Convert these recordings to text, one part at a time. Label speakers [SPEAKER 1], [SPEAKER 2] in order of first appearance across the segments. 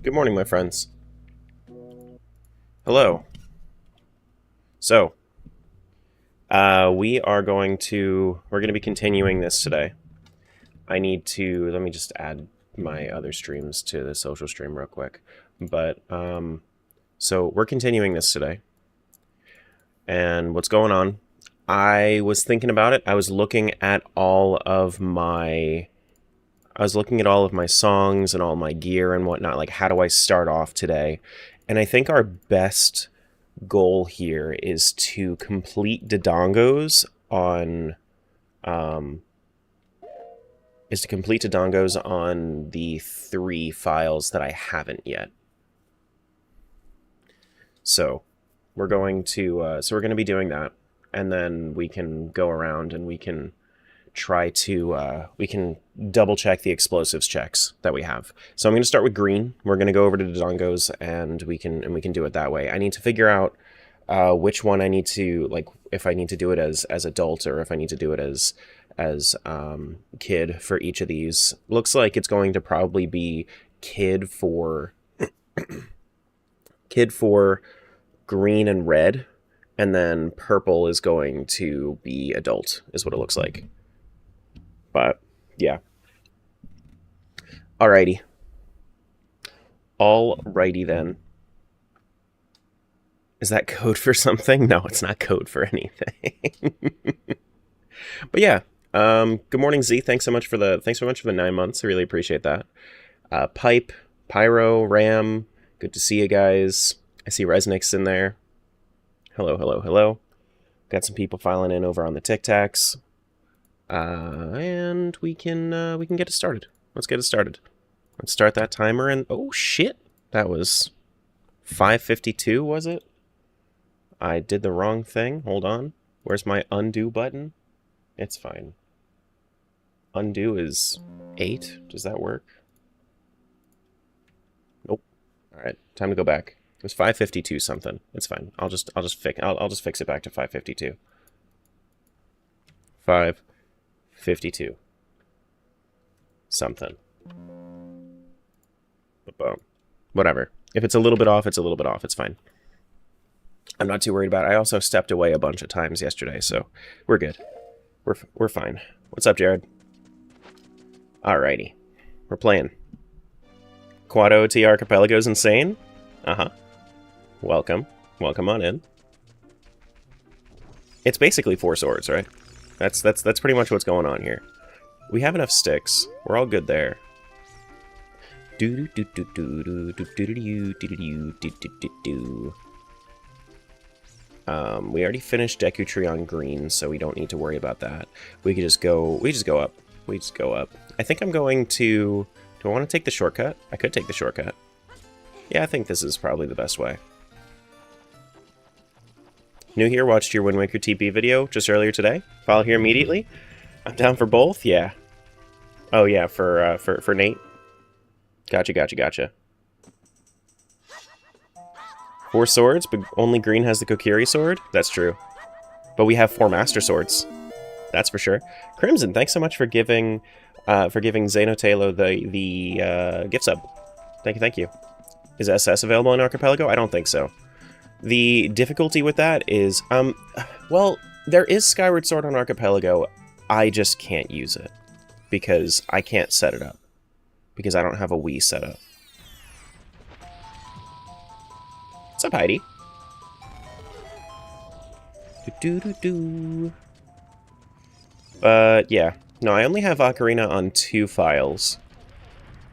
[SPEAKER 1] Good morning, my friends. Hello. So, we're going to be continuing this today. Let me just add my other streams to the social stream real quick. But, so we're continuing this today. And what's going on? I was thinking about it. I was looking at all of my songs and all my gear and whatnot. Like, how do I start off today? And I think our best goal here is to complete Dodongos on the 3 files that I haven't yet. So we're going to be doing that, and then we can go around and we can try to we can double check the explosives checks that we have. So I'm going to start with green. We're going to go over to Dodongos and we can do it that way. I need to figure out which one I need to, like, if I need to do it as adult or if I need to do it as kid for each of these. Looks like it's going to probably be kid for kid for green and red, and then purple is going to be adult, is what it looks like. But yeah. Alrighty then. Is that code for something? No, it's not code for anything. But yeah, good morning, Z. Thanks so much for the 9 months. I really appreciate that. Pipe, Pyro, Ram. Good to see you guys. I see Resnick's in there. Hello. Got some people filing in over on the Tic Tacs. And we can get it started. Let's get it started. Let's start that timer. And oh shit, that was 5:52. Was it? I did the wrong thing. Hold on. Where's my undo button? It's fine. Undo is 8. Does that work? Nope. All right, time to go back. It was 5:52 something. It's fine. I'll just fix it back to 5:52. 5:52 something. Boom. Whatever. If it's a little bit off, it's a little bit off. It's fine. I'm not too worried about it. I also stepped away a bunch of times yesterday, so we're good. We're fine. What's up, Jared? Alrighty. We're playing. Quad OT Archipelago's insane? Uh-huh. Welcome. Welcome on in. It's basically 4 swords, right? That's pretty much what's going on here. We have enough sticks. We're all good there. We already finished Deku Tree on green, so we don't need to worry about that. We just go up. I think I'm going to... Do I want to take the shortcut? I could take the shortcut. Yeah, I think this is probably the best way. New here, watched your Wind Waker TP video just earlier today. Follow here immediately. I'm down for both, yeah. Oh yeah, for Nate. Gotcha. 4 swords, but only green has the Kokiri sword? That's true. But we have 4 master swords. That's for sure. Crimson, thanks so much for giving Xenotalo the gift sub. Thank you. Is SS available in Archipelago? I don't think so. The difficulty with that is, well, there is Skyward Sword on Archipelago. I just can't use it because I can't set it up because I don't have a Wii set up. What's up, Heidi? But yeah, no, I only have Ocarina on 2 files.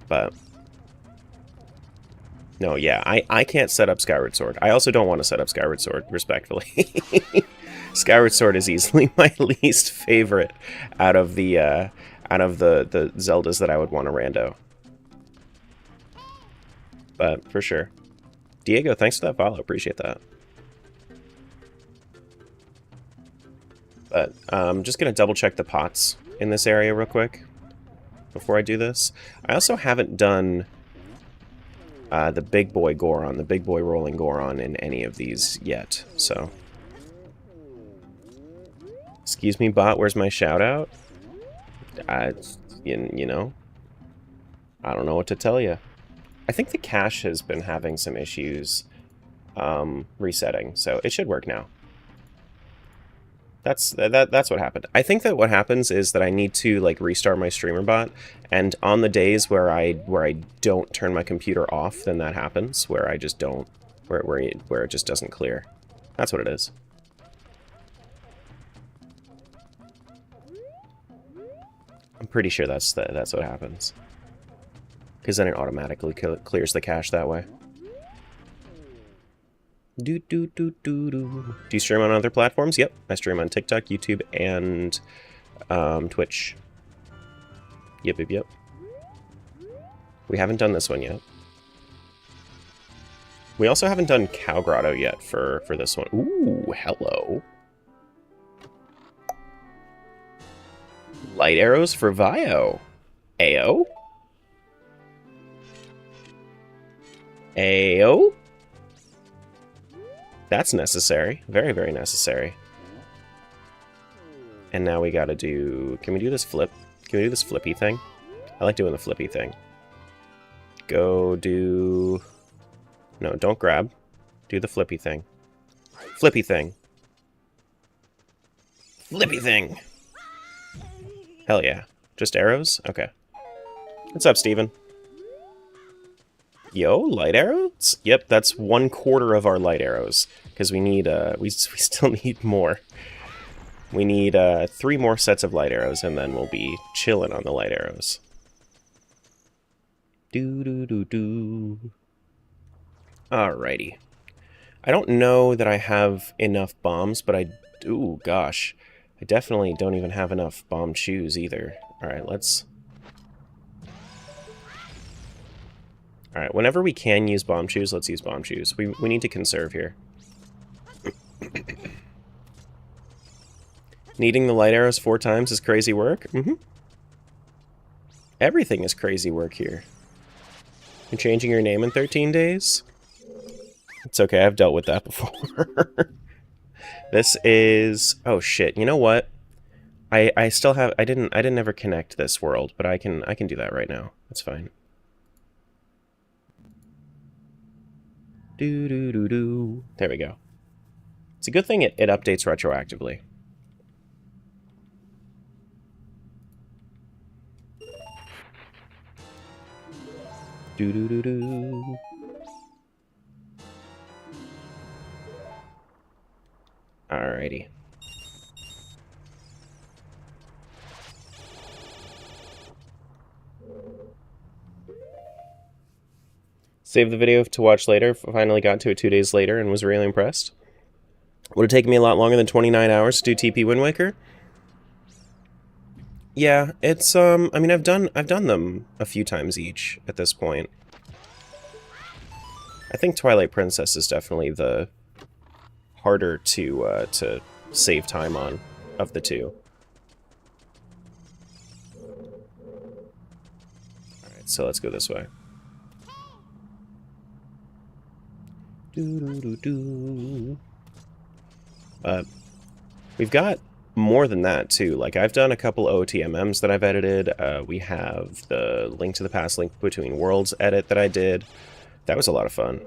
[SPEAKER 1] But no, yeah, I can't set up Skyward Sword. I also don't want to set up Skyward Sword, respectfully. Skyward Sword is easily my least favorite out of the Zeldas that I would want to rando. But for sure. Diego, thanks for that follow. Appreciate that. But I'm just going to double check the pots in this area real quick before I do this. I also haven't done the big boy Goron, the big boy rolling Goron in any of these yet, so. Excuse me, bot, where's my shout out? You know, I don't know what to tell you. I think the cache has been having some issues resetting, so it should work now. That's what happened. I think that what happens is that I need to like restart my streamer bot, and on the days where I don't turn my computer off, then that happens. Where I just don't, where it just doesn't clear. That's what it is. I'm pretty sure that's what happens. Because then it automatically clears the cache that way. Do you stream on other platforms? Yep, I stream on TikTok, YouTube, and Twitch. Yep. We haven't done this one yet. We also haven't done Cow Grotto yet for this one. Ooh, hello. Light arrows for Vio. Ayo? Ayo? That's necessary. Very, very necessary. And now we gotta do... Can we do this flip? Can we do this flippy thing? I like doing the flippy thing. Go do... No, don't grab. Do the flippy thing. Flippy thing. Flippy thing! Hell yeah. Just arrows? Okay. What's up, Steven? Yo, light arrows? Yep, that's 1/4 of our light arrows. Because we need, we still need more. We need 3 more sets of light arrows, and then we'll be chilling on the light arrows. Do. Alrighty. I don't know that I have enough bombs, but I... Ooh, gosh. I definitely don't even have enough bomb shoes either. Alright, let's... Alright, whenever we can use bomb shoes, let's use bomb shoes. We need to conserve here. Needing the light arrows 4 times is crazy work? Mm-hmm. Everything is crazy work here. You're changing your name in 13 days? It's okay, I've dealt with that before. This is... Oh shit, you know what? I still have... I didn't ever connect this world, but I can do that right now. That's fine. There we go. It's a good thing it updates retroactively. Alrighty. Saved the video to watch later. Finally got to it 2 days later and was really impressed. Would have taken me a lot longer than 29 hours to do TP Wind Waker. Yeah, it's I mean I've done them a few times each at this point. I think Twilight Princess is definitely the harder to save time on of the two. Alright, so let's go this way. We've got more than that too. Like I've done a couple OTMMs that I've edited. We have the Link to the Past, Link Between Worlds edit that I did. That was a lot of fun.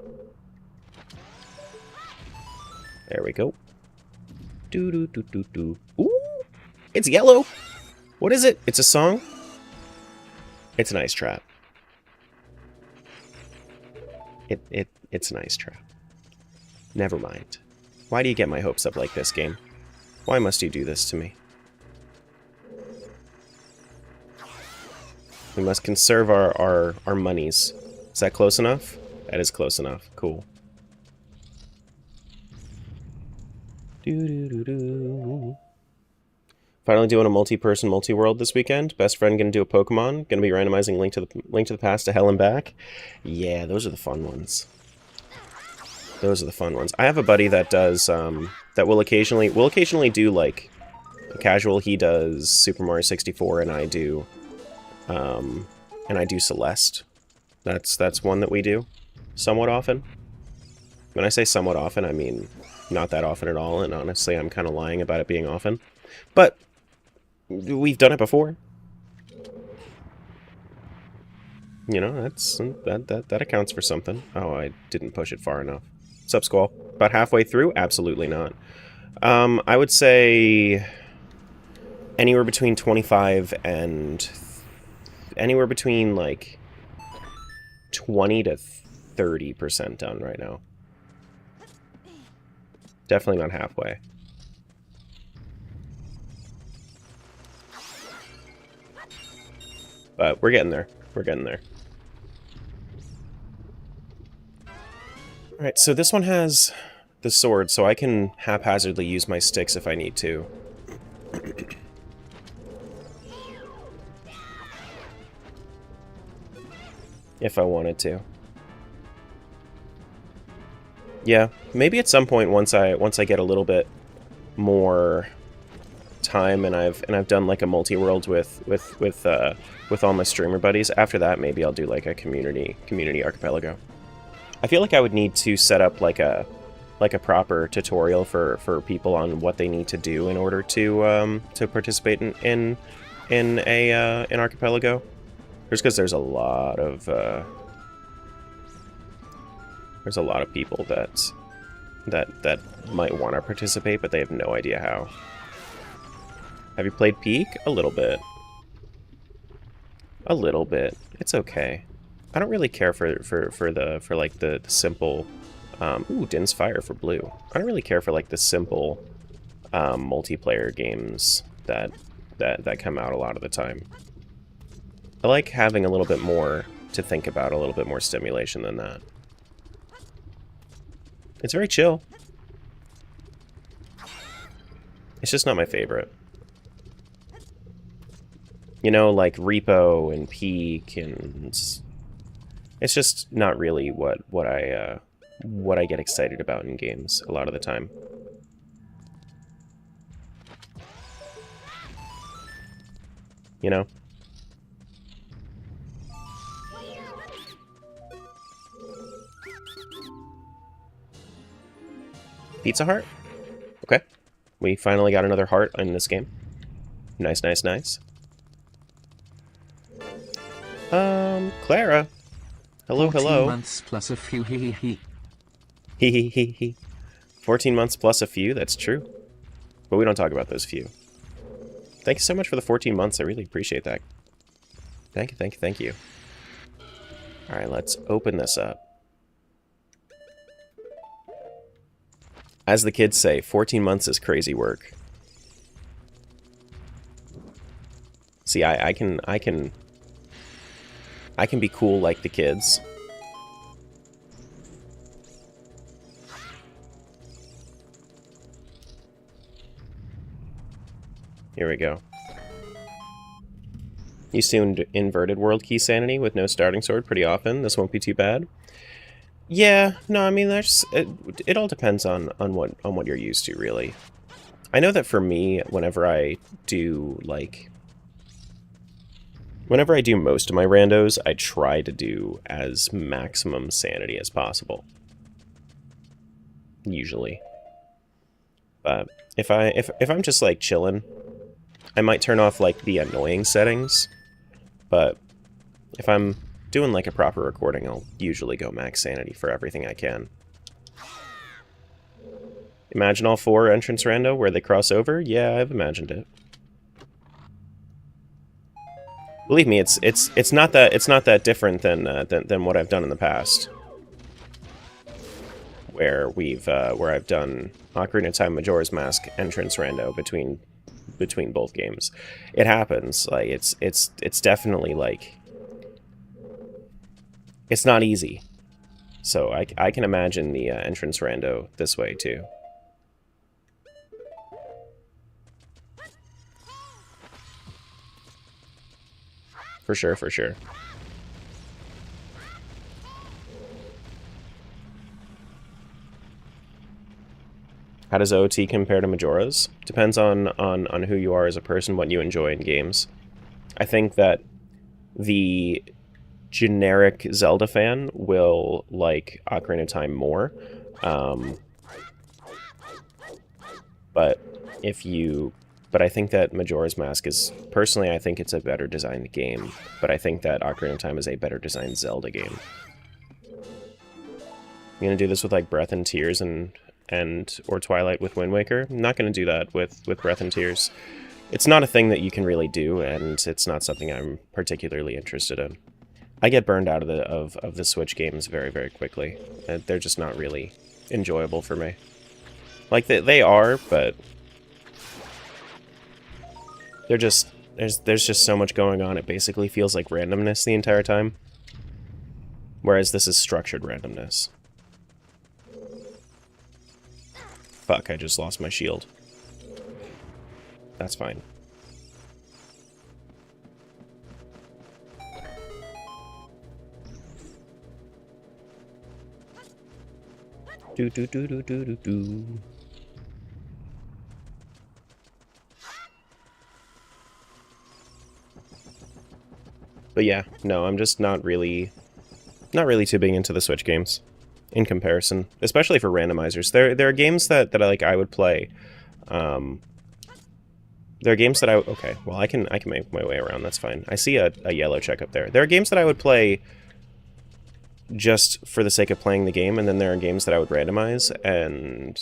[SPEAKER 1] There we go. Ooh, it's yellow. What is it? It's a song. It's a nice trap. It's a nice trap. Never mind. Why do you get my hopes up like this, game? Why must you do this to me? We must conserve our monies. Is that close enough? That is close enough. Cool. Finally doing a multi-person multi-world this weekend. Best friend gonna do a Pokemon. Gonna be randomizing Link to the Past to Hell and back. Yeah, those are the fun ones. Those are the fun ones. I have a buddy that does that will occasionally do like casual. He does Super Mario 64, and I do Celeste. That's one that we do somewhat often. When I say somewhat often, I mean not that often at all, and honestly, I'm kind of lying about it being often. But we've done it before. You know, that accounts for something. Oh, I didn't push it far enough. Sup, Squall? About halfway through? Absolutely not. I would say anywhere between 25 and anywhere between like 20 to 30% done right now. Definitely not halfway. But we're getting there. We're getting there. Alright, so this one has the sword, so I can haphazardly use my sticks if I need to. If I wanted to. Yeah, maybe at some point once I get a little bit more time and I've done like a multi-world with all my streamer buddies. After that, maybe I'll do like a community archipelago. I feel like I would need to set up like a proper tutorial for people on what they need to do in order to participate in an archipelago. Just because there's a lot of people that might want to participate, but they have no idea how. Have you played Peak? A little bit. A little bit. It's okay. I don't really care for like the simple. Ooh, Din's Fire for blue. I don't really care for like the simple multiplayer games that come out a lot of the time. I like having a little bit more to think about, a little bit more stimulation than that. It's very chill. It's just not my favorite. You know, like Repo and Peak, and it's just not really what I get excited about in games a lot of the time. You know? Pizza Heart? Okay. We finally got another heart in this game. Nice, nice, nice. Clara. Hello, hello.
[SPEAKER 2] 14 months plus a few, hee hee hee.
[SPEAKER 1] Hee hee hee hee. 14 months plus a few, that's true. But we don't talk about those few. Thank you so much for the 14 months, I really appreciate that. Thank you, thank you, thank you. Alright, let's open this up. As the kids say, 14 months is crazy work. See, I can be cool like the kids. Here we go. You see inverted world key sanity with no starting sword pretty often. This won't be too bad. Yeah, no, I mean, there's it all depends on what you're used to, really. I know that for me, whenever I do most of my randos, I try to do as maximum sanity as possible. Usually. But if I'm just like chilling, I might turn off like the annoying settings. But if I'm doing like a proper recording, I'll usually go max sanity for everything I can. Imagine all 4 entrance rando where they cross over? Yeah, I've imagined it. Believe me, it's not that different than what I've done in the past. Where I've done Ocarina of Time Majora's Mask entrance rando between both games. It happens. Like it's definitely like it's not easy. So I can imagine the entrance rando this way too. For sure, for sure. How does OoT compare to Majora's? Depends on who you are as a person, what you enjoy in games. I think that the generic Zelda fan will like Ocarina of Time more. But if you But I think that Majora's Mask is... Personally, I think it's a better designed game. But I think that Ocarina of Time is a better designed Zelda game. I'm gonna do this with, like, Breath and Tears or Twilight with Wind Waker. I'm not gonna do that with Breath and Tears. It's not a thing that you can really do, and it's not something I'm particularly interested in. I get burned out of the Switch games very, very quickly. They're just not really enjoyable for me. Like, they are, but... They're just... There's just so much going on, it basically feels like randomness the entire time. Whereas this is structured randomness. Fuck, I just lost my shield. That's fine. Do do do do do do do. But yeah, no, I'm just not really too big into the Switch games in comparison, especially for randomizers. There are games that I would play. There are games that okay, well, I can make my way around, that's fine. I see a yellow check up there. There are games that I would play just for the sake of playing the game, and then there are games that I would randomize, and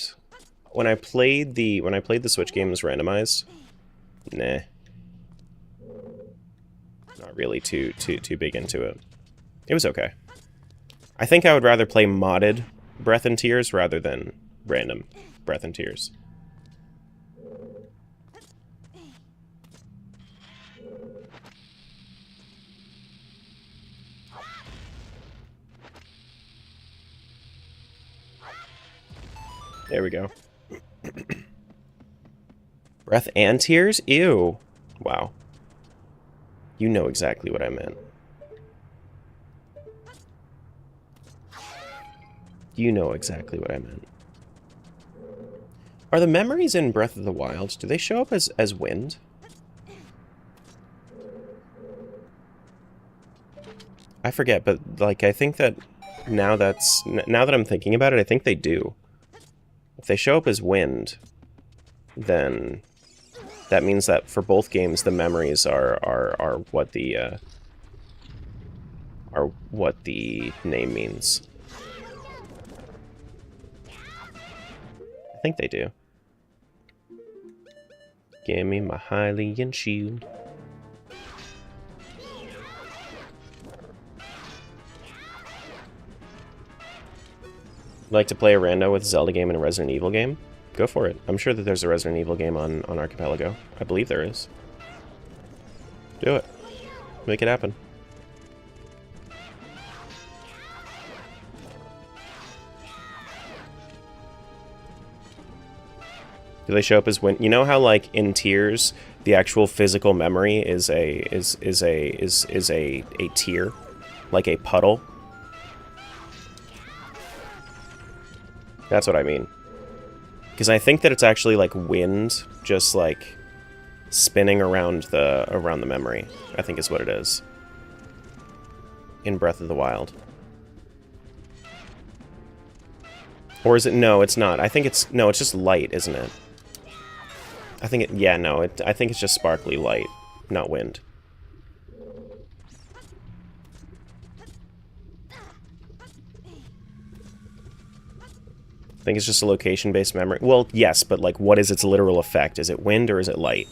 [SPEAKER 1] when I played the Switch games randomized, nah. Not really too big into it. It was okay. I think I would rather play modded Breath and Tears rather than random Breath and Tears. There we go. Breath and Tears? Ew. Wow. You know exactly what I meant. You know exactly what I meant. Are the memories in Breath of the Wild, do they show up as wind? I forget, but like I think that now that I'm thinking about it, I think they do. If they show up as wind, then that means that for both games the memories are what the name means. I think they do. Give me my Hylian shield. Like to play a rando with a Zelda game and a Resident Evil game? Go for it. I'm sure that there's a Resident Evil game on Archipelago. I believe there is. Do it. Make it happen. Do they show up as wind? You know how, like, in Tears, the actual physical memory is a tear, like a puddle? That's what I mean. Because I think that it's actually like wind, just like spinning around the memory. I think is what it is. In Breath of the Wild. Or is it? No, it's not. I think it's no. It's just light, isn't it? I think it. Yeah, no. I think it's just sparkly light, not wind. I think it's just a location-based memory. Well, yes, but like, what is its literal effect? Is it wind or is it light?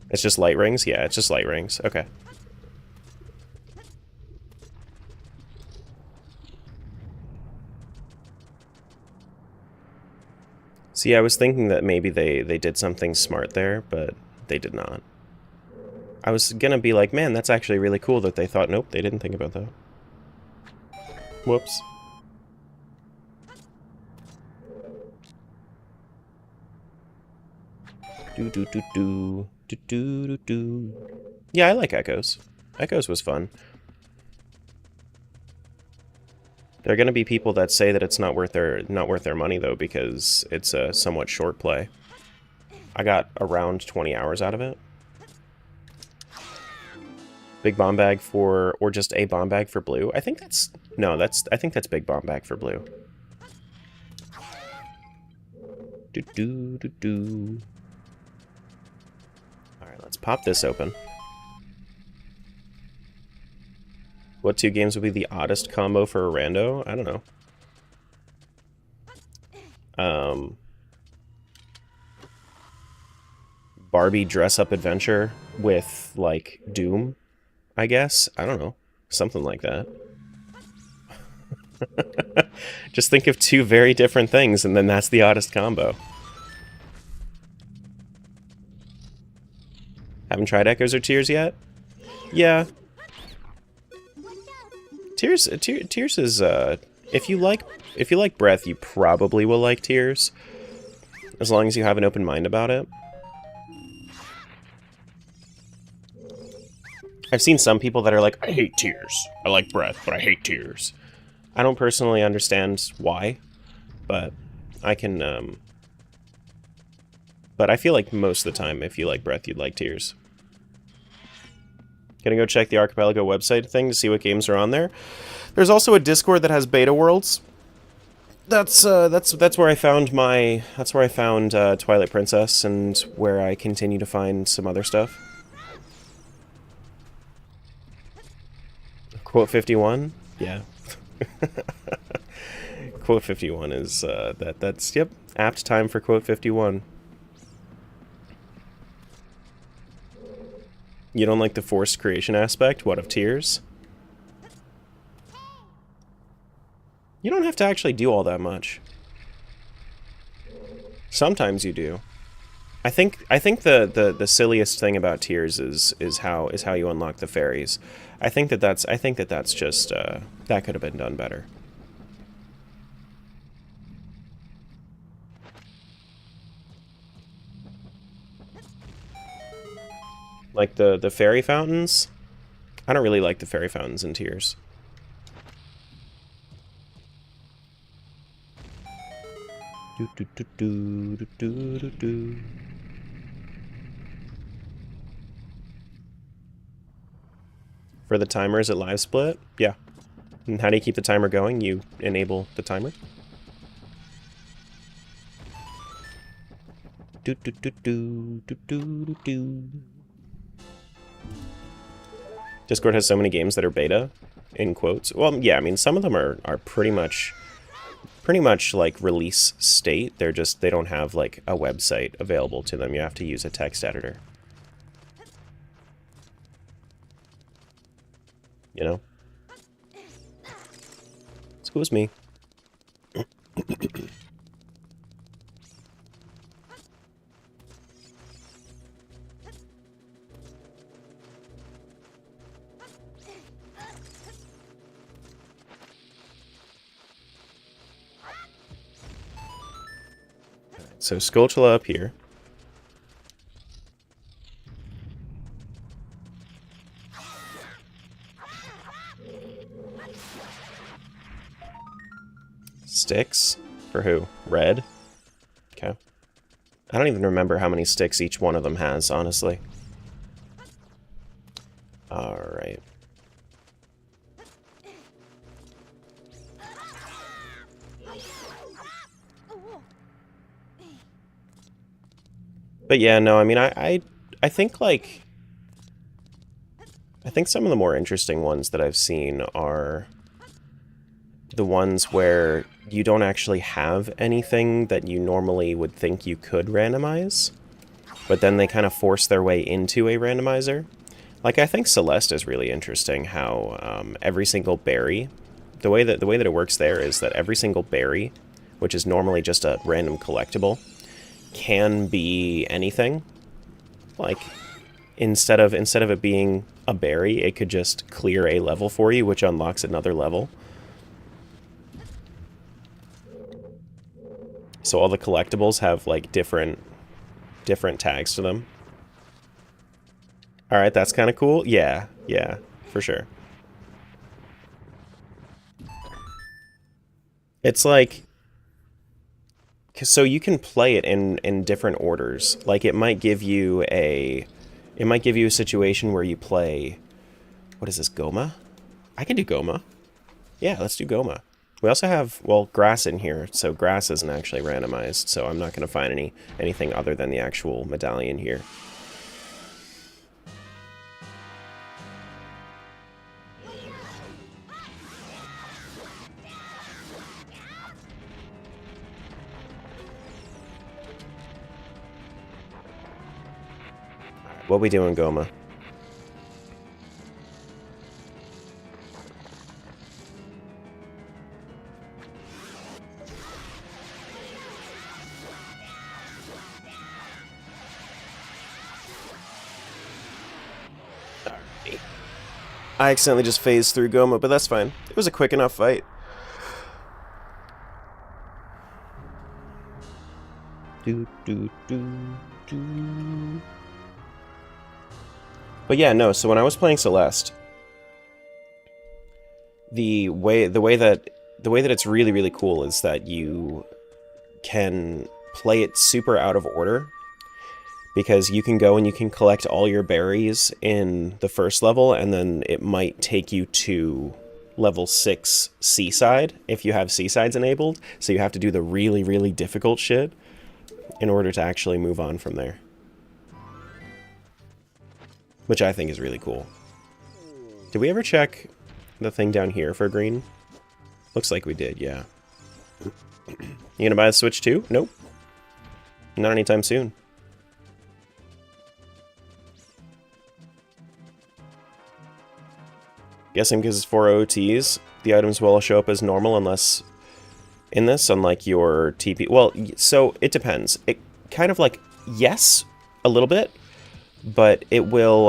[SPEAKER 1] It's just light rings? Yeah, it's just light rings. Okay. See, I was thinking that maybe they did something smart there, but they did not. I was gonna be like, man, that's actually really cool that they thought, nope, they didn't think about that. Whoops. Do do do do do do do do. Yeah, I like Echoes. Echoes was fun. There are going to be people that say that it's not worth their money though, because it's a somewhat short play. I got around 20 hours out of it. Big bomb bag for, or just a bomb bag for blue. I think that's I think that's big bomb bag for blue. Alright, let's pop this open. What 2 games would be the oddest combo for a rando? I don't know. Barbie dress-up adventure with, like, Doom, I guess? I don't know. Something like that. Just think of 2 very different things, and then that's the oddest combo. Haven't tried Echoes or Tears yet? Yeah. Tears is, if you like Breath, you probably will like Tears. As long as you have an open mind about it. I've seen some people that are like, I hate Tears. I like Breath, but I hate Tears. I don't personally understand why, but I can, but I feel like most of the time, if you like Breath, you'd like Tears. Gonna go check the Archipelago website thing to see what games are on there. There's also a Discord that has beta worlds. That's where I found Twilight Princess, and where I continue to find some other stuff. Quote 51? Yeah. Quote 51 is, that's, yep, apt time for Quote 51. You don't like the forced creation aspect? What, of Tears? You don't have to actually do all that much. Sometimes you do. I think the silliest thing about Tears is how you unlock the fairies. I think that's just that could have been done better. Like the fairy fountains? I don't really like the fairy fountains in Tears. For the timer, is it live split? Yeah. And how do you keep the timer going? You enable the timer. Discord has so many games that are beta, in quotes. Well, yeah, I mean, some of them are pretty much like release state. They don't have like a website available to them. You have to use a text editor. You know? Excuse me. So Skulltula up here. Sticks? For who? Red? Okay. I don't even remember how many sticks each one of them has, honestly. Alright. But yeah, no, I mean, I think, like... I think some of the more interesting ones that I've seen are the ones where you don't actually have anything that you normally would think you could randomize, but then they kind of force their way into a randomizer. Like, I think Celeste is really interesting, how every single berry... The way that it works there is that every single berry, which is normally just a random collectible, can be anything. Like, instead of it being a berry, it could just clear a level for you, which unlocks another level. So all the collectibles have like different tags to them. All right, that's kind of cool. Yeah, for sure. It's like, so you can play it in different orders. Like it might give you a situation where you play, what is this, Goma? I can do Goma. Yeah, let's do Goma. We also have, well, grass in here, so grass isn't actually randomized, so I'm not going to find anything other than the actual medallion here. What we doing, Goma? I accidentally just phased through Goma, but that's fine. It was a quick enough fight. But yeah, no, so when I was playing Celeste, the way that it's really, really cool is that you can play it super out of order, because you can go and you can collect all your berries in the first level, and then it might take you to level 6 Seaside if you have Seasides enabled, so you have to do the really, really difficult shit in order to actually move on from there. Which I think is really cool. Did we ever check the thing down here for green? Looks like we did, yeah. You gonna buy the Switch too? Nope. Not anytime soon. Guessing because it's 4 OTs, the items will show up as normal unless in this, unlike your TP. Well, so it depends. It kind of like, yes, a little bit, but it will,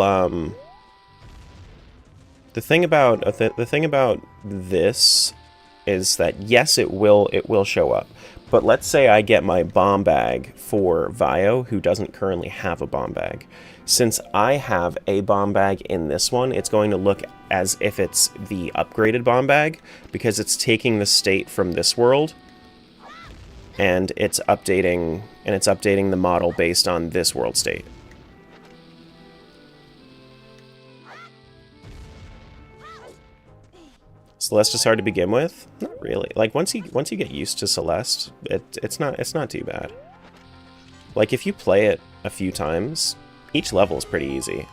[SPEAKER 1] the thing about this is that yes, it will show up. But let's say I get my bomb bag for Vio, who doesn't currently have a bomb bag. Since I have a bomb bag in this one, it's going to look as if it's the upgraded bomb bag, because it's taking the state from this world, and it's updating the model based on this world state. Celeste is hard to begin with? Not really. Like once you get used to Celeste, it's not too bad. Like if you play it a few times, each level is pretty easy.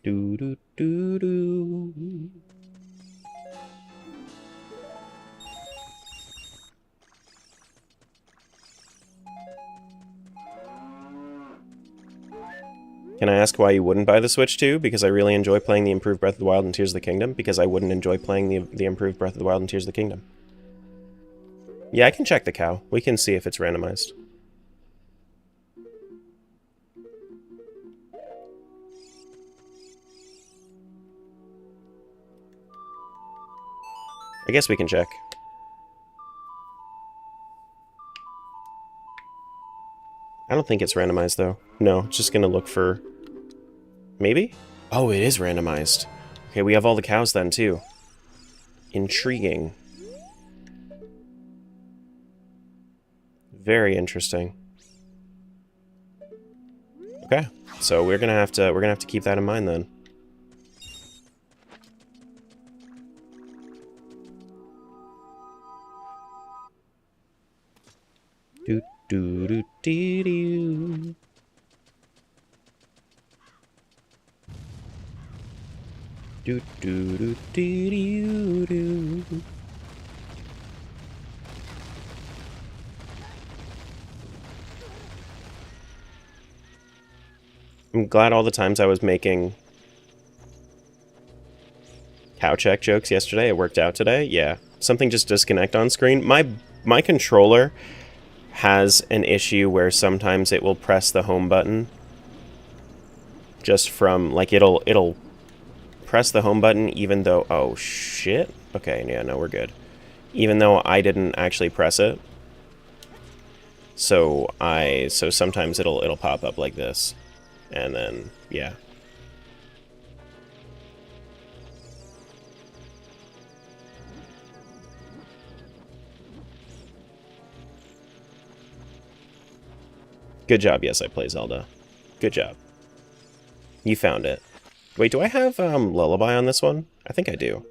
[SPEAKER 1] Do do do do. Can I ask why you wouldn't buy the Switch 2? Because I really enjoy playing the improved Breath of the Wild and Tears of the Kingdom. Because I wouldn't enjoy playing the improved Breath of the Wild and Tears of the Kingdom. Yeah, I can check the cow. We can see if it's randomized. I guess we can check. I don't think it's randomized, though. No, it's just gonna look for... Maybe? Oh, it is randomized. Okay, we have all the cows then, too. Intriguing. Very interesting. Okay, so we're gonna have to keep that in mind then. Do do do dee doo. Do do do dee doo doo. I'm glad all the times I was making cow check jokes yesterday, it worked out today. Yeah, something just disconnect on screen. My controller has an issue where sometimes it will press the home button just from, like, it'll press the home button even though, oh shit, okay, yeah, no, we're good, even though I didn't actually press it. So sometimes it'll pop up like this, and then yeah. Good job, yes, I play Zelda. Good job. You found it. Wait, do I have Lullaby on this one? I think I do.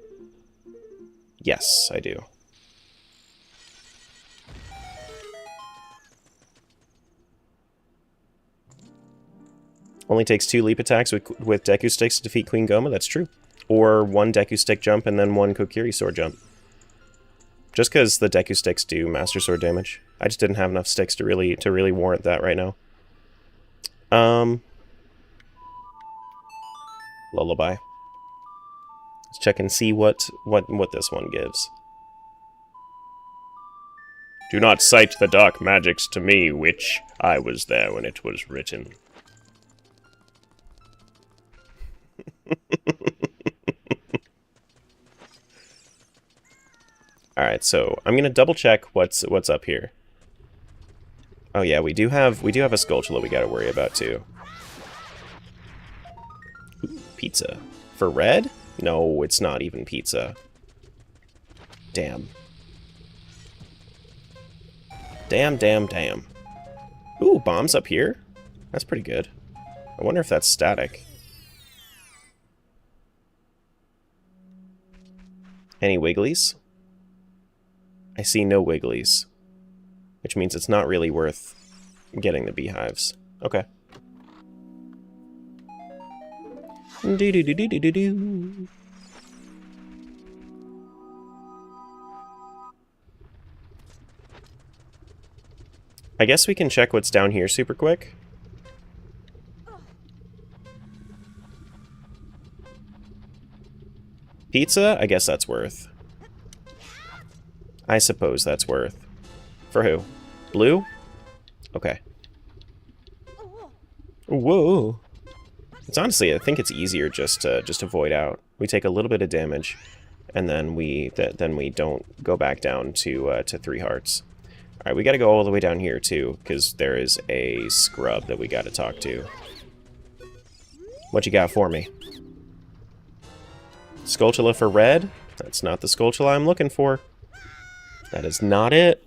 [SPEAKER 1] Yes, I do. Only takes 2 leap attacks with Deku Sticks to defeat Queen Goma. That's true. Or 1 Deku Stick jump and then 1 Kokiri Sword jump. Just because the Deku Sticks do Master Sword damage. I just didn't have enough sticks to really warrant that right now. Lullaby. Let's check and see what this one gives. Do not cite the dark magics to me, witch. I was there when it was written. Alright, so I'm gonna double check what's up here. Oh yeah, we do have a Skulltula we gotta worry about too. Ooh, pizza. For red? No, it's not even pizza. Damn. Damn. Ooh, bombs up here? That's pretty good. I wonder if that's static. Any wigglies? I see no wigglies. Which means it's not really worth getting the beehives. Okay. Do-do-do-do-do-do. I guess we can check what's down here super quick. Pizza? I guess that's worth. I suppose that's worth. For who? Blue? Okay. Whoa. It's honestly, I think it's easier just to void out. We take a little bit of damage, and then we don't go back down to 3 hearts. All right, we got to go all the way down here too, because there is a scrub that we got to talk to. What you got for me? Skulltula for red? That's not the Skulltula I'm looking for. That is not it.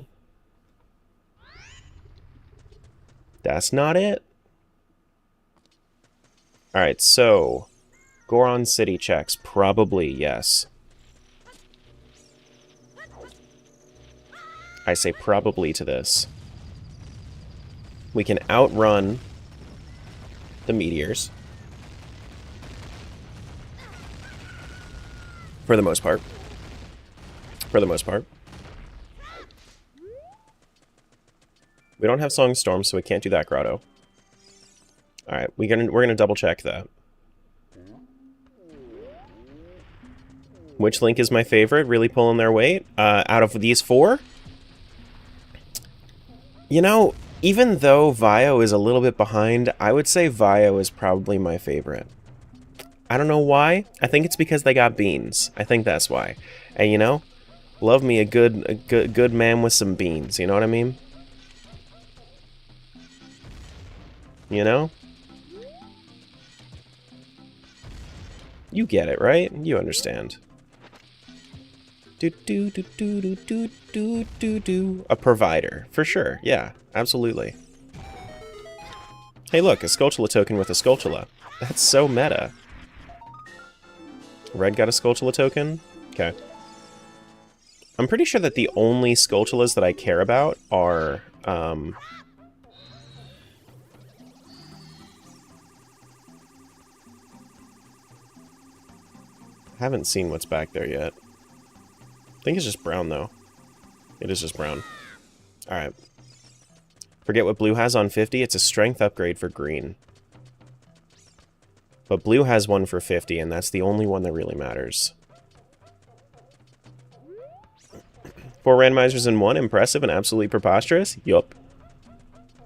[SPEAKER 1] That's not it. Alright, so... Goron City checks. Probably yes. I say probably to this. We can outrun the meteors. For the most part. For the most part. We don't have Song Storm, so we can't do that grotto. Alright, we're gonna double check that. Which Link is my favorite? Really pulling their weight? Out of these 4? You know, even though Vio is a little bit behind, I would say Vio is probably my favorite. I don't know why. I think it's because they got beans. I think that's why. And you know, love me a good man with some beans. You know what I mean? You know? You get it, right? You understand. A provider, for sure. Yeah, absolutely. Hey, look, a Skulltula token with a Skulltula. That's so meta. Red got a Skulltula token? Okay. I'm pretty sure that the only Skulltulas that I care about are, haven't seen what's back there yet. I think it's just brown, though. It is just brown. Alright. Forget what blue has on 50. It's a strength upgrade for green. But blue has one for 50, and that's the only one that really matters. 4 randomizers in 1. Impressive and absolutely preposterous? Yup.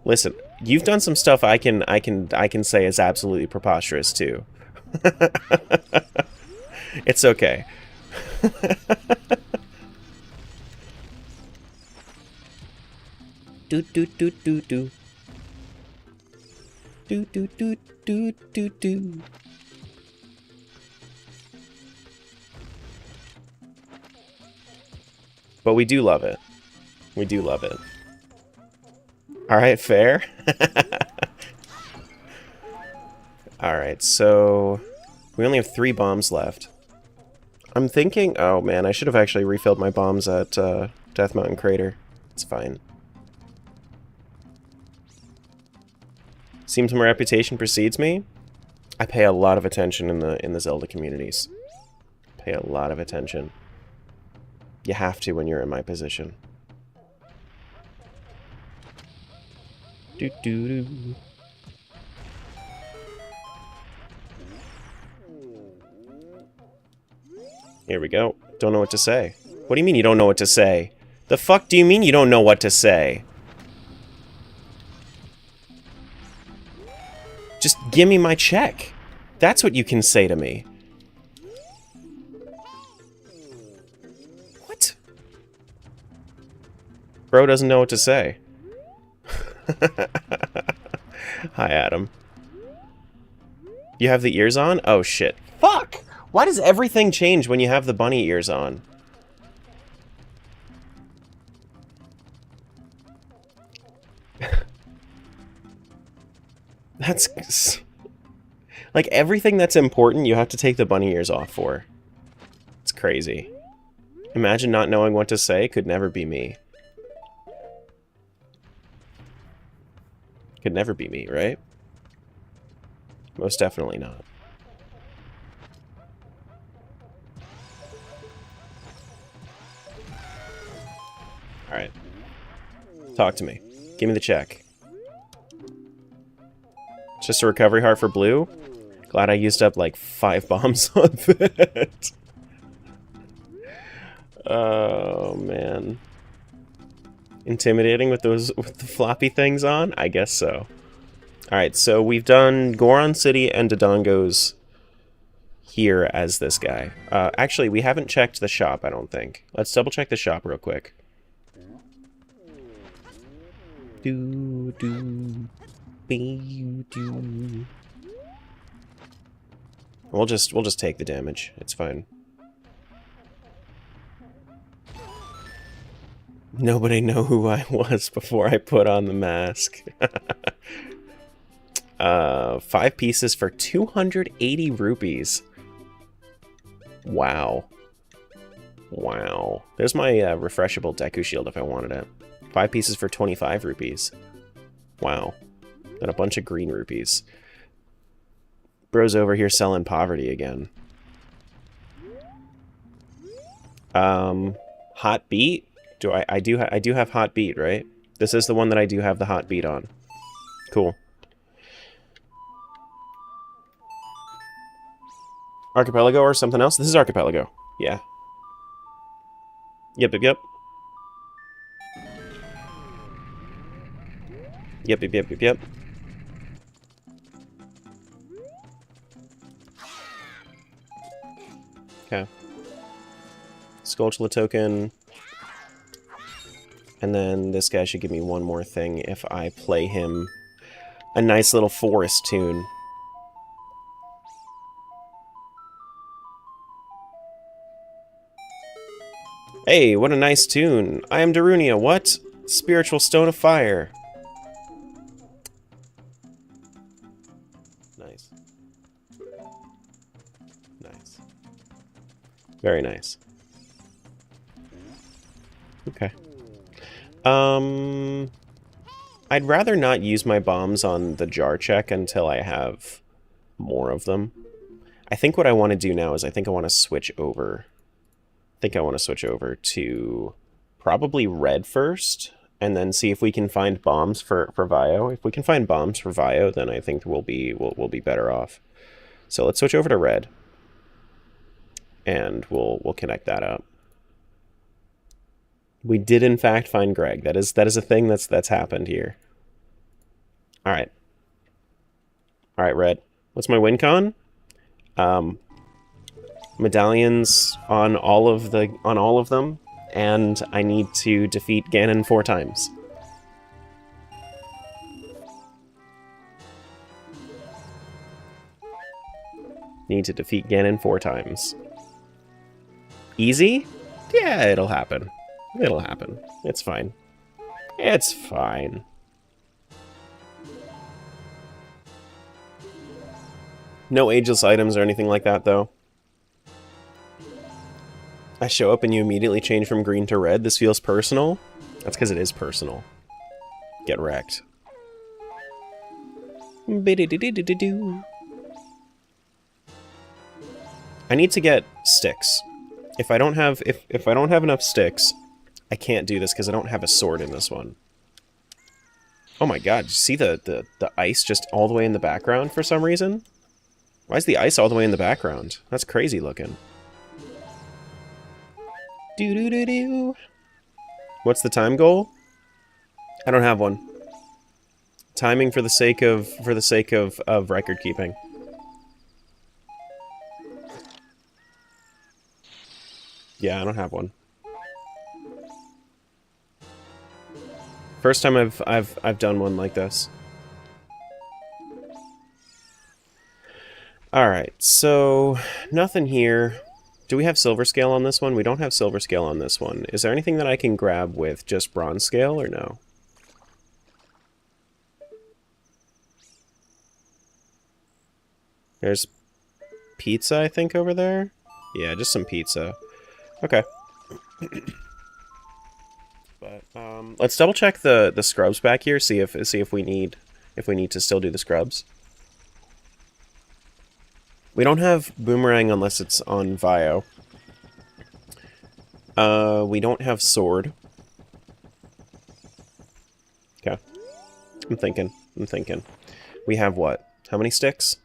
[SPEAKER 1] Listen, you've done some stuff I can say is absolutely preposterous, too. It's okay. Do do do do do. Do do do do do do. But we do love it. We do love it. Alright, fair. Alright, so we only have 3 bombs left. I'm thinking... Oh, man, I should have actually refilled my bombs at Death Mountain Crater. It's fine. Seems my reputation precedes me. I pay a lot of attention in the Zelda communities. Pay a lot of attention. You have to when you're in my position. Doo doo doo. Here we go. Don't know what to say. What do you mean you don't know what to say? The fuck do you mean you don't know what to say? Just give me my check. That's what you can say to me. What? Bro doesn't know what to say. Hi, Adam. You have the ears on? Oh, shit. Fuck! Why does everything change when you have the bunny ears on? That's... Like, everything that's important, you have to take the bunny ears off for. It's crazy. Imagine not knowing what to say could never be me. Could never be me, right? Most definitely not. Alright. Talk to me. Give me the check. Just a recovery heart for blue? Glad I used up like 5 bombs on that. Oh, man. Intimidating with the floppy things on? I guess so. Alright, so we've done Goron City and Dodongo's here as this guy. Actually, we haven't checked the shop, I don't think. Let's double check the shop real quick. Do do be do. We'll just take the damage. It's fine. Nobody know who I was before I put on the mask. 5 pieces for 280 rupees. Wow. Wow. There's my refreshable Deku Shield if I wanted it. 5 pieces for 25 rupees. Wow. And a bunch of green rupees. Bro's over here selling poverty again. Hot beat? I do have hot beat, right? This is the one that I do have the hot beat on. Cool. Archipelago or something else? This is Archipelago. Yeah. Yep, yep, yep. Yep, yep, yep, yep, yep. Okay. Skulltula token. And then this guy should give me one more thing if I play him a nice little forest tune. Hey, what a nice tune. I am Darunia. What? Spiritual Stone of Fire. Nice. Nice. Very nice. Okay. I'd rather not use my bombs on the jar check until I have more of them. I think what I want to do now is I think I want to switch over. I think I want to switch over to probably red first, and then see if we can find bombs for Vio. If we can find bombs for Vio, then I think we'll be better off. So let's switch over to red, and we'll connect that up. We did in fact find Greg. That is a thing that's happened here. All right. All right, red. What's my win con? Medallions on all of them, and I need to defeat Ganon 4 times. Need to defeat Ganon 4 times. Easy? Yeah, it'll happen. It'll happen. It's fine. It's fine. No ageless items or anything like that, though. I show up and you immediately change from green to red. This feels personal. That's because it is personal. Get wrecked. I need to get sticks. If I don't have if I don't have enough sticks, I can't do this because I don't have a sword in this one. Oh my god, did you see the ice just all the way in the background for some reason? Why is the ice all the way in the background? That's crazy looking. Do-do-do-do. What's the time goal? I don't have one. Timing for the sake of record keeping. Yeah, I don't have one. First time I've done one like this. All right, so nothing here. Do we have silver scale on this one? We don't have silver scale on this one. Is there anything that I can grab with just bronze scale or no? There's pizza, I think, over there. Yeah, just some pizza. Okay. But let's double check the scrubs back here. See if we need to still do the scrubs. We don't have boomerang unless it's on Vio. We don't have sword. Okay. I'm thinking. We have what? How many sticks?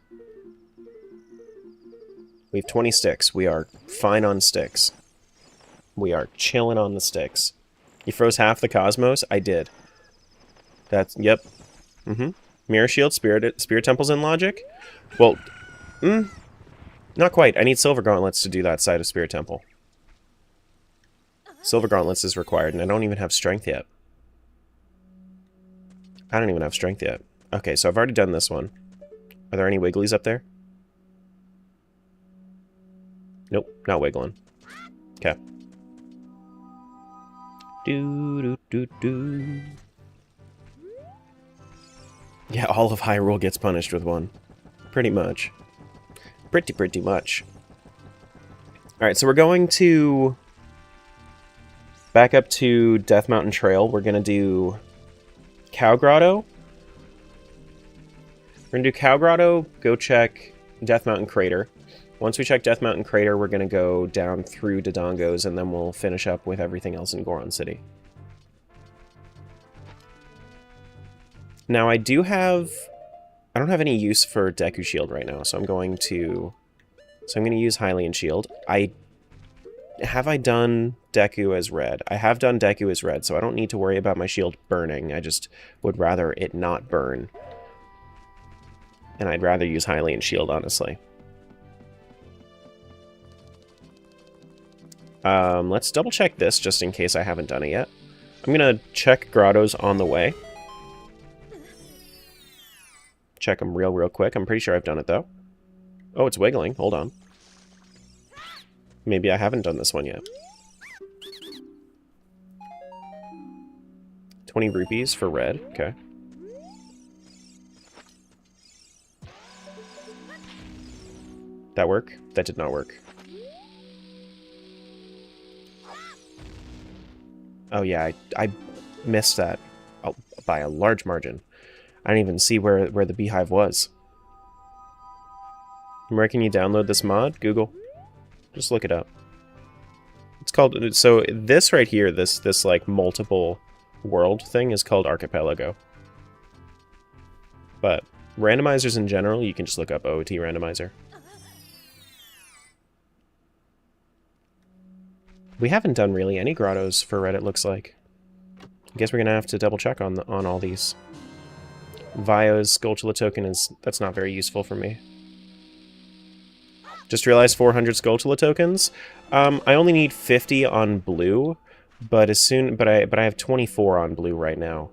[SPEAKER 1] We have 20 sticks. We are fine on sticks. We are chilling on the sticks. You froze half the cosmos? I did. That's... Yep. Mirror Shield, Spirit Temples, and Logic? Well, not quite. I need Silver Gauntlets to do that side of Spirit Temple. Silver Gauntlets is required, and I don't even have Strength yet. Okay, so I've already done this one. Are there any wigglies up there? Nope, not wiggling. Okay. Do. Yeah, all of Hyrule gets punished with one. Pretty much. Pretty much. Alright, so we're going to... back up to Death Mountain Trail. We're going to do... Cow Grotto. We're going to do Cow Grotto, go check Death Mountain Crater. Once we check Death Mountain Crater, we're going to go down through Dodongo's, and then we'll finish up with everything else in Goron City. Now, I don't have any use for Deku Shield right now, so I'm going to use Hylian Shield. Have I done Deku as red? I have done Deku as red, so I don't need to worry about my shield burning. I just would rather it not burn. And I'd rather use Hylian Shield, honestly. Let's double check this just in case I haven't done it yet. I'm gonna check grottos on the way. Check them real quick. I'm pretty sure I've done it though. Oh, it's wiggling. Hold on. Maybe I haven't done this one yet. 20 rupees for red. Okay. That work? That did not work. Oh yeah, I missed that by a large margin. I didn't even see where the beehive was. Where can you download this mod? Google. Just look it up. It's called... So this right here, this like multiple world thing is called Archipelago. But randomizers in general, you can just look up OoT Randomizer. We haven't done really any grottos for red, it looks like. I guess we're gonna have to double check on all these. Vio's Skulltula token that's not very useful for me. Just realized 400 Skulltula tokens. I only need 50 on blue, but I have 24 on blue right now.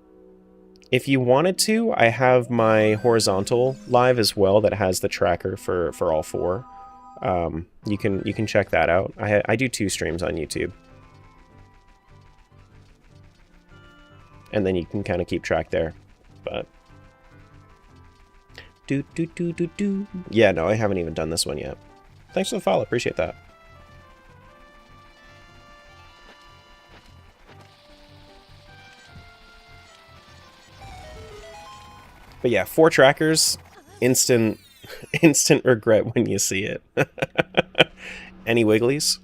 [SPEAKER 1] If you wanted to, I have my horizontal live as well that has the tracker for all four. You can check that out. I do 2 streams on YouTube. And then you can kind of keep track there. But yeah, no, I haven't even done this one yet. Thanks for the follow, appreciate that. But yeah, 4 trackers, instant regret when you see it. Any wigglies?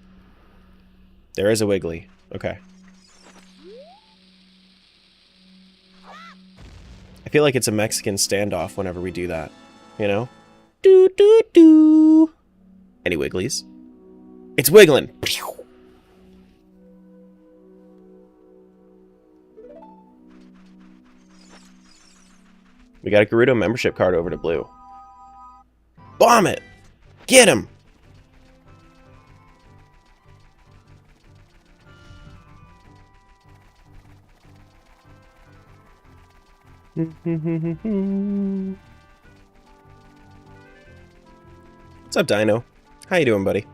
[SPEAKER 1] There is a wiggly. Okay. I feel like it's a Mexican standoff whenever we do that. You know? Doo doo doo. Any wigglies? It's wiggling. We got a Gerudo membership card over to blue. Bomb it! Get him! What's up, Dino? How you doing, buddy?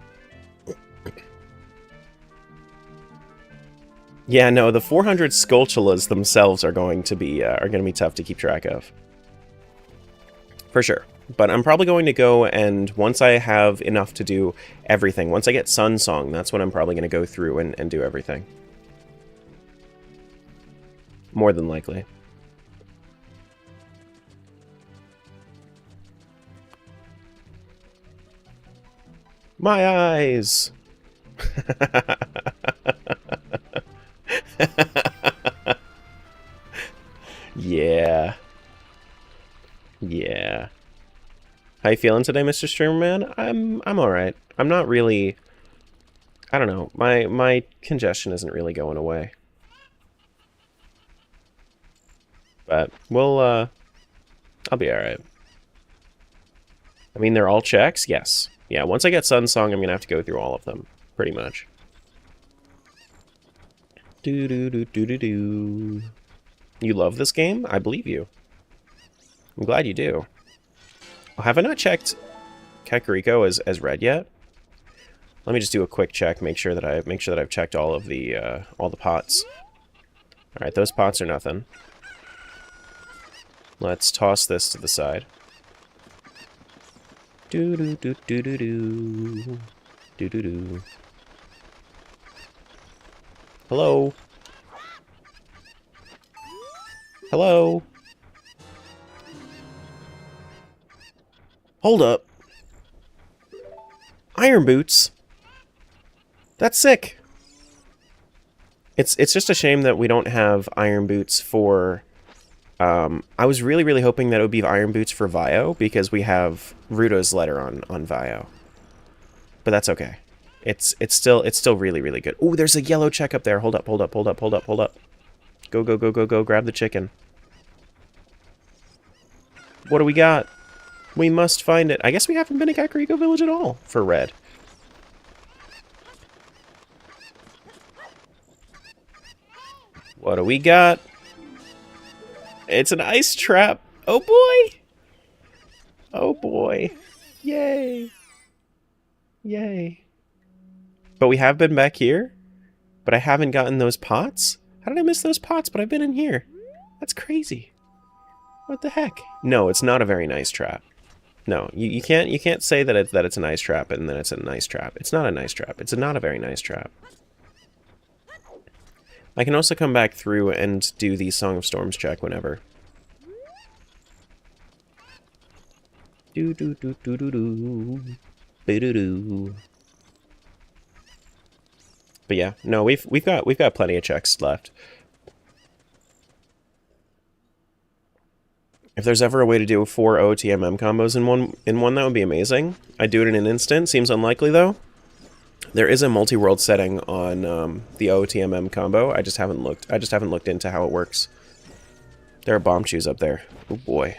[SPEAKER 1] Yeah, no, the 400 Skulltulas themselves are going to be tough to keep track of. For sure. But I'm probably going to go and once I have enough to do everything, once I get Sun Song, that's when I'm probably going to go through and do everything. More than likely. My eyes! Yeah. Yeah. How you feeling today, Mr. Streamerman? I'm alright. I'm not really... I don't know. My congestion isn't really going away. But we'll, I'll be alright. I mean, they're all checks? Yes. Yeah, once I get Sun Song, I'm gonna have to go through all of them. Pretty much. Do-do-do-do-do-do. You love this game? I believe you. I'm glad you do. Oh, have I not checked Kakariko as red yet? Let me just do a quick check, make sure that I've checked all of the pots. All right, those pots are nothing. Let's toss this to the side. Do do do do do do do do do. Hello. Hello. Hold up. Iron boots. That's sick. It's just a shame that we don't have iron boots for... I was really hoping that it would be iron boots for Vio, because we have Rudo's letter on Vio. But that's okay. It's still really good. Ooh, there's a yellow check up there. Hold up. Go, grab the chicken. What do we got? We must find it. I guess we haven't been to Kakariko Village at all for red. What do we got? It's an ice trap. Oh boy! Oh boy. Yay. Yay. But we have been back here? But I haven't gotten those pots? How did I miss those pots? But I've been in here. That's crazy. What the heck? No, it's not a very nice trap. No, you can't say that it's a nice trap and then it's a nice trap. It's not a nice trap. It's not a very nice trap. I can also come back through and do the Song of Storms check whenever. Do do do do do do. Do do do. But yeah, no, we've got plenty of checks left. If there's ever a way to do 4 OOTMM combos in one, that would be amazing. I'd do it in an instant. Seems unlikely though. There is a multi-world setting on the OOTMM combo. I just haven't looked into how it works. There are bomb chews up there. Oh boy.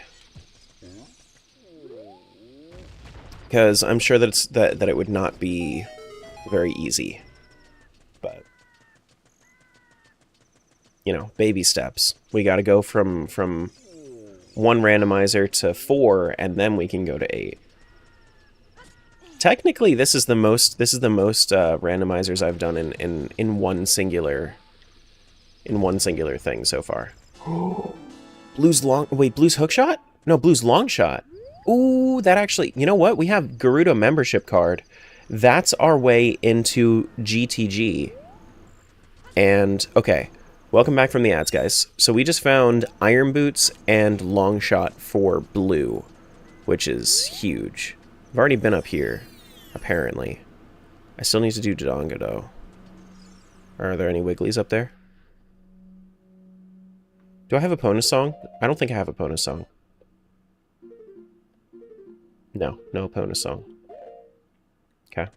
[SPEAKER 1] Because I'm sure that that it would not be very easy. But you know, baby steps. We got to go from 1 randomizer to 4, and then we can go to 8. Technically, this is the most randomizers I've done in one singular thing so far. Blue's hookshot? No, Blue's long shot. Ooh, that actually, you know what? We have Gerudo membership card. That's our way into GTG. And okay, Welcome back from the ads, guys. So we just found Iron Boots and Long Shot for Blue, which is huge. I've already been up here, apparently. I still need to do Dodongo, though. Are there any Wigglies up there? Do I have a Ponus song? I don't think I have a Ponus song. No, no Ponus song. Okay.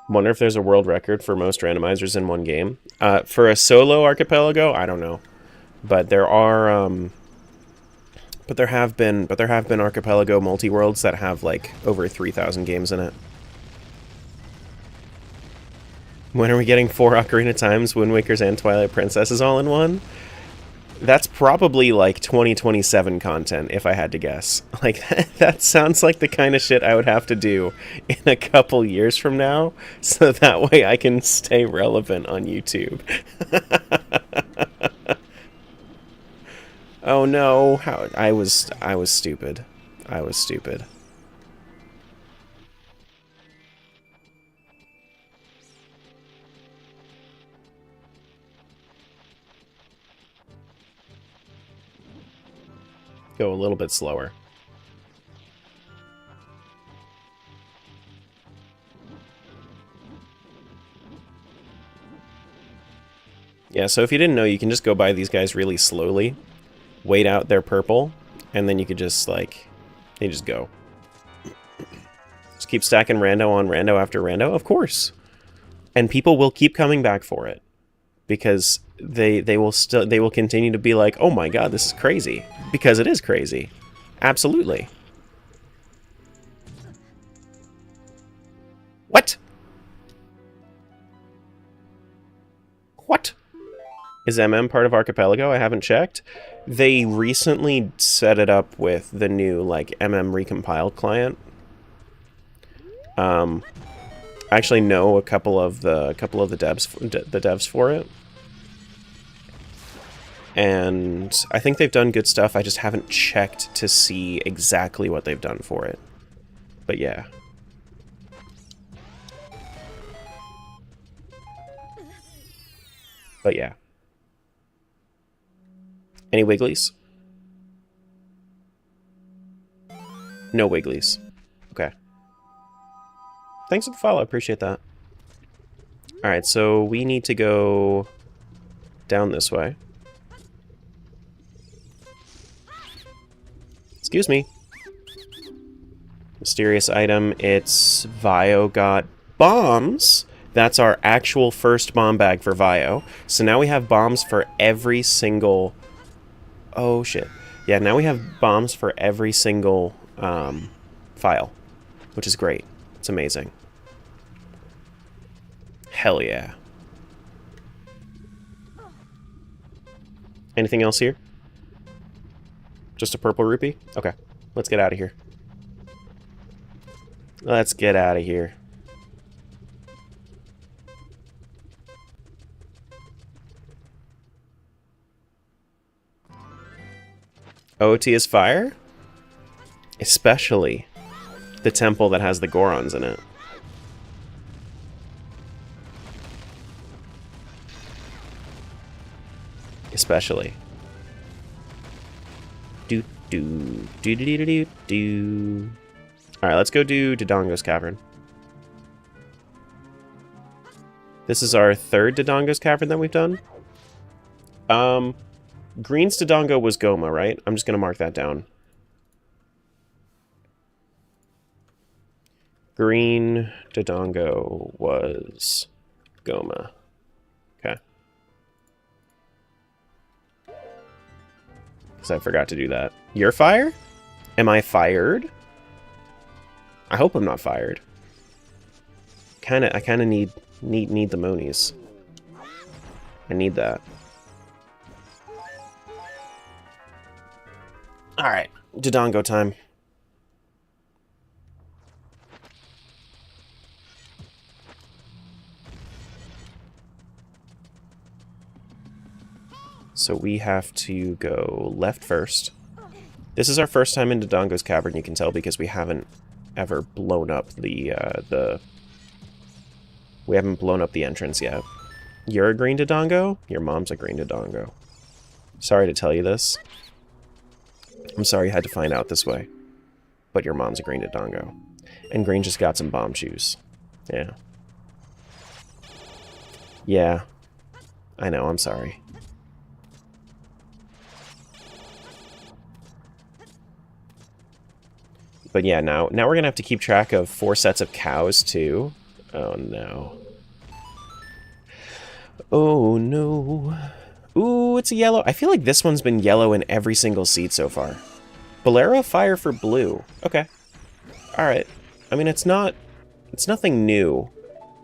[SPEAKER 1] Wonder if there's a world record for most randomizers in one game. For a solo archipelago, I don't know. But there are, but there have been archipelago multi-worlds that have, like, over 3,000 games in it. When are we getting 4 Ocarina Times, Wind Wakers, and Twilight Princesses all in one? That's probably, like, 2027 content, if I had to guess. Like, that sounds like the kind of shit I would have to do in a couple years from now, so that way I can stay relevant on YouTube. Oh no, I was stupid. I was stupid. Go a little bit slower. Yeah, so if you didn't know, you can just go by these guys really slowly, wait out their purple, and then you could just, like, you just go. Just keep stacking rando on rando after rando, of course. And people will keep coming back for it. Because they will continue to be like, oh my god, this is crazy. Because it is crazy. Absolutely. What? What? Is MM part of Archipelago? I haven't checked. They recently set it up with the new, like, MM recompiled client. I actually know a couple of the devs for it. And I think they've done good stuff. I just haven't checked to see exactly what they've done for it. But yeah. But yeah. Any Wigglies? No Wigglies. Okay. Thanks for the follow, I appreciate that. Alright, so we need to go down this way. Excuse me. Mysterious item, it's Vio got bombs. That's our actual first bomb bag for Vio. So now we have bombs for every single... Oh, shit. Yeah, now we have bombs for every single file, which is great. It's amazing. Hell yeah. Anything else here? Just a purple rupee? Okay. Let's get out of here. Let's get out of here. OoT is fire? Especially the temple that has the Gorons in it. Especially. Do. Alright, let's go do Dodongo's Cavern. This is our third Dodongo's Cavern that we've done. Green's Dodongo was Goma, right? I'm just gonna mark that down. Green Dodongo was Goma. Okay. Because I forgot to do that. You're fire? Am I fired? I hope I'm not fired. I kinda need the monies. I need that. Alright, Dodongo time. So we have to go left first. This is our first time in Dodongo's Cavern, you can tell, because we haven't ever blown up the we haven't blown up the entrance yet. You're a green Dodongo? Your mom's a green Dodongo. Sorry to tell you this. I'm sorry you had to find out this way. But your mom's a green Dodongo. And green just got some bomb shoes. Yeah. Yeah. I know, I'm sorry. But yeah, now we're gonna have to keep track of 4 sets of cows too. Oh no. Oh no. Ooh, it's a yellow. I feel like this one's been yellow in every single seed so far. Bolero, fire for blue. Okay. Alright. I mean, it's nothing new.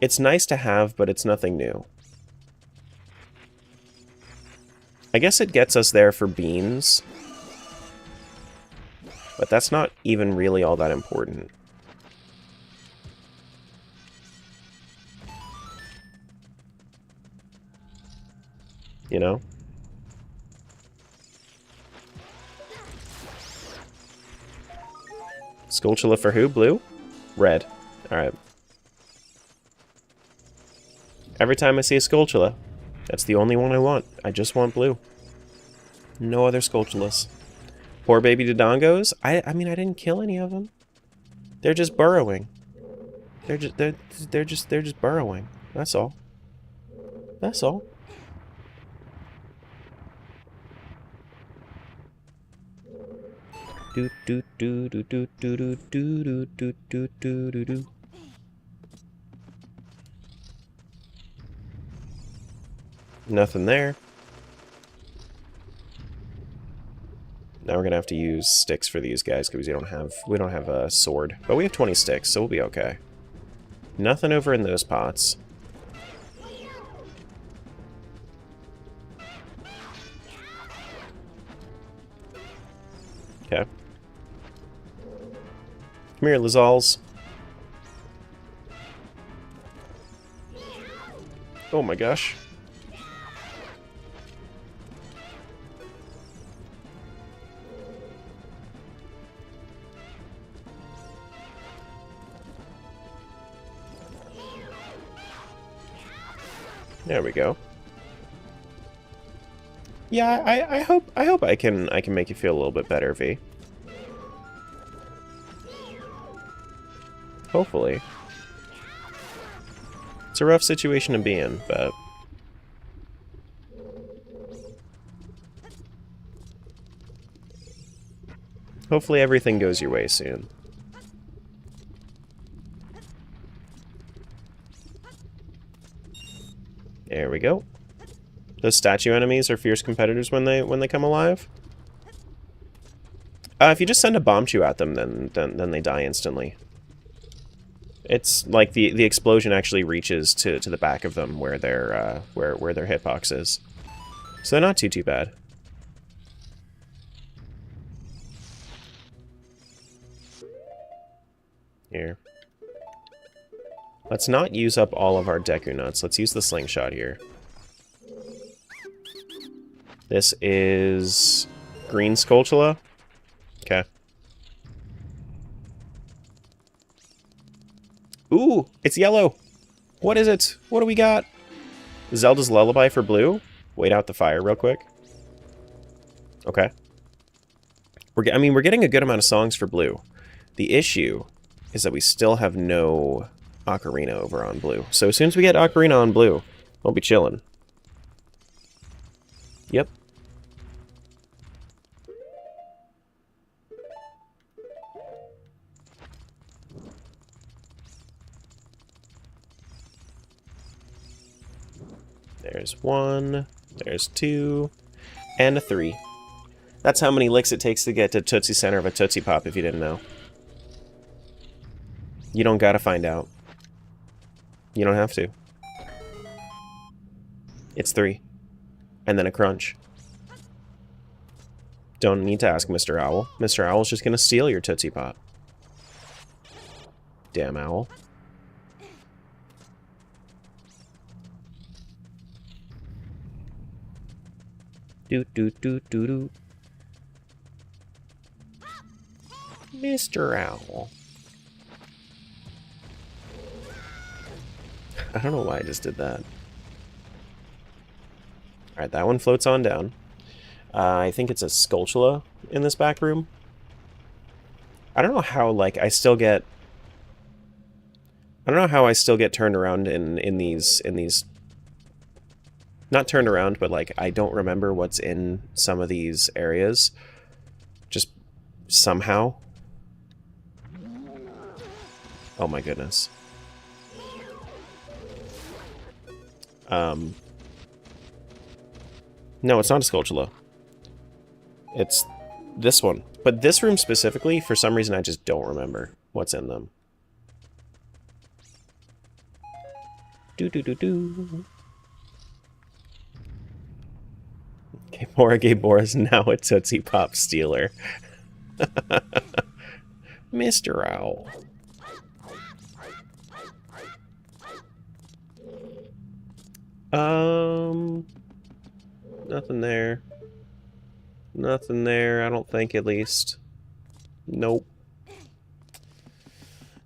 [SPEAKER 1] It's nice to have, but it's nothing new. I guess it gets us there for beans. But that's not even really all that important. You know? Skulltula for who? Blue? Red. Alright. Every time I see a Skulltula, that's the only one I want. I just want blue. No other Skulltulas. Poor baby Dodongos? I mean, I didn't kill any of them. They're just burrowing. They're just burrowing. That's all. That's all. Do do do do do do do do do do do do do. Nothing there. Now we're gonna have to use sticks for these guys because we don't have a sword, but we have 20 sticks, so we'll be okay. Nothing over in those pots. Okay. Come here, Lizals. Oh my gosh. There we go. Yeah, I hope I can make you feel a little bit better, V. Hopefully. It's a rough situation to be in, but hopefully everything goes your way soon. There we go. Those statue enemies are fierce competitors when they come alive. If you just send a bomb chew at them, then they die instantly. It's like the explosion actually reaches to the back of them where their hitbox is. So they're not too bad. Here. Let's not use up all of our Deku Nuts. Let's use the slingshot here. This is green Skulltula. Okay. Ooh, it's yellow. What is it? What do we got? Zelda's Lullaby for blue. Wait out the fire real quick. Okay. We're getting a good amount of songs for blue. The issue is that we still have no Ocarina over on blue. So as soon as we get Ocarina on blue, we'll be chilling. Yep. There's 1, there's 2, and a 3. That's how many licks it takes to get to Tootsie Center of a Tootsie Pop, if you didn't know. You don't gotta find out. You don't have to. It's 3. And then a crunch. Don't need to ask Mr. Owl. Mr. Owl's just gonna steal your Tootsie Pop. Damn owl. Do do do do do. Mr. Owl. I don't know why I just did that. Alright, that one floats on down. I think it's a Skulltula in this back room. I don't know how, like, I don't know how I still get turned around in these... Not turned around, but, like, I don't remember what's in some of these areas. Just somehow. Oh my goodness. No, it's not a Skulltula. It's this one. But this room specifically, for some reason, I just don't remember what's in them. Do-do-do-do. Gamora is now a Tootsie Pop stealer. Mr. Owl. Nothing there. Nothing there, I don't think, at least. Nope.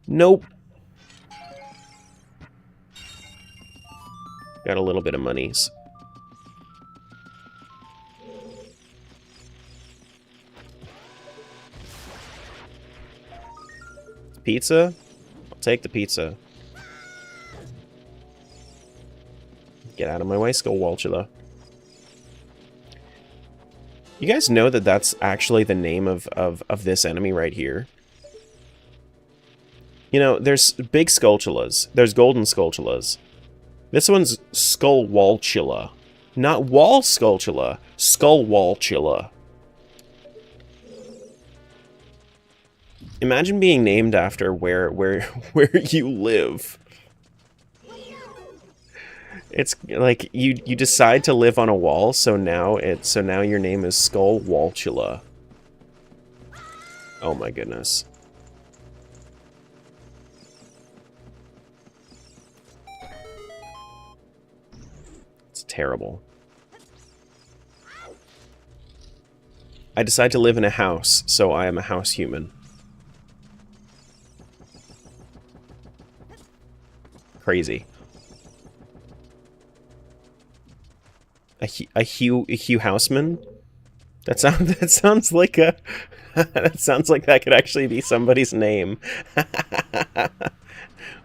[SPEAKER 1] Nope. Got a little bit of monies. Pizza? I'll take the pizza. Get out of my way, Skulltula. You guys know that that's actually the name of this enemy right here? You know, there's big Skulltulas. There's golden Skulltulas. This one's Skulltula. Not Wall Skulltula. Skulltula. Imagine being named after where you live. It's like you decide to live on a wall, so now your name is Skulltula. Oh my goodness. It's terrible. I decide to live in a house, so I am a house human. Crazy. A Hugh Houseman? That sounds like a that sounds like that could actually be somebody's name.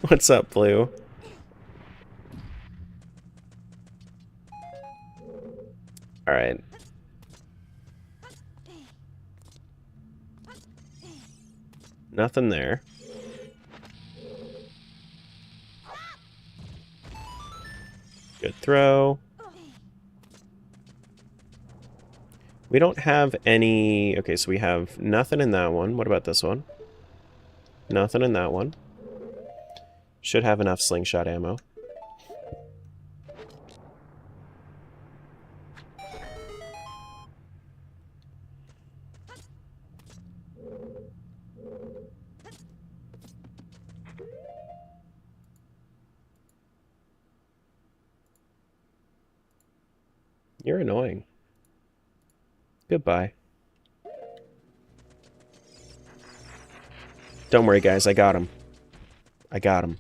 [SPEAKER 1] What's up, Blue? All right. Nothing there. Good throw. We don't have any... Okay, so we have nothing in that one. What about this one? Nothing in that one. Should have enough slingshot ammo. You're annoying. Goodbye. Don't worry, guys. I got him. I got him.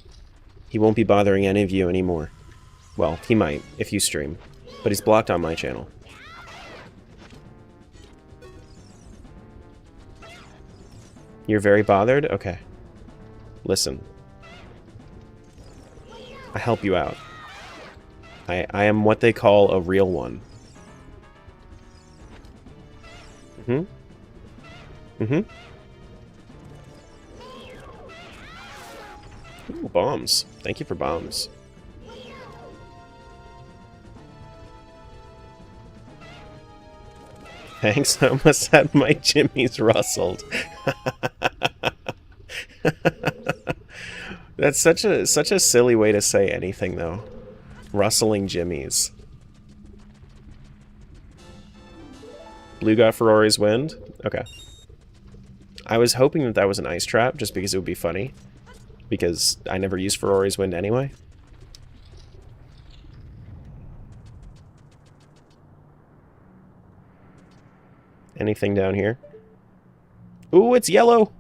[SPEAKER 1] He won't be bothering any of you anymore. Well, he might, if you stream. But he's blocked on my channel. You're very bothered? Okay. Listen. I help you out. I am what they call a real one. Ooh, bombs. Thank you for bombs. Thanks, I almost had my jimmies rustled. That's such a silly way to say anything, though. Rustling jimmies. Blue got Ferrari's wind? Okay. I was hoping that that was an ice trap, just because it would be funny. Because I never use Ferrari's wind anyway. Anything down here? Ooh, it's yellow!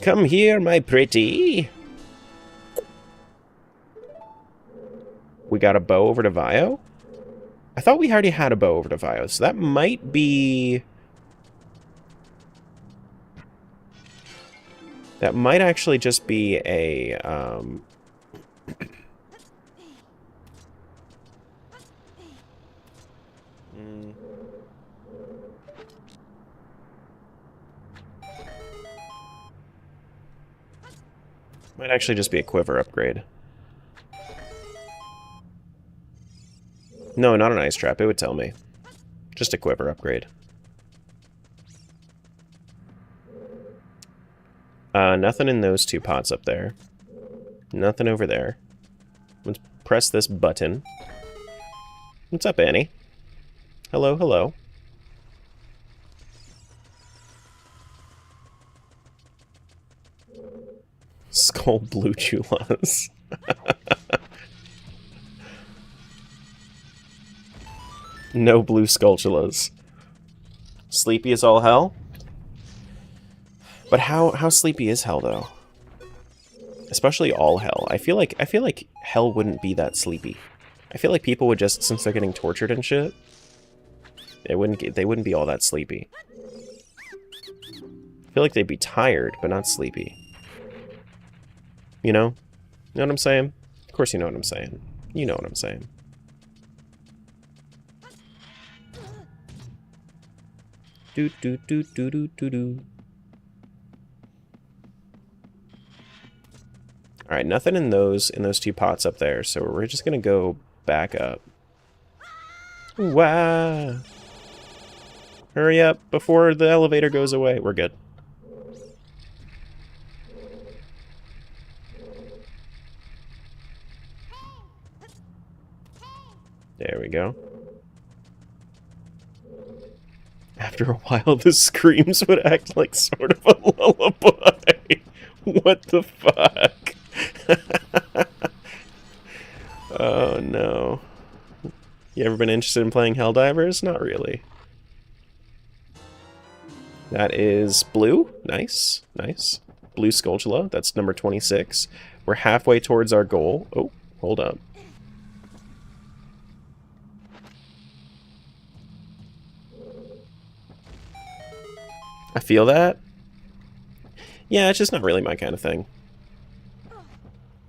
[SPEAKER 1] Come here, my pretty! We got a bow over to Vio? I thought we already had a bow over to Vio, so that might be... That might actually just be a, Might actually just be a quiver upgrade. No, not an ice trap, it would tell me. Just a quiver upgrade. Nothing in those two pots up there. Nothing over there. Let's press this button. What's up, Annie? Hello, hello. Skull blue chulas. No blue skulltulas. Sleepy as all hell? But how sleepy is hell though? Especially all hell. I feel like hell wouldn't be that sleepy. I feel like people would just, since they're getting tortured and shit, they wouldn't be all that sleepy. I feel like they'd be tired, but not sleepy. You know? You know what I'm saying? Of course you know what I'm saying. You know what I'm saying. Do do do do do do do. Alright, nothing in those two pots up there, so we're just gonna go back up. Wow! Hurry up before the elevator goes away. We're good. There we go. After a while, the screams would act like sort of a lullaby. What the fuck? Oh no. You ever been interested in playing Helldivers? Not really. That is blue. Nice. Nice. Blue Skulltula. That's number 26. We're halfway towards our goal. Oh, hold up. I feel that. Yeah, it's just not really my kind of thing.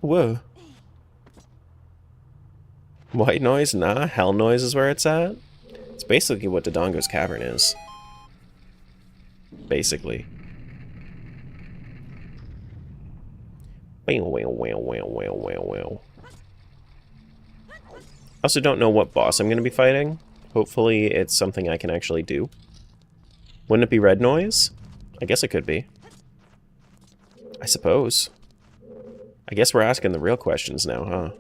[SPEAKER 1] Whoa. White noise? Nah, hell noise is where it's at. It's basically what Dodongo's Cavern is. Basically. I also don't know what boss I'm going to be fighting. Hopefully it's something I can actually do. Wouldn't it be red noise? I guess it could be. I suppose. I guess we're asking the real questions now, huh?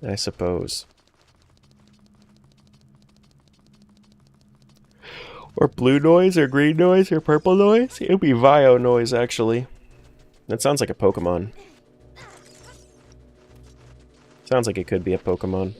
[SPEAKER 1] I suppose. Or blue noise, or green noise, or purple noise? It would be Vio noise, actually. That sounds like a Pokemon. Sounds like it could be a Pokemon.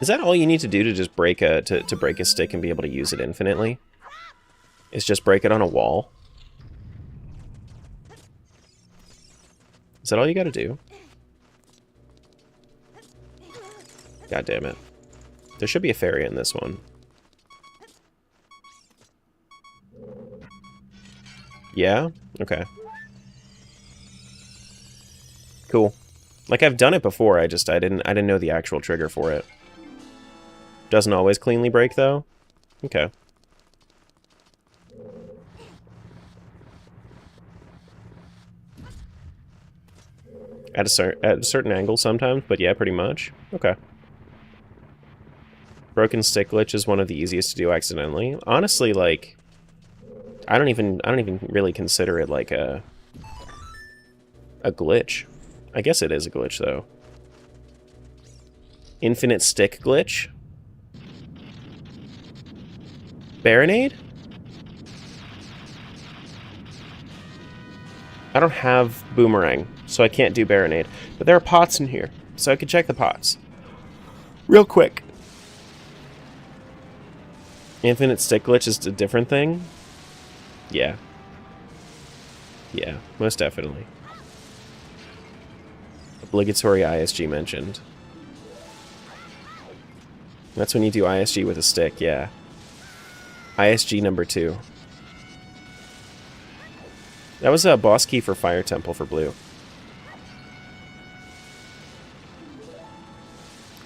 [SPEAKER 1] Is that all you need to do to just break a to break a stick and be able to use it infinitely? Is just break it on a wall? Is that all you gotta do? God damn it. There should be a fairy in this one. Yeah? Okay. Cool. Like I've done it before, I didn't know the actual trigger for it. Doesn't always cleanly break, though? Okay. At a certain angle sometimes, but yeah, pretty much. Okay. Broken stick glitch is one of the easiest to do accidentally. Honestly, like, I don't even really consider it like a glitch. I guess it is a glitch, though. Infinite stick glitch? Baronade? I don't have Boomerang, so I can't do Baronade. But there are pots in here, so I could check the pots. Real quick. Infinite stick glitch is a different thing? Yeah. Yeah, most definitely. Obligatory ISG mentioned. That's when you do ISG with a stick, yeah. ISG number 2. That was a boss key for Fire Temple for blue.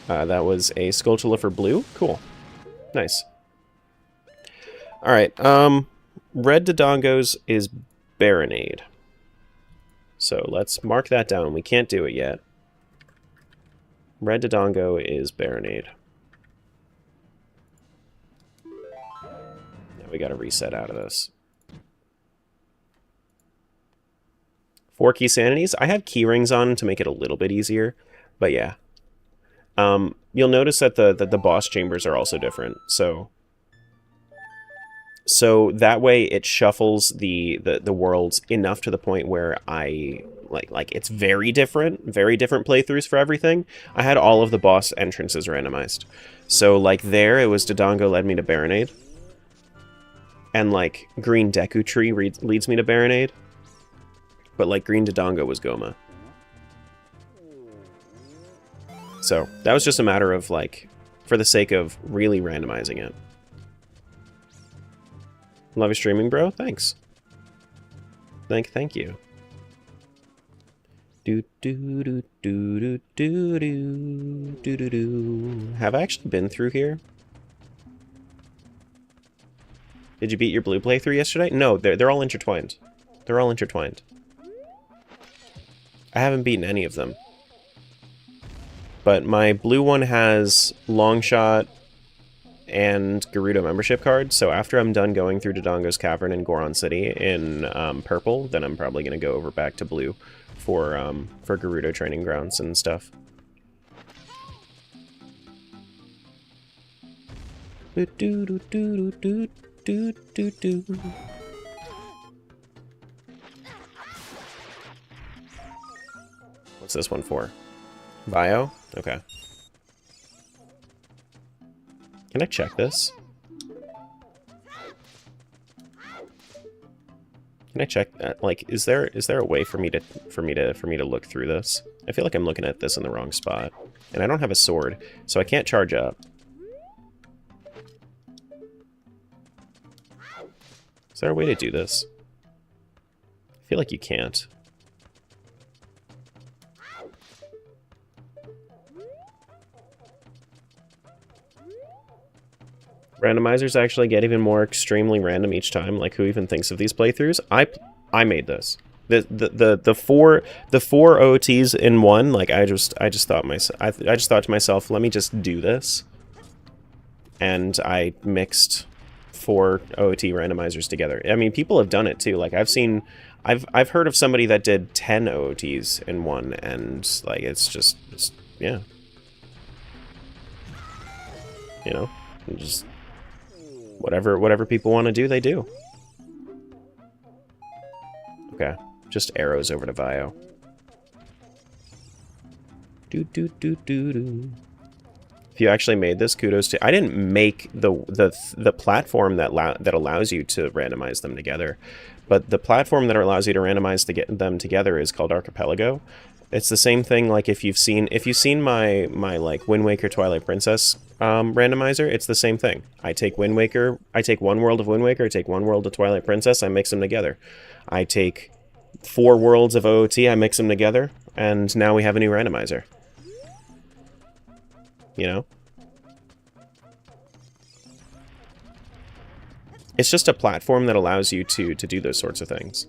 [SPEAKER 1] That was a Skulltula for blue? Cool. Nice. Alright, Red Dodongos is Baronade. So let's mark that down. We can't do it yet. Red Dodongo is Baronade. Now we gotta reset out of this. 4 key sanities. I have key rings on to make it a little bit easier, but yeah. You'll notice that the boss chambers are also different. So that way it shuffles the worlds enough to the point where I like it's very different playthroughs for everything. I had all of the boss entrances randomized. So like there it was Dodongo led me to Baronade. And like Green Deku Tree leads me to Baronade. But like Green Dodongo was Goma. So that was just a matter of like, for the sake of really randomizing it. Love your streaming, bro. Thanks. Thank you. Do do do do do do do do do do. Have I actually been through here? Did you beat your blue playthrough yesterday? No, they're all intertwined. They're all intertwined. I haven't beaten any of them. But my blue one has Longshot and Gerudo membership cards, so after I'm done going through Dodongo's Cavern and Goron City in purple, then I'm probably going to go over back to blue for Gerudo training grounds and stuff. Do do do do do do do do. What's this one for? Bio? Okay. Can I check this? Can I check that? Like, is there a way for me to look through this? I feel like I'm looking at this in the wrong spot. And I don't have a sword, so I can't charge up. Is there a way to do this? I feel like you can't. Randomizers actually get even more extremely random each time. Like, who even thinks of these playthroughs? I made this. The four OOTs in one. Like, I just thought to myself, let me just do this. And I mixed 4 OOT randomizers together. I mean, people have done it too. Like, I've heard of somebody that did 10 OOTs in one, and like it's just yeah. You know, just whatever people want to do, they do. Okay, just arrows over to Vio. Do do do do do. If you actually made this, kudos to. I didn't make the platform that allows you to randomize them together, but the platform that allows you to randomize them together is called Archipelago. It's the same thing. Like if you've seen my like Wind Waker Twilight Princess randomizer, it's the same thing. I take Wind Waker, I take one world of Wind Waker, I take one world of Twilight Princess, I mix them together. I take 4 worlds of OOT, I mix them together, and now we have a new randomizer. You know? It's just a platform that allows you to do those sorts of things.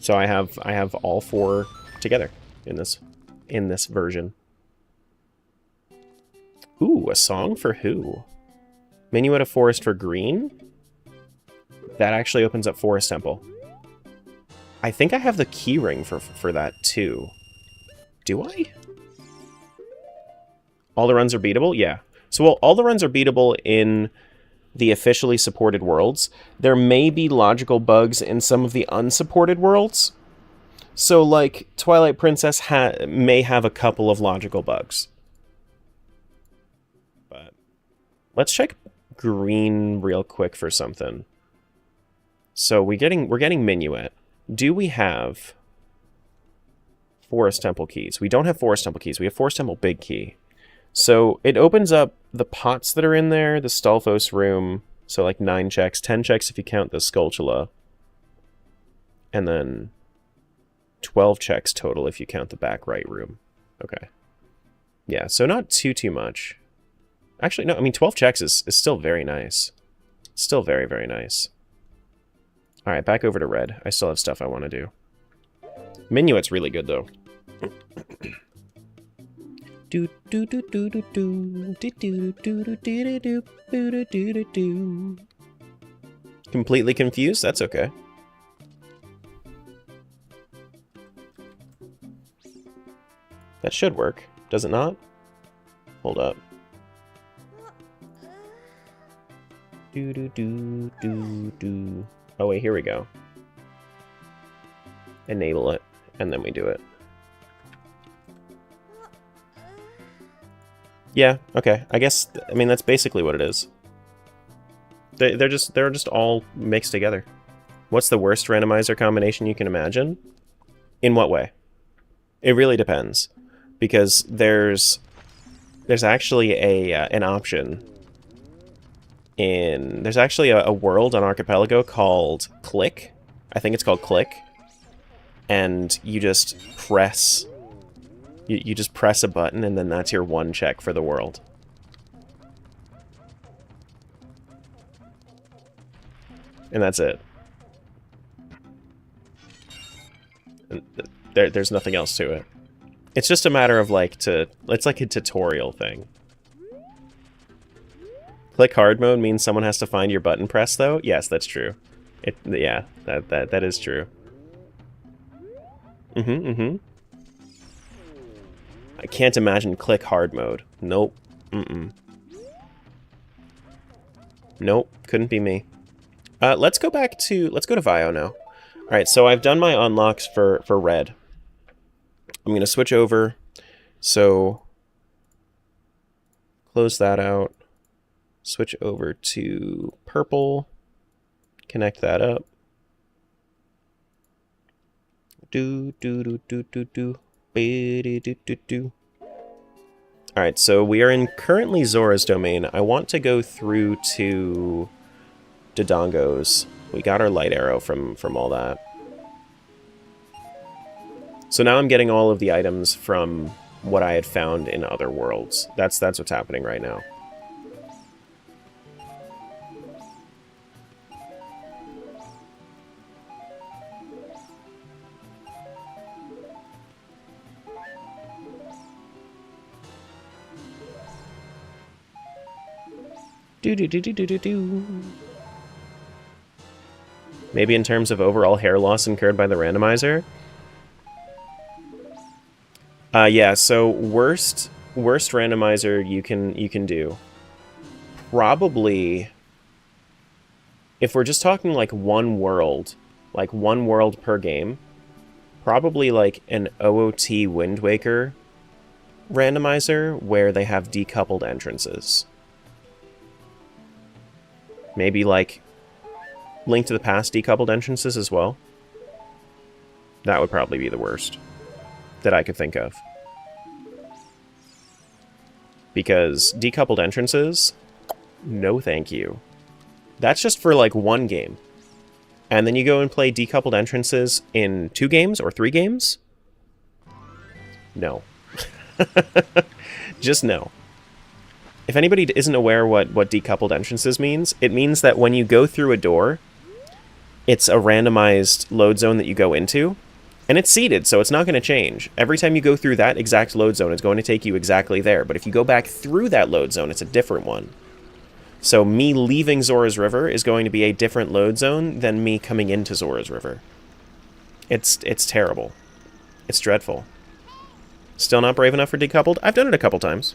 [SPEAKER 1] So I have all 4 together in this version. Ooh, a song for who? Minuet of Forest for green? That actually opens up Forest Temple. I think I have the key ring for that too. Do I? All the runs are beatable? Yeah. So well, all the runs are beatable in the officially supported worlds. There may be logical bugs in some of the unsupported worlds. So like Twilight Princess may have a couple of logical bugs. But Let's check green real quick for something. So we're getting Minuet. Do we have Forest Temple keys? We don't have Forest Temple keys. We have Forest Temple Big Key. So it opens up the pots that are in there, the Stalfos room. So like 9 checks, 10 checks if you count the Skulltula. And then 12 checks total if you count the back right room. Okay. Yeah, so not too much. Actually, no, I mean 12 checks is still very nice. Still very, very nice. Alright, back over to red. I still have stuff I want to do. Minuet's really good, though. Completely confused? That's okay. That should work. Does it not? Hold up. Oh wait, here we go. Enable it, and then we do it. Yeah, okay. I guess, I mean, that's basically what it is. They're just all mixed together. What's the worst randomizer combination you can imagine? In what way? It really depends. Because there's actually an option in... There's actually a world on Archipelago called Click. I think it's called Click. And you just press... You just press a button, and then that's your one check for the world. And that's it. And there's nothing else to it. It's just a matter of, like, it's like a tutorial thing. Click hard mode means someone has to find your button press, though? Yes, that's true. Yeah, that is true. I can't imagine click hard mode. Nope. Nope, couldn't be me. Let's go to Vio now. Alright, so I've done my unlocks for red. I'm going to switch over, so close that out, switch over to purple, connect that up. Alright, so we are in currently Zora's domain. I want to go through to Dodongo's. We got our light arrow from all that. So now I'm getting all of the items from what I had found in other worlds. That's what's happening right now. Maybe in terms of overall hair loss incurred by the randomizer? Yeah, so worst randomizer you can do. Probably, if we're just talking like one world per game, probably like an OoT Wind Waker randomizer where they have decoupled entrances. Maybe like Link to the Past decoupled entrances as well. That would probably be the worst that I could think of. Because decoupled entrances, no thank you. That's just for like one game. And then you go and play decoupled entrances in 2 games or 3 games? No. Just no. If anybody isn't aware what decoupled entrances means, it means that when you go through a door, it's a randomized load zone that you go into, and it's seeded, so it's not going to change. Every time you go through that exact load zone, it's going to take you exactly there. But if you go back through that load zone, it's a different one. So me leaving Zora's River is going to be a different load zone than me coming into Zora's River. It's terrible. It's dreadful. Still not brave enough for decoupled? I've done it a couple times.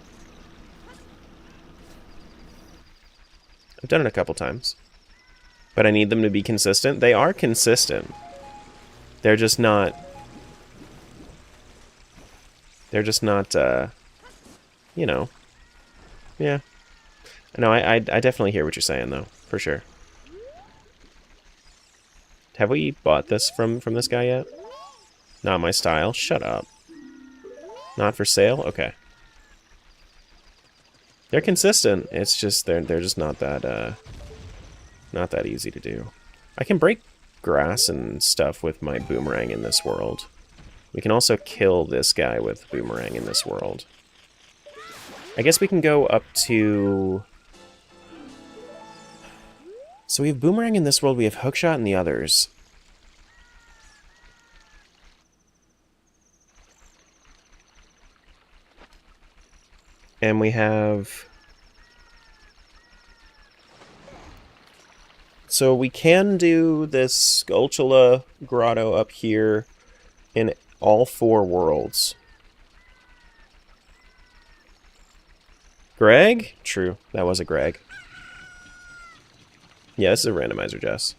[SPEAKER 1] But I need them to be consistent. They are consistent. They're just not, you know. Yeah. No, I definitely hear what you're saying, though, for sure. Have we bought this from this guy yet? Not my style. Shut up. Not for sale? Okay. They're consistent. It's just they're just not that easy to do. I can break grass and stuff with my boomerang in this world. We can also kill this guy with boomerang in this world. I guess we can go up to... So we have boomerang in this world, we have hookshot in the others. And we have... So we can do this Skulltula grotto up here in all 4 worlds. Greg? True, that was a Greg. Yeah, this is a randomizer, Jess.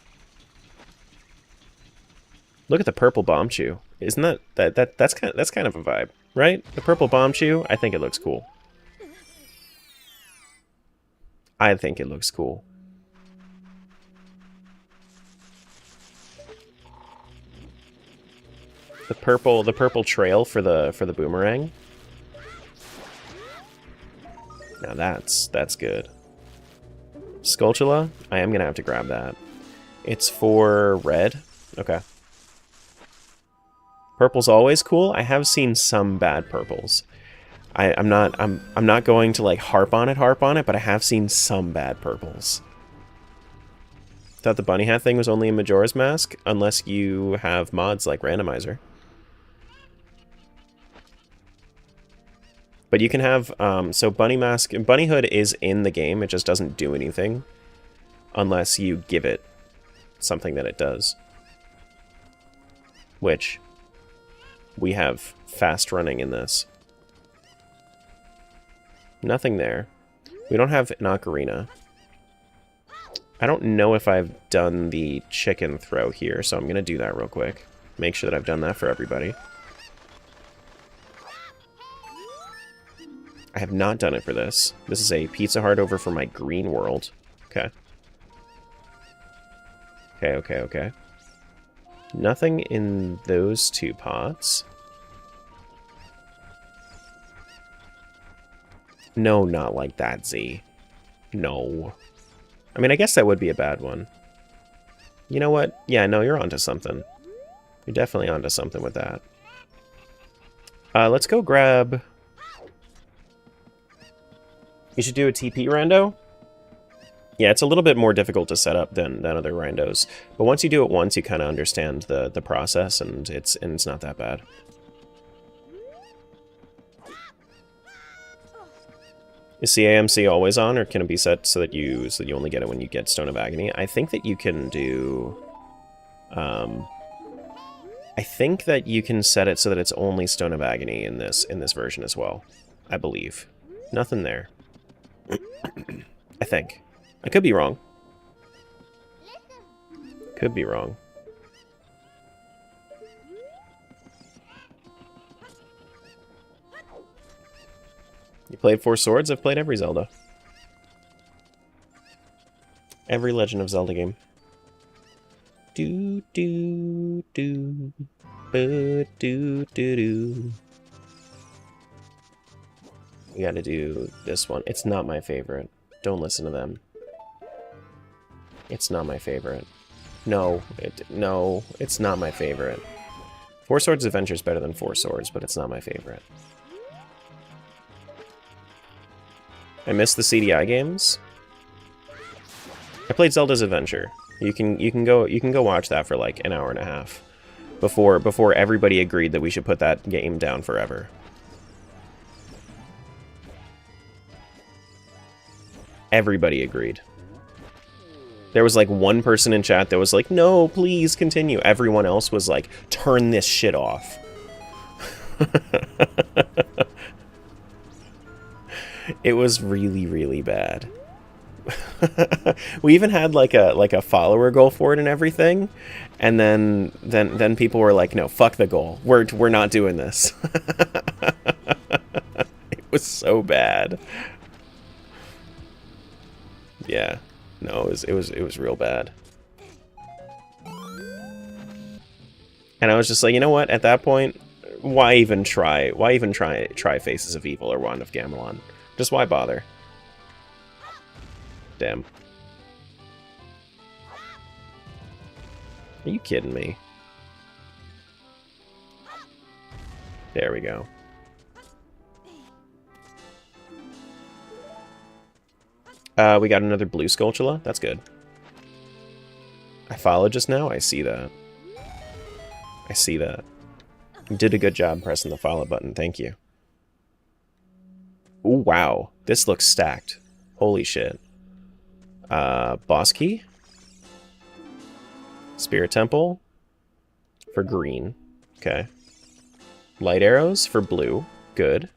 [SPEAKER 1] Look at the purple bomb chew. Isn't that's kind of a vibe, right? The purple bomb chew, I think it looks cool. I think it looks cool. The purple trail for the boomerang. Now that's good. Skulltula, I am gonna have to grab that. It's for red. Okay. Purple's always cool. I have seen some bad purples. I'm not going to like harp on it, but I have seen some bad purples. Thought the bunny hat thing was only in Majora's Mask, unless you have mods like Randomizer. But you can have, so Bunny Mask, Bunny Hood is in the game, it just doesn't do anything. Unless you give it something that it does. Which, we have fast running in this. Nothing there. We don't have an ocarina. I don't know if I've done the chicken throw here, so I'm going to do that real quick. Make sure that I've done that for everybody. I have not done it for this. This is a Pizza Heart over for my green world. Okay. Okay. Nothing in those 2 pots. No, not like that, Z. No. I mean, I guess that would be a bad one. You know what? Yeah, no, you're onto something. You're definitely onto something with that. Let's go grab... You should do a TP rando? Yeah, it's a little bit more difficult to set up than other randos. But once you do it once, you kind of understand the process, and it's not that bad. Is CAMC always on, or can it be set so that you only get it when you get Stone of Agony? I think that you can do... I think that you can set it so that it's only Stone of Agony in this version as well. I believe. Nothing there. I think. I could be wrong. Could be wrong. You played 4 Swords? I've played every Zelda. Every Legend of Zelda game. Do do do, do do do. We gotta do this one. It's not my favorite. Don't listen to them. It's not my favorite. No, it's not my favorite. 4 Swords Adventure is better than 4 Swords, but it's not my favorite. I miss the CDI games. I played Zelda's Adventure. You can go watch that for like an hour and a half before everybody agreed that we should put that game down forever. Everybody agreed. There was like one person in chat that was like, no, please continue. Everyone else was like, turn this shit off. It was really, really bad. We even had like a follower goal for it and everything, and then people were like, no, fuck the goal. We're not doing this. It was so bad. Yeah. No, it was real bad. And I was just like, you know what? At that point, why even try? Why even try Faces of Evil or Wand of Gamelon? Just why bother? Damn. Are you kidding me? There we go. We got another blue Skulltula. That's good. I followed just now? I see that. I see that. You did a good job pressing the follow button. Thank you. Ooh, wow. This looks stacked. Holy shit. Boss Key? Spirit Temple? For green. Okay. Light Arrows for blue. Good.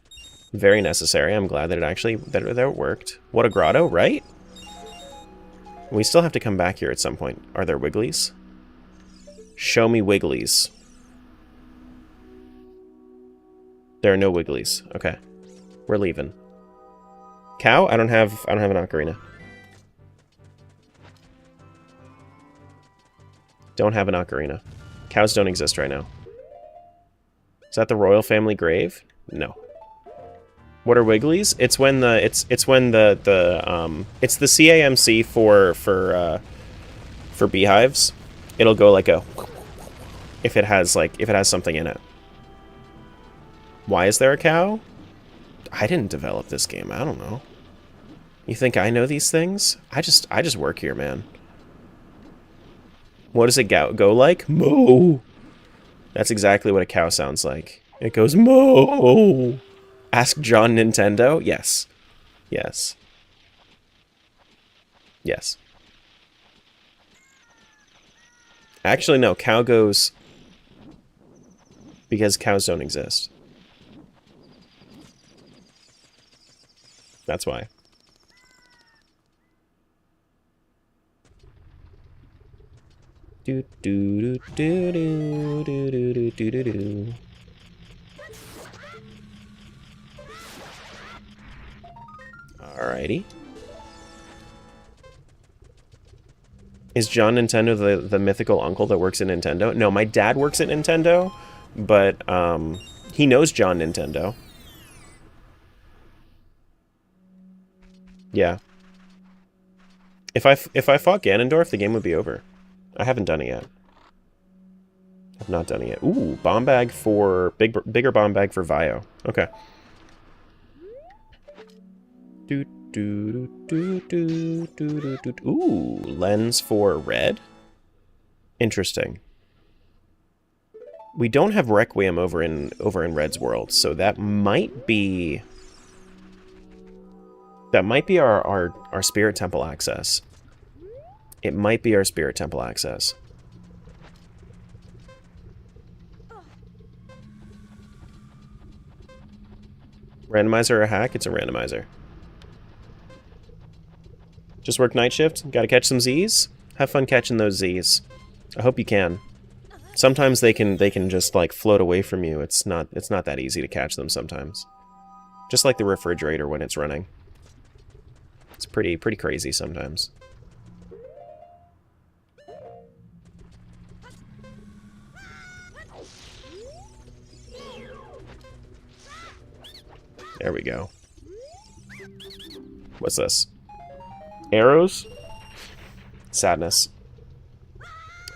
[SPEAKER 1] Very necessary. I'm glad that it actually that it worked. What a grotto, right? We still have to come back here at some point. Are there Wigglies? Show me Wigglies. There are no Wigglies. Okay. We're leaving. Cow? I don't have an ocarina. Don't have an ocarina. Cows don't exist right now. Is that the royal family grave? No. What are Wigglies? It's when the it's when the it's the CAMC for beehives. It'll go like a if it has something in it. Why is there a cow? I didn't develop this game. I don't know. You think I know these things? I just work here, man. What does it go like? Moo. That's exactly what a cow sounds like. It goes moo. Ask John Nintendo? Yes. Yes. Yes. Actually, no. Cow goes... because cows don't exist. That's why. Do do do do do do do do do do. Alrighty. Is John Nintendo the mythical uncle that works at Nintendo? No, my dad works at Nintendo, but he knows John Nintendo. Yeah. If I fought Ganondorf, the game would be over. I haven't done it yet. I've not done it yet. Ooh, bomb bag for bigger bomb bag for Vio. Okay. Do do do do do do do. Ooh, lens for red. Interesting. We don't have Requiem over in Red's world, so that might be our Spirit Temple access. It might be our Spirit Temple access. Randomizer or a hack? It's a randomizer. Just work night shift? Gotta catch some Z's? Have fun catching those Z's. I hope you can. Sometimes they can just like float away from you. It's not that easy to catch them sometimes. Just like the refrigerator when it's running. It's pretty crazy sometimes. There we go. What's this? Arrows? Sadness.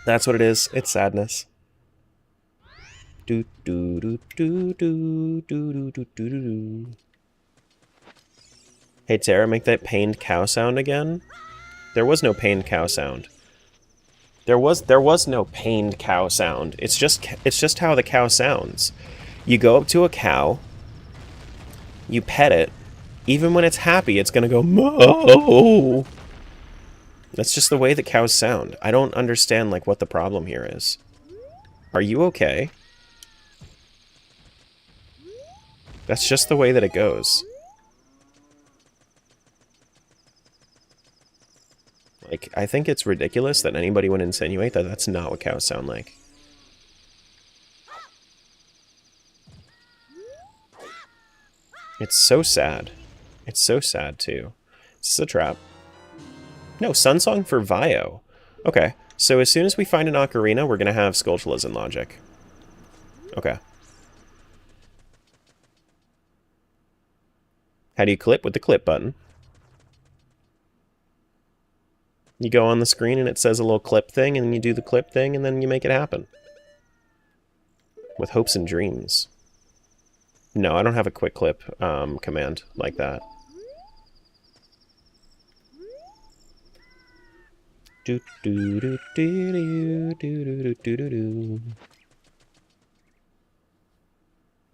[SPEAKER 1] That's what it is. It's sadness. Do do do do do do do do do do. Hey Tara, make that pained cow sound again. There was no pained cow sound. There was no pained cow sound. It's just how the cow sounds. You go up to a cow. You pet it. Even when it's happy, it's gonna go moo. That's just the way that cows sound. I don't understand, like, what the problem here is. Are you okay? That's just the way that it goes. Like, I think it's ridiculous that anybody would insinuate that that's not what cows sound like. It's so sad. It's so sad, too. This is a trap. No, Sunsong for Vio. Okay, so as soon as we find an ocarina, we're going to have Skulltulas in Logic. Okay. How do you clip? With the clip button. You go on the screen and it says a little clip thing, and then you do the clip thing, and then you make it happen. With hopes and dreams. No, I don't have a quick clip command like that. Do do do do do do do do do.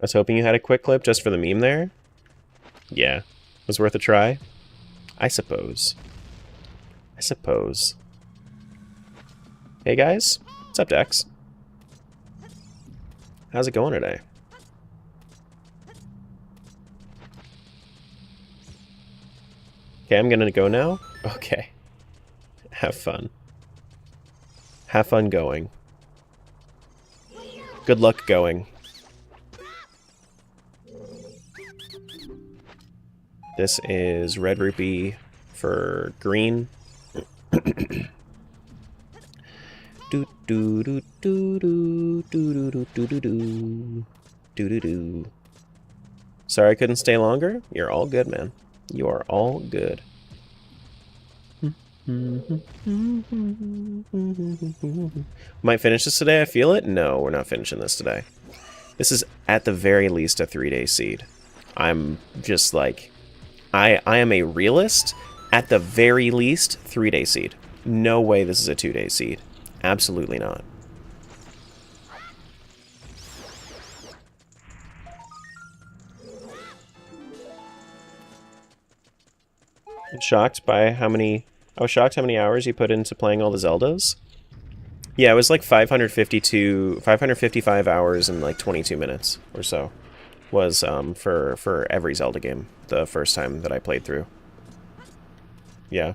[SPEAKER 1] I was hoping you had a quick clip just for the meme there. Yeah, was worth a try. I suppose. I suppose. Hey guys, what's up, Dex? How's it going today? Okay, I'm gonna go now. Okay. Have fun. Have fun going. Good luck going. This is red rupee for green. Do do do do do do do do do do do do. Sorry I couldn't stay longer. You're all good, man. You are all good. Might finish this today, I feel it? No, we're not finishing this today. This is at the very least a 3-day seed. I'm just like... I am a realist. At the very least, 3-day seed. No way this is a 2-day seed. Absolutely not. I'm shocked by how many... I was shocked how many hours you put into playing all the Zeldas. Yeah, it was like 555 hours and like 22 minutes or so. Was for every Zelda game the first time that I played through. Yeah.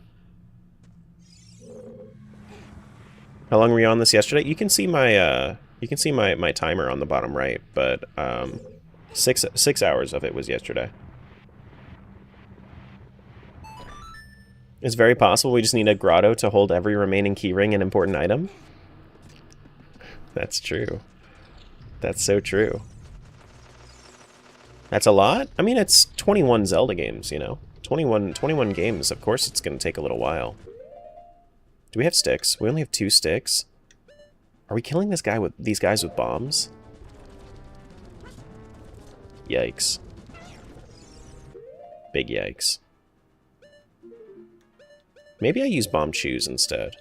[SPEAKER 1] How long were you on this yesterday? You can see my my timer on the bottom right, but 6 hours of it was yesterday. It's very possible we just need a grotto to hold every remaining keyring and important item. That's true. That's so true. That's a lot? I mean, it's 21 Zelda games, you know? 21 games, of course it's going to take a little while. Do we have sticks? We only have 2 sticks. Are we killing these guys with bombs? Yikes. Big yikes. Maybe I use bomb shoes instead.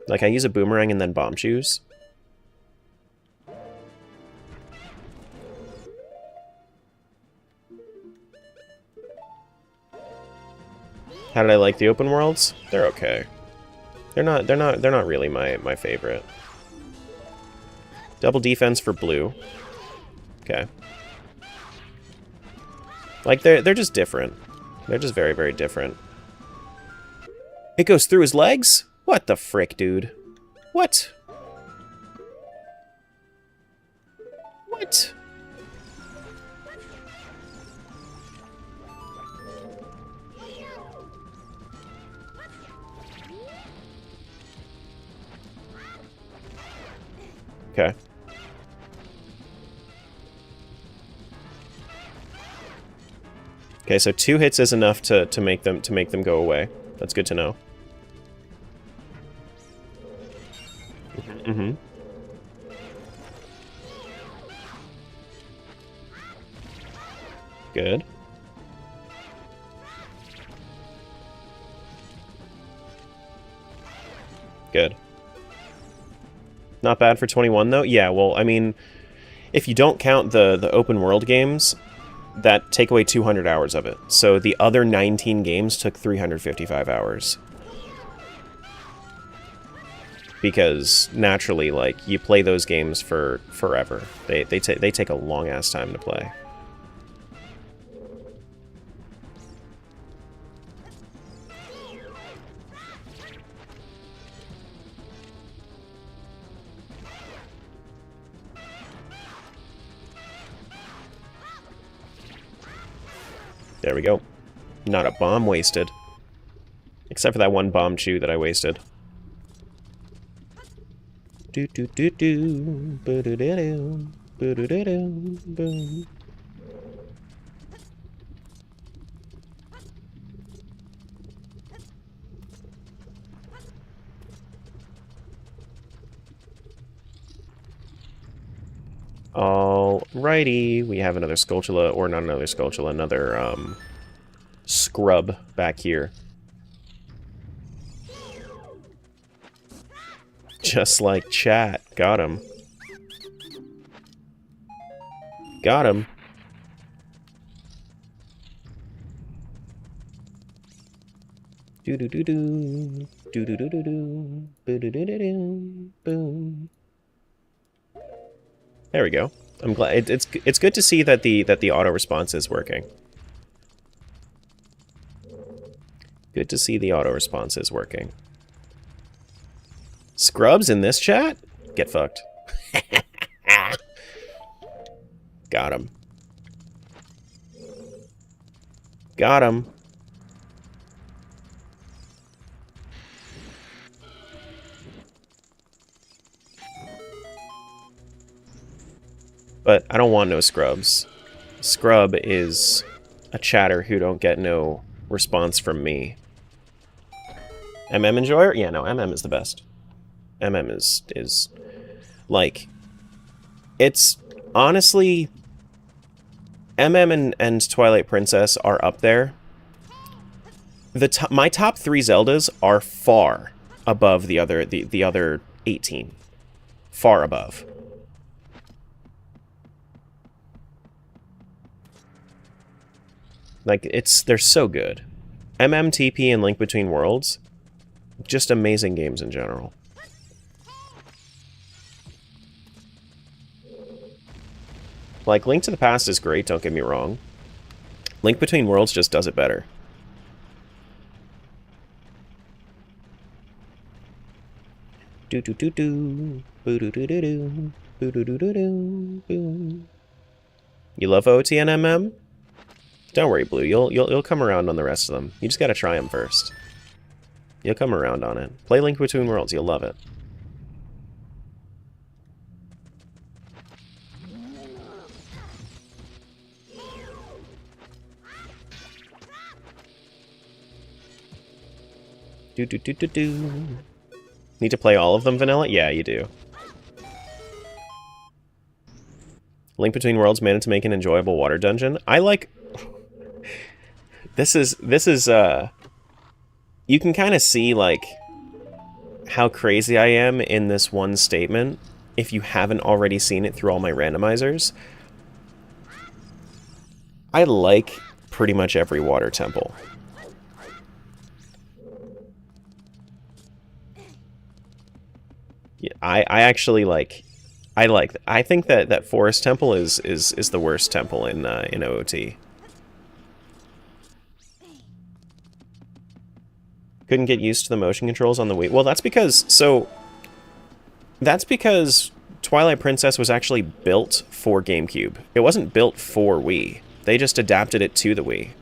[SPEAKER 1] Like, I use a boomerang and then bomb shoes. How did I like the open worlds? They're okay. They're not really my favorite. Double defense for blue. Okay. Like they're just different. They're just very, very different. It goes through his legs? What the frick, dude? What? What? Okay. Okay, so 2 hits is enough to make them go away. That's good to know. Mm-hmm. Good. Good. Not bad for 21, though? Yeah, well, I mean, if you don't count the open world games, that take away 200 hours of it. So the other 19 games took 355 hours. Because, naturally, like, you play those games for forever. They take a long-ass time to play. There we go. Not a bomb wasted. Except for that one bomb chew that I wasted. Do do do do. Boo doo doo doo. Boo doo doo doo. Boom. Alrighty, we have another Skulltula, or not another Skulltula, another, scrub back here. Just like chat. Got him. Got him. Do-do-do-do. Do-do-do-do-do. Boo-do-do-do-do. Boom. There we go. I'm glad it's good to see that the auto response is working. Good to see the auto response is working. Scrubs in this chat? Get fucked. Got him. Got him. But I don't want no scrubs. Scrub is a chatter who don't get no response from me. MM enjoyer? Yeah, no, MM is the best. MM is like, it's honestly, MM and Twilight Princess are up there. My top 3 Zeldas are far above the other 18. Far above. Like, they're so good. MMTP and Link Between Worlds, just amazing games in general. Like, Link to the Past is great, don't get me wrong. Link Between Worlds just does it better. Do do do do, boo do do do do, boo do do do do, boo. You love OT and MM? Don't worry, Blue. You'll come around on the rest of them. You just gotta try them first. You'll come around on it. Play Link Between Worlds. You'll love it. Do do do do do. Need to play all of them, Vanilla? Yeah, you do. Link Between Worlds managed to make an enjoyable water dungeon. I like... This is, you can kind of see, like, how crazy I am in this one statement, if you haven't already seen it through all my randomizers. I like pretty much every water temple. Yeah, I actually like... I think that Forest Temple is the worst temple in OOT. Couldn't get used to the motion controls on the Wii. Well, that's because Twilight Princess was actually built for GameCube. It wasn't built for Wii. They just adapted it to the Wii.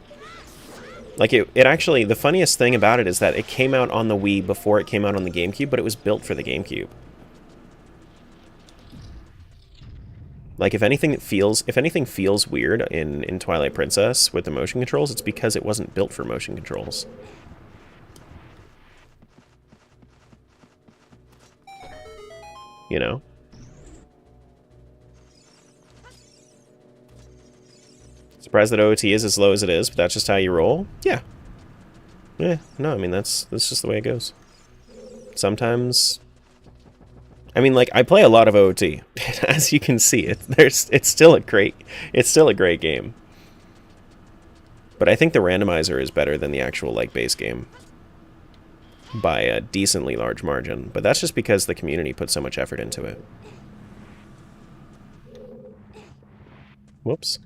[SPEAKER 1] Like, it actually, the funniest thing about it is that it came out on the Wii before it came out on the GameCube, but it was built for the GameCube. Like, if anything feels weird in Twilight Princess with the motion controls, it's because it wasn't built for motion controls. You know? Surprised that OOT is as low as it is, but that's just how you roll? Yeah. Yeah, no, I mean, that's just the way it goes. Sometimes... I mean, like, I play a lot of OOT. As you can see, it's still a great game. But I think the randomizer is better than the actual, like, base game. By a decently large margin. But that's just because the community put so much effort into it. Whoops.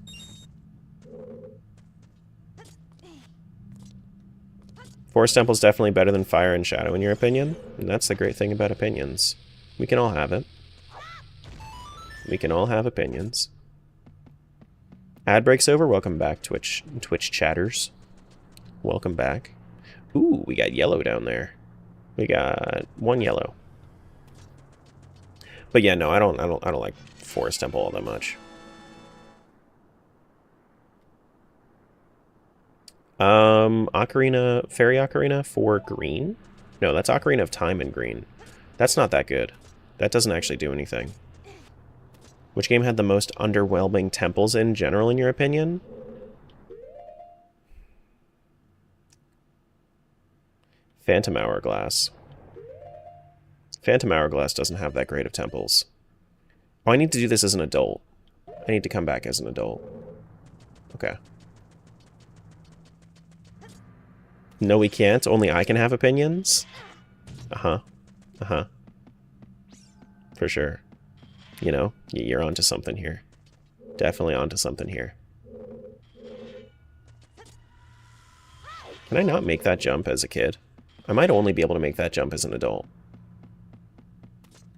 [SPEAKER 1] Forest Temple's definitely better than Fire and Shadow, in your opinion. And that's the great thing about opinions. We can all have it. We can all have opinions. Ad breaks over. Welcome back, Twitch chatters. Welcome back. Ooh, we got yellow down there. We got 1 yellow. But yeah, no, I don't like Forest Temple all that much. Ocarina, Fairy Ocarina for green? No, that's Ocarina of Time in green. That's not that good. That doesn't actually do anything. Which game had the most underwhelming temples in general, in your opinion? Phantom Hourglass. Phantom Hourglass doesn't have that great of temples. Oh, I need to do this as an adult. I need to come back as an adult. Okay. No, we can't. Only I can have opinions? Uh-huh. Uh-huh. For sure. You know, you're onto something here. Definitely onto something here. Can I not make that jump as a kid? I might only be able to make that jump as an adult.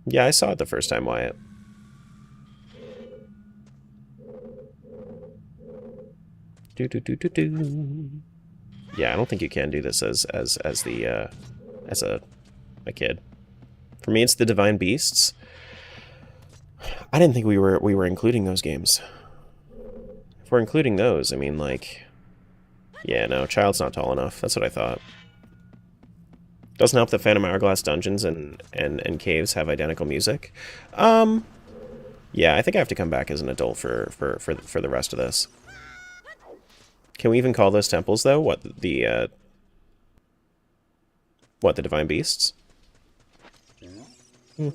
[SPEAKER 1] Yeah, I saw it the first time, Wyatt. Do. Yeah, I don't think you can do this as a kid. For me, it's the Divine Beasts. I didn't think we were including those games. If we're including those, I mean, like, yeah, no, Child's not tall enough. That's what I thought. Doesn't help that Phantom Hourglass dungeons and caves have identical music. Yeah, I think I have to come back as an adult for the rest of this. Can we even call those temples though? What the Divine Beasts? Hmm.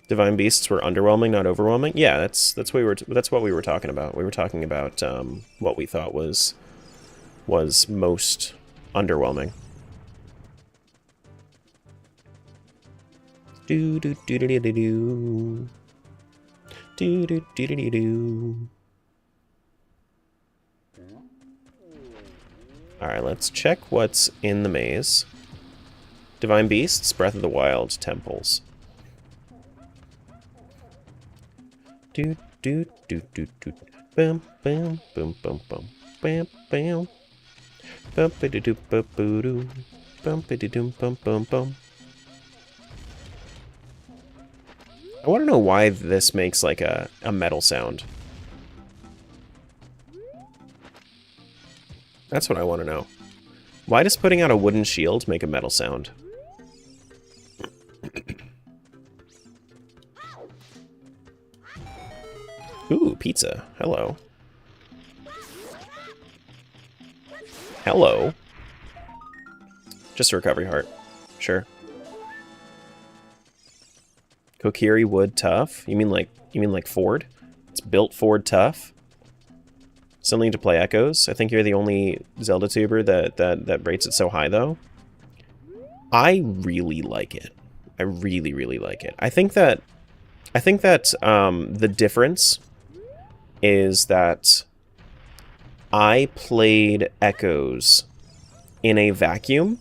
[SPEAKER 1] Divine Beasts were underwhelming, not overwhelming. Yeah, that's what we were talking about. We were talking about what we thought was most underwhelming. Do do do do do do do do do do do. All right, let's check what's in the maze. Divine Beasts, Breath of the Wild, temples. Do do do do do. Bam bam boom boom boom. Bam bam. Bumpity doo bum boo doo. Bumpity doom bum bum bum. I want to know why this makes like a metal sound. That's what I want to know. Why does putting out a wooden shield make a metal sound? Ooh, pizza. Hello. Hello. Just a recovery heart. Sure. Kokiri wood tough? You mean like Ford? It's built Ford tough? Still need to play Echoes. I think you're the only Zelda tuber that rates it so high though. I really like it. I really, really like it. I think that the difference is that I played Echoes in a vacuum.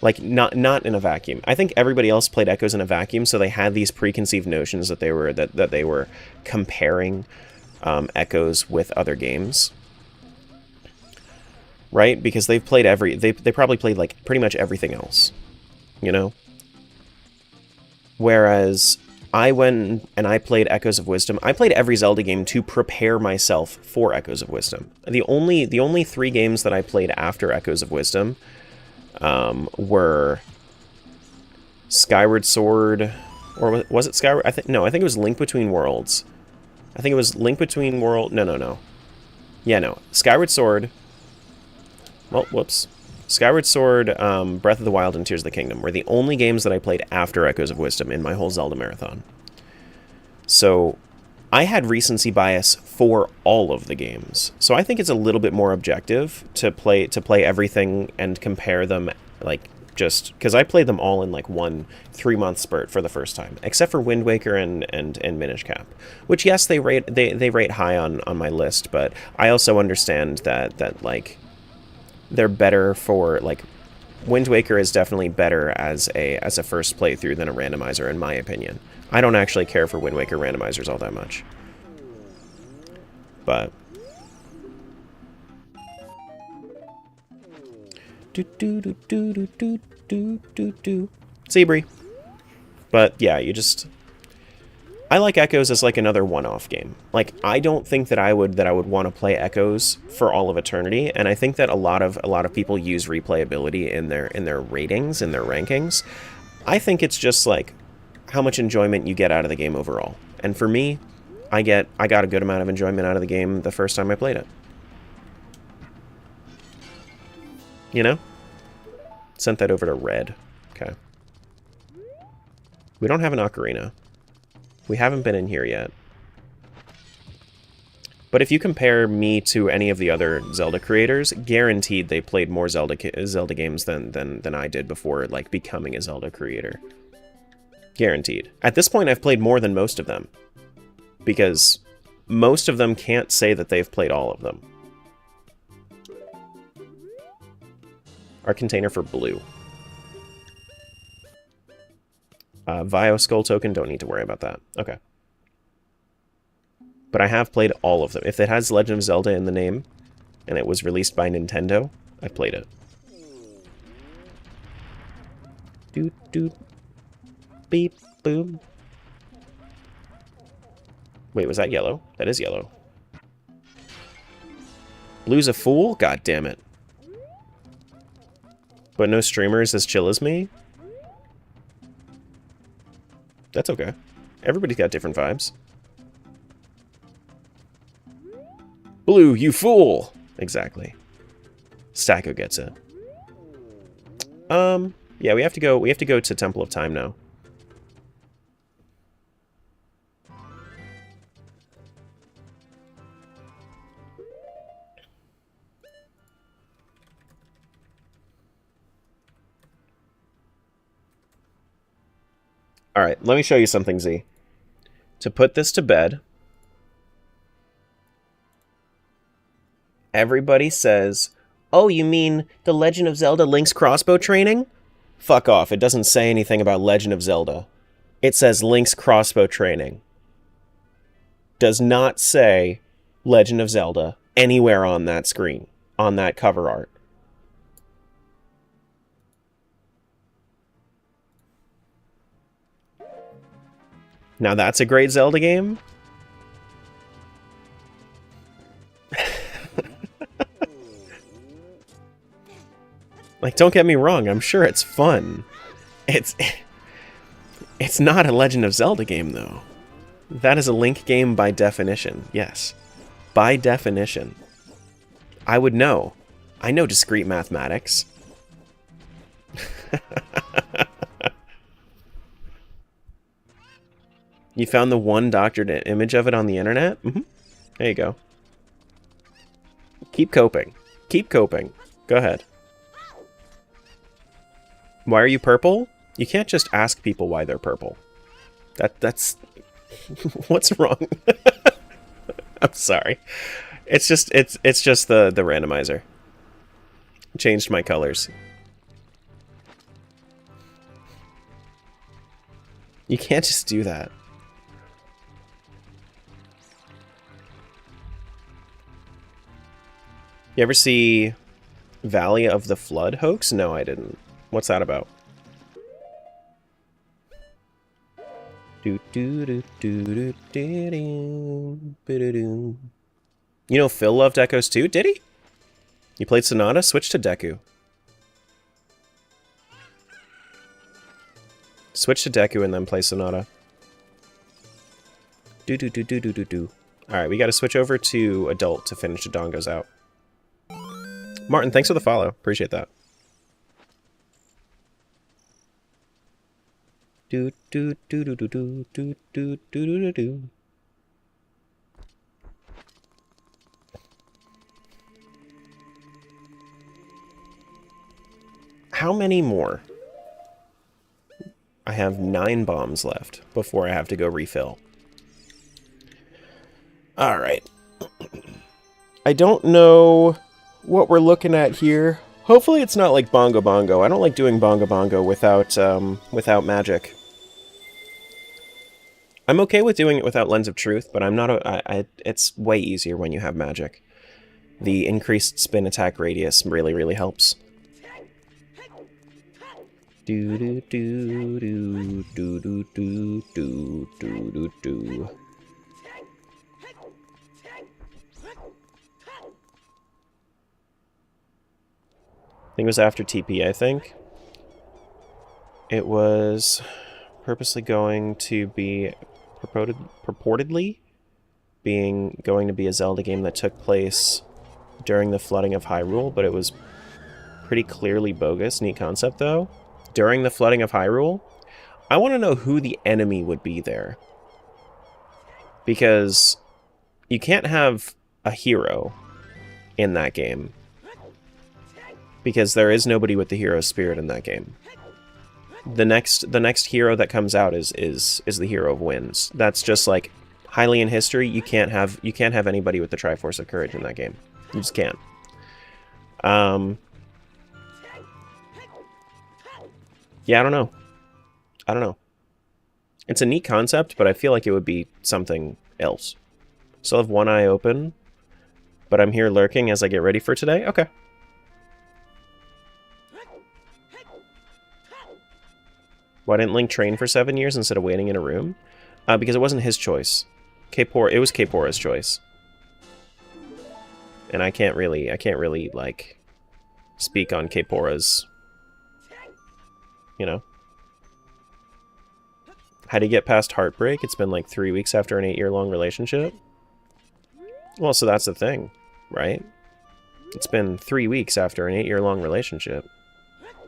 [SPEAKER 1] Like, not in a vacuum. I think everybody else played Echoes in a vacuum, so they had these preconceived notions that they were comparing Echoes with other games. Right? Because they've played they probably played like pretty much everything else. You know? Whereas I went and I played Echoes of Wisdom. I played every Zelda game to prepare myself for Echoes of Wisdom. The only 3 games that I played after Echoes of Wisdom were Skyward Sword, or was it Skyward? I think it was Link Between Worlds. I think it was Link Between World. No. Yeah, no. Skyward Sword. Well, whoops. Skyward Sword, Breath of the Wild, and Tears of the Kingdom were the only games that I played after Echoes of Wisdom in my whole Zelda marathon. So I had recency bias for all of the games. So I think it's a little bit more objective to play everything and compare them, like, just because I played them all in like one 3-month spurt for the first time, except for Wind Waker and Minish Cap, which yes, they rate high on my list, but I also understand that like they're better for, like, Wind Waker is definitely better as a first playthrough than a randomizer, in my opinion. I don't actually care for Wind Waker randomizers all that much. But Do do do do do do do do do. Seabury. But yeah, you just... I like Echoes as like another one-off game. Like, I don't think that I would want to play Echoes for all of eternity, and I think that a lot of people use replayability in their ratings, in their rankings. I think it's just like how much enjoyment you get out of the game overall. And for me, I got a good amount of enjoyment out of the game the first time I played it. You know? Sent that over to Red. Okay. We don't have an ocarina. We haven't been in here yet. But if you compare me to any of the other Zelda creators, guaranteed they played more Zelda games than I did before, like, becoming a Zelda creator. Guaranteed. At this point, I've played more than most of them. Because most of them can't say that they've played all of them. Our container for blue. Vio Skull Token, don't need to worry about that. Okay. But I have played all of them. If it has Legend of Zelda in the name, and it was released by Nintendo, I've played it. Doot doot. Beep boom. Wait, was that yellow? That is yellow. Blue's a fool? God damn it. But no streamers as chill as me? That's okay. Everybody's got different vibes. Blue, you fool! Exactly. Stacko gets it. Yeah, we have to go to Temple of Time now. Alright, let me show you something, Z. To put this to bed, everybody says, oh, you mean The Legend of Zelda Link's crossbow training? Fuck off, it doesn't say anything about Legend of Zelda. It says Link's crossbow training. Does not say Legend of Zelda anywhere on that screen, on that cover art. Now that's a great Zelda game. Like, don't get me wrong, I'm sure it's fun. It's not a Legend of Zelda game, though. That is a Link game by definition, yes. By definition. I would know. I know discrete mathematics. You found the one doctored image of it on the internet? Mm-hmm. There you go. Keep coping. Keep coping. Go ahead. Why are you purple? You can't just ask people why they're purple. That's... What's wrong? I'm sorry. It's just the randomizer. Changed my colors. You can't just do that. You ever see Valley of the Flood hoax? No, I didn't. What's that about? You know Phil loved Echoes too, did he? You played Sonata? Switch to Deku. Switch to Deku and then play Sonata. Alright, we gotta switch over to Adult to finish the Dongos out. Martin, thanks for the follow. Appreciate that. How many more? I have 9 bombs left before I have to go refill. Alright. I don't know what we're looking at here. Hopefully it's not like Bongo Bongo. I don't like doing Bongo Bongo without magic. I'm okay with doing it without Lens of Truth, but I'm not. It's way easier when you have magic. The increased spin attack radius really, really helps. Do do do do do do do do do do do. I think it was after TP, I think. It was purposely going to be purportedly going to be a Zelda game that took place during the flooding of Hyrule, but it was pretty clearly bogus. Neat concept, though. During the flooding of Hyrule, I want to know who the enemy would be there. Because you can't have a hero in that game. Because there is nobody with the hero spirit in that game. The next hero that comes out is the hero of winds. That's just like highly in history. You can't have anybody with the Triforce of Courage in that game. You just can't. Yeah, I don't know. I don't know. It's a neat concept, but I feel like it would be something else. Still have one eye open, but I'm here lurking as I get ready for today. Okay. Why didn't Link train for 7 years instead of waiting in a room? Because it wasn't his choice. It was Kaepora's choice. And I can't really, like, speak on Kaepora's, you know. How do you get past heartbreak? It's been like 3 weeks after an 8-year-long relationship. Well, so that's the thing, right? It's been 3 weeks after an 8-year-long relationship.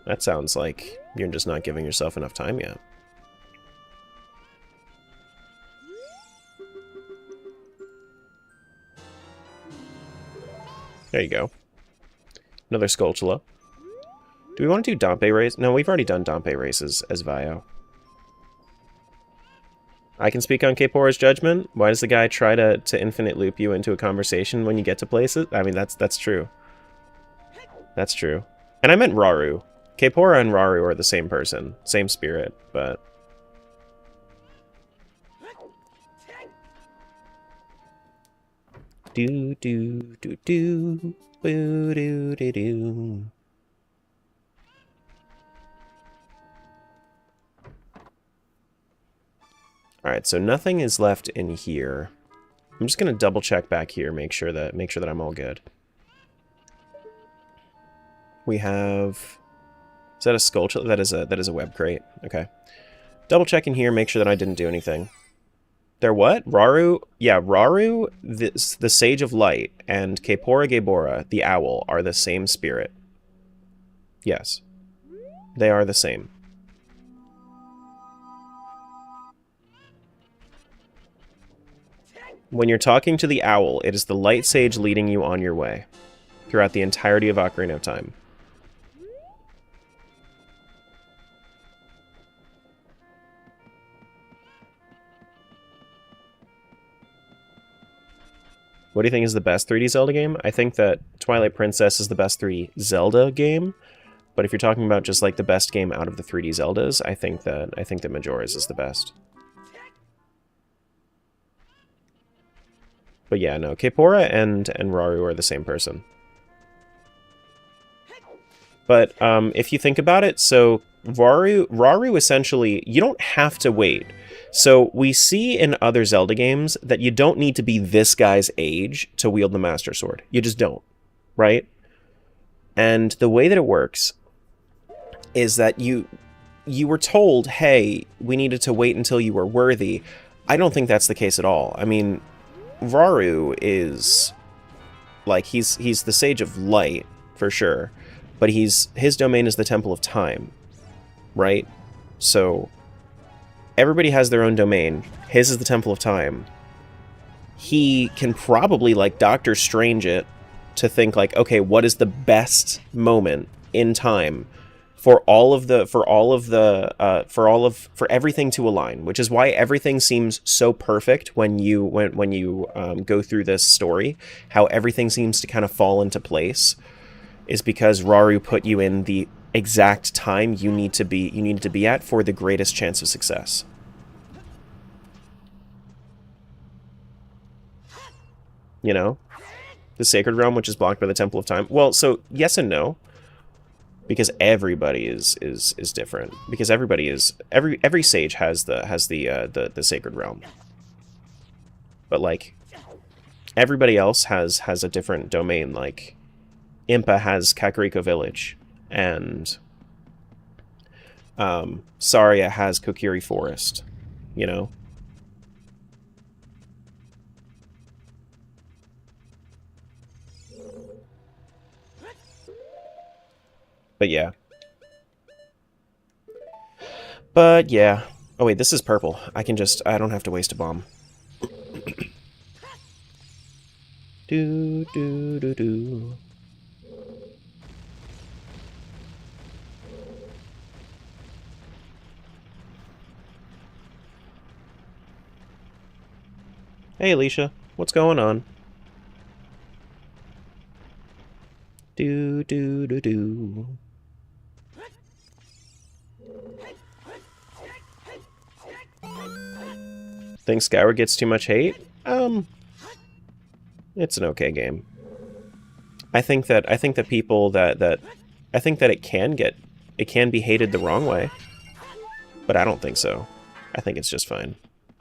[SPEAKER 1] That sounds like you're just not giving yourself enough time yet. There you go. Another Skulltula. Do we want to do Dompe race? No, we've already done Dompe races as Vio. I can speak on Kaepora's judgment. Why does the guy try to infinite loop you into a conversation when you get to places? I mean, that's true. That's true. And I meant Rauru. Kaepora and Rauru are the same person, same spirit, but... Do do do do boo do do do. All right, so nothing is left in here. I'm just gonna double check back here, make sure that I'm all good. We have. Is that a skull? That is a web crate. Okay. Double check in here, make sure that I didn't do anything. They're what? Rauru? Yeah, Rauru, the Sage of Light, and Kaepora Gaebora, the Owl, are the same spirit. Yes. They are the same. When you're talking to the Owl, it is the Light Sage leading you on your way throughout the entirety of Ocarina of Time. What do you think is the best 3D Zelda game? I think that Twilight Princess is the best 3D Zelda game, but if you're talking about just like the best game out of the 3D Zeldas, I think that Majora's is the best. But yeah, no, Kaepora and Rauru are the same person. But if you think about it, so Rauru essentially, you don't have to wait. So we see in other Zelda games that you don't need to be this guy's age to wield the Master Sword. You just don't, right? And the way that it works is that you were told, hey, we needed to wait until you were worthy. I don't think that's the case at all. I mean, Rauru is, like, he's the Sage of Light, for sure. But his domain is the Temple of Time, right? So everybody has their own domain. His is the Temple of Time. He can probably, like, Doctor Strange it to think, like, okay, what is the best moment in time for everything to align, which is why everything seems so perfect when you go through this story. How everything seems to kind of fall into place is because Rauru put you in the exact time you need to be at for the greatest chance of success. You know? The Sacred Realm, which is blocked by the Temple of Time. Well, so, yes and no. because everybody is different. Because every sage has the sacred realm. But like everybody else has a different domain. Like Impa has Kakariko Village, and Saria has Kokiri Forest, you know? But yeah. But yeah. Oh wait, this is purple. I don't have to waste a bomb. Do do do do. Hey Alicia, what's going on? Do do do do. Think Skyward gets too much hate? It's an okay game. I think that people that I think that it can be hated the wrong way, but I don't think so. I think it's just fine.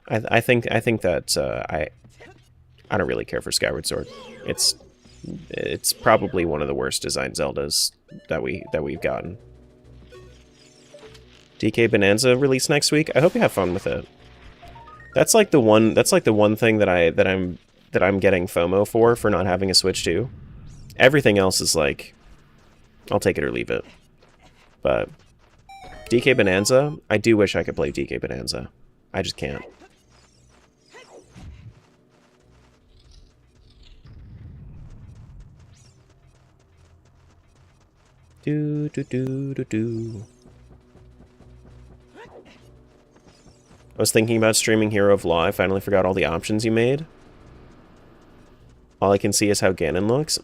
[SPEAKER 1] I think that I don't really care for Skyward Sword. It's probably one of the worst designed Zeldas that we've gotten. DK Bonanza released next week. I hope you have fun with it. That's like the one thing that I'm getting FOMO for not having a Switch 2. Everything else is like, I'll take it or leave it. But DK Bonanza, I do wish I could play DK Bonanza. I just can't. Do do do do do. I was thinking about streaming Hero of Law. I finally forgot all the options you made. All I can see is how Ganon looks.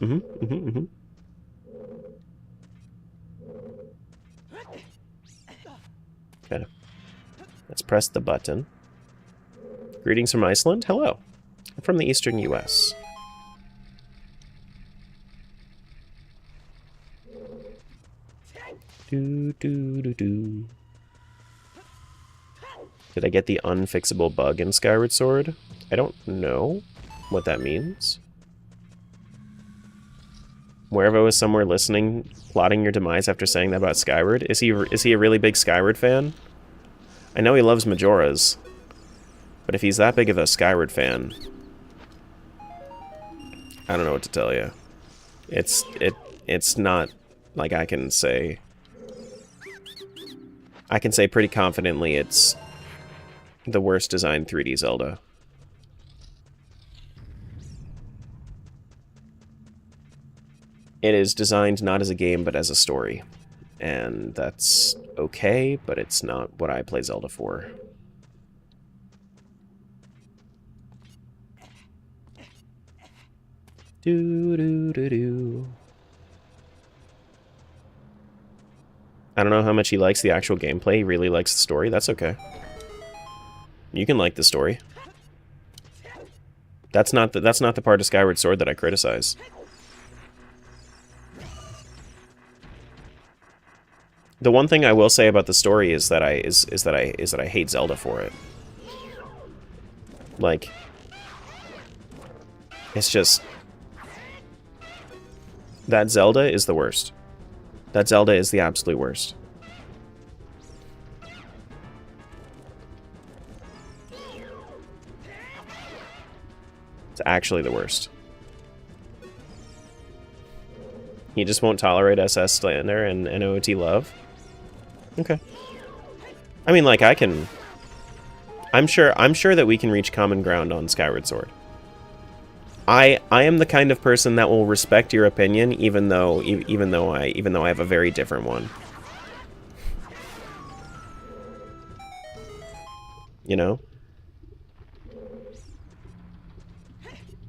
[SPEAKER 1] Okay. Let's press the button. Greetings from Iceland. Hello. I'm from the eastern US. Do do do do. Did I get the unfixable bug in Skyward Sword? I don't know what that means. Wherever was somewhere listening, plotting your demise after saying that about Skyward. Is he a really big Skyward fan? I know he loves Majora's, but if he's that big of a Skyward fan, I don't know what to tell you. It's not like I can say pretty confidently it's the worst designed 3D Zelda. It is designed not as a game, but as a story. And that's okay, but it's not what I play Zelda for. Do do do do. I don't know how much he likes the actual gameplay. He really likes the story. That's okay. You can like the story. That's not the part of Skyward Sword that I criticize. The one thing I will say about the story is that I hate Zelda for it. Like, it's just that Zelda is the worst. That Zelda is the absolute worst. It's actually the worst. He just won't tolerate SS Slander and OoT Love. Okay. I mean, like, I'm sure that we can reach common ground on Skyward Sword. I am the kind of person that will respect your opinion, even though I have a very different one. You know?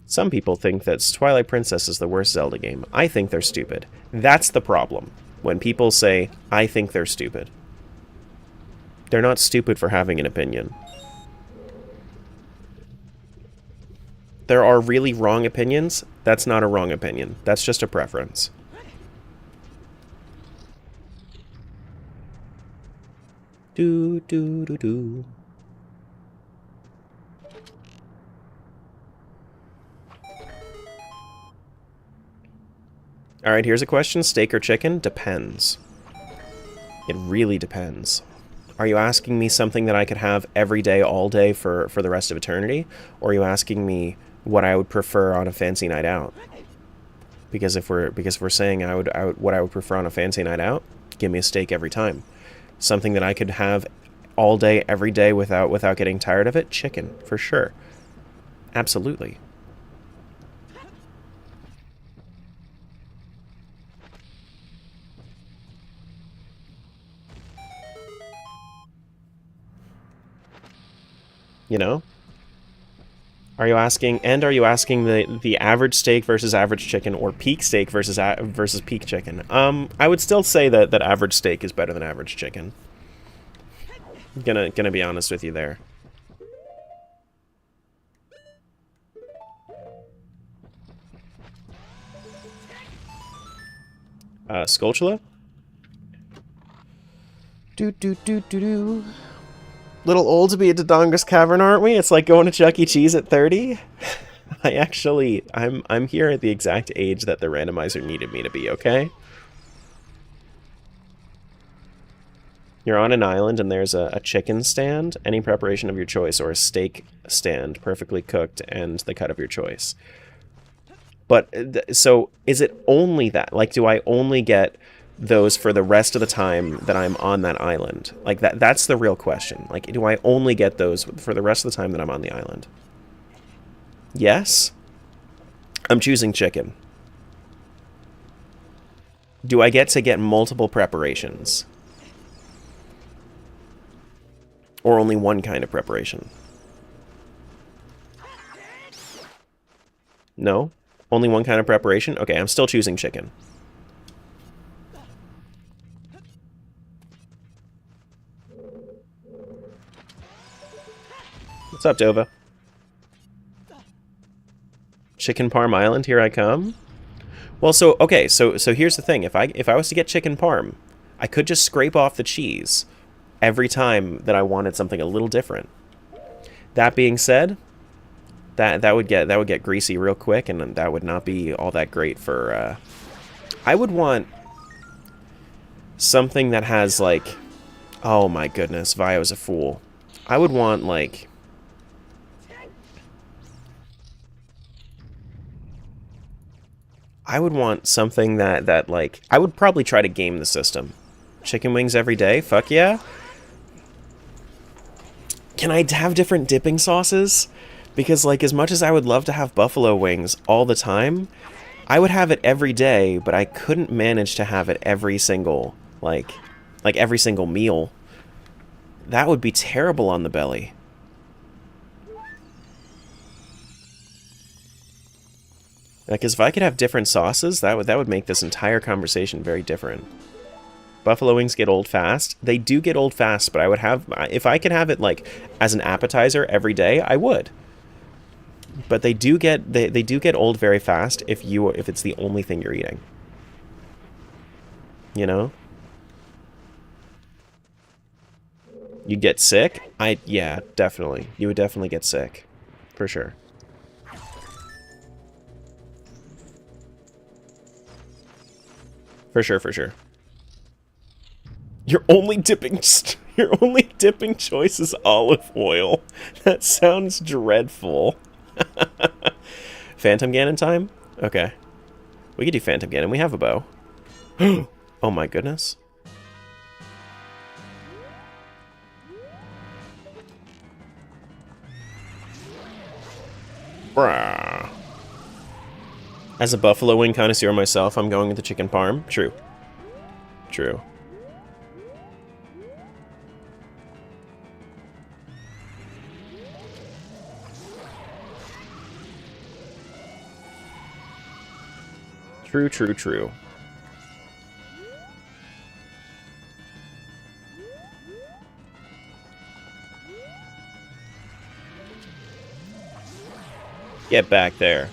[SPEAKER 1] Some people think that Twilight Princess is the worst Zelda game. I think they're stupid. That's the problem. When people say, I think they're stupid. They're not stupid for having an opinion. There are really wrong opinions. That's not a wrong opinion. That's just a preference. Do do do do. All right, here's a question: steak or chicken? Depends. It really depends. Are you asking me something that I could have every day, all day for the rest of eternity? Or are you asking me what I would prefer on a fancy night out? Because if we're saying what I would prefer on a fancy night out, give me a steak every time. Something that I could have all day, every day without getting tired of it, chicken, for sure. Absolutely. You know? Are you asking the average steak versus average chicken, or peak steak versus peak chicken? I would still say that average steak is better than average chicken. Gonna be honest with you there. Sculptula? Do. Little old to be at Dodonga's Cavern, aren't we? It's like going to Chuck E. Cheese at 30. I'm here at the exact age that the randomizer needed me to be, okay? You're on an island and there's a chicken stand, any preparation of your choice, or a steak stand, perfectly cooked, and the cut of your choice. But, so, is it only that? Like, do I only get those for the rest of the time that I'm on that island? Like, that's the real question. Like, do I only get those for the rest of the time that I'm on the island? Yes? I'm choosing chicken. Do I get to get multiple preparations? Or only one kind of preparation? No? Only one kind of preparation? Okay, I'm still choosing chicken. What's up, Dova? Chicken Parm Island, here I come. Well, so okay, so here's the thing. If I was to get chicken parm, I could just scrape off the cheese every time that I wanted something a little different. That being said, that would get greasy real quick, and that would not be all that great for. I would want something that has like, oh my goodness, Vio's a fool. I would want like. I would want something that like, I would probably try to game the system. Chicken wings every day? Fuck yeah. Can I have different dipping sauces? Because, like, as much as I would love to have buffalo wings all the time, I would have it every day, but I couldn't manage to have it every single, like every single meal. That would be terrible on the belly. Because if I could have different sauces, that would make this entire conversation very different. Buffalo wings get old fast. They do get old fast, but I would have, if I could have it like as an appetizer every day, I would. But they do get old very fast if it's the only thing you're eating. You know? You'd get sick? Yeah, definitely. You would definitely get sick. For sure. For sure, for sure. Your only dipping choice is olive oil. That sounds dreadful. Phantom Ganon time? Okay. We could do Phantom Ganon. We have a bow. Oh my goodness. Brah. As a buffalo wing connoisseur myself, I'm going with the chicken parm. True. True. True, true, true. Get back there.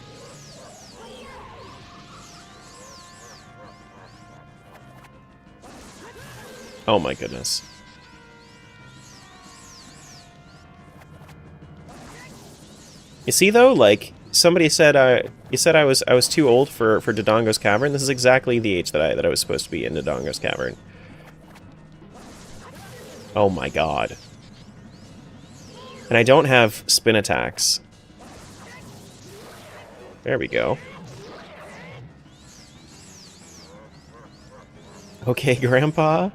[SPEAKER 1] Oh my goodness. You see though, like somebody said, you said I was too old for Dodongo's Cavern. This is exactly the age that I was supposed to be in Dodongo's Cavern. Oh my god. And I don't have spin attacks. There we go. Okay, Grandpa.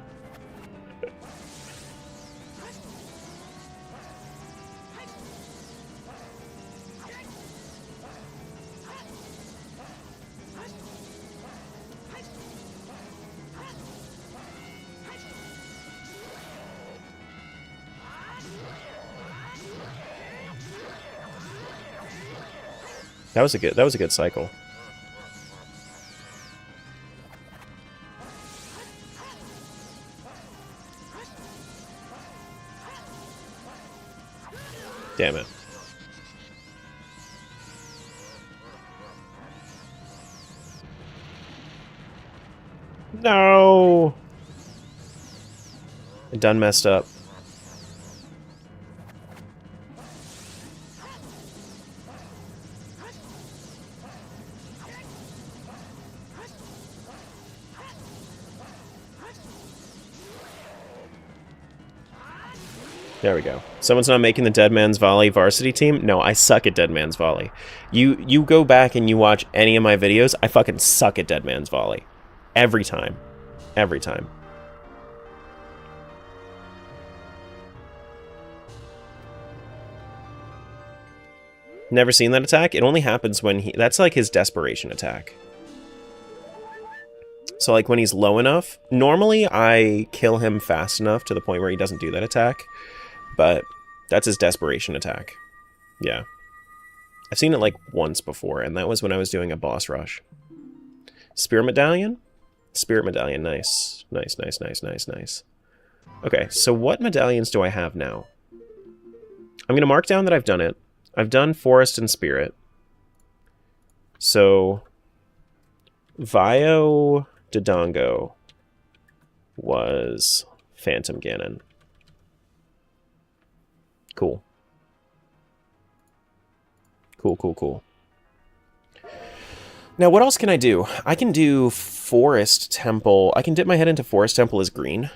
[SPEAKER 1] That was a good cycle. Damn it. No! I done messed up. There we go. Someone's not making the Dead Man's Volley varsity team? No, I suck at Dead Man's Volley. You go back and you watch any of my videos, I fucking suck at Dead Man's Volley. Every time. Every time. Never seen that attack? It only happens when he... That's like his desperation attack. So like when he's low enough, normally I kill him fast enough to the point where he doesn't do that attack. But that's his desperation attack. Yeah. I've seen it like once before, and that was when I was doing a boss rush. Spirit Medallion? Spirit Medallion, nice. Nice, nice, nice, nice, nice. Okay, so what medallions do I have now? I'm going to mark down that I've done it. I've done Forest and Spirit. So, Vio Dodongo was Phantom Ganon. Cool. Cool, cool, cool. Now, what else can I do? I can do Forest Temple. I can dip my head into Forest Temple as green.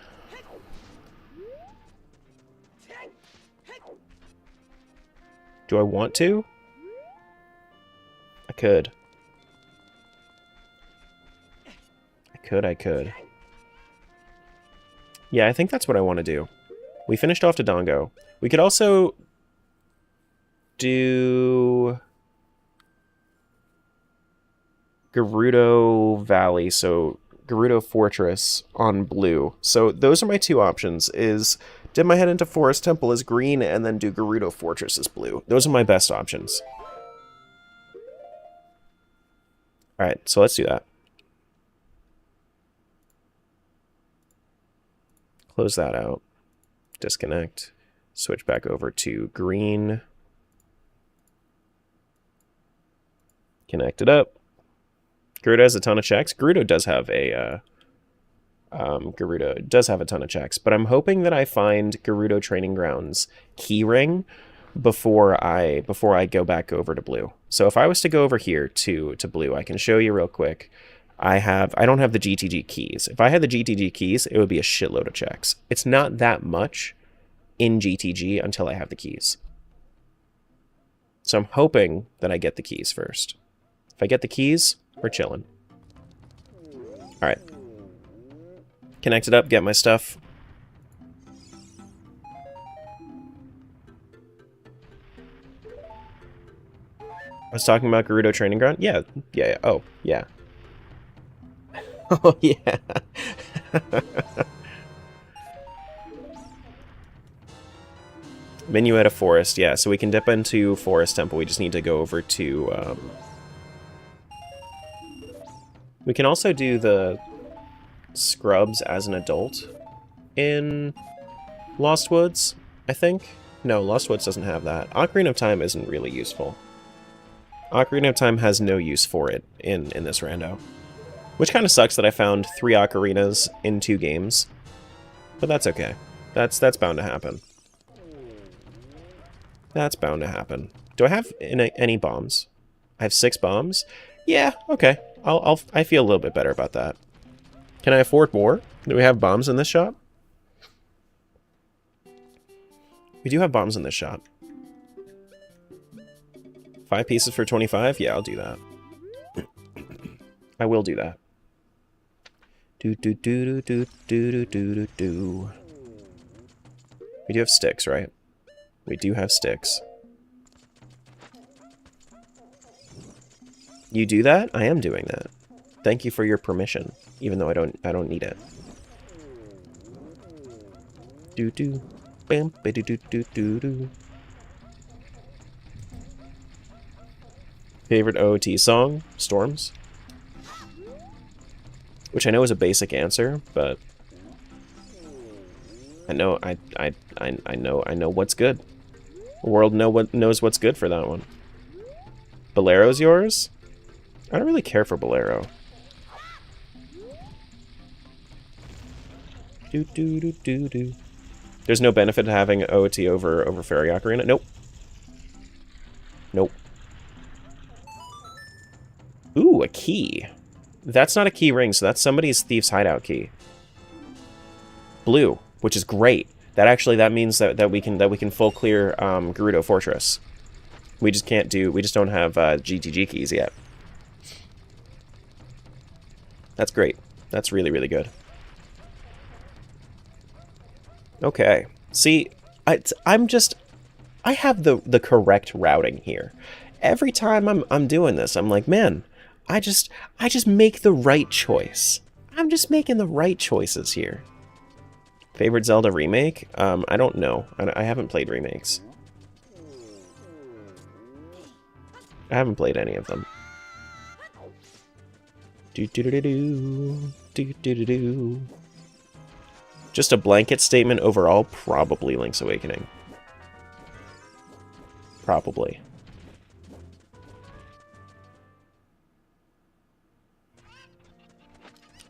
[SPEAKER 1] Do I want to? I could. I could. Yeah, I think that's what I want to do. We finished off Dodongo. We could also do Gerudo Valley, so Gerudo Fortress on blue. So those are my two options, is dip my head into Forest Temple as green and then do Gerudo Fortress as blue. Those are my best options. Alright, so let's do that. Close that out. Disconnect. Switch back over to green. Connect it up. Gerudo has a ton of checks. Gerudo does have a Gerudo does have a ton of checks, but I'm hoping that I find Gerudo Training Grounds keyring before I go back over to blue. So if I was to go over here to blue, I can show you real quick. I don't have the GTG keys. If I had the GTG keys, it would be a shitload of checks. It's not that much in GTG until I have the keys. So I'm hoping that I get the keys first. If I get the keys, we're chilling. Alright. Connect it up, get my stuff. I was talking about Gerudo Training Ground? Yeah. Oh, yeah. Oh, yeah. Minuet of Forest, yeah. So we can dip into Forest Temple. We just need to go over to... We can also do the Scrubs as an adult in Lost Woods, I think. No, Lost Woods doesn't have that. Ocarina of Time isn't really useful. Ocarina of Time has no use for it in this rando. Which kind of sucks that I found 3 ocarinas in 2 games. But that's okay. That's bound to happen. That's bound to happen. Do I have any bombs? I have 6 bombs? Yeah, okay. I feel a little bit better about that. Can I afford more? Do we have bombs in this shop? We do have bombs in this shop. 5 pieces for 25? Yeah, I'll do that. I will do that. Do do do do do do do do do. We do have sticks, right? We do have sticks. You do that? I am doing that. Thank you for your permission, even though I don't need it. Do do. Bam ba do do do do do. Favorite OOT song? Storms. Which I know is a basic answer, but I know I know what's good. The world knows what's good for that one. Bolero's yours? I don't really care for Bolero. Do do do do do. There's no benefit to having OOT over Fairy Ocarina. Nope. Nope. Ooh, a key. That's not a key ring, so that's somebody's Thief's Hideout key. Blue, which is great. That means that we can full clear Gerudo Fortress. We just don't have GTG keys yet. That's great. That's really, really good. Okay. See, I have the correct routing here. Every time I'm doing this, I'm like, man, I just make the right choice. I'm just making the right choices here. Favorite Zelda remake? I don't know. I haven't played remakes. I haven't played any of them. Do do do do do do do do. Just a blanket statement overall, probably Link's Awakening. Probably.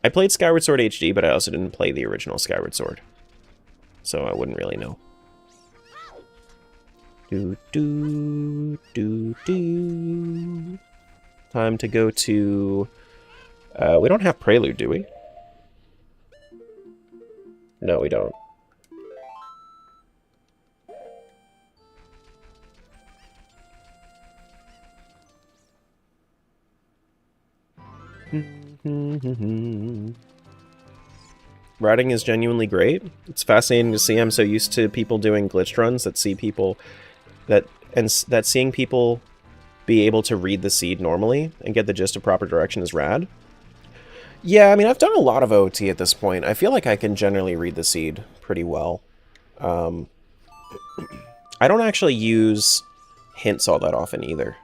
[SPEAKER 1] I played Skyward Sword HD, but I also didn't play the original Skyward Sword. So I wouldn't really know. Do do do do. Time to go to... we don't have Prelude, do we? No, we don't. Routing is genuinely great. It's fascinating to see. I'm so used to people doing glitched runs that see people that seeing people be able to read the seed normally and get the gist of proper direction is rad. Yeah, I mean, I've done a lot of OOT at this point. I feel like I can generally read the seed pretty well. I don't actually use hints all that often either.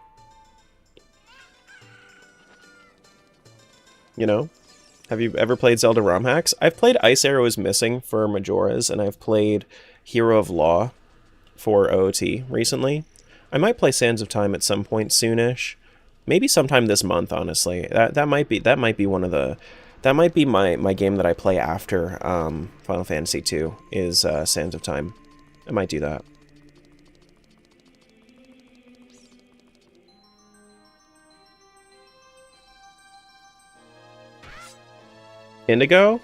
[SPEAKER 1] You know? Have you ever played Zelda ROM hacks? I've played Ice Arrow is Missing for Majora's, and I've played Hero of Law for OOT recently. I might play Sands of Time at some point soonish. Maybe sometime this month, honestly. That might be one of the... That might be my game that I play after Final Fantasy II, is Sands of Time. I might do that. Indigo?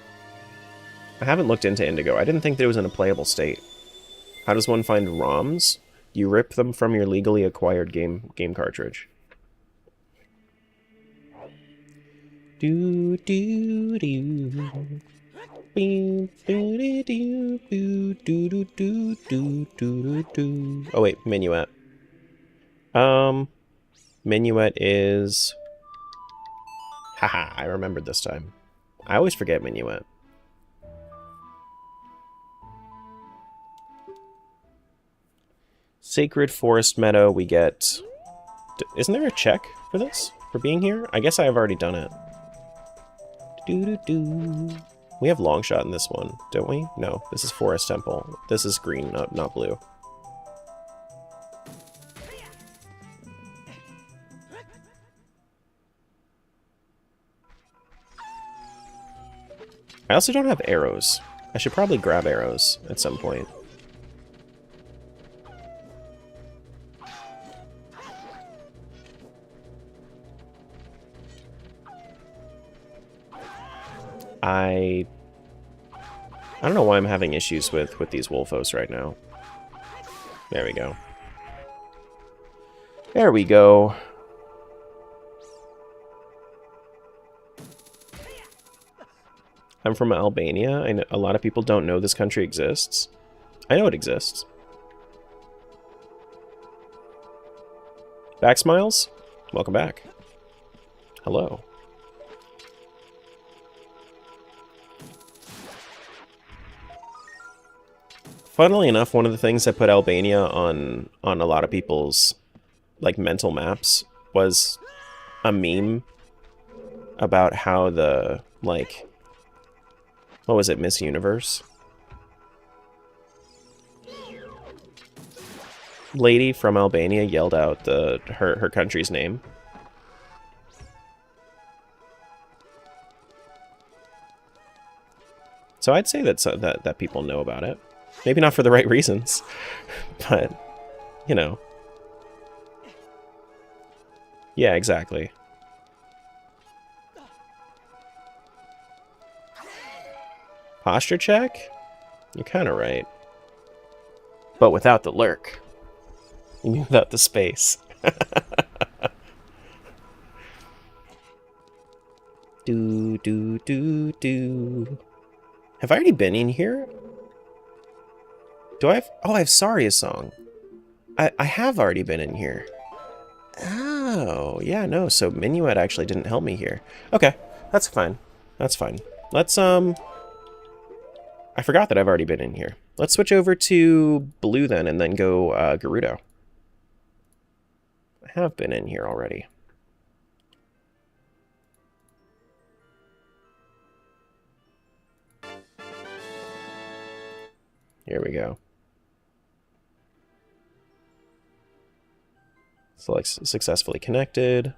[SPEAKER 1] I haven't looked into Indigo. I didn't think that it was in a playable state. How does one find ROMs? You rip them from your legally acquired game cartridge. Do do do. Oh wait, Minuet. Minuet is... Haha, I remembered this time. I always forget Minuet. Sacred Forest Meadow, we get... Isn't there a check for this? For being here? I guess I have already done it. Do-do-do. We have Longshot in this one, don't we? No, this is Forest Temple. This is green, not blue. I also don't have arrows. I should probably grab arrows at some point. I don't know why I'm having issues with these Wolfos right now. There we go. There we go. I'm from Albania. I know a lot of people don't know this country exists. I know it exists. Back Smiles? Welcome back. Hello. Funnily enough, one of the things that put Albania on a lot of people's like mental maps was a meme about how the like what was it, Miss Universe lady from Albania yelled out her country's name. So I'd say that people know about it. Maybe not for the right reasons, but, you know. Yeah, exactly. Posture check? You're kind of right. But without the lurk. You mean without the space. Do, do, do, do. Have I already been in here? Do I have... Oh, I have Saria's song. I have already been in here. Oh, yeah, no. So Minuet actually didn't help me here. Okay, that's fine. That's fine. Let's, I forgot that I've already been in here. Let's switch over to blue then and then go Gerudo. I have been in here already. Here we go. Select successfully connected.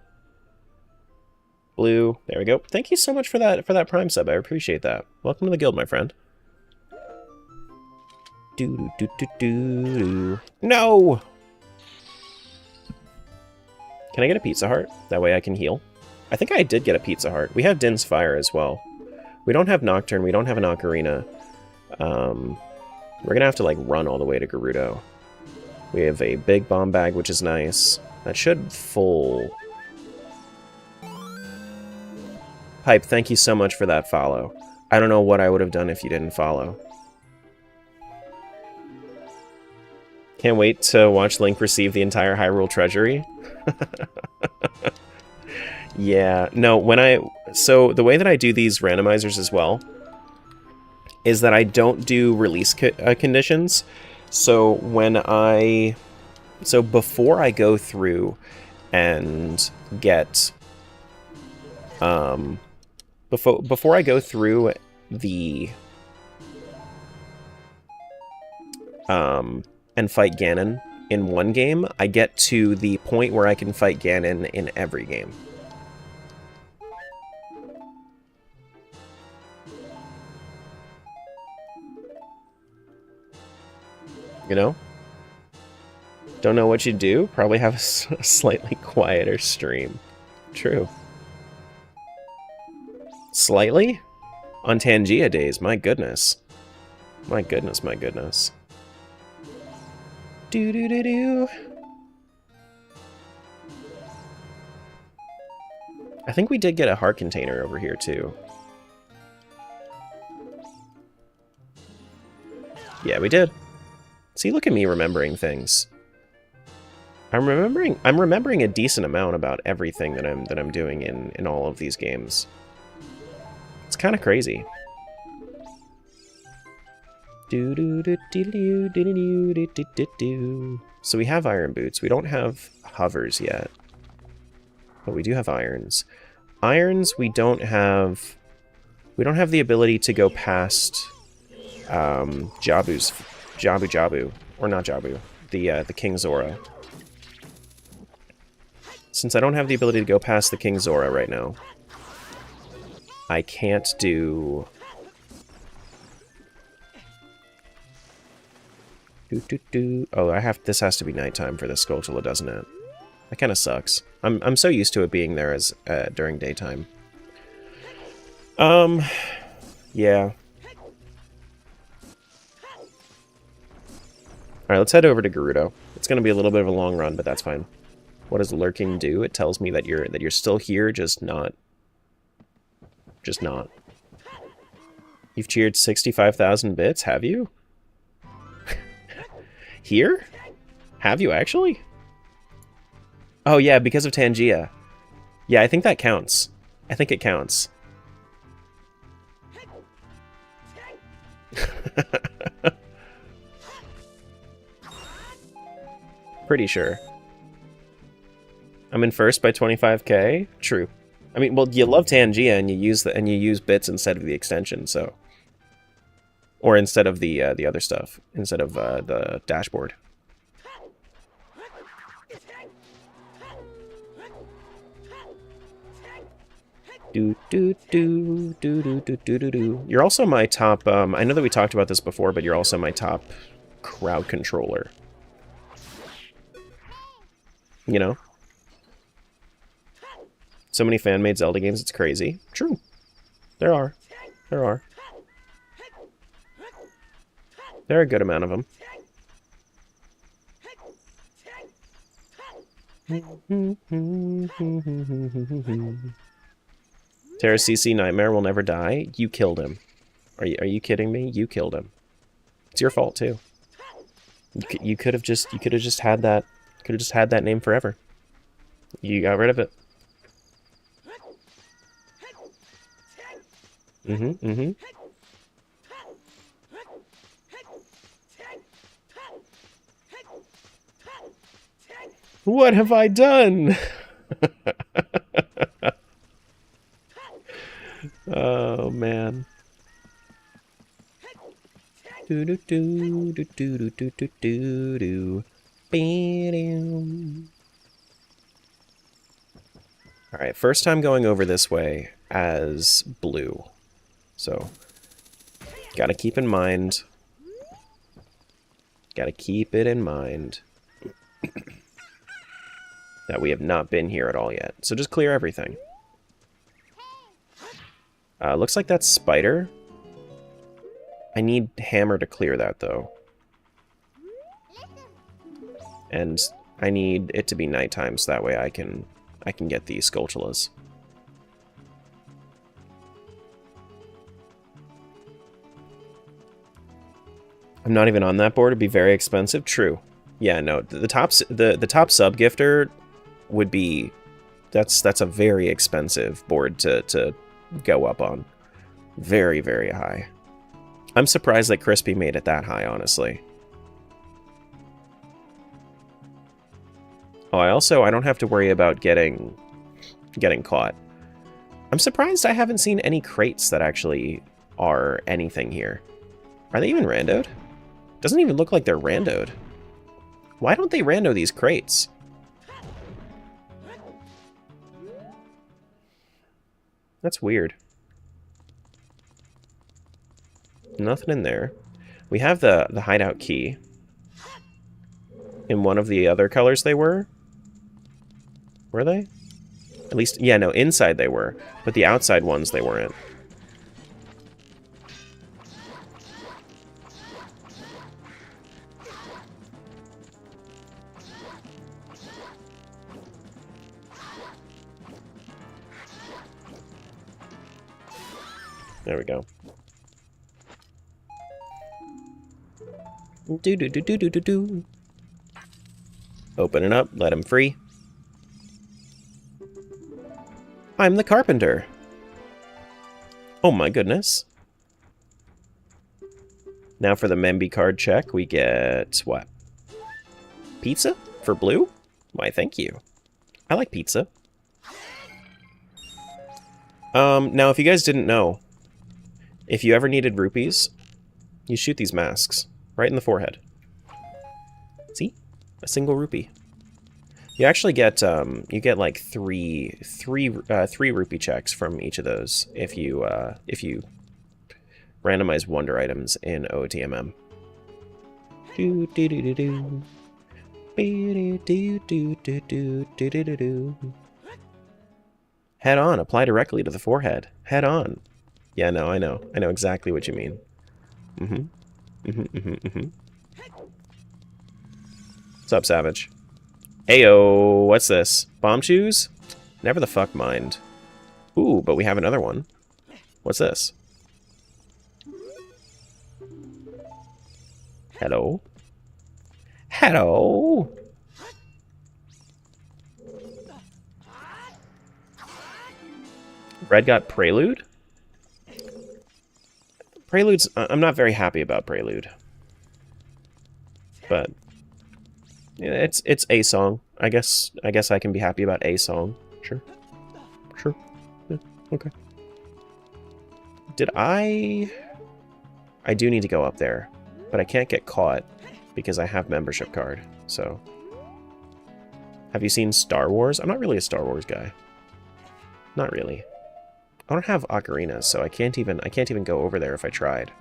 [SPEAKER 1] Blue. There we go. Thank you so much for that Prime sub. I appreciate that. Welcome to the guild, my friend. Do do do do do. No. Can I get a Pizza Heart? That way I can heal. I think I did get a Pizza Heart. We have Din's Fire as well. We don't have Nocturne. We don't have an Ocarina. We're gonna have to like run all the way to Gerudo. We have a big bomb bag, which is nice. That should full. Pipe, thank you so much for that follow. I don't know what I would have done if you didn't follow. Can't wait to watch Link receive the entire Hyrule Treasury. Yeah, no, so the way that I do these randomizers as well is that I don't do release conditions. So before I go through and get, before I go through the, and fight Ganon in one game, I get to the point where I can fight Ganon in every game. You know? Don't know what you do? Probably have a slightly quieter stream. True. Slightly? On Tangia days, my goodness. My goodness, my goodness. Do-do-do-do. I think we did get a heart container over here, too. Yeah, we did. See, look at me remembering things. I'm remembering a decent amount about everything that I'm doing in all of these games. It's kind of crazy. So we have iron boots. We don't have hovers yet, but we do have irons. Irons, we don't have the ability to go past Jabu, or not Jabu, the King Zora. Since I don't have the ability to go past the King Zora right now, I can't do... Oh, this has to be nighttime for this Skulltula, doesn't it? That kind of sucks. I'm so used to it being there as during daytime. Yeah. Alright, let's head over to Gerudo. It's gonna be a little bit of a long run, but that's fine. What does lurking do? It tells me that you're still here, just not. Just not. You've cheered 65,000 bits, have you? Here? Have you actually? Oh yeah, because of Tangia. Yeah, I think that counts. I think it counts. Pretty sure. I'm in first by 25k? True. I mean, well, you love Tangia and you use bits instead of the extension, so. Or instead of the other stuff, instead of the dashboard. Do do do do do do do do do. You're also my top. I know that we talked about this before, but you're also my top crowd controller. You know, so many fan-made Zelda games. It's crazy. True, there are a good amount of them. Terra CC Nightmare will never die. You killed him. Are you kidding me? You killed him. It's your fault too. You could have just had that. Could have just had that name forever. You got rid of it. What have I done? Oh man. Do do do do do do do do do. Alright, first time going over this way as blue. So, gotta keep in mind. Gotta keep it in mind that we have not been here at all yet. So just clear everything. Looks like that's Spider. I need Hammer to clear that, though. And I need it to be nighttime, so that way I can get the Skulltulas. I'm not even on that board. It'd be very expensive. True. Yeah, no. The top sub gifter would be that's a very expensive board to go up on. Very, very high. I'm surprised that Crispy made it that high, honestly. Oh, I don't have to worry about getting caught. I'm surprised I haven't seen any crates that actually are anything here. Are they even randoed? Doesn't even look like they're randoed. Why don't they rando these crates? That's weird. Nothing in there. We have the hideout key. In one of the other colors they were? Were they? At least, yeah, no, inside they were. But the outside ones they weren't. There we go. Do do do do do do do. Open it up, let him free. I'm the carpenter. Oh my goodness. Now for the Memby card check, we get what? Pizza for blue? Why, thank you. I like pizza. Now if you guys didn't know, if you ever needed rupees, you shoot these masks right in the forehead. See? A single rupee. You actually get you get like three rupee checks from each of those if you randomize wonder items in OTMM. Do do do do do. Do do do do do do do do. Head on, apply directly to the forehead. Head on. Yeah, no, I know. I know exactly what you mean. What's up, Savage? Ayo, what's this? Bomb shoes? Never the fuck mind. Ooh, but we have another one. What's this? Hello? Hello? Red got Prelude? Prelude's... I'm not very happy about Prelude. But... yeah, it's a song. I guess I can be happy about a song. Sure. Sure. Yeah, okay. Did I do need to go up there, but I can't get caught because I have membership card, so... Have you seen Star Wars? I'm not really a Star Wars guy. Not really. I don't have ocarinas, so I can't even go over there if I tried.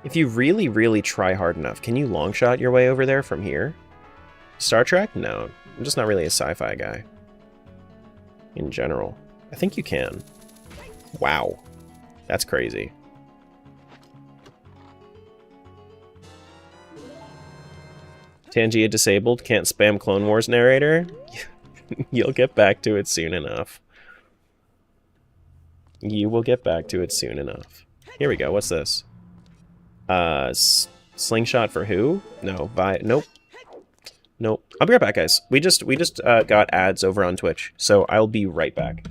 [SPEAKER 1] If you really, really try hard enough, can you long shot your way over there from here? Star Trek? No. I'm just not really a sci-fi guy. In general. I think you can. Wow. That's crazy. Tangia disabled, can't spam Clone Wars narrator? You'll get back to it soon enough. You will get back to it soon enough. Here we go, what's this? Slingshot for who? No, nope. Nope. I'll be right back, guys. We just got ads over on Twitch, so I'll be right back.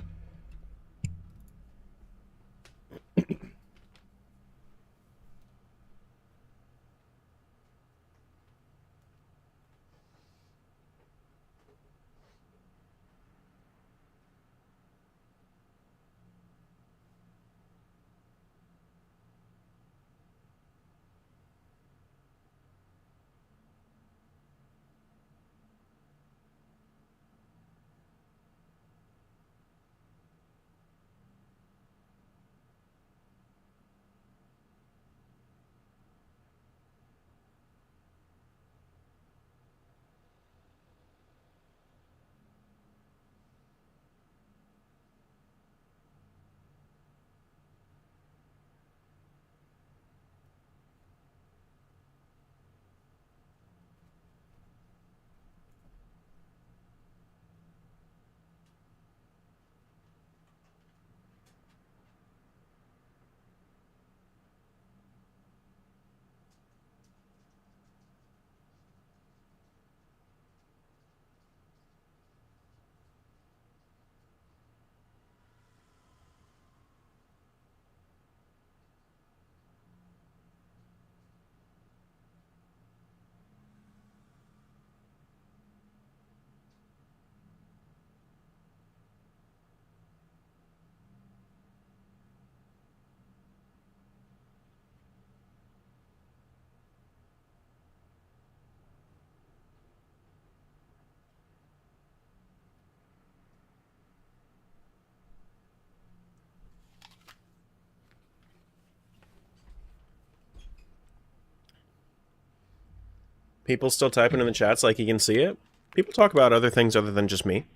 [SPEAKER 1] People still typing in the chats like you can see it? People talk about other things other than just me.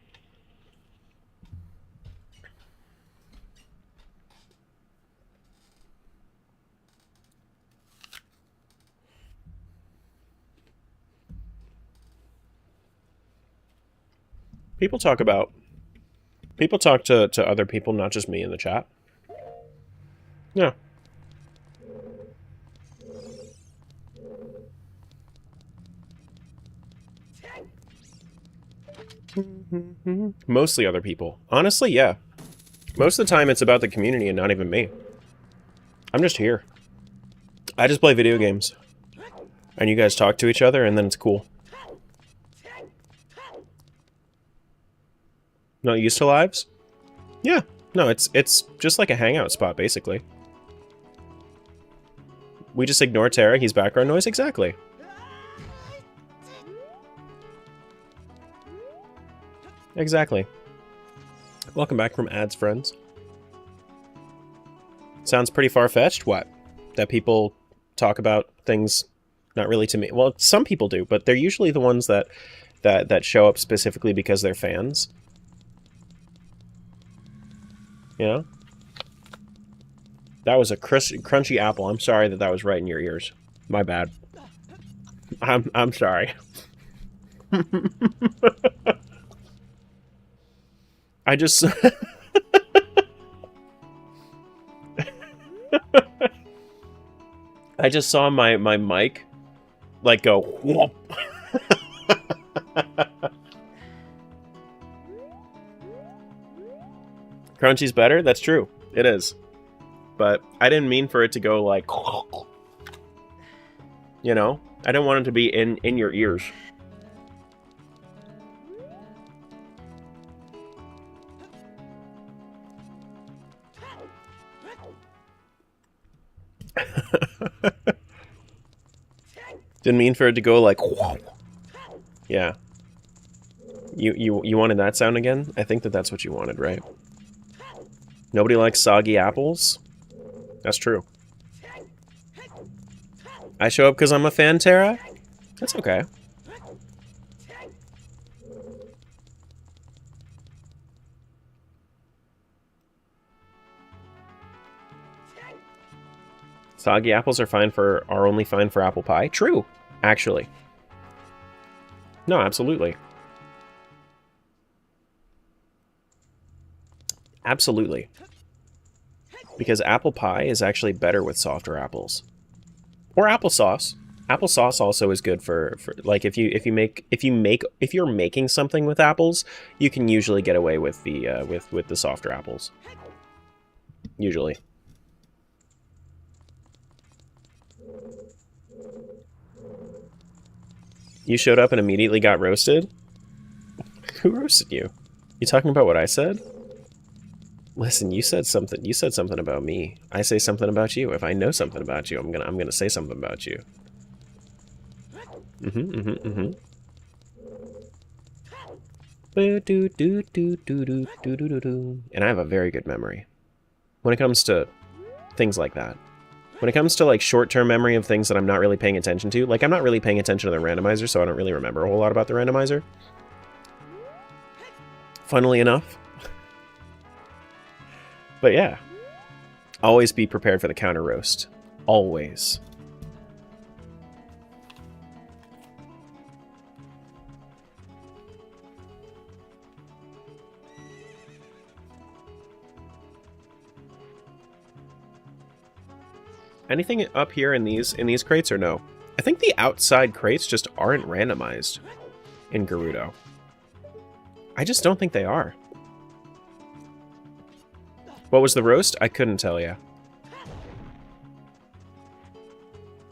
[SPEAKER 1] People talk to other people, not just me in the chat. Yeah. Mostly other people. Honestly, yeah. Most of the time it's about the community and not even me. I'm just here. I just play video games. And you guys talk to each other and then it's cool. Not used to lives? Yeah. No, it's just like a hangout spot, basically. We just ignore Terra, he's background noise? Exactly. Exactly. Welcome back from ads, friends. Sounds pretty far-fetched? What? That people talk about things not really to me? Well, some people do, but they're usually the ones that show up specifically because they're fans. You know? That was a crunchy apple. I'm sorry that was right in your ears. My bad. I'm sorry. I just I just saw my mic like go whoop. Crunchy's better? That's true. It is. But I didn't mean for it to go like, you know? I didn't want it to be in your ears. Didn't mean for it to go like, yeah. You wanted that sound again? I think that's what you wanted, right? Nobody likes soggy apples? That's true. I show up because I'm a fan, Tara? That's okay. Soggy apples are only fine for apple pie? True, actually. No, absolutely. Absolutely. Because apple pie is actually better with softer apples. Or applesauce. Applesauce also is good for like if you're making something with apples, you can usually get away with the softer apples. Usually. You showed up and immediately got roasted? Who roasted you? You talking about what I said? Listen, you said something about me. I say something about you. If I know something about you, I'm gonna say something about you. And I have a very good memory. When it comes to things like that. When it comes to like short-term memory of things that I'm not really paying attention to, like I'm not really paying attention to the randomizer, so I don't really remember a whole lot about the randomizer. Funnily enough. But yeah. Always be prepared for the counter roast. Always. Anything up here in these crates or no? I think the outside crates just aren't randomized in Gerudo. I just don't think they are. What was the roast? I couldn't tell you.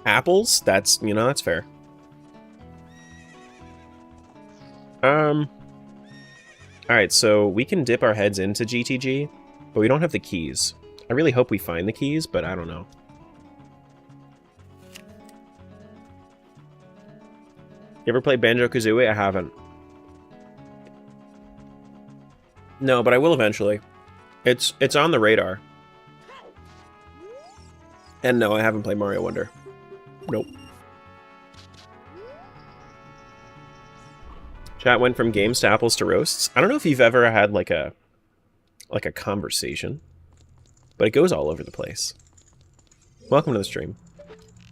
[SPEAKER 1] Apples? That's, you know, that's fair. Alright, so we can dip our heads into GTG, but we don't have the keys. I really hope we find the keys, but I don't know. You ever played Banjo-Kazooie? I haven't. No, but I will eventually. It's on the radar. And no, I haven't played Mario Wonder. Nope. Chat went from games to apples to roasts. I don't know if you've ever had like a conversation, but it goes all over the place. Welcome to the stream.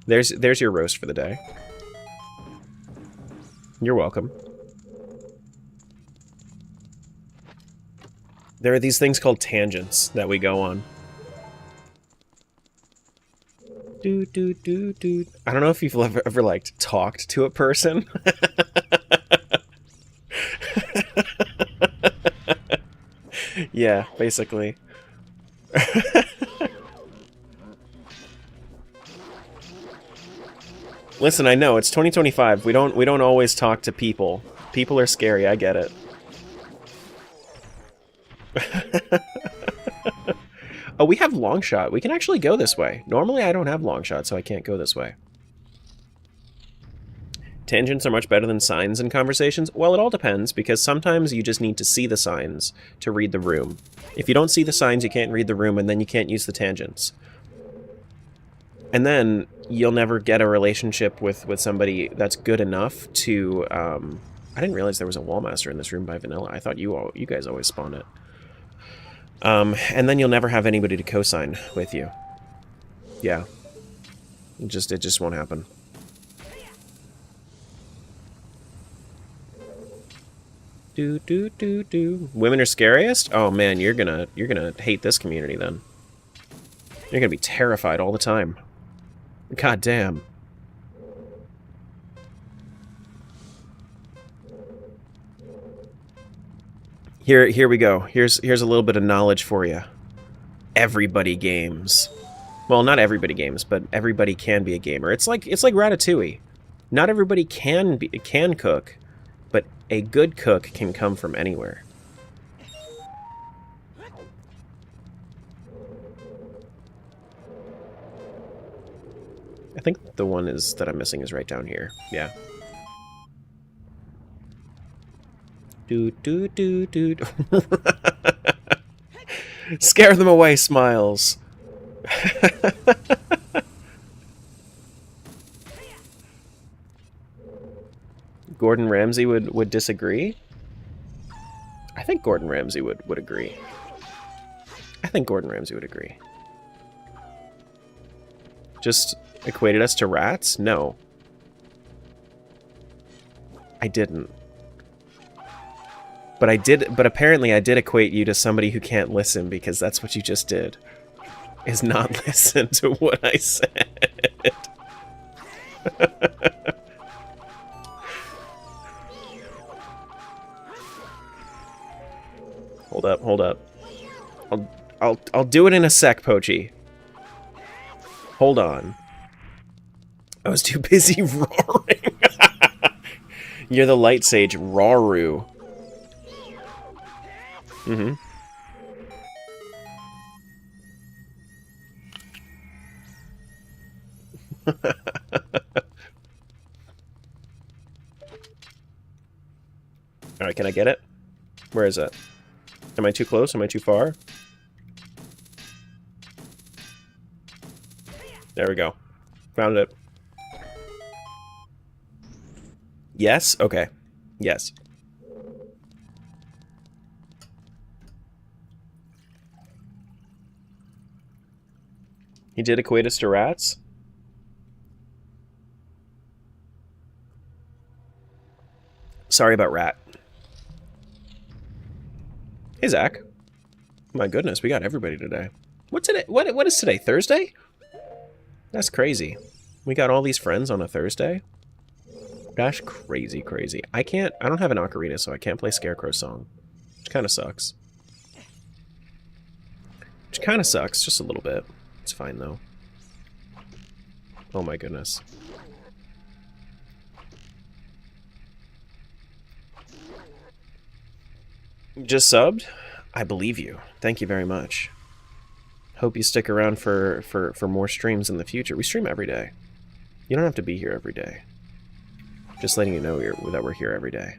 [SPEAKER 1] There's your roast for the day. You're welcome. There are these things called tangents that we go on. I don't know if you've ever like talked to a person. Yeah, basically. Listen, I know it's 2025. We don't always talk to people. People are scary. I get it. Oh, we have long shot. We can actually go this way. Normally, I don't have long shot, so I can't go this way. Tangents are much better than signs in conversations. Well, it all depends, because sometimes you just need to see the signs to read the room. If you don't see the signs, you can't read the room, and then you can't use the tangents. And then you'll never get a relationship with somebody that's good enough to... I didn't realize there was a Wallmaster in this room by Vanilla. I thought you guys always spawned it. And then you'll never have anybody to co-sign with you. Yeah. It just won't happen. Women are scariest? Oh man, you're gonna hate this community then. You're gonna be terrified all the time. God damn. Here we go. Here's a little bit of knowledge for you. Everybody games. Well, not everybody games, but everybody can be a gamer. It's like Ratatouille. Not everybody can cook, but a good cook can come from anywhere. I think the one that I'm missing is right down here. Yeah. Do. Scare them away, Smiles. Gordon Ramsay would disagree? I think Gordon Ramsay would agree. I think Gordon Ramsay would agree. Just equated us to rats? No. I didn't. But apparently I did equate you to somebody who can't listen, because that's what you just did. Is not listen to what I said. Hold up. I'll do it in a sec, Pochi. Hold on. I was too busy roaring. You're the light sage, Raru. Mm-hmm. Alright, can I get it? Where is it? Am I too close? Am I too far? There we go. Found it. Yes? Okay. Yes. He did equate us to rats? Sorry about rat. Hey, Zach. My goodness, we got everybody today. What's today? What is today? Thursday? That's crazy. We got all these friends on a Thursday? That's crazy. I don't have an ocarina, so I can't play Scarecrow's song. Which kind of sucks. Just a little bit. It's fine, though. Oh my goodness. Just subbed? I believe you. Thank you very much. Hope you stick around for more streams in the future. We stream every day. You don't have to be here every day. Just letting you know that we're here every day.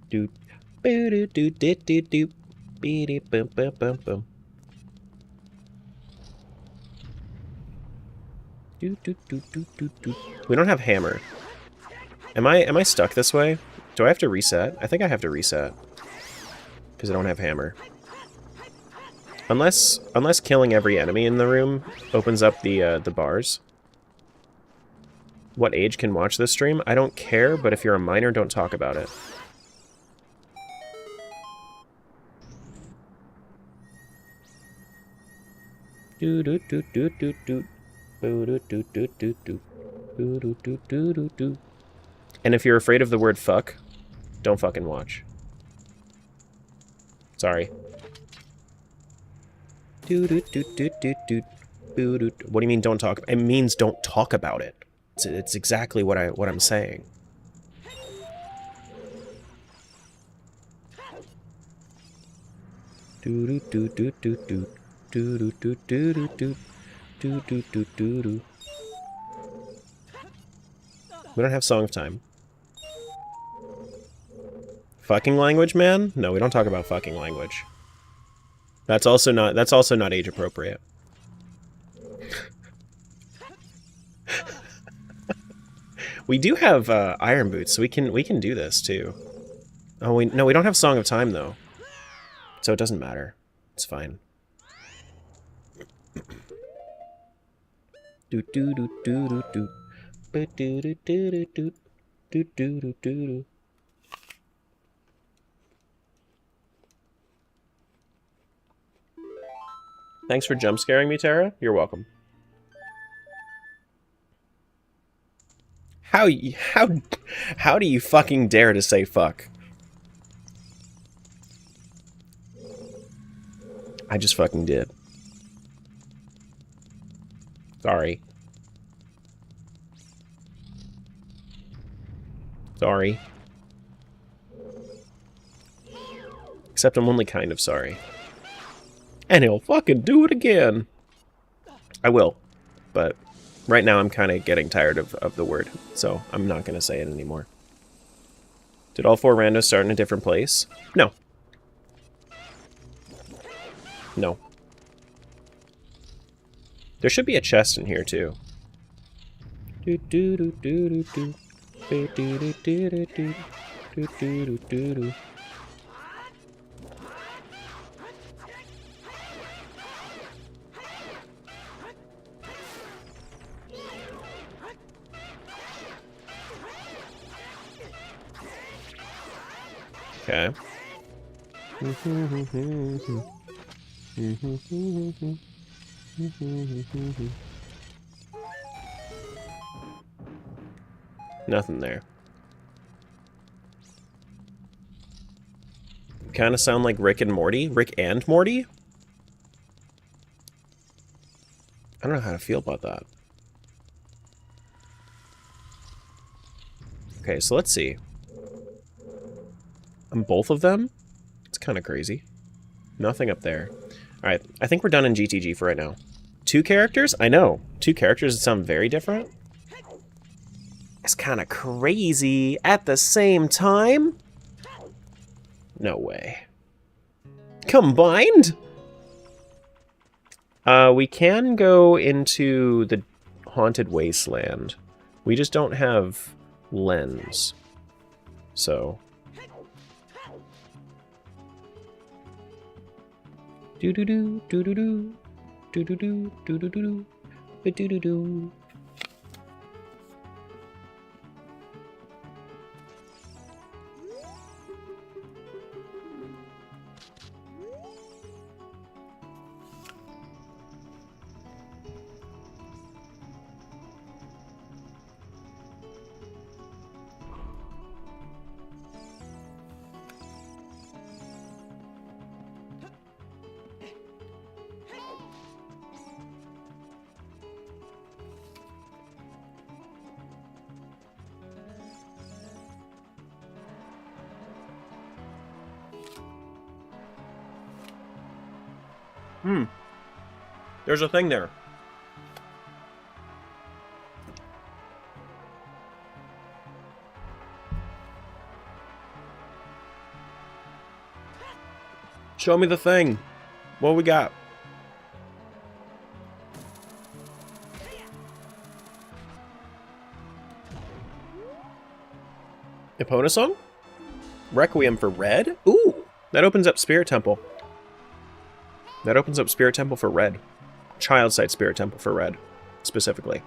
[SPEAKER 1] Do boo doo doo doo doo doo bee dee bum bum bum bum. Do do do do do do. We don't have hammer. Am I stuck this way? Do I have to reset? I think I have to reset. Because I don't have hammer. Unless killing every enemy in the room opens up the bars. What age can watch this stream? I don't care, but if you're a minor, don't talk about it. Do do do do do do. Do do do do do do. Do do do do do do. And if you're afraid of the word fuck, don't fucking watch. Sorry. Do do do do do do. What do you mean don't talk? It means don't talk about it. It's exactly what I'm saying. Do do do do do do do do do do do do do do do do. We don't have Song of Time. Fucking language, man? No, we don't talk about fucking language. That's also not age appropriate. We do have Iron Boots, so we can do this too. Oh, we don't have Song of Time though. So it doesn't matter. It's fine. Do do do do do do. Do do do do do do do do do. Thanks for jump scaring me, Tara. You're welcome. How do you fucking dare to say fuck? I just fucking did. Sorry. Sorry. Except I'm only kind of sorry. And he'll fucking do it again. I will. But right now I'm kind of getting tired of the word. So I'm not going to say it anymore. Did all 4 randos start in a different place? No. No. There should be a chest in here too. Do do do do do do. Do do do do do do. Do do do do. Okay. Nothing there. Kind of sound like Rick and Morty. Rick and Morty? I don't know how to feel about that. Okay, so let's see. Both of them? It's kind of crazy. Nothing up there. Alright, I think we're done in GTG for right now. 2 characters? I know. 2 characters that sound very different. It's kind of crazy at the same time. No way. Combined? We can go into the Haunted Wasteland. We just don't have lens. So... do do do do do do do do do do do do do do do. There's a thing there. Show me the thing. What we got? Epona song? Requiem for Red? Ooh! That opens up Spirit Temple. That opens up Spirit Temple for Red. Child Site Spirit Temple for Red, specifically.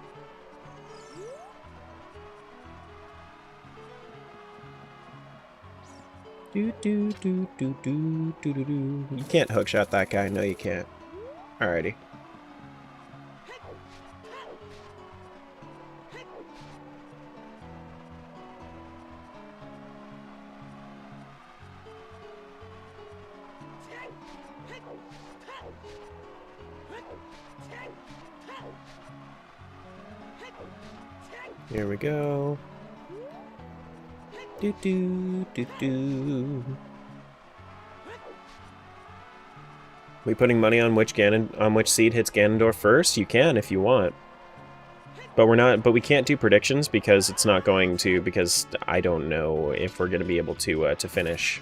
[SPEAKER 1] Do do do do do do do do. You can't hookshot that guy. No, you can't. Alrighty. Here we go. Do do do do. We putting money on which seed hits Ganondorf first? You can if you want. But we're not. But we can't do predictions because it's not going to. Because I don't know if we're going to be able to finish.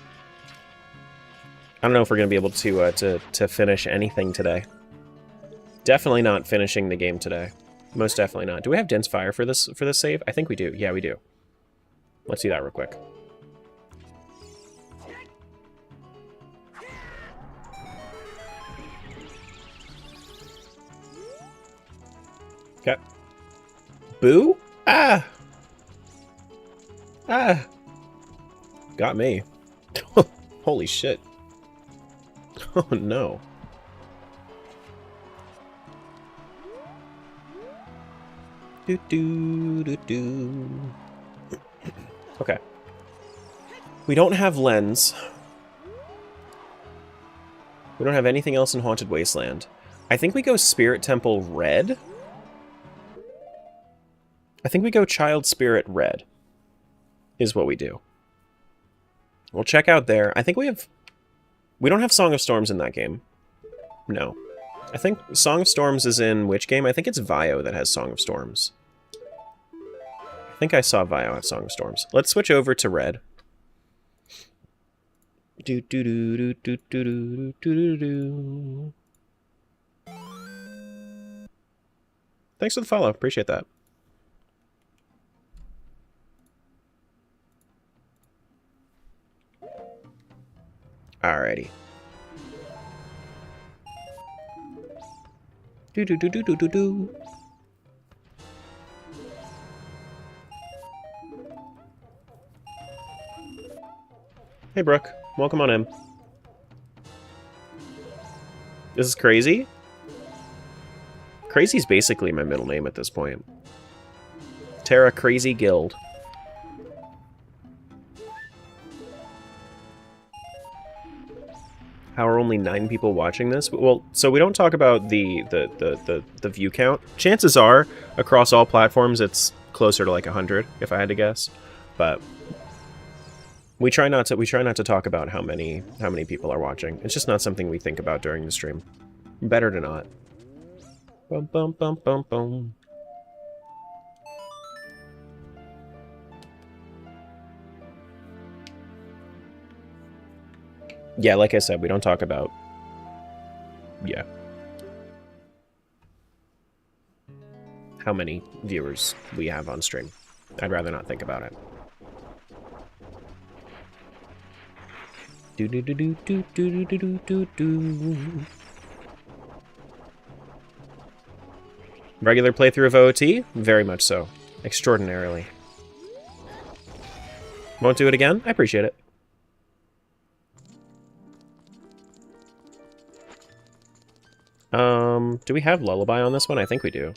[SPEAKER 1] I don't know if we're going to be able to finish anything today. Definitely not finishing the game today. Most definitely not. Do we have dense fire for this save? I think we do. Yeah, we do. Let's see that real quick. Okay. Boo? Ah! Ah! Got me. Holy shit. Oh no. Do do do do. Okay. We don't have lens. We don't have anything else in Haunted Wasteland. I think we go Spirit Temple Red. I think we go Child Spirit Red. Is what we do. We'll check out there. I think we have... We don't have Song of Storms in that game. No. I think Song of Storms is in which game? I think it's Vio that has Song of Storms. I think I saw Vio have Song of Storms. Let's switch over to Red. Do do do do do do do do do. Thanks for the follow. Appreciate that. Alrighty. Do do do do do do do. Hey Brooke, welcome on in. This is Crazy? Crazy's basically my middle name at this point. Terra Crazy Guild. How are only 9 people watching this? Well, so we don't talk about the view count. Chances are, across all platforms, it's closer to like 100, if I had to guess. But we try not to talk about how many people are watching. It's just not something we think about during the stream. Better to not. Bum bum bum bum bum. Yeah, like I said, we don't talk about... Yeah. How many viewers we have on stream. I'd rather not think about it. Do do do do do do do do do do. Regular playthrough of OoT? Very much so. Extraordinarily. Won't do it again? I appreciate it. Do we have Lullaby on this one? I think we do.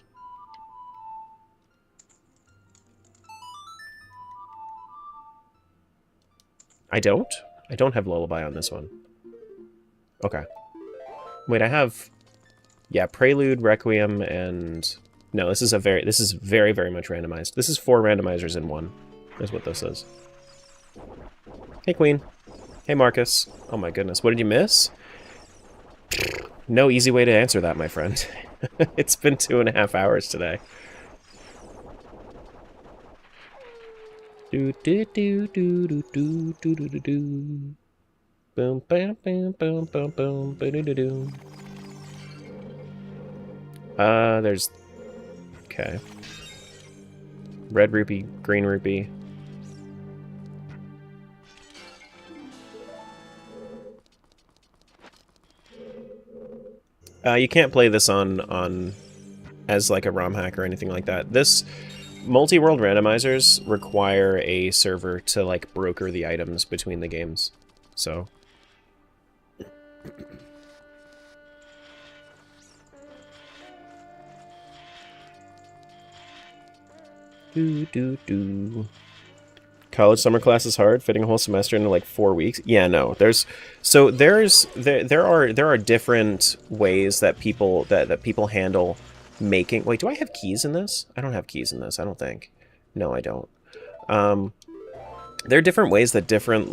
[SPEAKER 1] I don't? I don't have Lullaby on this one. Okay. Wait, I have... Yeah, Prelude, Requiem, and... No, this is very, very much randomized. This is 4 randomizers in 1, is what this is. Hey, Queen. Hey, Marcus. Oh my goodness, what did you miss? No easy way to answer that, my friend. It's been 2.5 hours today. Do do do do do do do do do do. Boom bam bam bam bam bam ba do do do. There's... Okay. Red rupee, green rupee. You can't play this on as like a ROM hack or anything like that. This multi-world randomizers require a server to like broker the items between the games. So do do do. College summer class is hard, fitting a whole semester into like 4 weeks. Yeah, no. There are different ways that people handle making... Wait, do I have keys in this? I don't have keys in this, I don't think. No, I don't. There are different ways that different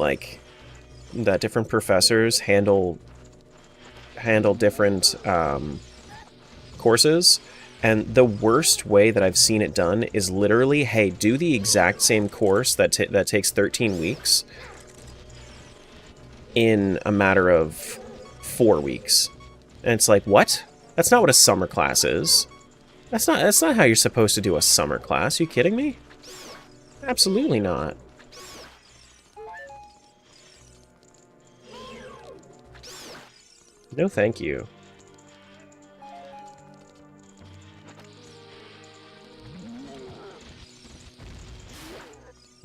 [SPEAKER 1] professors handle different courses. And the worst way that I've seen it done is literally, hey, do the exact same course that takes 13 weeks in a matter of 4 weeks. And it's like, what? That's not what a summer class is. That's not how you're supposed to do a summer class. Are you kidding me? Absolutely not. No, thank you.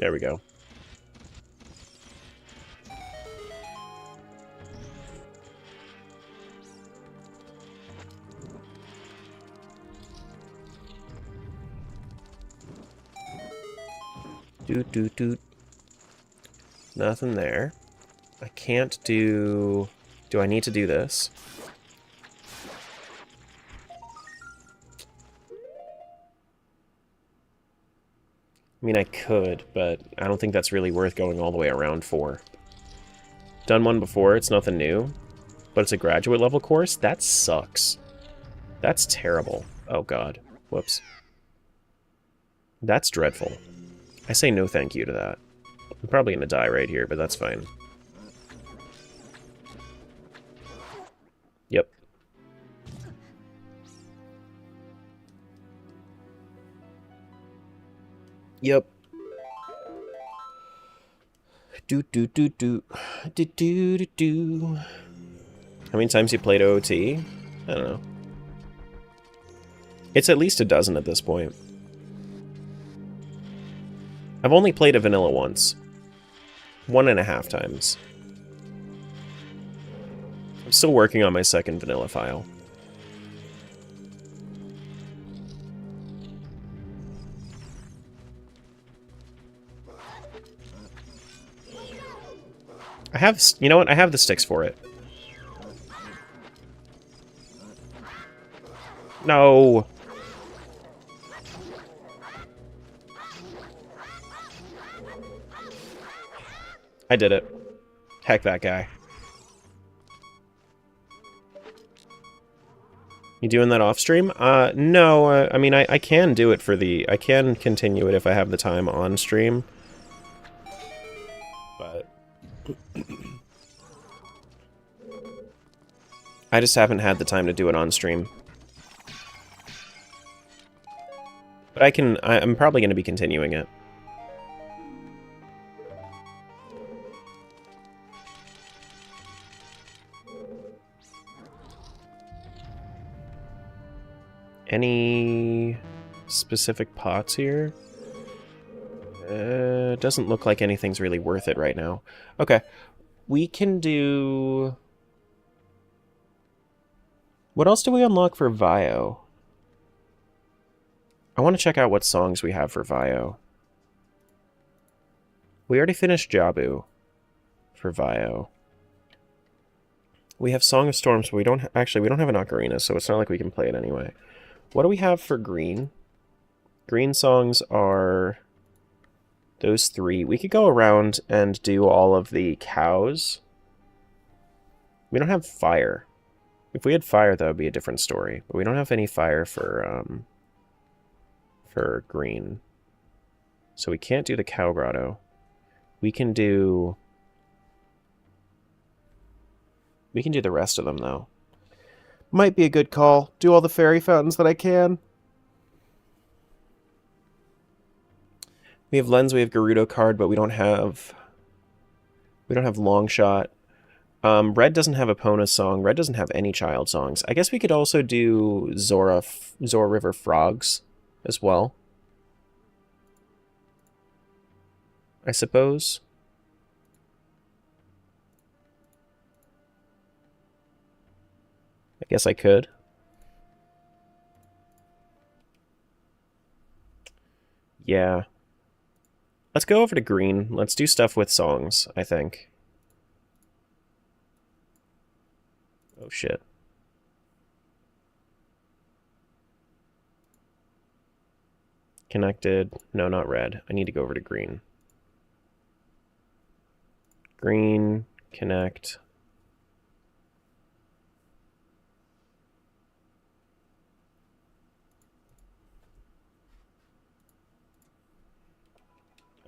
[SPEAKER 1] There we go. Doot, doot, doot. Nothing there. I can't do... Do I need to do this? I mean, I could, but I don't think that's really worth going all the way around for. Done one before, it's nothing new. But it's a graduate level course? That sucks. That's terrible. Oh god. Whoops. That's dreadful. I say no thank you to that. I'm probably gonna die right here, but that's fine. Yep. Yep. Do do do do do do do do. How many times you played OoT? I don't know. It's at least a dozen at this point. I've only played a vanilla once. 1.5 times. I'm still working on my second vanilla file. I have, you know what? I have the sticks for it. No. I did it. Heck that guy. You doing that off stream? No, I mean, I can do it for the... I can continue it if I have the time on stream. But... I just haven't had the time to do it on stream. But I'm probably going to be continuing it. Any specific pots here? Doesn't look like anything's really worth it right now. Okay. We can do... What else do we unlock for Vio? I want to check out what songs we have for Vio. We already finished Jabu for Vio. We have Song of Storms, but we don't... Actually, we don't have an ocarina, so it's not like we can play it anyway. What do we have for green? Green songs are those 3. We could go around and do all of the cows. We don't have fire. If we had fire, that would be a different story. But we don't have any fire for green. So we can't do the cow grotto. We can do the rest of them, though. Might be a good call. Do all the fairy fountains that I can. We have Lens, we have Gerudo card, but we don't have Long Shot. Red doesn't have Epona's song. Red doesn't have any child songs. I guess we could also do Zora River Frogs as well. I suppose. I guess I could. Yeah. Let's go over to green. Let's do stuff with songs, I think. Oh, shit. Connected. No, not red. I need to go over to green. Green, connect.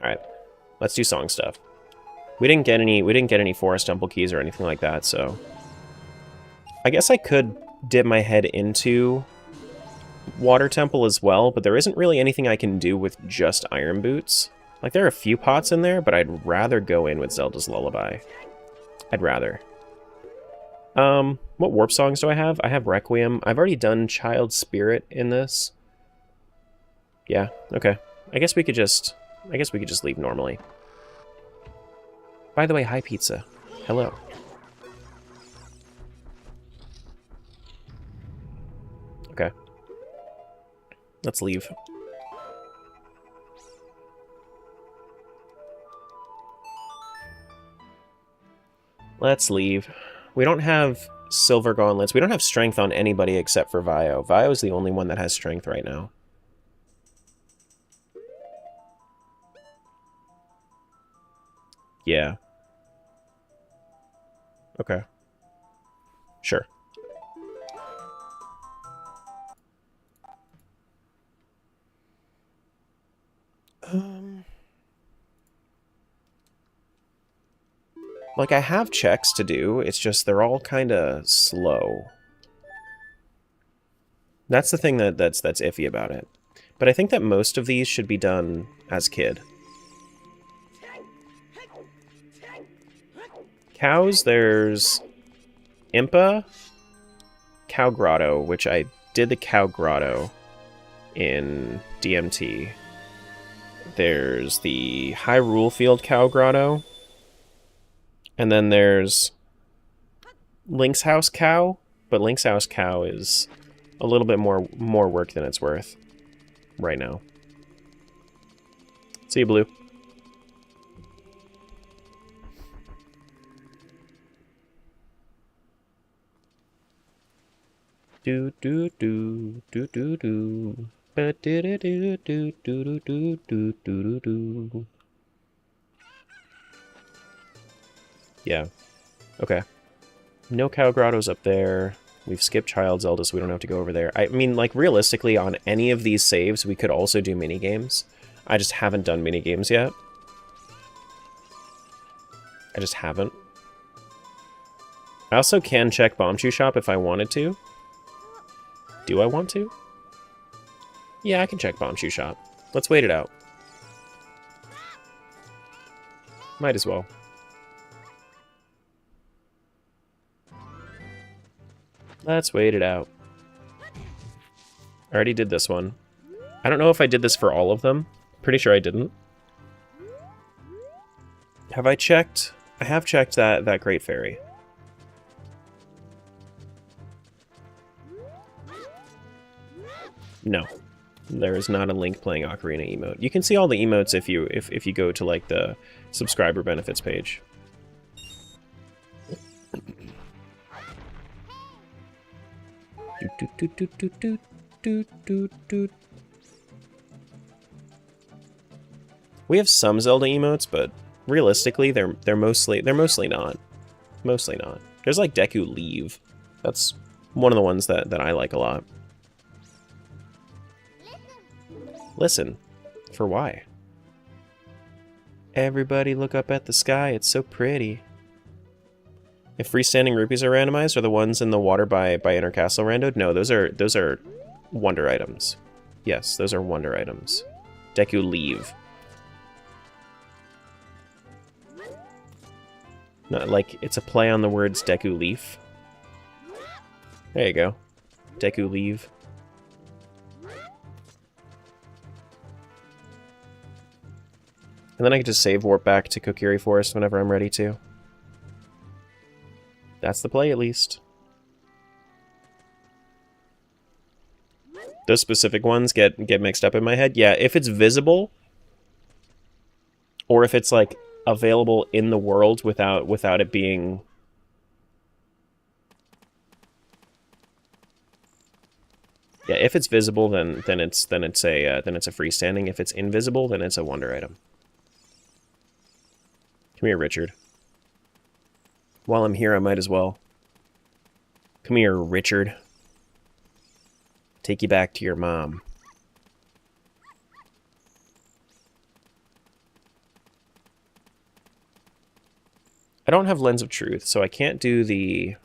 [SPEAKER 1] Alright, let's do song stuff. We didn't get any Forest Temple keys or anything like that, so... I guess I could dip my head into Water Temple as well, but there isn't really anything I can do with just Iron Boots. Like, there are a few pots in there, but I'd rather go in with Zelda's Lullaby. I'd rather. What warp songs do I have? I have Requiem. I've already done Child Spirit in this. Yeah, okay. I guess we could just I guess we could just leave normally. By the way, hi pizza. Hello. Okay. Let's leave. Let's leave. We don't have silver gauntlets. We don't have strength on anybody except for Vio. Vio's the only one that has strength right now. Yeah. Okay. Sure. Like, I have checks to do, it's just they're all kind of slow. That's the thing that's iffy about it. But I think that most of these should be done as kid. Cows, there's Impa, Cow Grotto, which I did the Cow Grotto in DMT. There's the Hyrule Field Cow Grotto. And then there's Link's House Cow, but Link's House Cow is a little bit more work than it's worth right now. See you, Blue. Do do do do do do. Ba do do do do do do do do do. Yeah. Okay. No Cow Grottos up there. We've skipped Child Zelda, so we don't have to go over there. I mean, like, realistically, on any of these saves, we could also do minigames. I just haven't done minigames yet. I just haven't. I also can check Bombchu Shop if I wanted to. Do I want to? Yeah, I can check Bombchu Shop. Let's wait it out. Might as well. Let's wait it out. I already did this one. I don't know if I did this for all of them. Pretty sure I didn't. Have I checked? I have checked that Great Fairy. No. There is not a Link playing Ocarina emote. You can see all the emotes if you go to like the subscriber benefits page. We have some Zelda emotes, but realistically, they're mostly not. Mostly not. There's like Deku Leave. That's one of the ones that I like a lot. Listen. For why? Everybody look up at the sky, it's so pretty. If freestanding rupees are randomized, are the ones in the water by Inner Castle randoed? No, those are wonder items. Yes, those are wonder items. Deku Leave. Not like it's a play on the words Deku Leaf. There you go. Deku Leave. And then I can just save warp back to Kokiri Forest whenever I'm ready to. That's the play, at least. Those specific ones get mixed up in my head. Yeah, if it's visible, or if it's like available in the world without it being. Yeah, if it's visible, then it's a freestanding. If it's invisible, then it's a wonder item. Come here, Richard. While I'm here, I might as well. Come here, Richard. Take you back to your mom. I don't have Lens of Truth, so I can't do the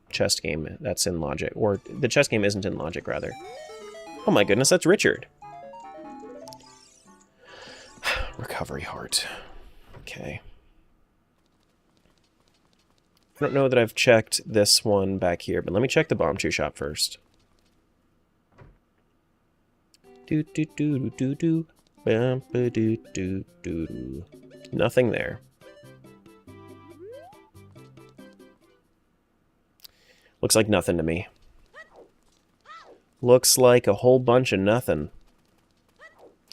[SPEAKER 1] chess game that's in Logic. Or, the chess game isn't in Logic, rather. Oh my goodness, that's Richard. Recovery Heart. Okay. I don't know that I've checked this one back here, but let me check the Bombchu Shop first. Do do do do do do Bum-ba-doo-doo-doo-doo. Nothing there. Looks like nothing to me. Looks like a whole bunch of nothing.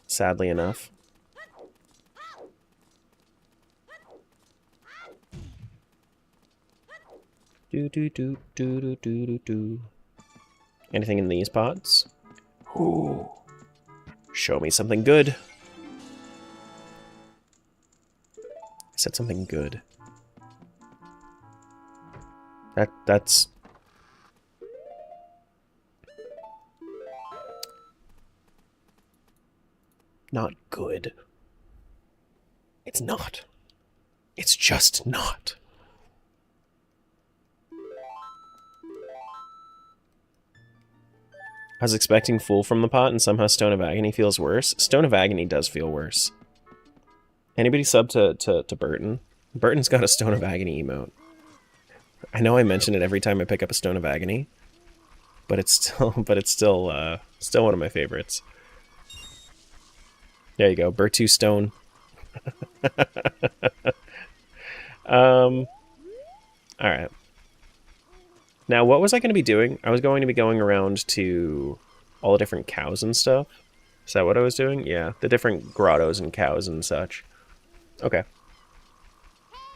[SPEAKER 1] Sadly enough. Do-do-do-do-do-do-do-do. Anything in these pots? Ooh. Show me something good. I said something good. That's... not good. It's not. It's just not. I was expecting Fool from the pot, and somehow Stone of Agony feels worse. Stone of Agony does feel worse. Anybody sub to Burton? Burton's got a Stone of Agony emote. I know I mention it every time I pick up a Stone of Agony, but it's still one of my favorites. There you go, Bertu Stone. Alright. Now, what was I going to be doing? I was going to be going around to all the different cows and stuff. Is that what I was doing? Yeah, the different grottos and cows and such. Okay.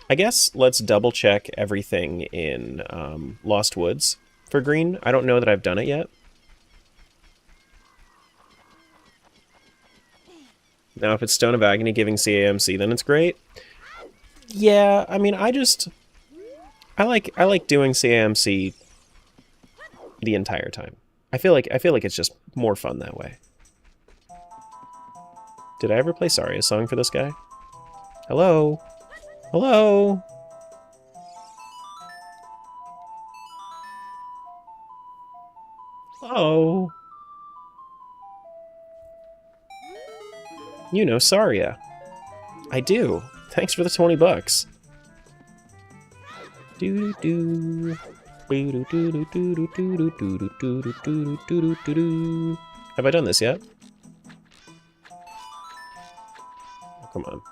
[SPEAKER 1] I guess let's double check everything in Lost Woods for green. I don't know that I've done it yet. Now, if it's Stone of Agony giving CAMC, then it's great. Yeah, I mean, I like doing CAMC the entire time. I feel like it's just more fun that way. Did I ever play Saria's song for this guy? Hello? Hello? Hello? You know Saria. I do. Thanks for the 20 bucks. Have I done this yet? Oh, come on.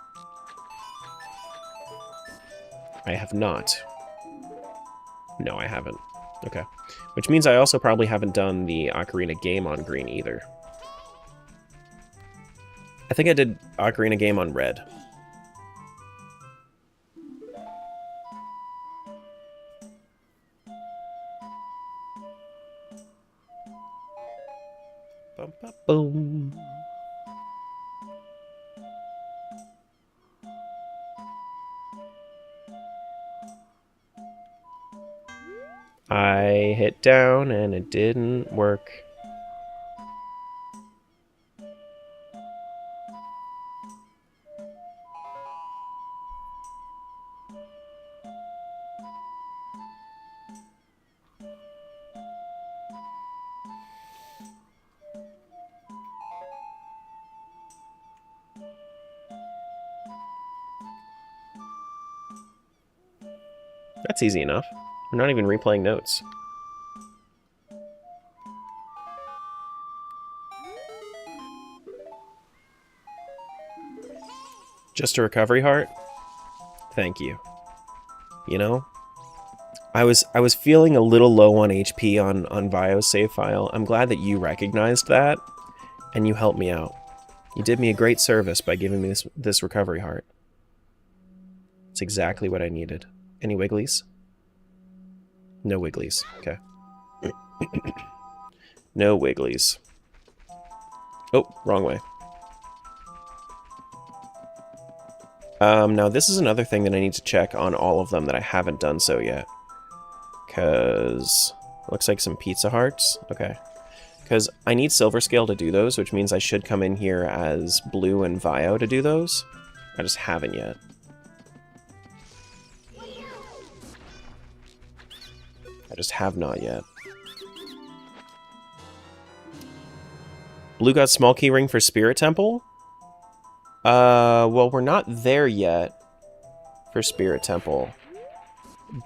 [SPEAKER 1] I have not. No, I haven't. Okay. Which means I also probably haven't done the Ocarina game on green either. I think I did Ocarina game on red. Bum, ba, boom. I hit down and it didn't work. That's easy enough. We're not even replaying notes. Just a recovery heart? Thank you. You know? I was feeling a little low on HP on Vio's save file. I'm glad that you recognized that, and you helped me out. You did me a great service by giving me this recovery heart. It's exactly what I needed. Any wigglies? No wigglies. Okay. No wigglies. Oh, wrong way. Now this is another thing that I need to check on all of them that I haven't done so yet. Because looks like some pizza hearts. Okay. Because I need silver scale to do those, which means I should come in here as Blue and Vio to do those. I just haven't yet. I just have not yet. Blue got small keyring for Spirit Temple? Well, we're not there yet for Spirit Temple.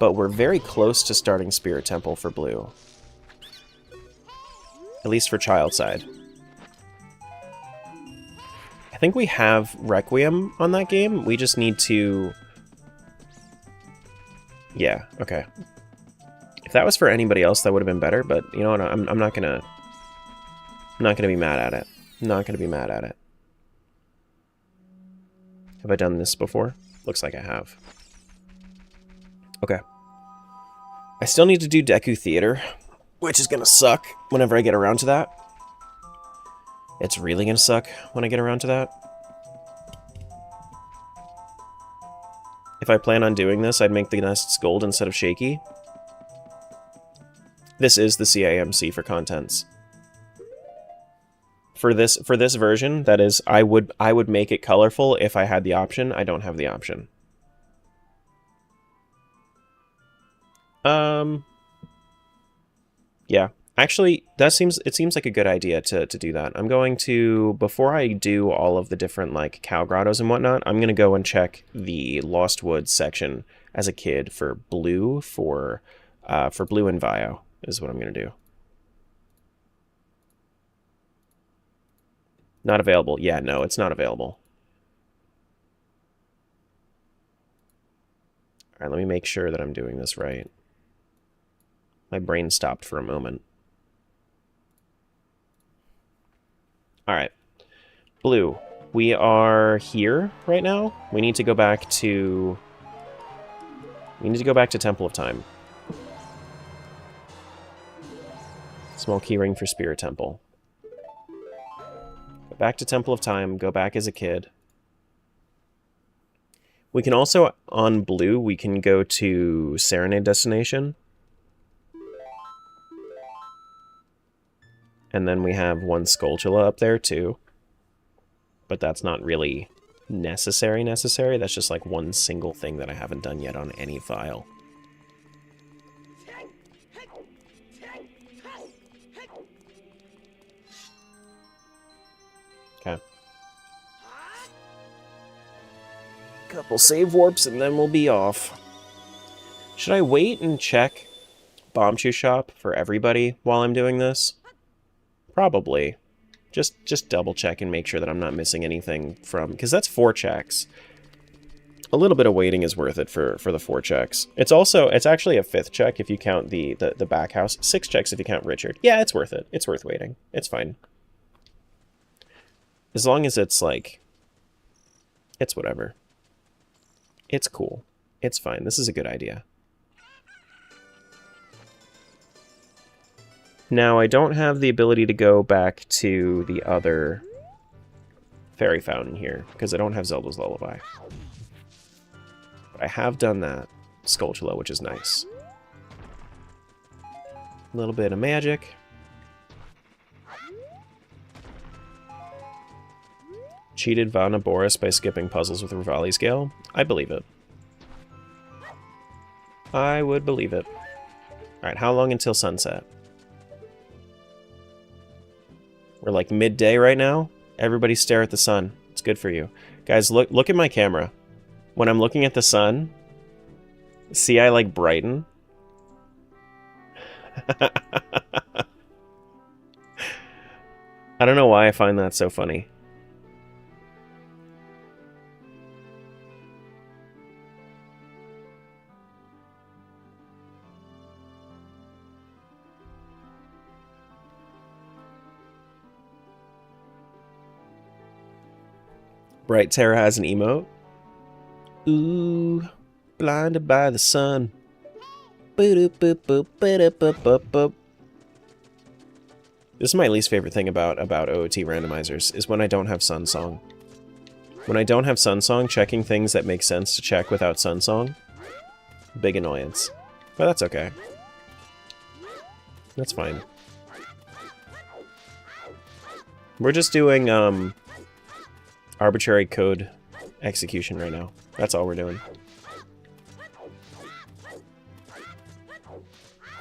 [SPEAKER 1] But we're very close to starting Spirit Temple for Blue. At least for child side. think we have Requiem on that game. We just need to... Yeah, okay. If that was for anybody else, that would have been better, but you know what, I'm not gonna... I'm not gonna be mad at it. I'm not gonna be mad at it. Have I done this before? Looks like I have. Okay. I still need to do Deku Theater, which is gonna suck whenever I get around to that. It's really gonna suck when I get around to that. If I plan on doing this, I'd make the nests gold instead of shaky. This is the CAMC for contents. For this version, that is, I would make it colorful if I had the option. I don't have the option. Yeah. Actually, it seems like a good idea to do that. I'm going to, before I do all of the different like cow grottos and whatnot, I'm gonna go and check the Lost Woods section as a kid for blue for blue and Vio is what I'm gonna do. Not available. Yeah, no, it's not available. All right, let me make sure that I'm doing this right. My brain stopped for a moment. All right, blue. We are here right now. We need to go back to... Temple of Time. Small keyring for Spirit Temple. Go back to Temple of Time. Go back as a kid. We can also, on blue, we can go to Serenade Destination. And then we have one Skulltula up there, too. But that's not really necessary. That's just like one single thing that I haven't done yet on any file. Okay. Couple save warps and then we'll be off. Should I wait and check Bombchu Shop for everybody while I'm doing this? Probably. Just double check and make sure that I'm not missing anything from... Because that's 4 checks. A little bit of waiting is worth it for the 4 checks. It's actually a 5th check if you count the back house. 6 checks if you count Richard. Yeah, it's worth it. It's worth waiting. It's fine. As long as it's like... It's whatever. It's cool. It's fine. This is a good idea. Now, I don't have the ability to go back to the other fairy fountain here, because I don't have Zelda's Lullaby. But I have done that Skulltula, which is nice. A little bit of magic. Cheated Vana Boris by skipping puzzles with Rivali's Gale? I believe it. I would believe it. Alright, how long until sunset? We're like midday right now. Everybody stare at the sun. It's good for you. Guys, look at my camera. When I'm looking at the sun, see I like brighten? I don't know why I find that so funny. Bright Terra has an emote. Ooh, blinded by the sun. This is my least favorite thing about OoT randomizers, is when I don't have Sun Song. When I don't have Sun Song, checking things that make sense to check without Sun Song, big annoyance. But that's okay. That's fine. We're just doing, arbitrary code execution right now. That's all we're doing.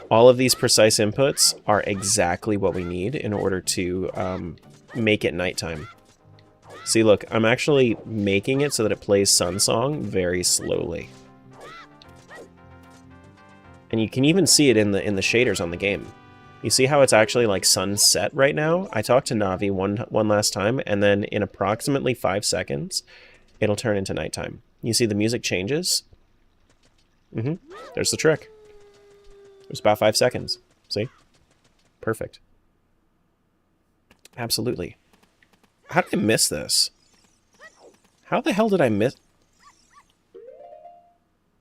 [SPEAKER 1] All of these precise inputs are exactly what we need in order to make it nighttime. See, look, I'm actually making it so that it plays Sun Song very slowly. And you can even see it in the shaders on the game. You see how it's actually like sunset right now? I talked to Navi one last time, and then in approximately 5 seconds, it'll turn into nighttime. You see the music changes? There's the trick. It was about 5 seconds. See? Perfect. Absolutely. How did I miss this? How the hell did I miss...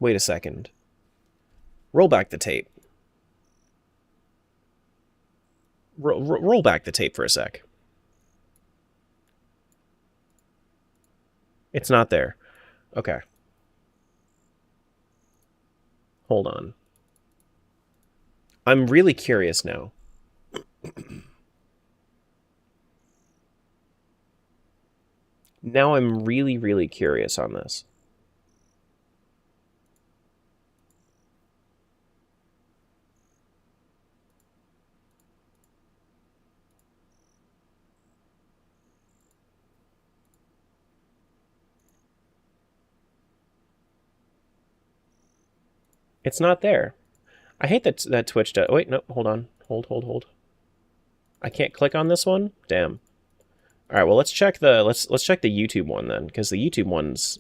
[SPEAKER 1] Wait a second. Roll back the tape. Roll back the tape for a sec. It's not there. Okay. Hold on. I'm really curious now. Now I'm really, really curious on this. It's not there. I hate that Twitch does. Oh, wait, no, hold on. Hold. I can't click on this one? Damn. All right, well, let's check the let's check the YouTube one then, because the YouTube one's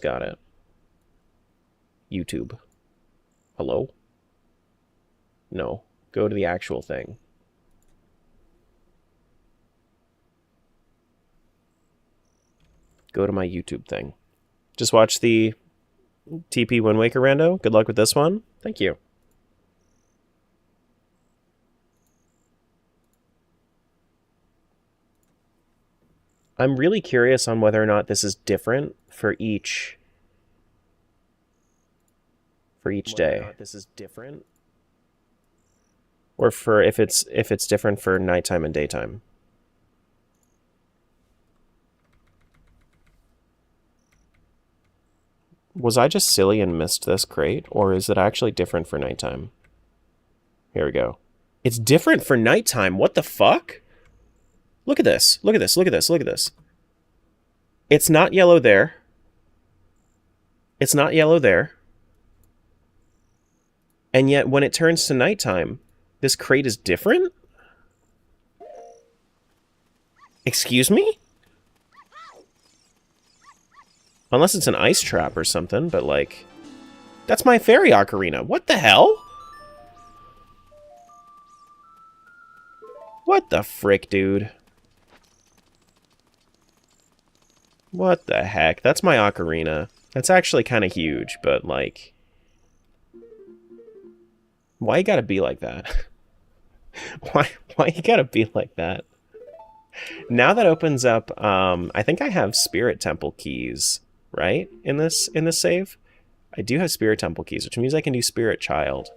[SPEAKER 1] got it. YouTube. Hello? No. Go to the actual thing. Go to my YouTube thing. Just watch the TP Wind Waker rando. Good luck with this one. Thank you. I'm really curious on whether or not this is different for each day. This is different, or for if it's different for nighttime and daytime. Was I just silly and missed this crate, or is it actually different for nighttime? Here we go. It's different for nighttime. What the fuck? Look at this. Look at this. Look at this. Look at this. It's not yellow there. It's not yellow there. And yet, when it turns to nighttime, this crate is different? Excuse me? Unless it's an ice trap or something, but like... That's my fairy ocarina. What the hell? What the frick, dude? What the heck? That's my ocarina. That's actually kind of huge, but like... Why you gotta be like that? Why you gotta be like that? Now that opens up, I think I have Spirit Temple keys, right? In this save? I do have Spirit Temple keys, which means I can do Spirit Child.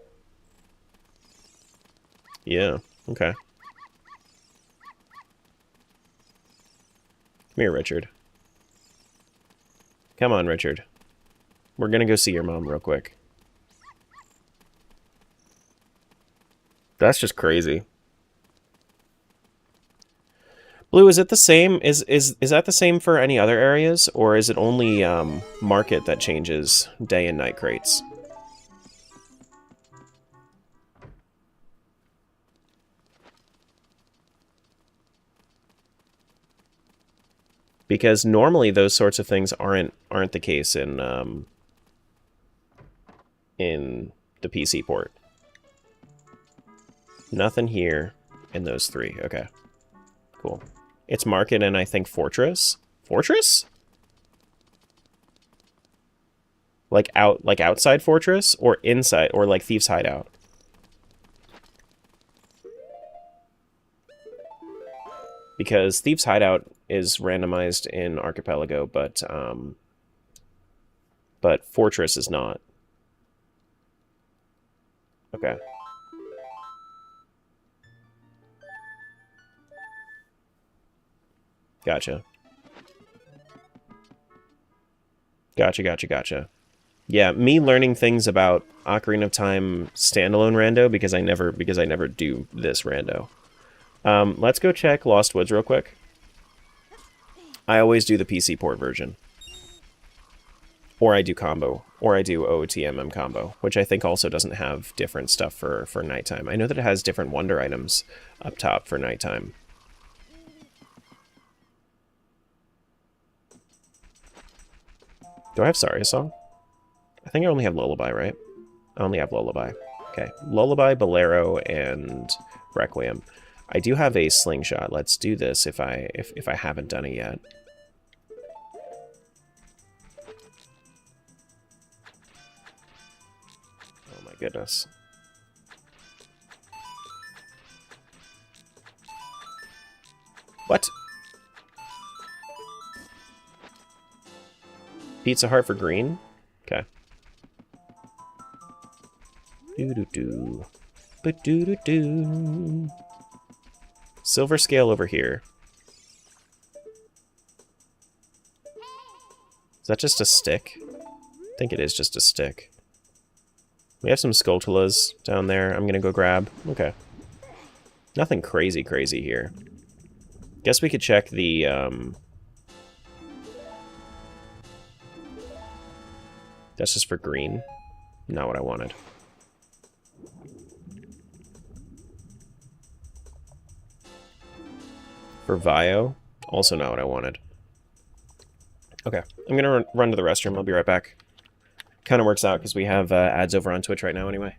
[SPEAKER 1] Yeah, okay. Come here, Richard. Come on, Richard. We're gonna go see your mom real quick. That's just crazy. Blue, is it the same? Is that the same for any other areas, or is it only Market that changes day and night crates? Because normally those sorts of things aren't the case in the PC port. Nothing here in those three. Okay, cool. It's Market and I think Fortress. Fortress? Like outside Fortress or inside, or like Thieves Hideout? Because Thieves Hideout is randomized in Archipelago, but Fortress is not. Okay. Gotcha. Gotcha. Yeah, me learning things about Ocarina of Time standalone rando because I never do this rando. Let's go check Lost Woods real quick. I always do the PC port version. Or I do combo Or I do OOTMM combo, which I think also doesn't have different stuff for nighttime. I know that it has different wonder items up top for nighttime. Do I have Saria Song? I think I only have Lullaby, right? I only have Lullaby. Okay, Lullaby, Bolero, and Requiem. I do have a Slingshot. Let's do this if I haven't done it yet. Oh my goodness. What? Pizza Heart for green? Okay. Doo-doo-doo. Ba-doo-doo-doo. Silver scale over here. Is that just a stick? I think it is just a stick. We have some Skulltulas down there. I'm gonna go grab. Okay. Nothing crazy here. Guess we could check the, That's just for green. Not what I wanted. For Vio, also not what I wanted. Okay, I'm gonna run to the restroom. I'll be right back. Kind of works out because we have ads over on Twitch right now anyway.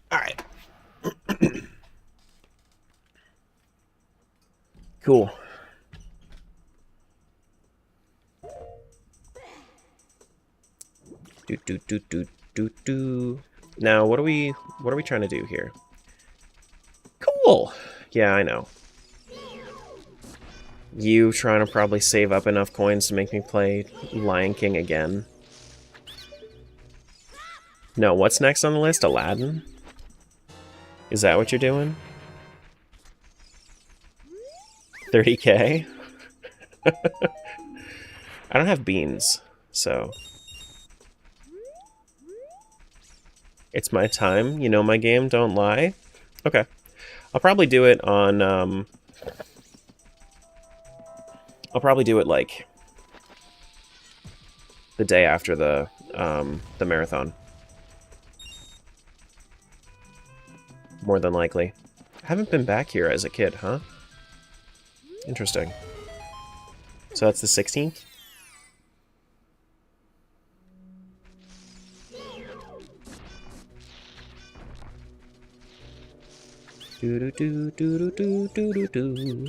[SPEAKER 1] Alright. Cool. Do. Now, what are we trying to do here? Cool. Yeah, I know. You trying to probably save up enough coins to make me play Lion King again. No, what's next on the list? Aladdin? Is that what you're doing? 30k? I don't have beans, so... It's my time. You know my game, don't lie. Okay. I'll probably do it on, I'll probably do it, like... the day after the marathon. More than likely. I haven't been back here as a kid, huh? Interesting. So that's the 16th? Do-do-do-do-do-do-do-do.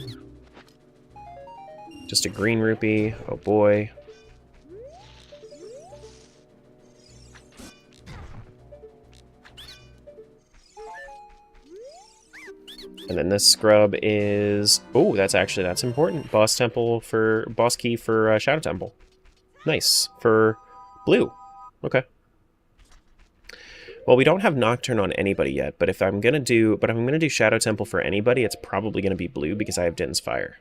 [SPEAKER 1] Just a green rupee. Oh boy. And then this scrub is... Oh, that's important. Boss key for Shadow Temple. Nice. For blue. Okay. Well, we don't have Nocturne on anybody yet, but if I'm gonna do Shadow Temple for anybody, it's probably gonna be blue because I have Din's Fire.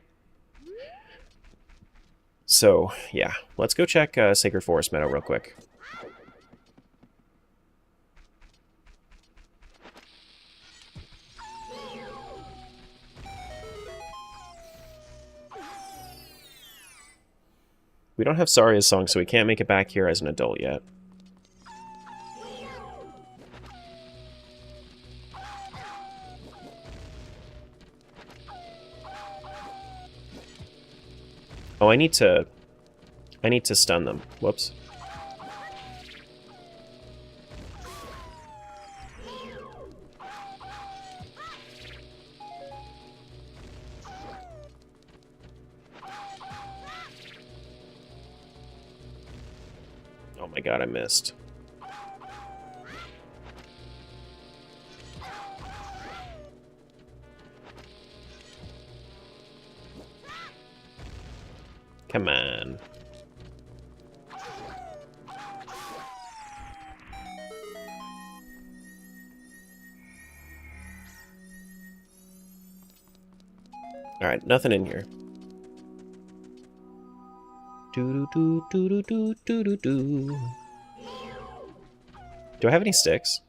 [SPEAKER 1] So, yeah. Let's go check Sacred Forest Meadow real quick. We don't have Saria's song, so we can't make it back here as an adult yet. Oh, I need to stun them. Whoops. Oh my god, I missed. Come on. Alright, nothing in here. Do-do-do-do-do-do-do-do. Do I have any sticks?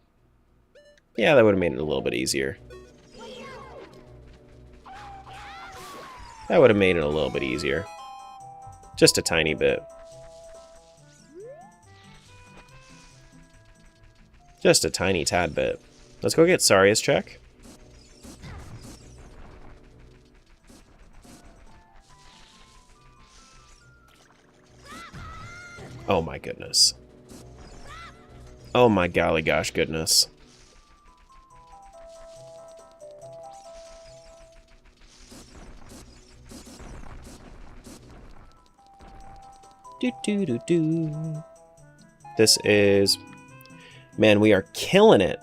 [SPEAKER 1] Yeah, that would have made it a little bit easier. That would have made it a little bit easier. Just a tiny bit. Just a tiny tad bit. Let's go get Saria's check. Oh my goodness. Oh my golly gosh goodness. Do-do-do-do. This is... Man, we are killing it.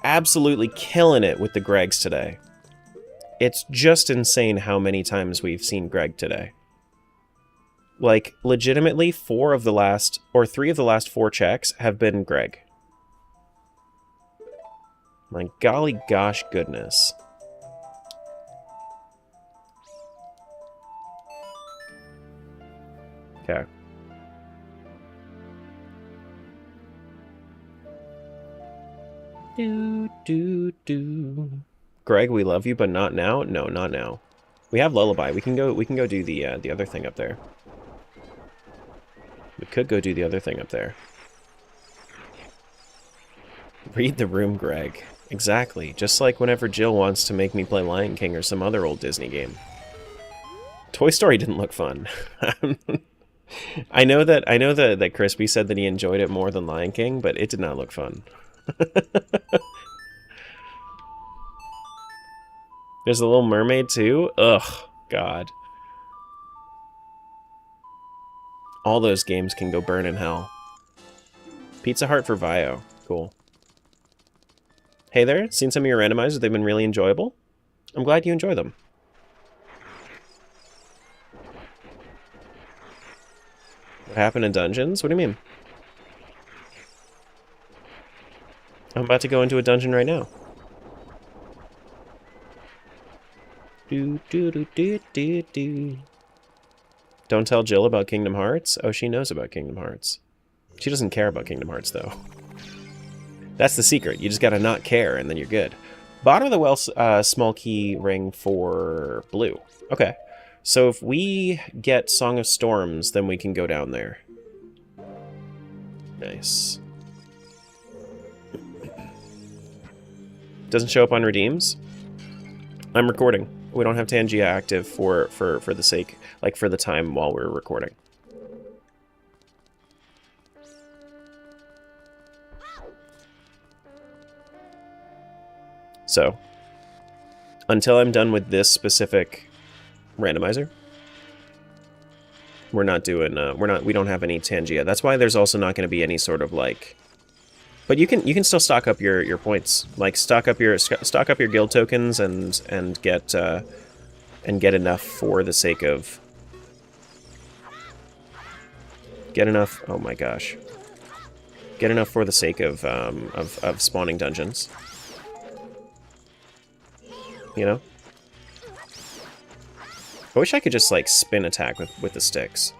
[SPEAKER 1] Absolutely killing it with the Gregs today. It's just insane how many times we've seen Greg today. Like, legitimately, 3 of the last 4 checks have been Greg. My golly gosh goodness. Okay. Do. Greg, we love you, but not now? No, not now. We have Lullaby. We can go do the other thing up there. We could go do the other thing up there. Read the room, Greg. Exactly. Just like whenever Jill wants to make me play Lion King or some other old Disney game. Toy Story didn't look fun. I know that Crispy said that he enjoyed it more than Lion King, but it did not look fun. There's a Little Mermaid too? Ugh, God. All those games can go burn in hell. Pizza Heart for Vio. Cool. Hey there, seen some of your randomizers? They've been really enjoyable. I'm glad you enjoy them. What happened in dungeons? What do you mean? I'm about to go into a dungeon right now. Do. Don't tell Jill about Kingdom Hearts? Oh, she knows about Kingdom Hearts. She doesn't care about Kingdom Hearts, though. That's the secret. You just gotta not care, and then you're good. Bottom of the well, small key ring for blue. Okay. So if we get Song of Storms, then we can go down there. Nice. Doesn't show up on redeems. I'm recording. We don't have Tangia active for the sake, like for the time while we're recording. So, until I'm done with this specific randomizer, we're not doing, we don't have any Tangia. That's why there's also not going to be any sort of like, but you can still stock up your points, like stock up your guild tokens and get enough for the sake of oh my gosh, get enough for the sake of spawning dungeons. You know? I wish I could just, like, spin attack with the sticks.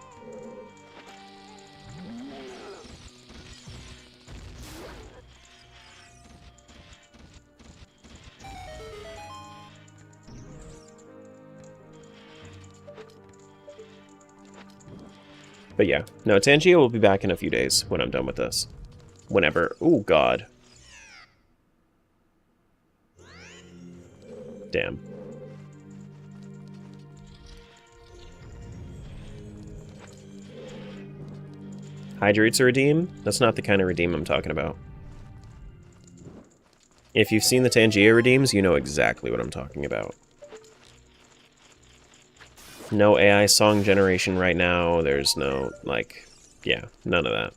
[SPEAKER 1] But yeah. No, Tangia will be back in a few days when I'm done with this. Whenever. Oh, God. Damn. Hydrates a redeem? That's not the kind of redeem I'm talking about. If you've seen the Tangia redeems, you know exactly what I'm talking about. No AI song generation right now. There's no, like, yeah, none of that.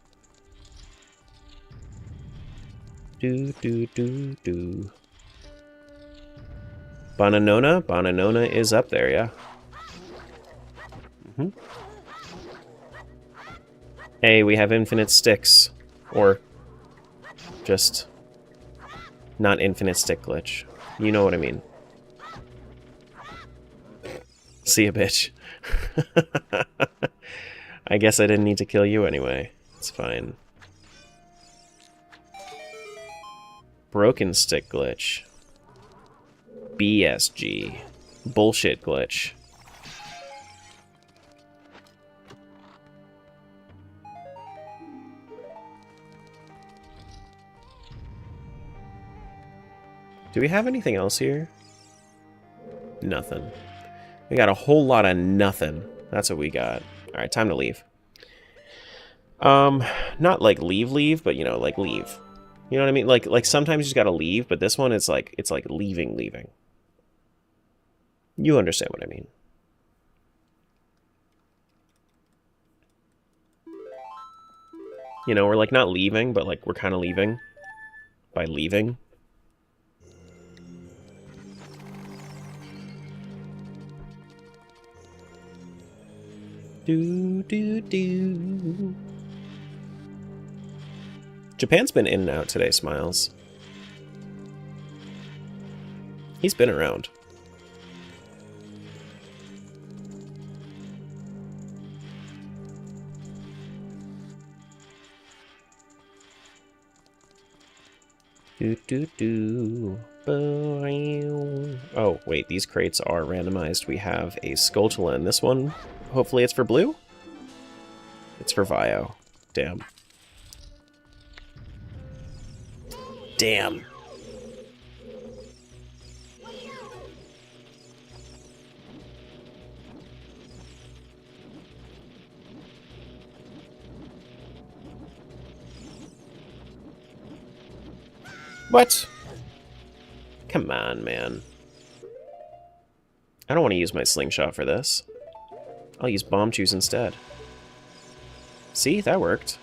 [SPEAKER 1] Do. Bananona is up there, yeah. Hey, we have infinite sticks. Or just not infinite stick glitch. You know what I mean. See ya, bitch. I guess I didn't need to kill you anyway. It's fine. Broken stick glitch. BSG. Bullshit glitch. Do we have anything else here? Nothing. We got a whole lot of nothing. That's what we got. Alright, time to leave. Not like leave, but you know, like leave. You know what I mean? Like sometimes you just gotta leave, but this one is like, it's like leaving. You understand what I mean. You know, we're like not leaving, but like we're kind of leaving by leaving. Do. Japan's been in and out today, Smiles. He's been around. Oh, wait, these crates are randomized. We have a Skulltula in this one. Hopefully it's for blue? It's for Vio. Damn. Damn. What? Come on, man. I don't want to use my slingshot for this. I'll use bomb juice instead. See? That worked.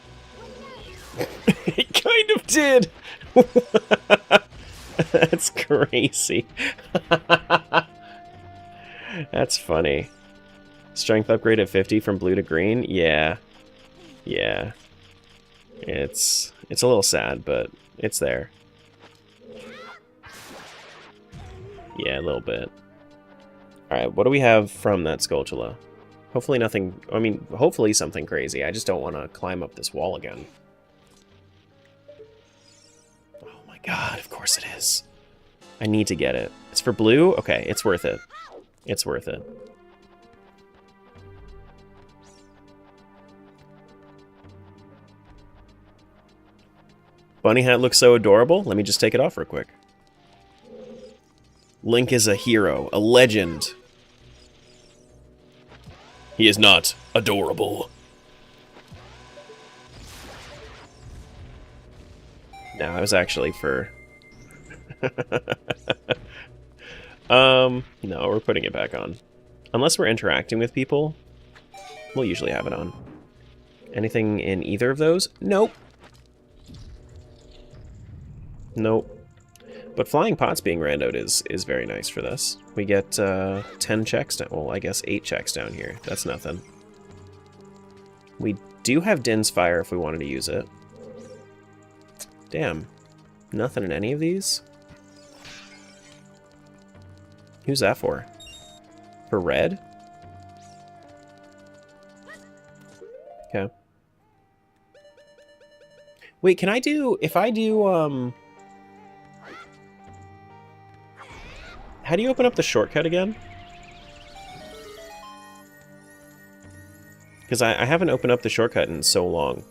[SPEAKER 1] It kind of did! That's crazy. That's funny. Strength upgrade at 50 from blue to green? Yeah. Yeah. It's a little sad, but it's there. Yeah, a little bit. Alright, what do we have from that Skulltula? Hopefully nothing... I mean, hopefully something crazy. I just don't want to climb up this wall again. Oh my god, of course it is. I need to get it. It's for blue? Okay, it's worth it. It's worth it. Bunny hat looks so adorable. Let me just take it off real quick. Link is a hero, a legend. He is not adorable. No, I was actually for... no, we're putting it back on. Unless we're interacting with people, we'll usually have it on. Anything in either of those? Nope. Nope. But flying pots being randoed is very nice for this. We get 10 checks down. Well, I guess 8 checks down here. That's nothing. We do have Din's Fire if we wanted to use it. Damn. Nothing in any of these? Who's that for? For red? Okay. Wait, can I do... If I do, how do you open up the shortcut again? Because I haven't opened up the shortcut in so long.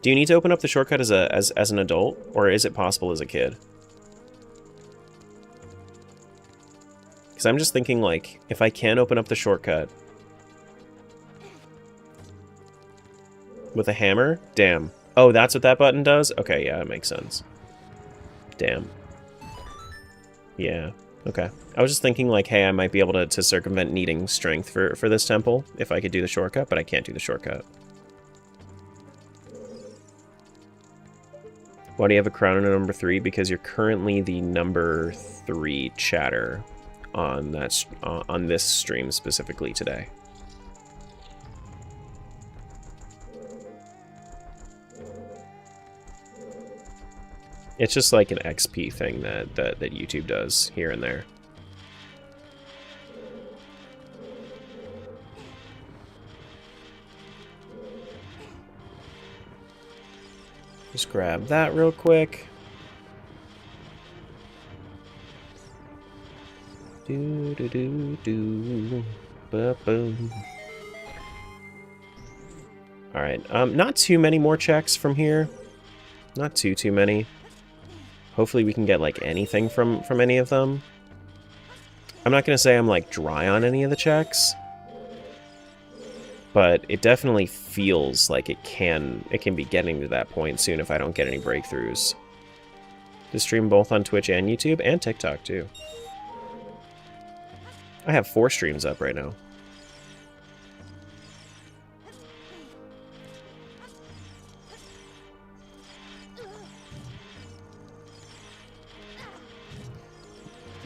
[SPEAKER 1] Do you need to open up the shortcut as an adult, or is it possible as a kid? Because I'm just thinking, like, if I can open up the shortcut with a hammer? Damn. Oh, that's what that button does? Okay, yeah, it makes sense. Damn. Yeah. Okay. I was just thinking, like, hey, I might be able to circumvent needing strength for this temple if I could do the shortcut, but I can't do the shortcut. Why do you have a crown on number 3? Because you're currently the number 3 chatter on that on this stream specifically today. It's just like an XP thing that YouTube does here and there. Just grab that real quick. Do do do do. Ba boom. All right. Not too many more checks from here. Not too many. Hopefully we can get like anything from any of them. I'm not gonna say I'm like dry on any of the checks, but it definitely feels like it can be getting to that point soon if I don't get any breakthroughs. To stream both on Twitch and YouTube and TikTok too. I have 4 streams up right now.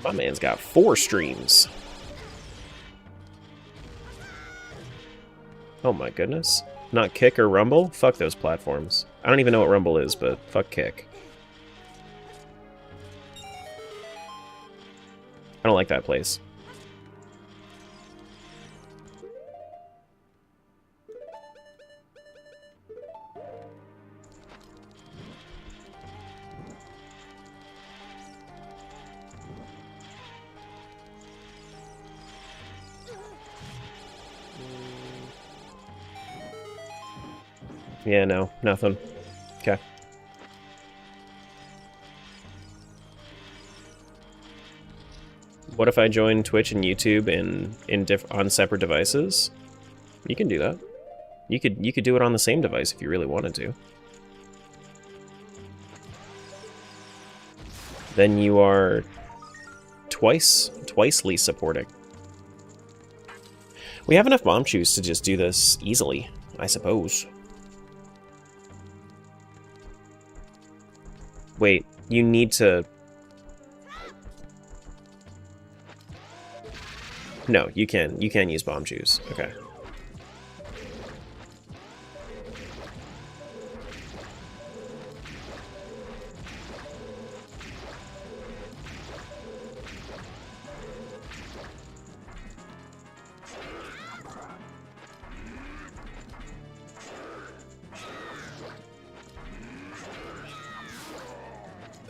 [SPEAKER 1] My man's got 4 streams. Oh my goodness. Not Kick or Rumble? Fuck those platforms. I don't even know what Rumble is, but fuck Kick. I don't like that place. Yeah, no, nothing. Okay. What if I join Twitch and YouTube on separate devices? You can do that. You could do it on the same device if you really wanted to. Then you are twicely supporting. We have enough mom juice to just do this easily, I suppose. Wait, you need to... No, you can use bomb juice. Okay.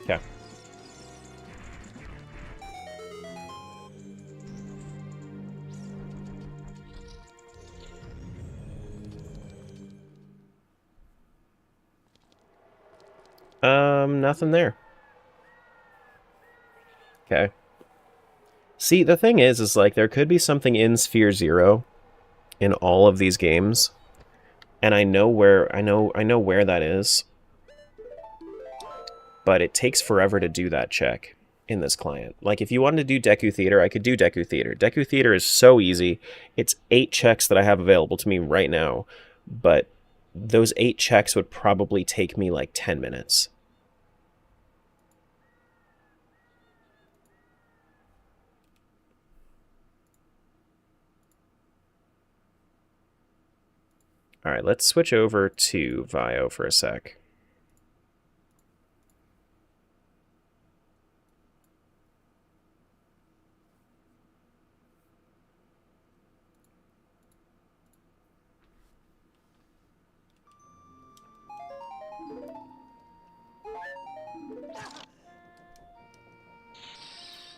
[SPEAKER 1] Okay. Nothing there. Okay. See, the thing is like, there could be something in Sphere Zero in all of these games, and I know where that is, but it takes forever to do that check in this client. Like, if you wanted to do Deku Theater, I could do Deku Theater. Deku Theater is so easy. It's 8 checks that I have available to me right now, but those 8 checks would probably take me like 10 minutes. All right, let's switch over to Vio for a sec.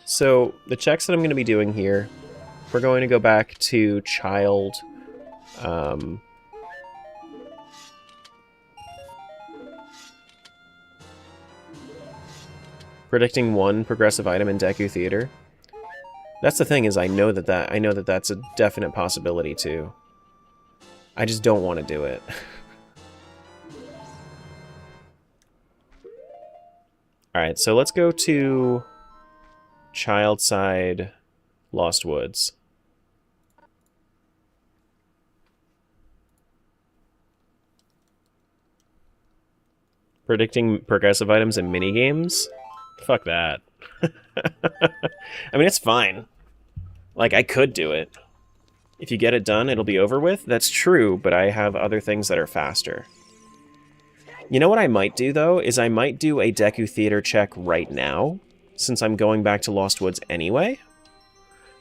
[SPEAKER 1] So the checks that I'm going to be doing here, we're going to go back to child. Predicting 1 progressive item in Deku Theater. That's the thing, is I know that that's a definite possibility too. I just don't want to do it. Alright, so let's go to child side Lost Woods. Predicting progressive items in minigames? Fuck that. I mean, it's fine. Like, I could do it. If you get it done, it'll be over with. That's true, but I have other things that are faster. You know what I might do, though, is I might do a Deku Theater check right now, since I'm going back to Lost Woods anyway.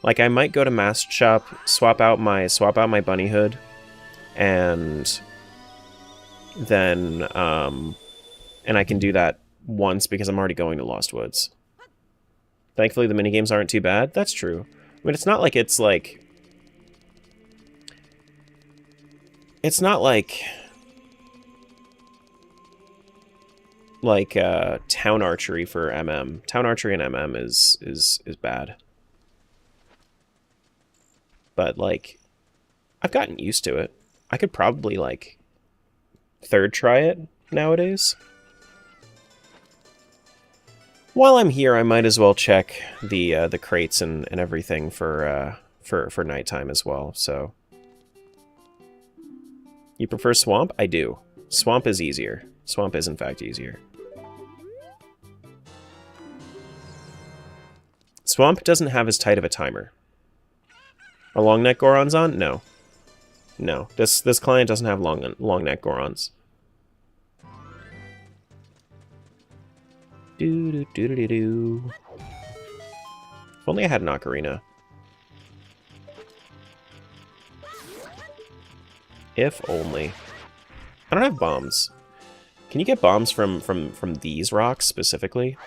[SPEAKER 1] Like, I might go to Mask Shop, swap out my bunny hood, and then, and I can do that once because I'm already going to Lost Woods. Thankfully, the minigames aren't too bad. That's true. I mean, it's not like it's like... It's not like... Town Archery for MM. Town Archery and MM is bad. But, like, I've gotten used to it. I could probably, like, third try it nowadays. While I'm here, I might as well check the crates and everything for nighttime as well. So, you prefer Swamp? I do. Swamp is easier. Swamp is in fact easier. Swamp doesn't have as tight of a timer. A long neck Goron's on? No. No. This client doesn't have long neck Gorons. Do. If only I had an ocarina. If only. I don't have bombs. Can you get bombs from these rocks specifically?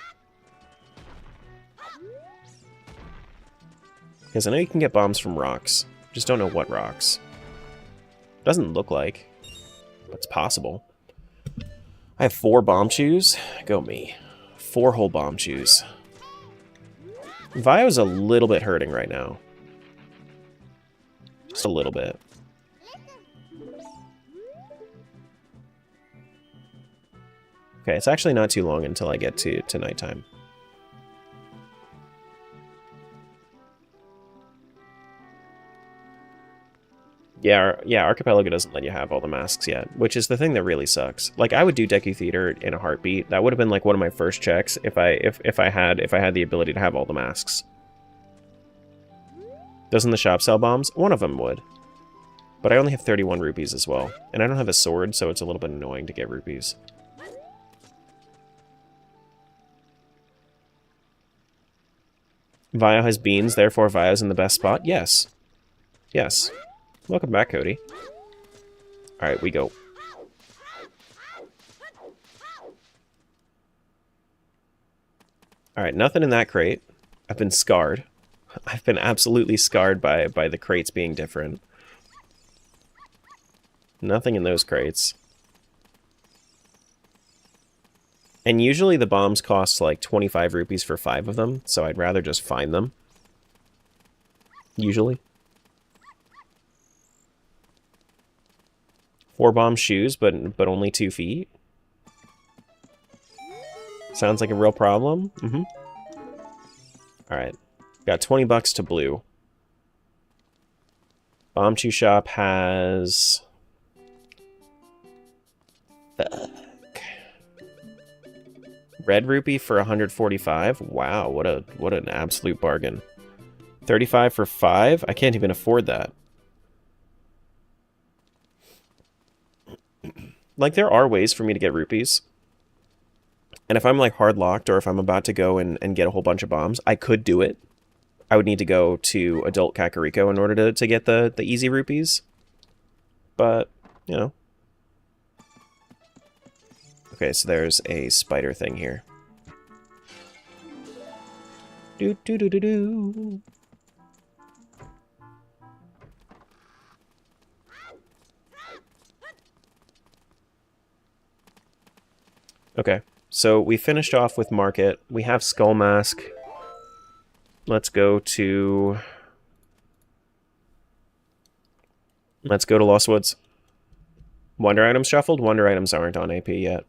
[SPEAKER 1] Because I know you can get bombs from rocks. Just don't know what rocks. Doesn't look like. But it's possible. I have 4 bomb shoes. Go me. 4 whole bomb shoes. Vio's a little bit hurting right now. Just a little bit. Okay, it's actually not too long until I get to nighttime. Yeah, Archipelago doesn't let you have all the masks yet, which is the thing that really sucks. Like, I would do Deku Theater in a heartbeat. That would have been like one of my first checks if I had the ability to have all the masks. Doesn't the shop sell bombs? One of them would. But I only have 31 rupees as well, and I don't have a sword, so it's a little bit annoying to get rupees. Vio has beans, therefore Vio's in the best spot? Yes. Yes. Welcome back, Cody. Alright, we go. Alright, nothing in that crate. I've been scarred. I've been absolutely scarred by the crates being different. Nothing in those crates. And usually the bombs cost like 25 rupees for 5 of them, so I'd rather just find them. Usually. 4 bomb shoes, but only 2 feet. Sounds like a real problem. Mm-hmm. Alright. Got 20 bucks to blue. Bomb Chew Shop has... Red rupee for 145. Wow, what an absolute bargain. 35 for 5? I can't even afford that. Like, there are ways for me to get rupees. And if I'm, like, hard locked, or if I'm about to go and get a whole bunch of bombs, I could do it. I would need to go to Adult Kakariko in order to get the easy rupees. But, you know. Okay, so there's a spider thing here. Do do do do do. Okay, so we finished off with Market. We have Skull Mask. Let's go to Lost Woods. Wonder items shuffled? Wonder items aren't on AP yet.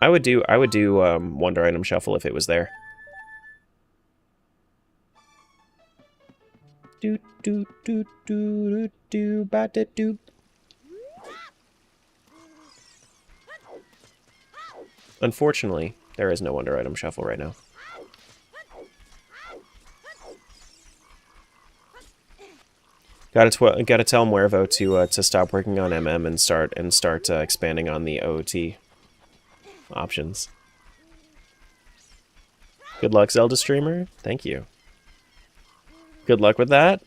[SPEAKER 1] I would do Wonder item shuffle if it was there. Do do do do do ba da do. Unfortunately, there is no Wonder item shuffle right now. Gotta tell Muervo to stop working on MM and start expanding on the OoT options. Good luck, Zelda streamer. Thank you. Good luck with that.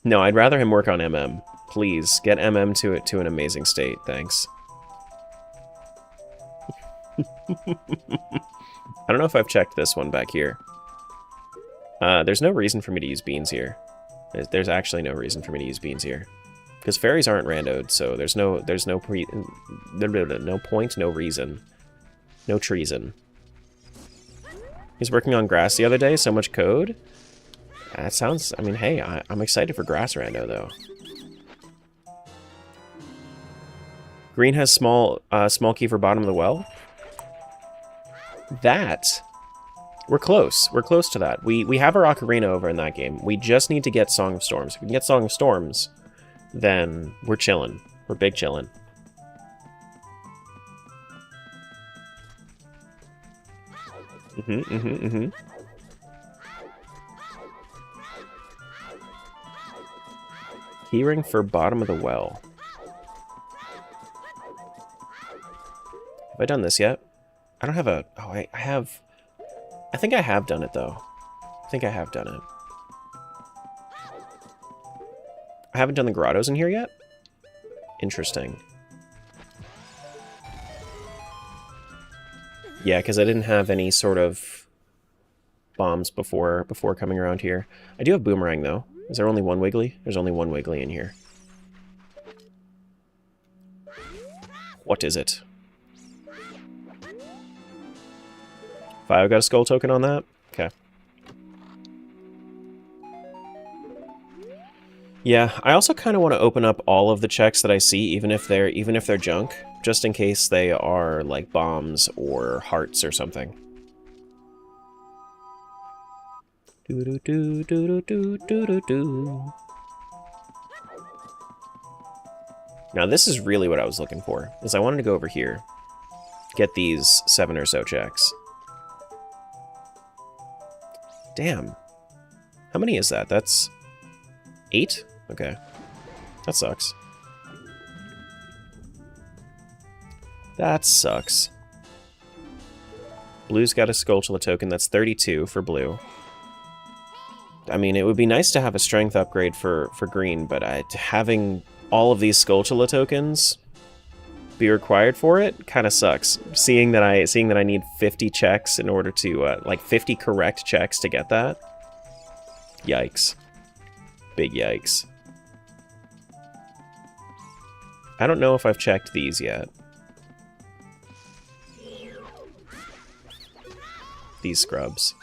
[SPEAKER 1] No, I'd rather him work on MM. Please get MM to an amazing state. Thanks. I don't know if I've checked this one back here. There's no reason for me to use beans here. There's actually no reason for me to use beans here. Because fairies aren't randoed, so there's no point, no reason. No treason. He's working on grass the other day, so much code? That sounds... I mean, hey, I'm excited for grass rando, though. Green has small key for bottom of the well? That... We're close. We're close to that. We have our Ocarina over in that game. We just need to get Song of Storms. If we can get Song of Storms, then we're chillin'. We're big chillin'. Keyring for bottom of the well. Have I done this yet? I don't have a... Oh, I have... I think I have done it, though. I think I have done it. I haven't done the grottos in here yet? Interesting. Yeah, because I didn't have any sort of bombs before coming around here. I do have Boomerang, though. Is there only one Wiggly? There's only one Wiggly in here. What is it? I got a skull token on that? Okay. Yeah, I also kind of want to open up all of the checks that I see, even if they're junk, just in case they are like bombs or hearts or something. Do do do do do do do do. Now this is really what I was looking for, is I wanted to go over here, get these 7 or so checks. Damn. How many is that? That's 8? Okay. That sucks. That sucks. Blue's got a Skulltula token. That's 32 for blue. I mean, it would be nice to have a strength upgrade for green, but having all of these Skulltula tokens be required for it kind of sucks. Seeing that I need 50 checks in order to like 50 correct checks to get that. Yikes. Big yikes. I don't know if I've checked these yet. These scrubs.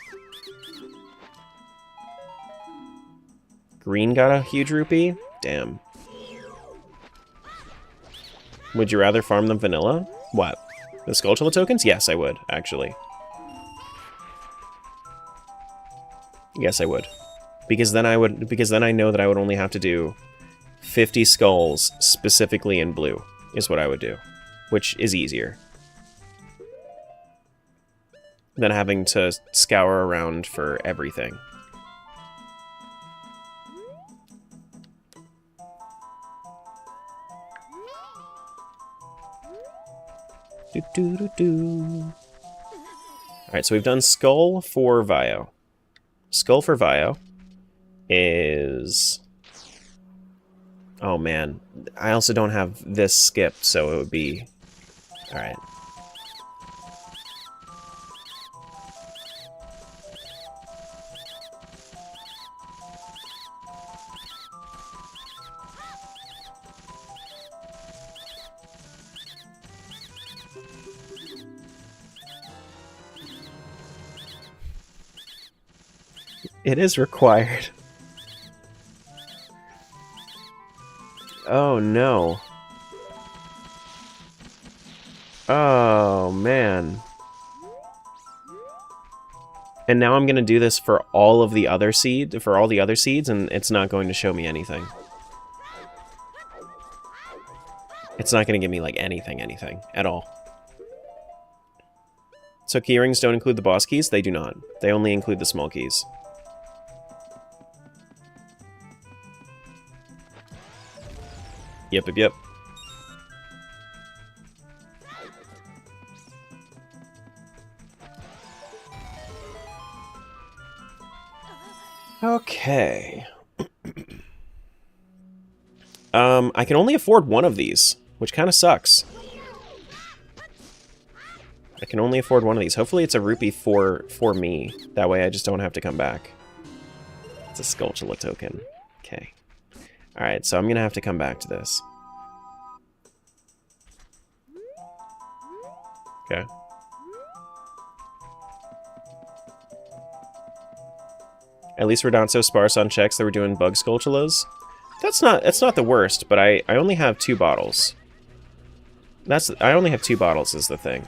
[SPEAKER 1] Green got a huge rupee? Damn. Would you rather farm them vanilla? What? The Skulltula tokens? Yes, I would, actually. Yes, I would. Because then I know that I would only have to do 50 skulls specifically in blue, is what I would do. Which is easier than having to scour around for everything. Alright, so we've done Skull for Vio. Skull for Vio is... Oh man, I also don't have this skipped, so it would be... Alright. It is required. Oh no. Oh man. And now I'm gonna do this for all of the other seeds, and it's not going to show me anything. It's not gonna give me like anything at all. So key rings don't include the boss keys? They do not. They only include the small keys. Yep. Okay. I can only afford one of these, which kind of sucks. I can only afford one of these. Hopefully it's a rupee for me. That way I just don't have to come back. It's a Skulltula token. Okay. Alright, so I'm gonna have to come back to this. Okay. At least we're not so sparse on checks that we're doing bug Skulltulas. It's not the worst, but I only have 2 bottles. I only have 2 bottles is the thing.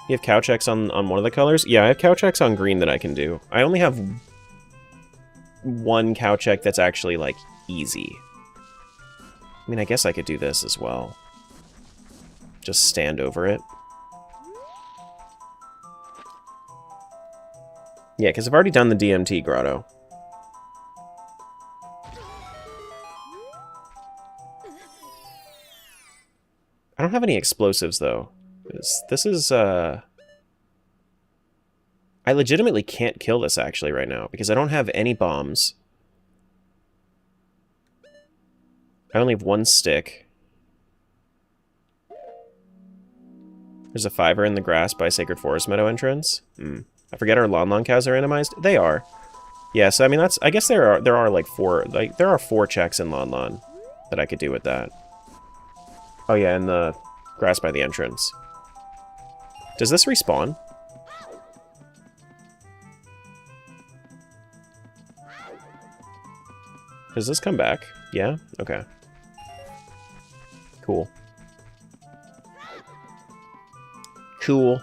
[SPEAKER 1] You have cow checks on one of the colors? Yeah, I have cow checks on green that I can do. I only have 1 cow check that's actually, like, easy. I mean, I guess I could do this as well. Just stand over it. Yeah, because I've already done the DMT grotto. I don't have any explosives, though. This is, I legitimately can't kill this, actually, right now, because I don't have any bombs. I only have 1 stick. There's a 5er in the grass by Sacred Forest Meadow entrance. I forget our Lon cows are randomized. They are. Yeah, so I mean I guess there are like 4 checks in Lon that I could do with that. Oh yeah, and the grass by the entrance. Does this respawn? Does this come back? Yeah? Okay. Cool. Cool.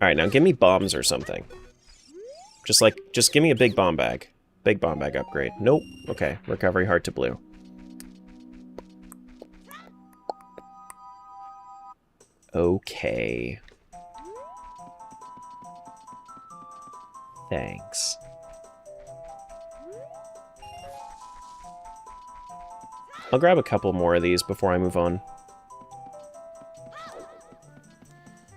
[SPEAKER 1] Alright, now give me bombs or something. Just give me a big bomb bag. Big bomb bag upgrade. Nope. Okay, recovery heart to blue. Okay. Thanks. I'll grab a couple more of these before I move on.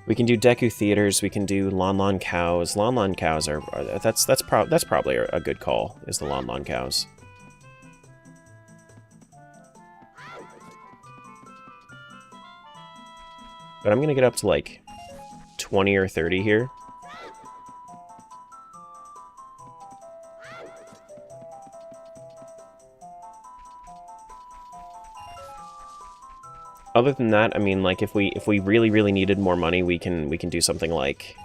[SPEAKER 1] We can do Deku Theaters, we can do Lon cows. Lon cows are that's probably a good call, is the Lon cows. But I'm gonna get up to like 20 or 30 here. Other than that, I mean, like, if we really, really needed more money, we can do something like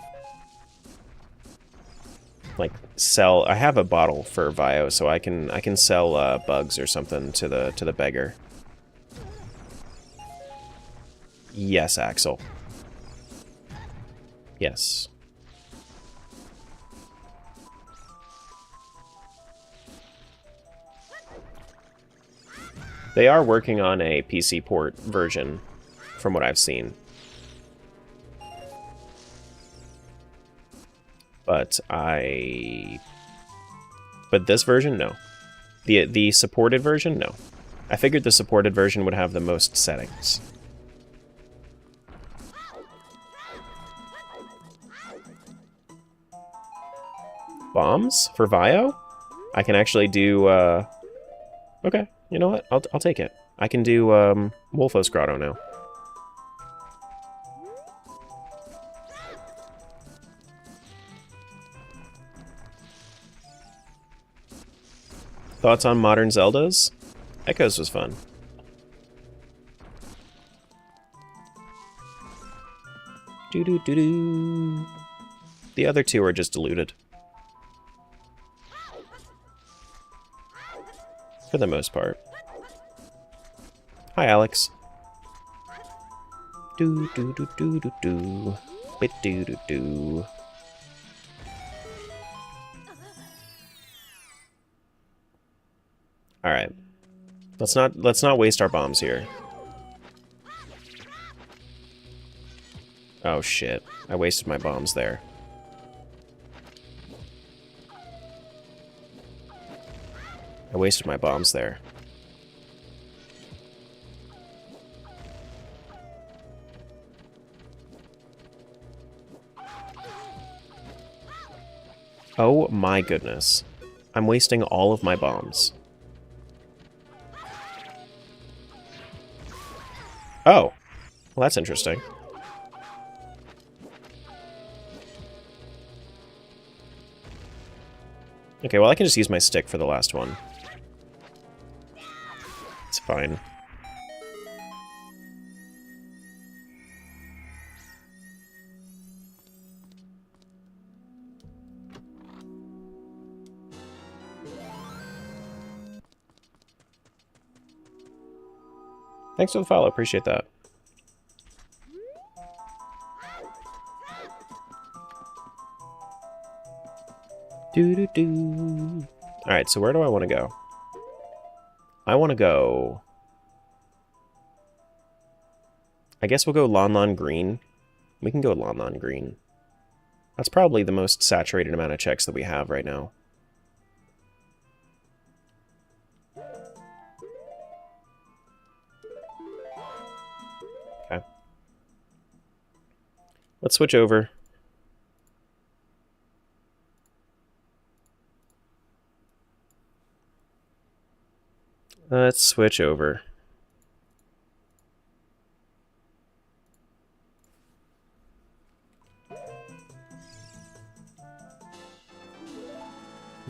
[SPEAKER 1] sell. I have a bottle for Vio, so I can sell bugs or something to the beggar. Yes, Axel. Yes. They are working on a PC port version, from what I've seen. But this version, no. The supported version, no. I figured the supported version would have the most settings. Bombs for Vio? I can actually do, okay, you know what? I'll take it. I can do, Wolfos Grotto now. Thoughts on modern Zeldas? Echoes was fun. Doo-doo-doo-doo. The other two are just diluted. For the most part. Hi, Alex. Do-do-do-do-do-do. Bit-do-do-do. Alright. Let's not waste our bombs here. Oh shit. I wasted my bombs there. I wasted my bombs there. Oh my goodness. I'm wasting all of my bombs. Oh. Well, that's interesting. Okay, well I can just use my stick for the last one. It's fine. Thanks for the follow, appreciate that. Doo-doo-doo. Alright, so where do I want to go? I want to go... I guess we'll go Lon Lon Green. We can go Lon Lon Green. That's probably the most saturated amount of checks that we have right now. Okay. Let's switch over. Let's switch over.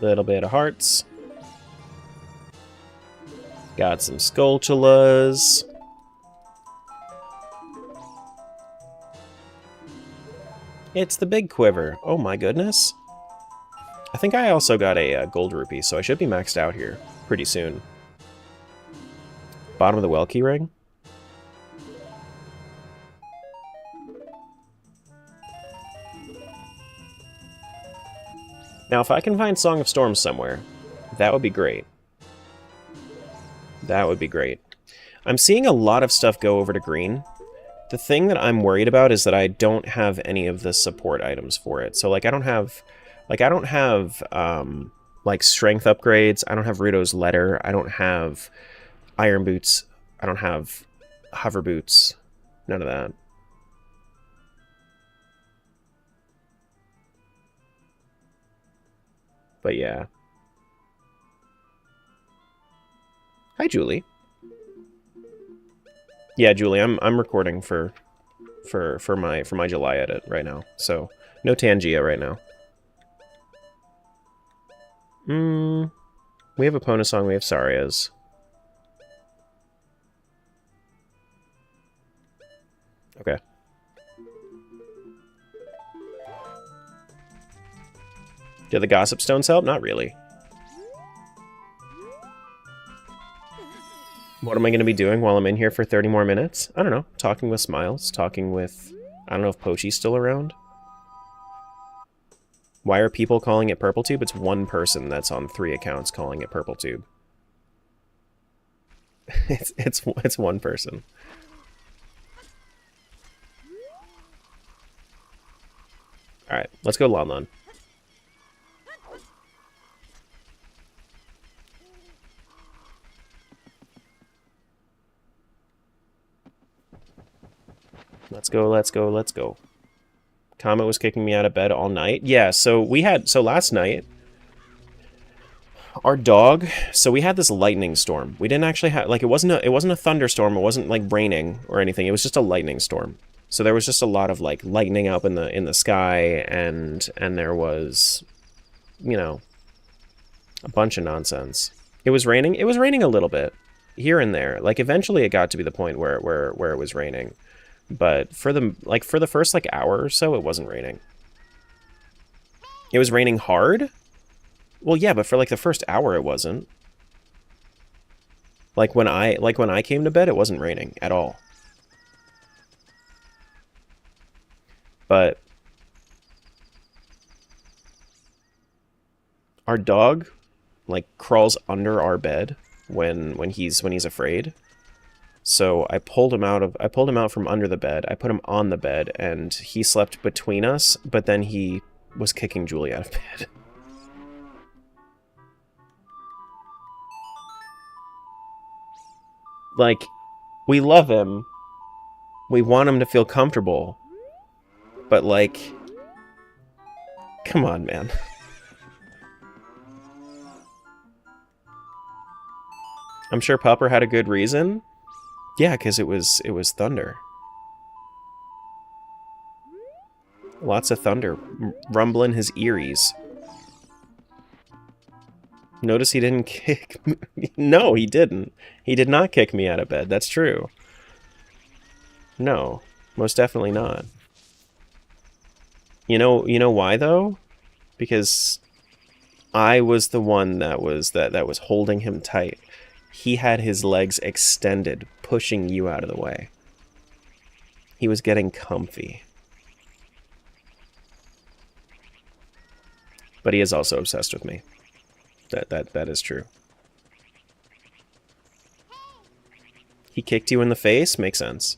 [SPEAKER 1] Little bit of hearts. Got some Skulltulas. It's the big quiver. Oh my goodness. I think I also got a gold rupee, so I should be maxed out here pretty soon. Bottom of the well key ring. Now, if I can find Song of Storms somewhere, that would be great. That would be great. I'm seeing a lot of stuff go over to green. The thing that I'm worried about is that I don't have any of the support items for it. So, like, I don't have, like, strength upgrades. I don't have Ruto's letter. I don't have iron boots. I don't have hover boots. None of that. But yeah. Hi, Julie. Yeah, Julie, I'm recording for my July edit right now. So no Tangia right now. We have a Pona song. We have Saria's. Okay. Do the gossip stones help? Not really. What am I going to be doing while I'm in here for 30 more minutes? I don't know. Talking with Smiles. Talking with... I don't know if Pochi's still around. Why are people calling it Purple Tube? It's one person that's on 3 accounts calling it Purple Tube. it's one person. Alright, let's go Lon Lon. Let's go, let's go, let's go. Comet was kicking me out of bed all night. Yeah, so last night, our dog, so we had this lightning storm. We didn't actually have, like, it wasn't a thunderstorm, it wasn't, like, raining or anything, it was just a lightning storm. So there was just a lot of, like, lightning up in the sky, and there was, you know, a bunch of nonsense. It was raining a little bit, here and there. Like, eventually it got to be the point where it was raining. But for the first, like, hour or so, it wasn't raining. It was raining hard? Well, yeah, but for, like, the first hour, it wasn't. Like, when I came to bed, it wasn't raining at all. But our dog, like, crawls under our bed when he's afraid. So I pulled him out from under the bed. I put him on the bed, and he slept between us, but then he was kicking Julie out of bed. Like, we love him. We want him to feel comfortable. But, like, come on, man. I'm sure Pupper had a good reason. Yeah, because it was thunder. Lots of thunder. Rumbling his ears. Notice he didn't kick me. No, he didn't. He did not kick me out of bed. That's true. No, most definitely not. You know why, though? Because I was the one that was holding him tight. He had his legs extended, pushing you out of the way. He was getting comfy. But he is also obsessed with me. That is true. He kicked you in the face? Makes sense.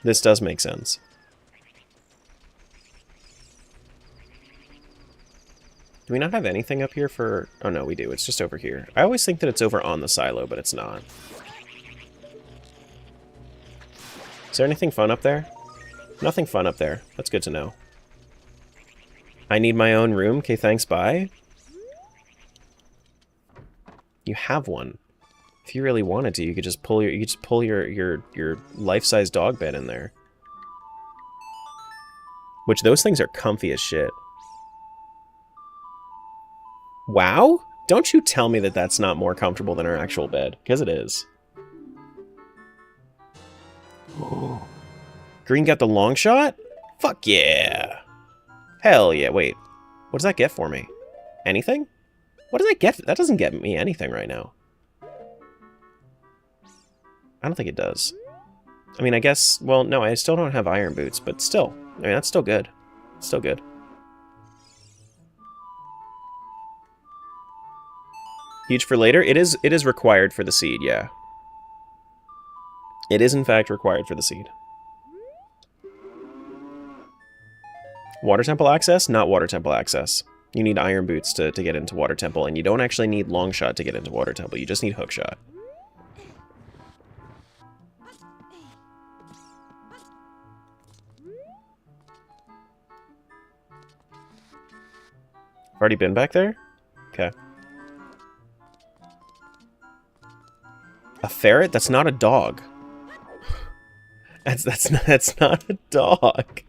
[SPEAKER 1] This does make sense. Do we not have anything up here for... Oh, no, we do. It's just over here. I always think that it's over on the silo, but it's not. Is there anything fun up there? Nothing fun up there. That's good to know. I need my own room. Okay, thanks, bye. You have one. If you really wanted to, you could just pull your life-size dog bed in there. Which, those things are comfy as shit. Wow? Don't you tell me that that's not more comfortable than our actual bed, because it is. Oh. Green got the long shot? Fuck yeah. Hell yeah. Wait, what does that get for me? Anything? What does that get? That doesn't get me anything right now. I don't think it does. I mean, I guess... Well, no, I still don't have iron boots, but still. I mean, that's still good. It's still good. Huge for later? It is required for the seed, yeah. It is, in fact, required for the seed. Water Temple access? Not Water Temple access. You need iron boots to get into Water Temple, and you don't actually need long shot to get into Water Temple. You just need hook shot. I've already been back there? Okay. A ferret? That's not a dog. That's not a dog.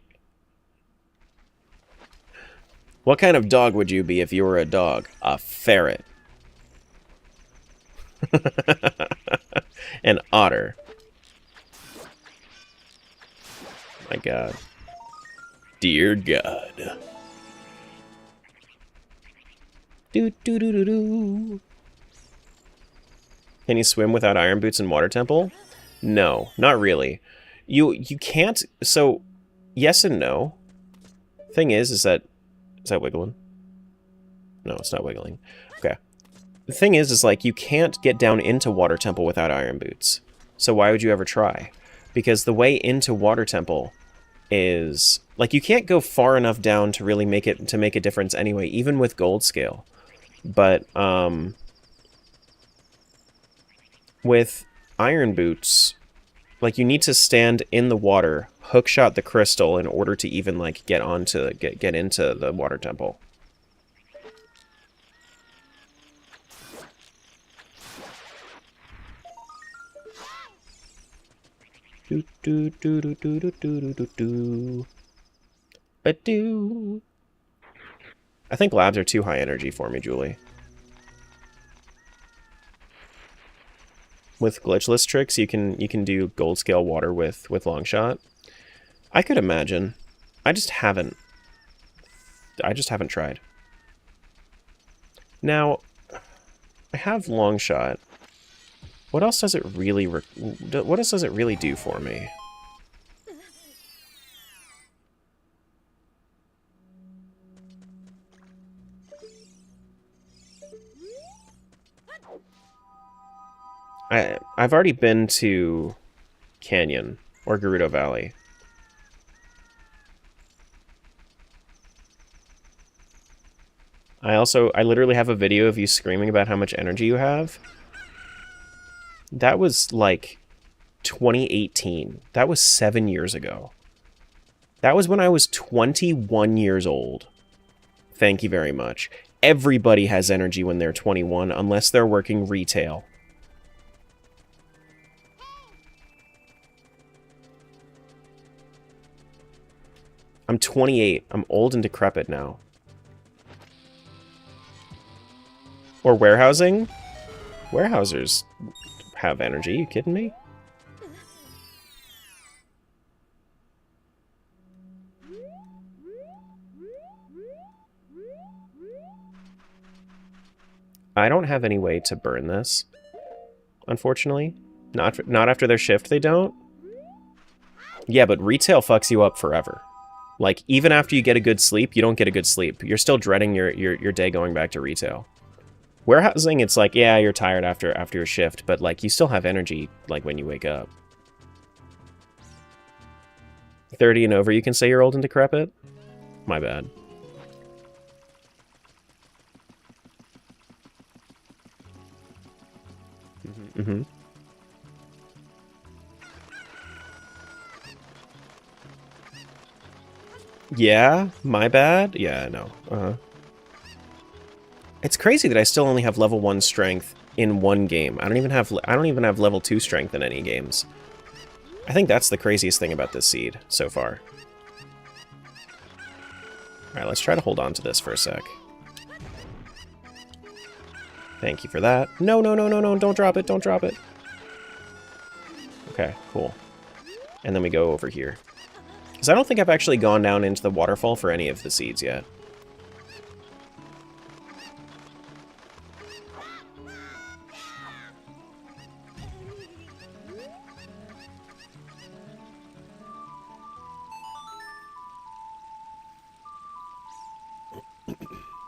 [SPEAKER 1] What kind of dog would you be if you were a dog? A ferret. An otter. God. Dear God. Do do do do do. Can you swim without iron boots in Water Temple? No, not really. You can't. So, yes and no. Thing is that wiggling? No, it's not wiggling. Okay. The thing is like you can't get down into Water Temple without iron boots. So why would you ever try? Because the way into Water Temple is like you can't go far enough down to really make a difference anyway, even with gold scale. But with iron boots, like you need to stand in the water, hookshot the crystal in order to even like get into the Water Temple. Do do do do do do do do do. But do. I think labs are too high energy for me, Julie. With glitchless tricks, you can do gold scale water with long shot. I could imagine. I just haven't tried. Now, I have long shot. What else does it really do for me? I've already been to Canyon or Gerudo Valley. I literally have a video of you screaming about how much energy you have. That was like 2018. That was 7 years ago. That was when I was 21 years old. Thank you very much. Everybody has energy when they're 21 unless they're working retail. I'm 28. I'm old and decrepit now. Or warehousing? Warehousers have energy. You kidding me? I don't have any way to burn this, unfortunately. Not after their shift, they don't. Yeah, but retail fucks you up forever. Like, even after you get a good sleep, you don't get a good sleep. You're still dreading your day going back to retail. Warehousing, it's like, yeah, you're tired after your shift, but, like, you still have energy, like, when you wake up. 30 and over, you can say you're old and decrepit? My bad. Mm-hmm. Yeah, my bad? Yeah, no. Uh-huh. It's crazy that I still only have level 1 strength in one game. I don't even have level 2 strength in any games. I think that's the craziest thing about this seed so far. Alright, let's try to hold on to this for a sec. Thank you for that. No, no, no, no, no, don't drop it, don't drop it. Okay, cool. And then we go over here. Because I don't think I've actually gone down into the waterfall for any of the seeds yet.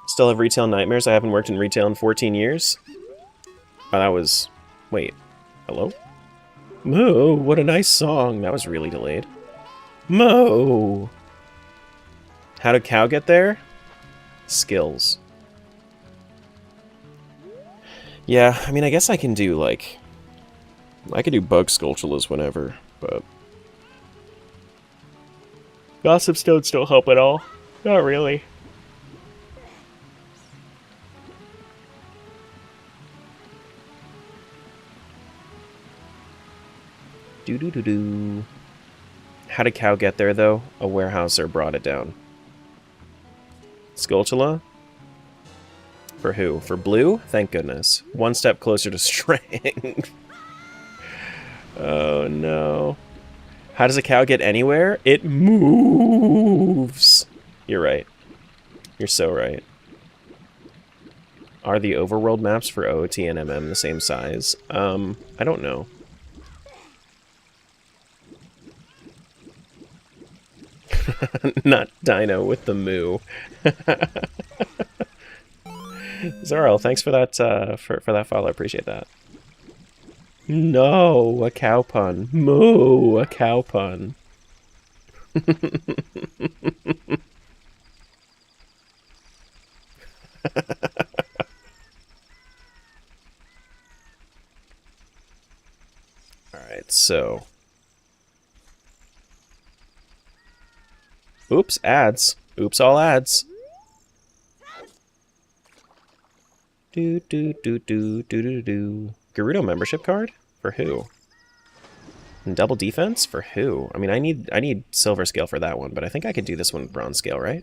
[SPEAKER 1] Still have retail nightmares. I haven't worked in retail in 14 years. Oh, that was... Wait. Hello? Moo, what a nice song. That was really delayed. Moo! How did Cow get there? Skills. Yeah, I mean, I guess I can do, like... I could do bug sculptulas whenever, but... Gossip stones don't help at all. Not really. Do-do-do-do. How did Cow get there, though? A warehouser brought it down. Skulltula? For who? For blue? Thank goodness. One step closer to strength. Oh, no. How does a cow get anywhere? It moves. You're right. You're so right. Are the overworld maps for OOT and MM the same size? I don't know. Not Dino with the moo. Zorel, thanks for that for that follow. I appreciate that. No, a cow pun. Moo, a cow pun. Alright, so. Oops, ads. Oops, all ads. Do do do do do do do. Gerudo membership card? For who? And double defense? For who? I mean, I need silver scale for that one, but I think I could do this one with bronze scale, right?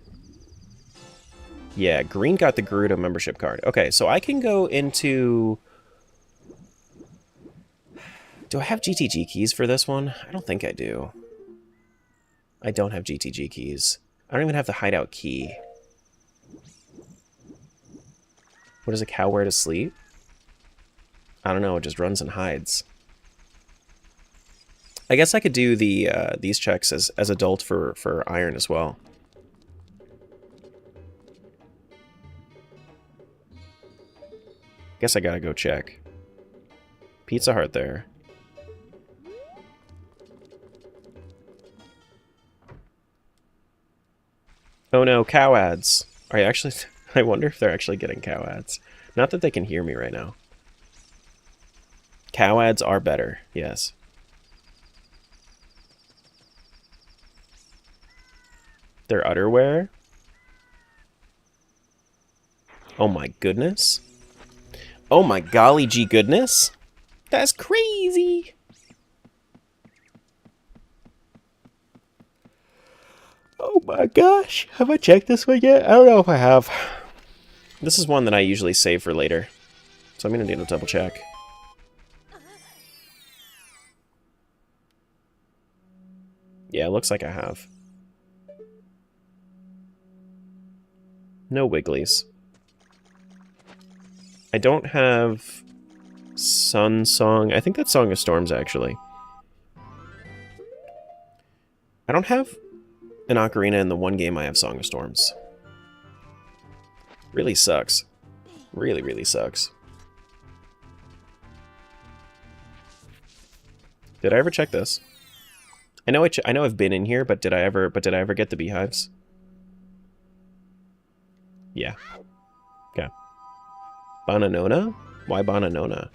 [SPEAKER 1] Yeah, green got the Gerudo membership card. Okay, so I can go into... Do I have GTG keys for this one? I don't think I do. I don't have GTG keys. I don't even have the hideout key. What does a cow wear to sleep? I don't know, it just runs and hides. I guess I could do the these checks as adult for iron as well. Guess I gotta go check. Pizza Hut there. Oh no, cow ads. Are you actually... I wonder if they're actually getting cow ads. Not that they can hear me right now. Cow ads are better, yes. Their utterwear? Oh my goodness. Oh my golly gee goodness. That's crazy. Oh my gosh. Have I checked this one yet? I don't know if I have. This is one that I usually save for later. So I'm going to need to double check. Yeah, it looks like I have. No wigglies. I don't have Sun Song. I think that's Song of Storms, actually. I don't have an Ocarina in the one game I have Song of Storms. Really sucks. Really, really sucks. Did I ever check this? I know I've been in here, but did I ever get the beehives? Yeah. Okay. Bananona? Why Bananona?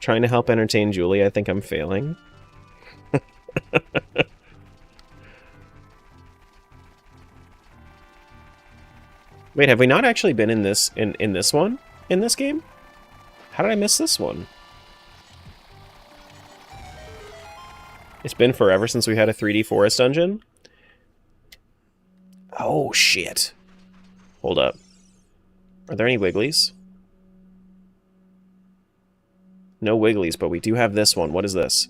[SPEAKER 1] Trying to help entertain Julie, I think I'm failing. Wait, have we not actually been in this in this one? In this game? How did I miss this one? It's been forever since we had a 3D forest dungeon? Oh, shit. Hold up. Are there any wigglies? No wigglies, but we do have this one. What is this?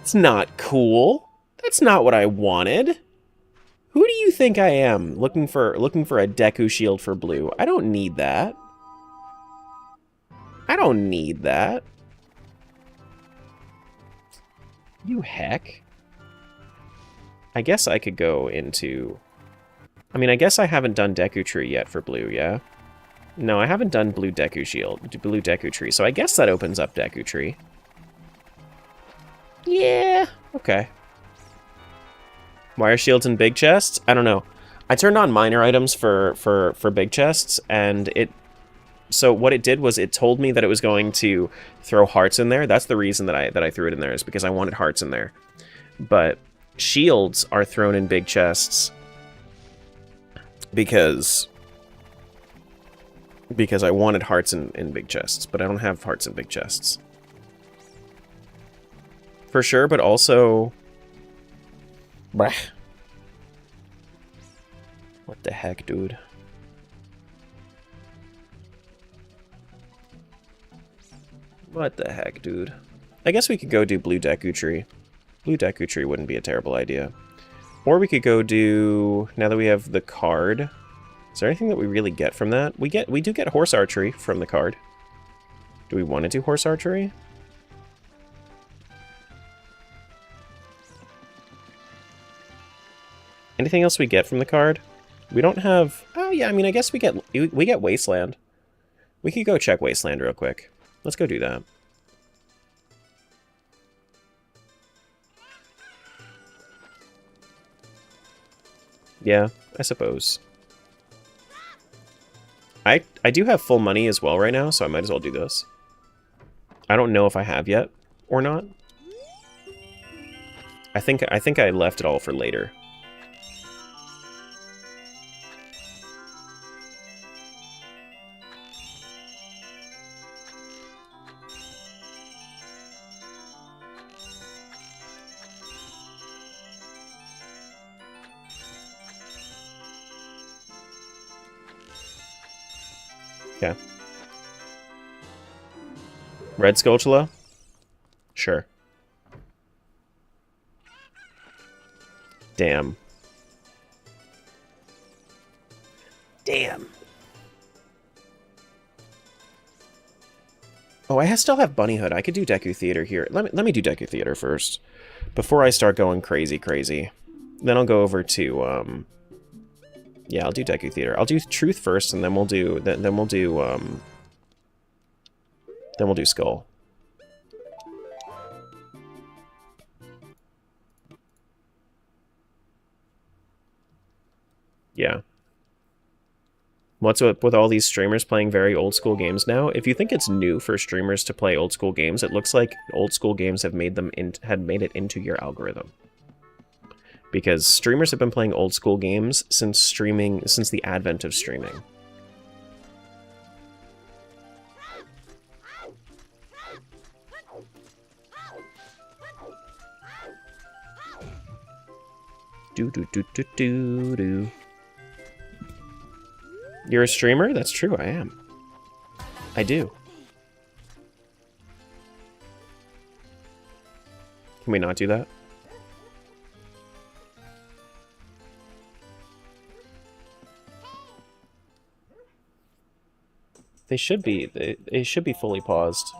[SPEAKER 1] It's not cool. That's not what I wanted. Who do you think I am? Looking for a Deku shield for blue. I don't need that. I don't need that. You heck. I guess I could go into... I mean, I guess I haven't done Deku Tree yet for blue, yeah? No, I haven't done blue Deku shield, blue Deku Tree, so I guess that opens up Deku Tree. Yeah, okay. Wire shields and big chests? I don't know. I turned on minor items for big chests, and it... So what it did was it told me that it was going to throw hearts in there. That's the reason that I threw it in there, is because I wanted hearts in there. But shields are thrown in big chests because I wanted hearts in big chests, but I don't have hearts in big chests. For sure, but also... Bah. What the heck, dude? What the heck, dude? I guess we could go do blue Deku Tree. Blue Deku Tree wouldn't be a terrible idea. Or we could go do, now that we have the card, is there anything that we really get from that? We do get horse archery from the card. Do we want to do horse archery? Anything else we get from the card? We don't have, oh yeah, I mean, I guess we get Wasteland. We could go check Wasteland real quick. Let's go do that. Yeah, I suppose. I do have full money as well right now, so I might as well do this. I don't know if I have yet or not. I think I left it all for later. Okay. Red Skulltula? Sure. Damn. Damn. Oh, I still have Bunny Hood. I could do Deku Theater here. Let me do Deku Theater first. Before I start going crazy. Then I'll go over to, yeah, I'll do Deku Theater. I'll do Truth first, and then we'll do Skull. Yeah. What's up with all these streamers playing very old school games now? If you think it's new for streamers to play old school games, it looks like old school games have made it into your algorithm. Because streamers have been playing old school games since the advent of streaming. Do. You're a streamer? That's true, I am. I do. Can we not do that? They should be fully paused.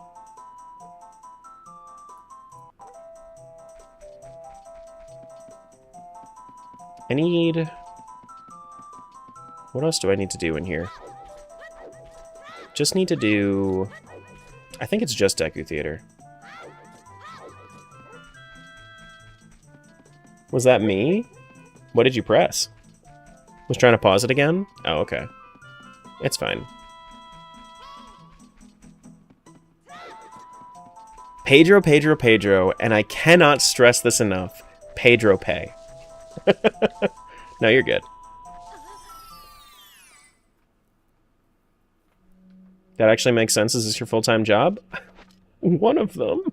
[SPEAKER 1] I need... What else do I need to do in here? Just need to do... I think it's just Deku Theater. Was that me? What did you press? Was trying to pause it again? Oh, okay. It's fine. Pedro, and I cannot stress this enough. Pedro pay. No, you're good. That actually makes sense. Is this your full-time job? One of them.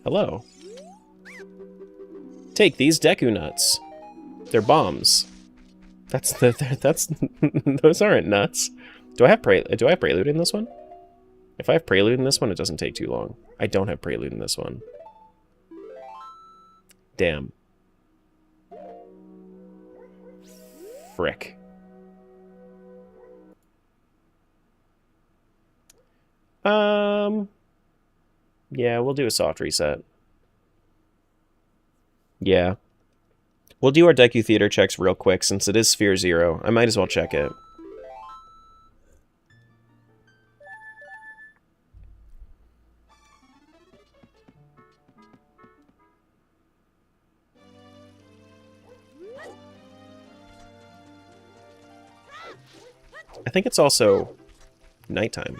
[SPEAKER 1] Hello. Take these Deku nuts. They're bombs. That's those aren't nuts. Do I have Prelude in this one? If I have Prelude in this one, it doesn't take too long. I don't have Prelude in this one. Damn. Frick. Yeah, we'll do a soft reset. Yeah. We'll do our Deku Theater checks real quick since it is Sphere 0. I might as well check it. I think it's also nighttime.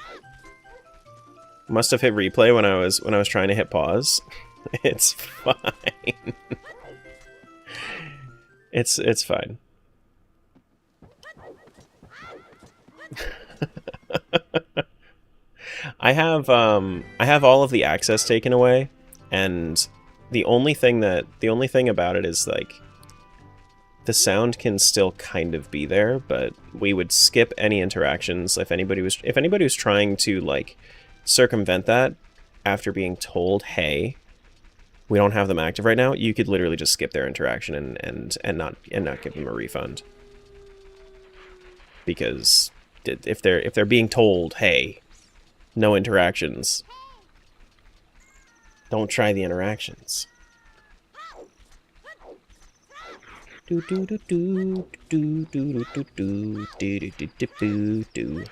[SPEAKER 1] Must have hit replay when I was trying to hit pause. It's fine. It's fine. I have all of the access taken away, and The only thing about it is, like, the sound can still kind of be there, but we would skip any interactions if anybody was trying to, like, circumvent that after being told, hey, we don't have them active right now. You could literally just skip their interaction and not give them a refund. Because if they're being told, hey, no interactions, don't try the interactions. Do do do do do do do do do do do do do.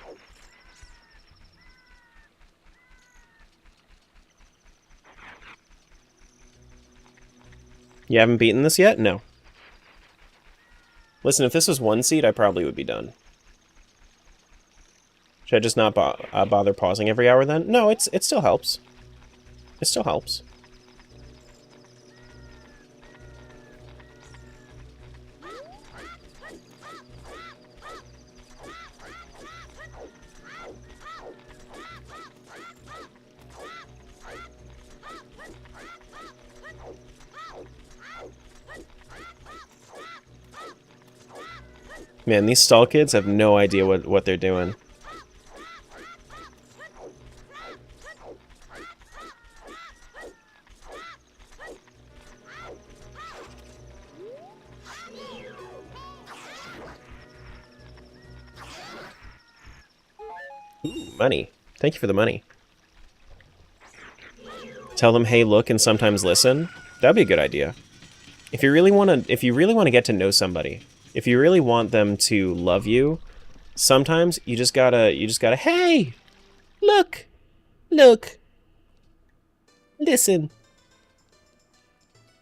[SPEAKER 1] You haven't beaten this yet? No. Listen, if this was one seed, I probably would be done. Should I just not bother pausing every hour then? No, it still helps. It still helps. Man, these stall kids have no idea what they're doing. Ooh, money. Thank you for the money. Tell them, hey, look, and sometimes listen. That'd be a good idea. If you really want to get to know somebody, if you really want them to love you, sometimes you just gotta, hey, look, listen.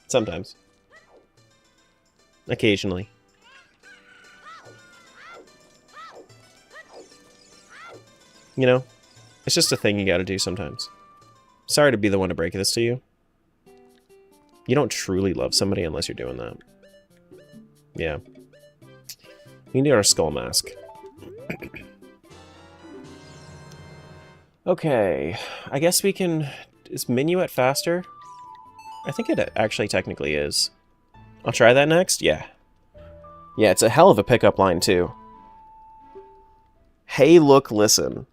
[SPEAKER 1] Sometimes. Occasionally. You know, it's just a thing you gotta do sometimes. Sorry to be the one to break this to you. You don't truly love somebody unless you're doing that. Yeah. We need our skull mask. Okay. I guess we can... Is Minuet faster? I think it actually technically is. I'll try that next? Yeah. Yeah, it's a hell of a pickup line, too. Hey, look, listen.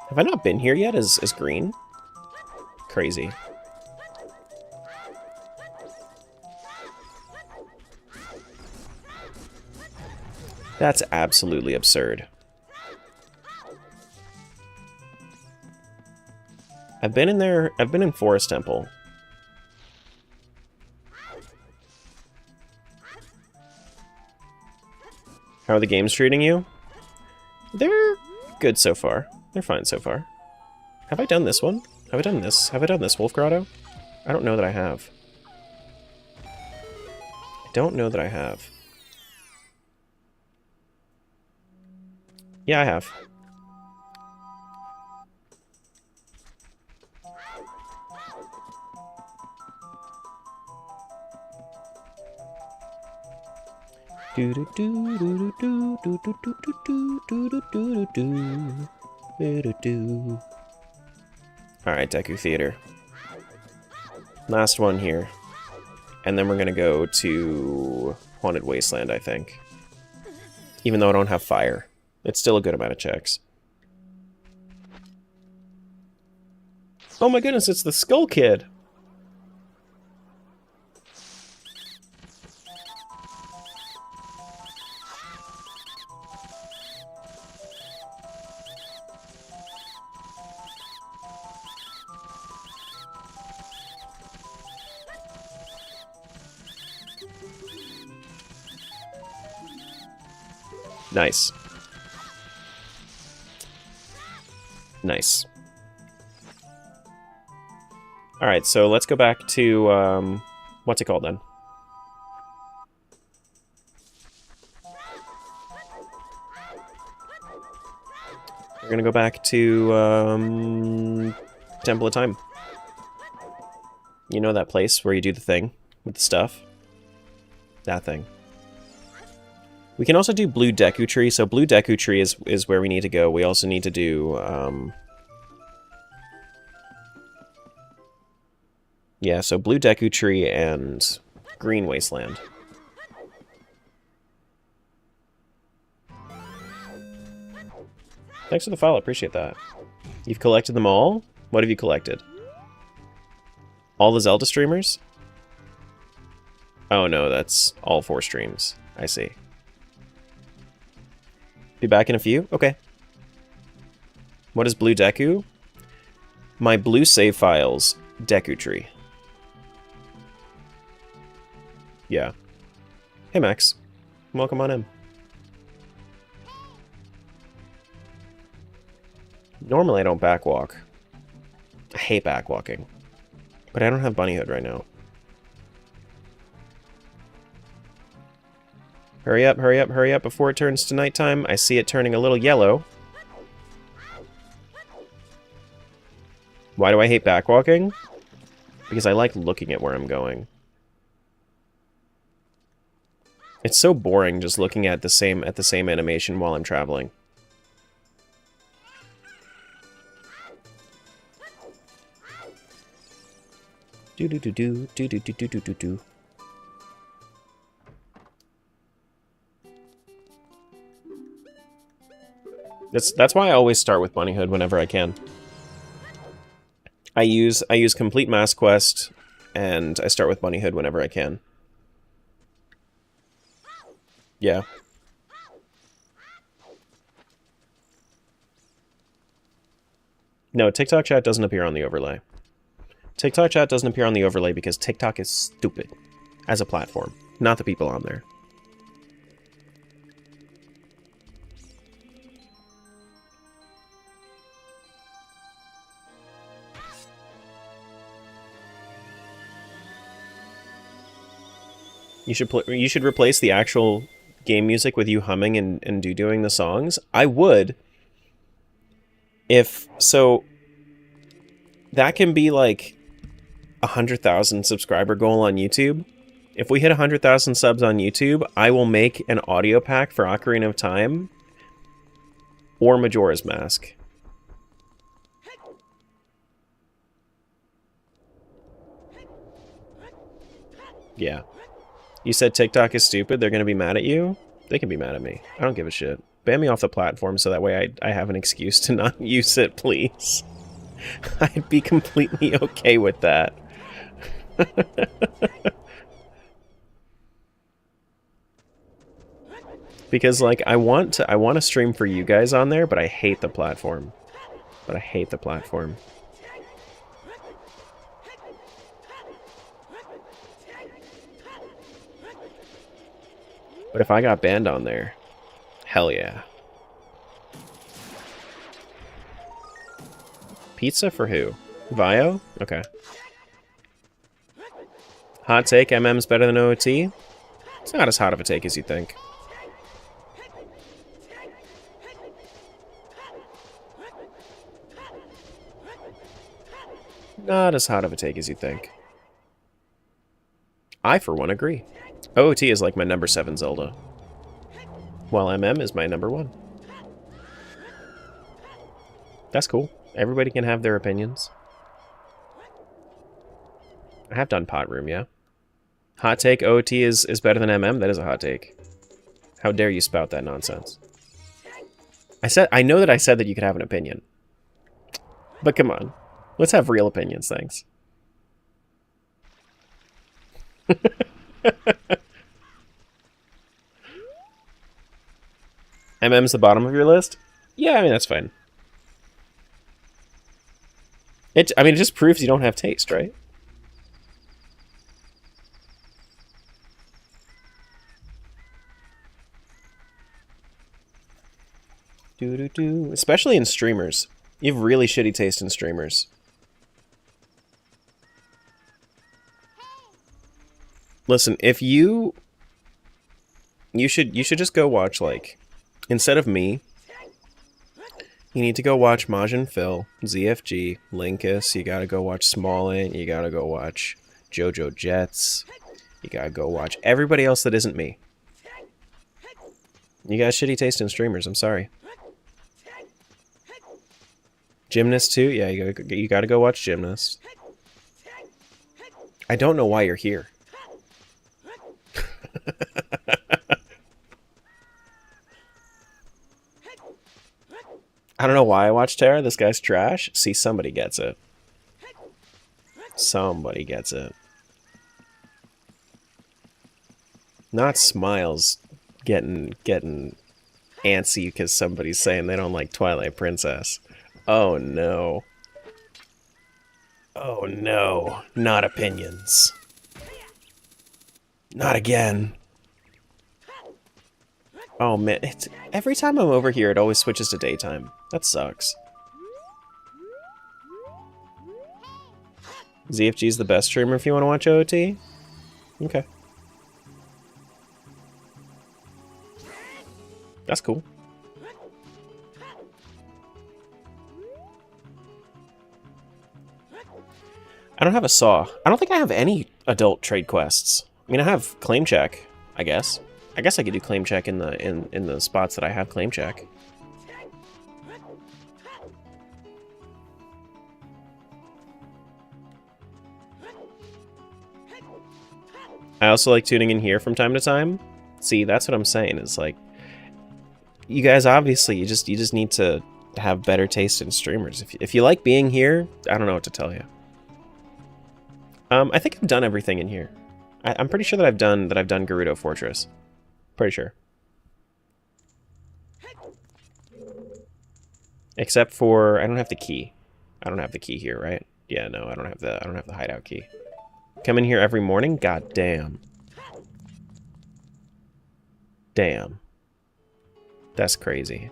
[SPEAKER 1] Have I not been here yet as green? Crazy. That's absolutely absurd. I've been in Forest Temple. How are the games treating you? They're good so far. They're fine so far. Have I done this one? Have I done this? Have I done this Wolf Grotto? I don't know that I have. I don't know that I have. Yeah, I have. Do do do do do do do do do do do do do do do. All right, Deku Theater. Last one here, and then we're gonna go to Haunted Wasteland, I think. Even though I don't have fire, it's still a good amount of checks. Oh my goodness, it's the Skull Kid. Nice. Nice. Alright, so let's go back to, what's it called then? We're gonna go back to, Temple of Time. You know that place where you do the thing with the stuff? That thing. We can also do Blue Deku Tree, so Blue Deku Tree is where we need to go. We also need to do, Yeah, so blue Deku Tree and green Wasteland. Thanks for the follow, appreciate that. You've collected them all? What have you collected? All the Zelda streamers? Oh no, that's all 4 streams. I see. Be back in a few? Okay. What is blue Deku? My blue save files, Deku Tree. Yeah. Hey Max. Welcome on in. Normally I don't backwalk. I hate backwalking. But I don't have bunnyhood right now. Hurry up, hurry up, hurry up before it turns to nighttime. I see it turning a little yellow. Why do I hate backwalking? Because I like looking at where I'm going. It's so boring just looking at the same animation while I'm traveling. Do do do do do do do do do do do. That's why I always start with bunnyhood whenever I can. I use complete mask quest, and I start with bunnyhood whenever I can. Yeah. No, TikTok chat doesn't appear on the overlay. TikTok chat doesn't appear on the overlay because TikTok is stupid as a platform, not the people on there. You should replace the actual game music with you humming and doing the songs. I would. If so, that can be like 100,000 subscriber goal on YouTube. If we hit 100,000 subs on YouTube, I will make an audio pack for Ocarina of Time or Majora's Mask. Yeah. You said TikTok is stupid, they're going to be mad at you? They can be mad at me. I don't give a shit. Ban me off the platform so that way I have an excuse to not use it, please. I'd be completely okay with that. Because, like, I want to stream for you guys on there, but I hate the platform. But if I got banned on there, hell yeah. Pizza for who? Vio? Okay. Hot take, MM's better than OoT? It's not as hot of a take as you think. Not as hot of a take as you think. I, for one, agree. OoT is like my number 7 Zelda, while MM is my number 1. That's cool. Everybody can have their opinions. I have done Pot Room, yeah. Hot take, OoT is better than MM? That is a hot take. How dare you spout that nonsense? I know that I said that you could have an opinion. But come on. Let's have real opinions, thanks. MM's the bottom of your list? Yeah, I mean, that's fine. I mean, it just proves you don't have taste, right? Do-do-do. Especially in streamers. You have really shitty taste in streamers. Listen, if you should just go watch, like, instead of me, you need to go watch Majin Phil, ZFG, Linkus, you gotta go watch Smallint, you gotta go watch JoJo Jets, you gotta go watch everybody else that isn't me. You got shitty taste in streamers, I'm sorry. Gymnast too? Yeah, you gotta go watch Gymnast. I don't know why you're here. I don't know why I watch Terra. This guy's trash. See, somebody gets it. Somebody gets it. Not Smiles getting antsy because somebody's saying they don't like Twilight Princess. Oh no. Oh no. Not opinions. Not again. Oh man, every time I'm over here it always switches to daytime. That sucks. ZFG's the best streamer if you want to watch OOT? Okay. That's cool. I don't have a saw. I don't think I have any adult trade quests. I mean, I have claim check, I guess. I guess I could do claim check in the spots that I have claim check. I also like tuning in here from time to time. See, that's what I'm saying. Is like, you guys obviously you just need to have better taste in streamers. If you like being here, I don't know what to tell you. I think I've done everything in here. I'm pretty sure that I've done Gerudo Fortress. Pretty sure. Except for I don't have the key. I don't have the key here, right? Yeah, no, I don't have the hideout key. Come in here every morning? God damn. Damn. That's crazy.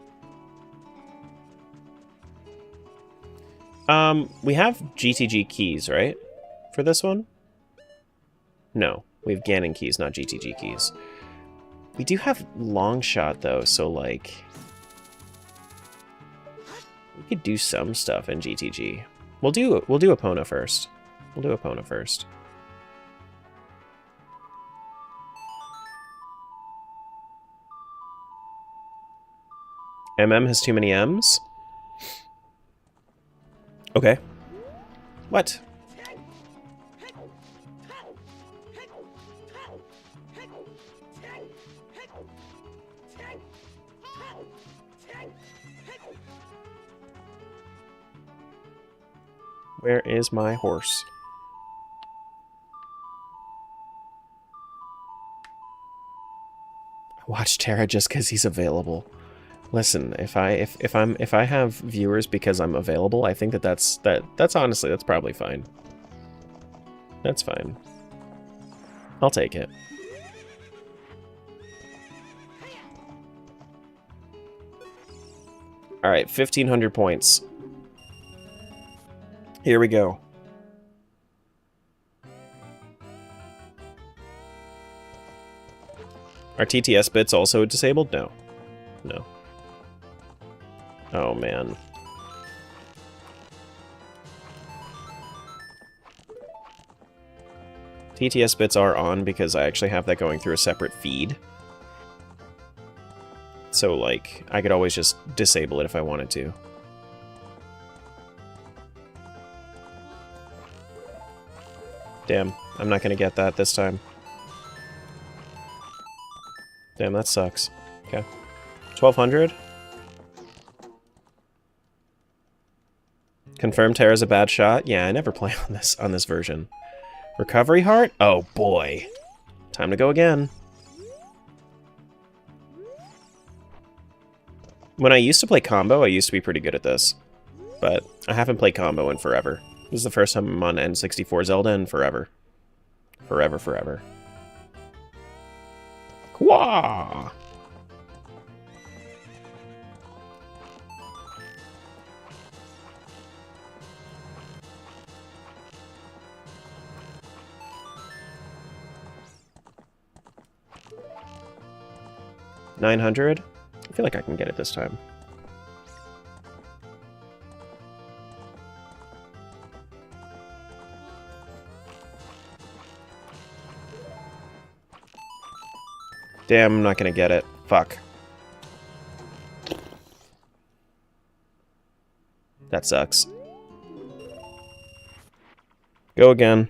[SPEAKER 1] We have GTG keys, right? For this one? No, we have Ganon keys, not GTG keys. We do have long shot though, so like we could do some stuff in GTG. We'll do Epona first. We'll do Epona first. MM has too many M's? Okay. What? Where is my horse? I watch Terra just because he's available. Listen, if I have viewers because I'm available, I think that's honestly that's probably fine. That's fine. I'll take it. All right, 1,500 points. Here we go. Are TTS bits also disabled? No. No. Oh, man. TTS bits are on because I actually have that going through a separate feed. So, like, I could always just disable it if I wanted to. Damn, I'm not gonna get that this time. Damn, that sucks. Okay. 1,200? Confirm Terra's a bad shot? Yeah, I never play on this version. Recovery heart? Oh boy. Time to go again. When I used to play combo, I used to be pretty good at this. But I haven't played combo in forever. This is the first time I'm on N64 Zelda in forever. Forever, forever. Kwah! $900? I feel like I can get it this time. Damn, I'm not gonna get it. Fuck. That sucks. Go again.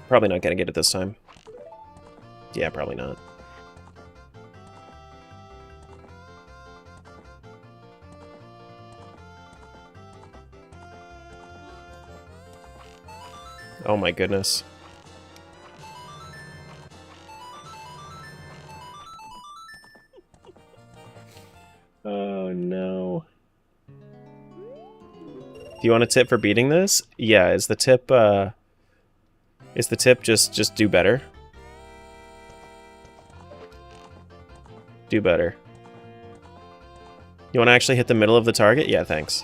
[SPEAKER 1] Probably not gonna get it this time. Yeah, probably not. Oh my goodness. Oh no. Do you want a tip for beating this? Yeah, is the tip just do better? Do better. You want to actually hit the middle of the target? Yeah, thanks.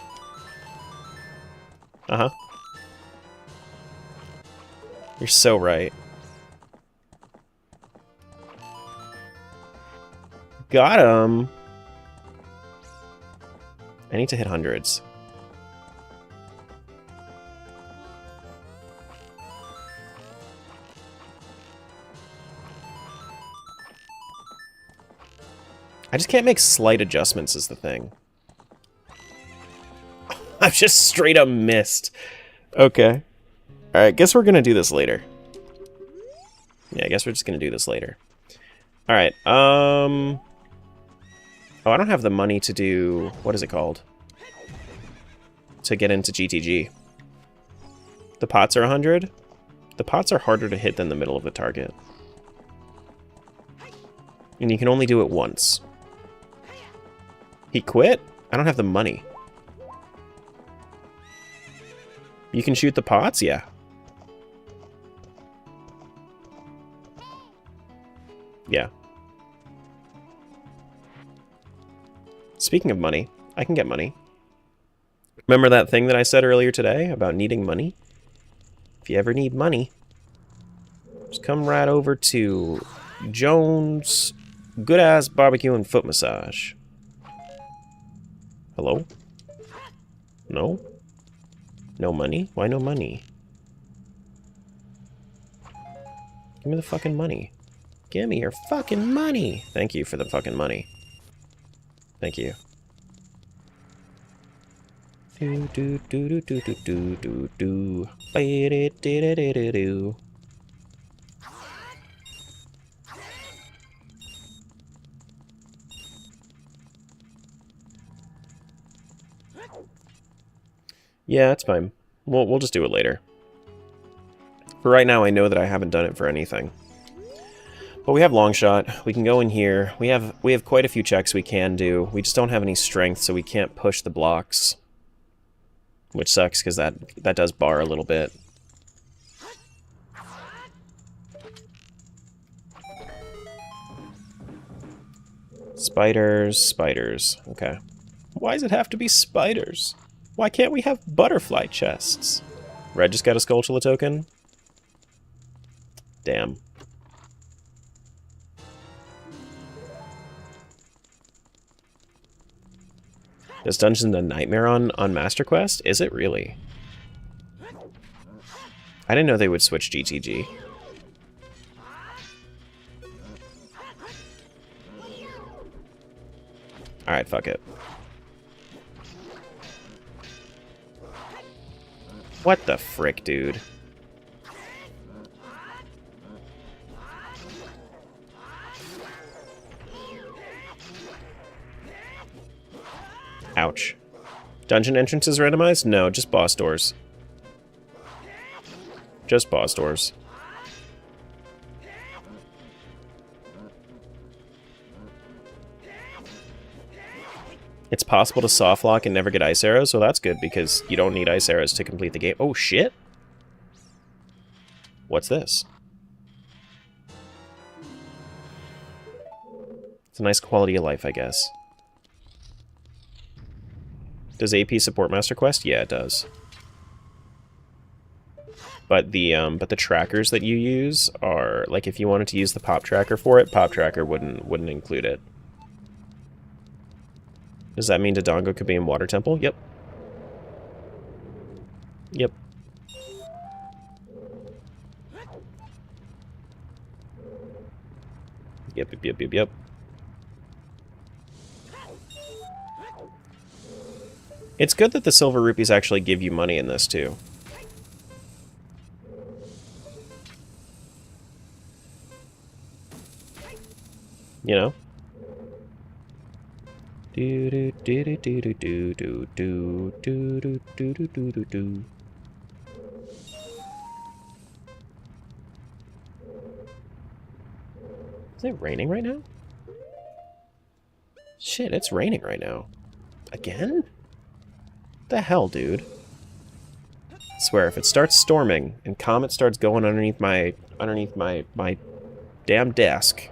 [SPEAKER 1] Uh-huh. You're so right. Got him! I need to hit hundreds. I just can't make slight adjustments is the thing. I've just straight up missed. Okay. Alright, guess we're gonna do this later. Yeah, I guess we're just gonna do this later. Alright, oh, I don't have the money to do... What is it called? To get into GTG. The pots are 100? The pots are harder to hit than the middle of the target. And you can only do it once. He quit? I don't have the money. You can shoot the pots? Yeah. Yeah. Speaking of money, I can get money. Remember that thing that I said earlier today about needing money? If you ever need money, just come right over to Jones Good Ass Barbecue and Foot Massage. Hello? No? No money? Why no money? Give me the fucking money. Give me your fucking money! Thank you for the fucking money. Thank you. Do do do do do do do do do. Do. Yeah, it's fine. We'll just do it later. For right now, I know that I haven't done it for anything. But we have long shot. We can go in here. We have quite a few checks we can do. We just don't have any strength, so we can't push the blocks. Which sucks, because that does bar a little bit. Spiders, spiders. Okay. Why does it have to be spiders? Why can't we have butterfly chests? Red just got a Skulltula token? Damn. This dungeon's a nightmare on Master Quest? Is it really? I didn't know they would switch GTG. Alright, fuck it. What the frick, dude? Ouch. Dungeon entrances randomized? No, just boss doors. Just boss doors. It's possible to soft lock and never get ice arrows? Well, that's good, because you don't need ice arrows to complete the game. Oh, shit! What's this? It's a nice quality of life, I guess. Does AP support Master Quest? Yeah, it does. But the trackers that you use are, like, if you wanted to use the pop tracker for it, pop tracker wouldn't include it. Does that mean Dodongo could be in Water Temple? Yep. Yep. Yep. It's good that the silver rupees actually give you money in this, too. You know? Do do do do do do do do do do do do do do do. Is it raining right now? Shit, it's raining right now. Again? The hell, dude? I swear, if it starts storming and Comet starts going underneath my damn desk,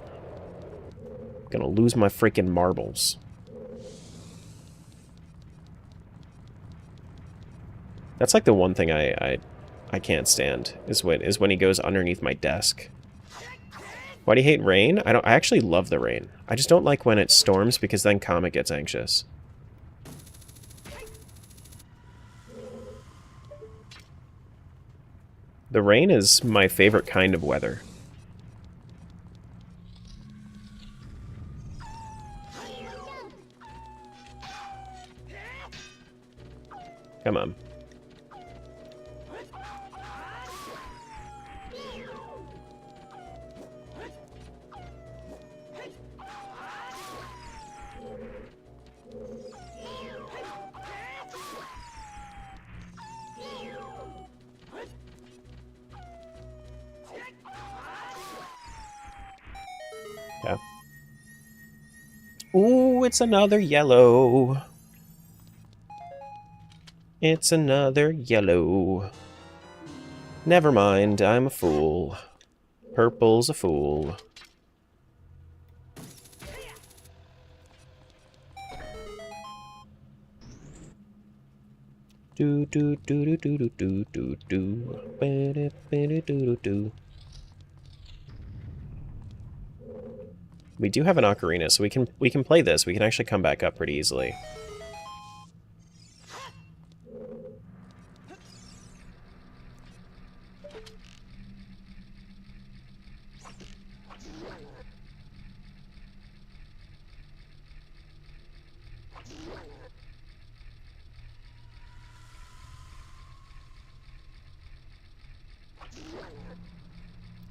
[SPEAKER 1] I'm gonna lose my freaking marbles. That's like the one thing I can't stand is when he goes underneath my desk. Why do you hate rain? I actually love the rain. I just don't like when it storms because then Comet gets anxious. The rain is my favorite kind of weather. Come on. Yeah. Ooh, it's another yellow. It's another yellow. Never mind, I'm a fool. Purple's a fool. Do do do do do do do do do do do do. We do have an ocarina, so we can play this. We can actually come back up pretty easily.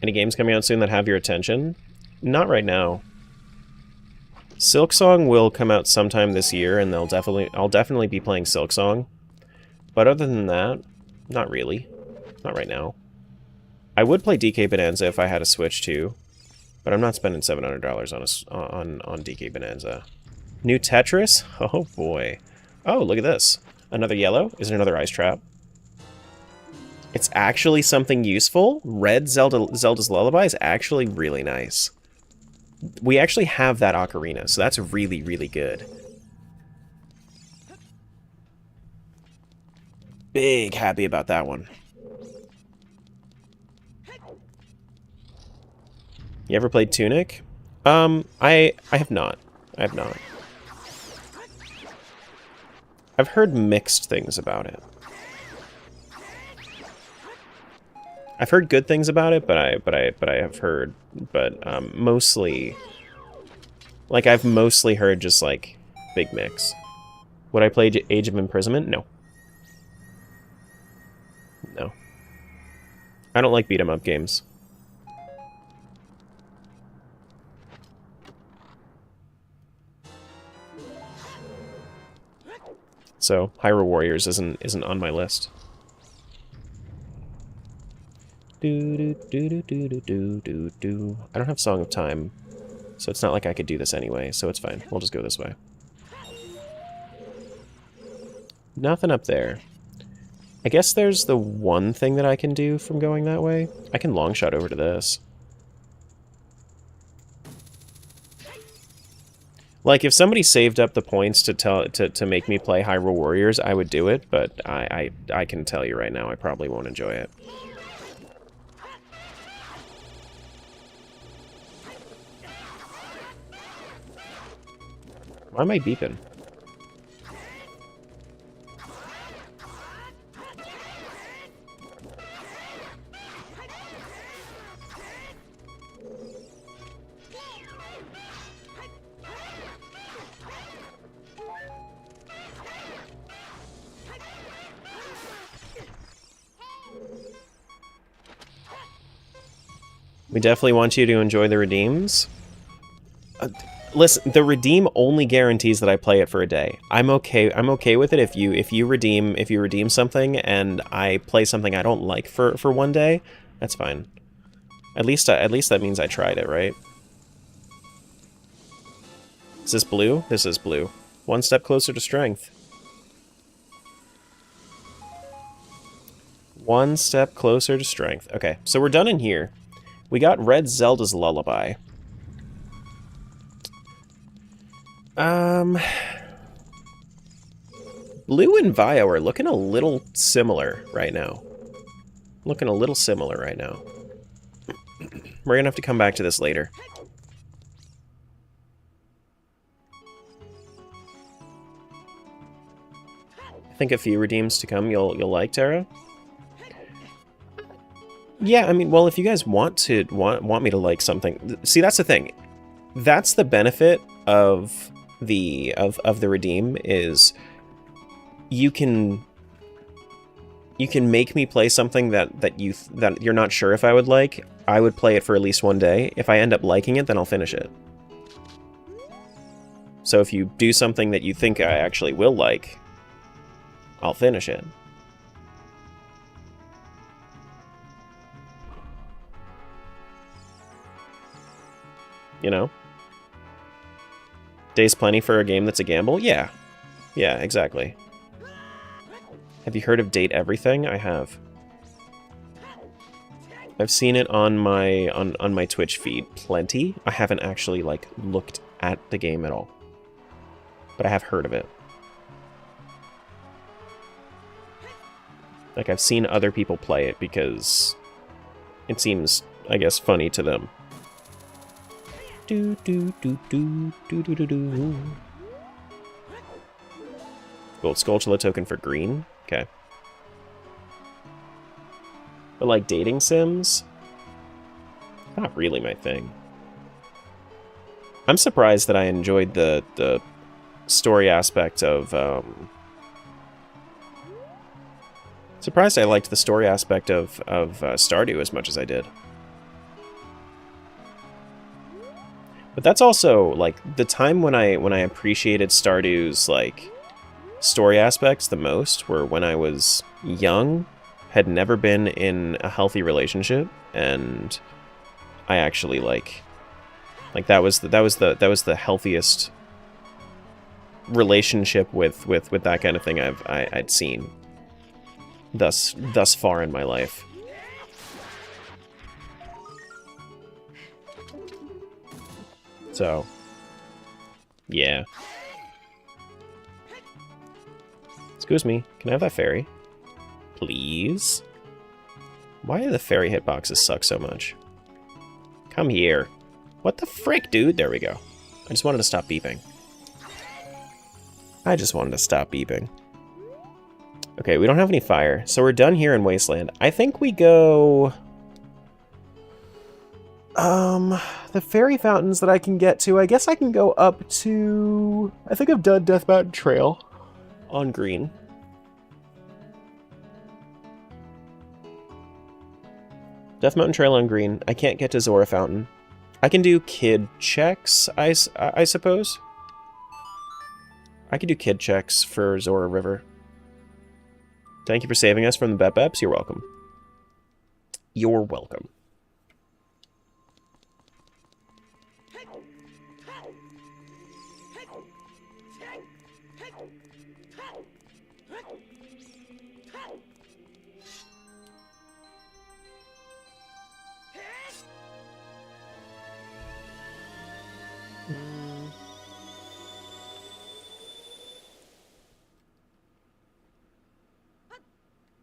[SPEAKER 1] Any games coming out soon that have your attention? Not right now. Silksong will come out sometime this year, and I'll definitely be playing Silksong. But other than that, not really. Not right now. I would play DK Bonanza if I had a Switch too, but I'm not spending $700 on DK Bonanza. New Tetris? Oh boy. Oh, look at this. Another yellow? Is it another ice trap? It's actually something useful. Red Zelda's Lullaby is actually really nice. We actually have that ocarina, so that's really, really good. Big happy about that one. You ever played Tunic? I have not. I have not. I've heard mixed things about it. I've heard good things about it, but I have heard, mostly, like, I've mostly heard just, like, big mix. Would I play Age of Imprisonment? No. No. I don't like beat-em-up games. So, Hyrule Warriors isn't on my list. Do do do do do do do do. I don't have Song of Time, so it's not like I could do this anyway, so it's fine. We'll just go this way. Nothing up there. I guess there's the one thing that I can do from going that way. I can long shot over to this. Like, if somebody saved up the points to make me play Hyrule Warriors, I would do it, but I can tell you right now, I probably won't enjoy it. Why am I beeping? We definitely want you to enjoy the redeems. Listen, the redeem only guarantees that I play it for a day. I'm okay with it if you redeem something and I play something I don't like for one day. That's fine. At least that means I tried it, right? Is this blue? This is blue. One step closer to strength. One step closer to strength. Okay, so we're done in here. We got Red Zelda's Lullaby. Blue and Vio are looking a little similar right now. Looking a little similar right now. We're gonna have to come back to this later. I think a few redeems to come you'll like, Tara. Yeah, I mean, well, if you guys want me to like something, see, that's the thing. That's the benefit of the redeem is you can make me play something that you're not sure if I would like. I would play it for at least one day. If I end up liking it, then I'll finish it. So if you do something that you think I actually will like, I'll finish it. You know? Day's plenty for a game that's a gamble? Yeah. Yeah, exactly. Have you heard of Date Everything? I have. I've seen it on my Twitch feed plenty. I haven't actually, like, looked at the game at all. But I have heard of it. Like, I've seen other people play it because it seems, I guess, funny to them. Do do do do do do do do. Gold Skulltula token for green. Okay. But like dating sims, not really my thing. I'm surprised that I enjoyed the story aspect of. Surprised I liked the story aspect of Stardew as much as I did. But that's also, like, the time when I appreciated Stardew's, like, story aspects the most were when I was young, had never been in a healthy relationship, and I actually, like that was the healthiest relationship with that kind of thing I'd seen thus far in my life. So, yeah. Excuse me, can I have that fairy? Please? Why do the fairy hitboxes suck so much? Come here. What the frick, dude? There we go. I just wanted to stop beeping. I just wanted to stop beeping. Okay, we don't have any fire, so we're done here in Wasteland. I think we go... the fairy fountains that I can get to, I guess I can go up to... I think I've done Death Mountain Trail on green. Death Mountain Trail on green. I can't get to Zora Fountain. I can do kid checks, I suppose. I can do kid checks for Zora River. Thank you for saving us from the Bep-Beps. You're welcome. You're welcome.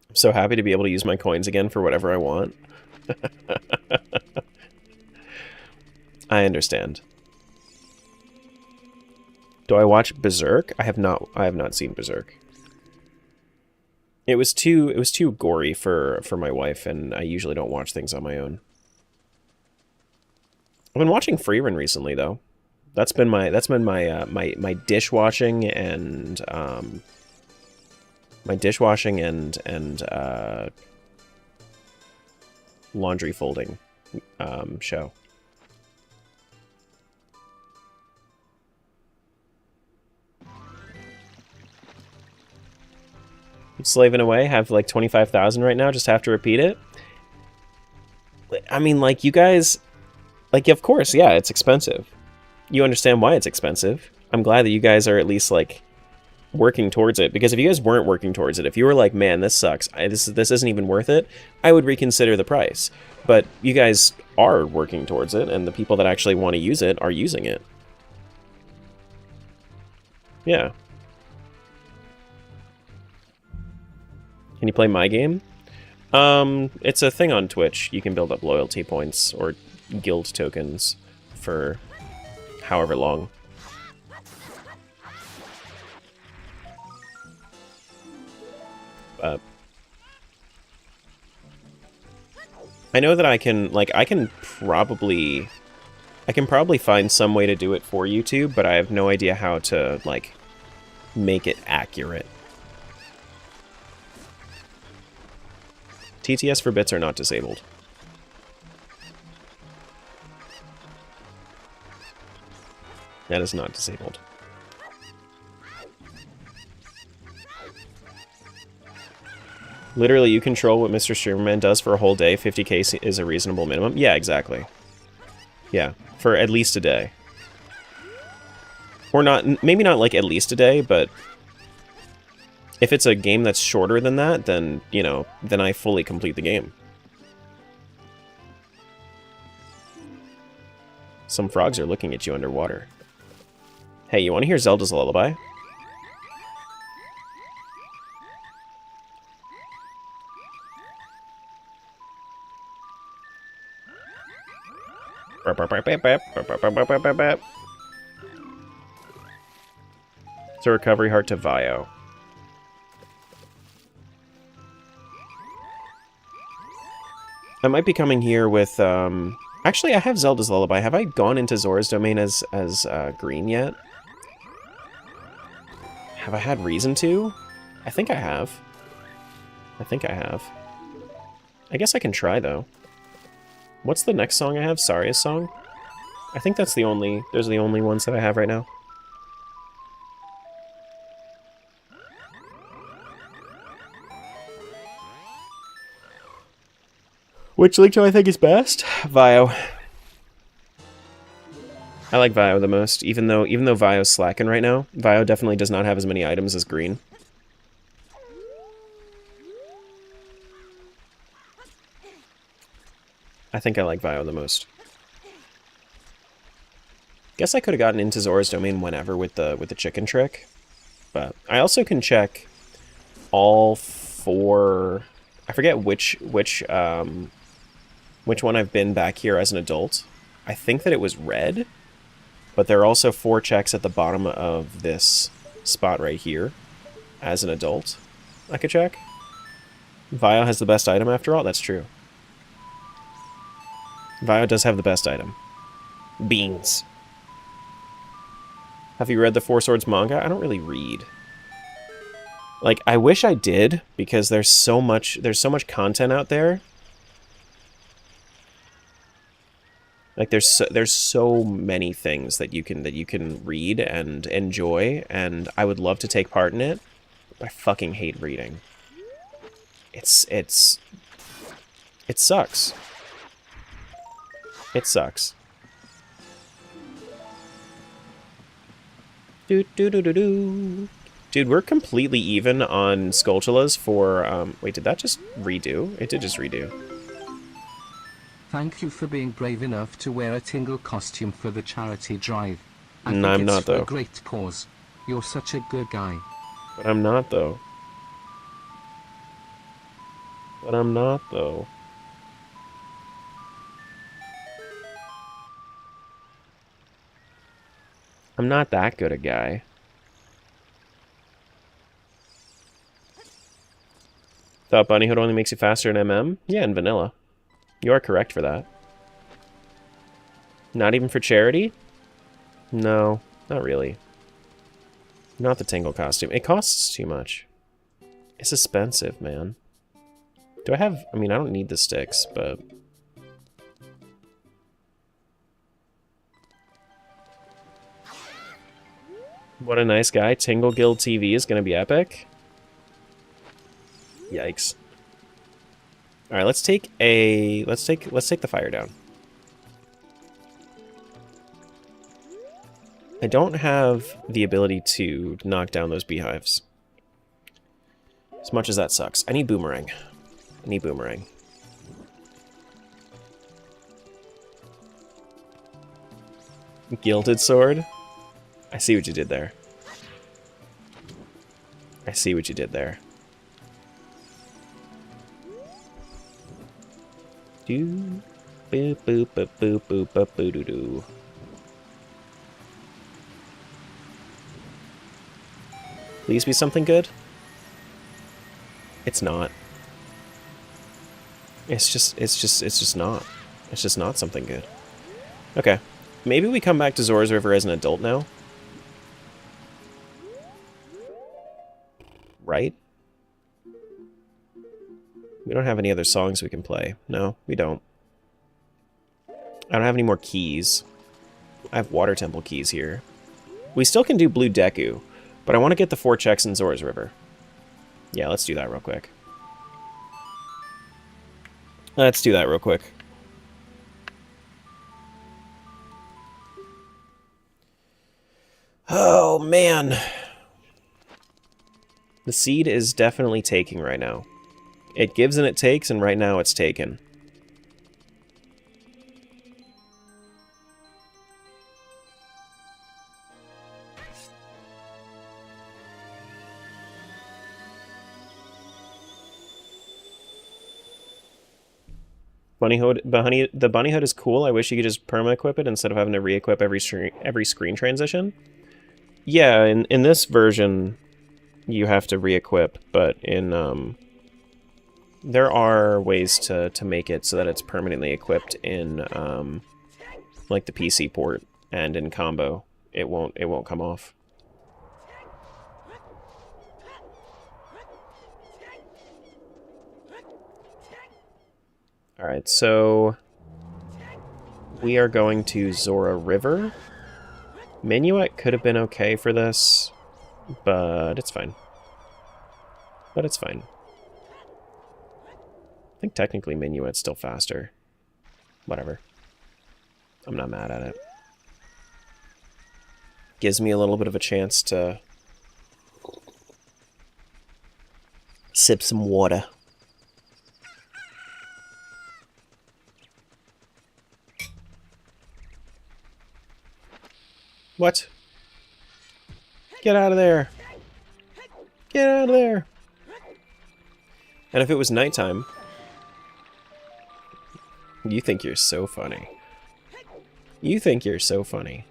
[SPEAKER 1] I'm so happy to be able to use my coins again for whatever I want. I understand. Do I watch Berserk? I have not seen Berserk. It was too gory for my wife, and I usually don't watch things on my own. I've been watching Freerun recently though. That's been my dishwashing and laundry folding show. slaving away, have like 25,000 right now, just have to repeat it. I mean, like, you guys, like, of course, yeah, it's expensive. You understand why it's expensive. I'm glad that you guys are at least, like, working towards it, because if you guys weren't working towards it, if you were like, man, this sucks, this isn't even worth it, I would reconsider the price. But you guys are working towards it, and the people that actually want to use it are using it. Yeah. Can you play my game? It's a thing on Twitch. You can build up loyalty points or guild tokens for however long. I know that I can probably find some way to do it for YouTube, but I have no idea how to, like, make it accurate. TTS for bits are not disabled. That is not disabled. Literally, you control what Mr. Streamerman does for a whole day. 50k is a reasonable minimum. Yeah, exactly. Yeah, for at least a day. Or not, maybe not like at least a day, but if it's a game that's shorter than that, then, you know, then I fully complete the game. Some frogs are looking at you underwater. Hey, you want to hear Zelda's Lullaby? It's a recovery heart to Vio. I might be coming here with, actually, I have Zelda's Lullaby. Have I gone into Zora's Domain as green yet? Have I had reason to? I think I have. I think I have. I guess I can try, though. What's the next song I have? Saria's song? I think that's the only... Those are the only ones that I have right now. Which Link do I think is best? Vio. I like Vio the most, even though Vio's slacking right now. Vio definitely does not have as many items as Green. I think I like Vio the most. Guess I could have gotten into Zora's Domain whenever with the chicken trick, but I also can check all 4. I forget which one I've been back here as an adult. I think that it was red, but there are also 4 checks at the bottom of this spot right here as an adult I could check. Vio has the best item after all? That's true. Vio does have the best item. Beans. Have you read the Four Swords manga? I don't really read. Like, I wish I did, because there's so much content out there. Like, there's so many things that you can read and enjoy, and I would love to take part in it, but I fucking hate reading. It sucks. It sucks. Dude, we're completely even on Skulltulas for, wait, did that just redo? It did just redo.
[SPEAKER 2] Thank you for being brave enough to wear a Tingle costume for the charity drive.
[SPEAKER 1] No, I'm not, though.
[SPEAKER 2] A great pause. You're such a good guy.
[SPEAKER 1] But I'm not, though. But I'm not, though. I'm not that good a guy. Thought Bunny Hood only makes you faster in MM? Yeah, in vanilla. You are correct for that. Not even for charity? No, not really. Not the Tingle costume. It costs too much. It's expensive, man. Do I have... I mean, I don't need the sticks, but... What a nice guy. Tingle Guild TV is going to be epic. Yikes. All right, let's take the fire down. I don't have the ability to knock down those beehives. As much as that sucks. I need boomerang. I need boomerang. Gilded sword? I see what you did there. I see what you did there. Do boop boop boop boop boop boop boo doo doo. Please be something good? It's not. It's just not. It's just not something good. Okay. Maybe we come back to Zora's River as an adult now? Right? We don't have any other songs we can play. No, we don't. I don't have any more keys. I have Water Temple keys here. We still can do Blue Deku, but I want to get the 4 checks in Zora's River. Yeah, let's do that real quick. Let's do that real quick. Oh, man. The seed is definitely taking right now. It gives and it takes, and right now it's taken. The bunny hood is cool. I wish you could just perma-equip it instead of having to re-equip every screen transition. Yeah, in this version, you have to re-equip, but in there are ways to make it so that it's permanently equipped in like the PC port and in combo. It won't come off. Alright, so we are going to Zora River. Minuet could have been okay for this, but it's fine. But it's fine. I think technically Minuet's still faster. Whatever. I'm not mad at it. Gives me a little bit of a chance to sip some water. What? Get out of there! Get out of there! And if it was nighttime... You think you're so funny. You think you're so funny.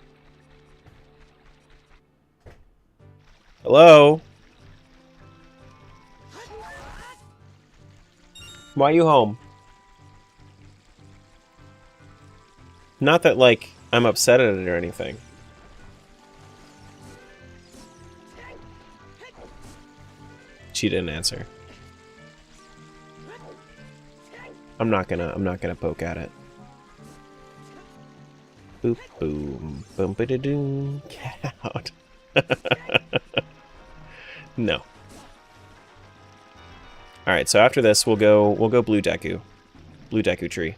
[SPEAKER 1] Hello? Why are you home? Not that, like, I'm upset at it or anything. She didn't answer. I'm not gonna poke at it. Boop boom boom ba da doom. Get out. No. Alright, so after this we'll go Blue Deku. Blue Deku tree.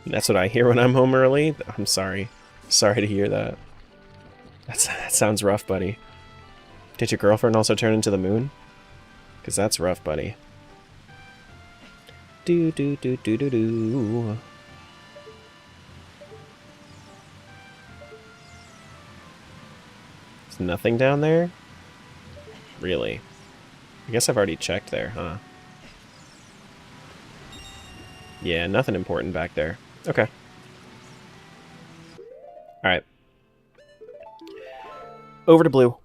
[SPEAKER 1] That's what I hear when I'm home early. I'm sorry. Sorry to hear that. That sounds rough, buddy. Did your girlfriend also turn into the moon? Because that's rough, buddy. Do do do do do do. There's nothing down there? Really? I guess I've already checked there, huh? Yeah, nothing important back there. Okay. Alright. Over to blue.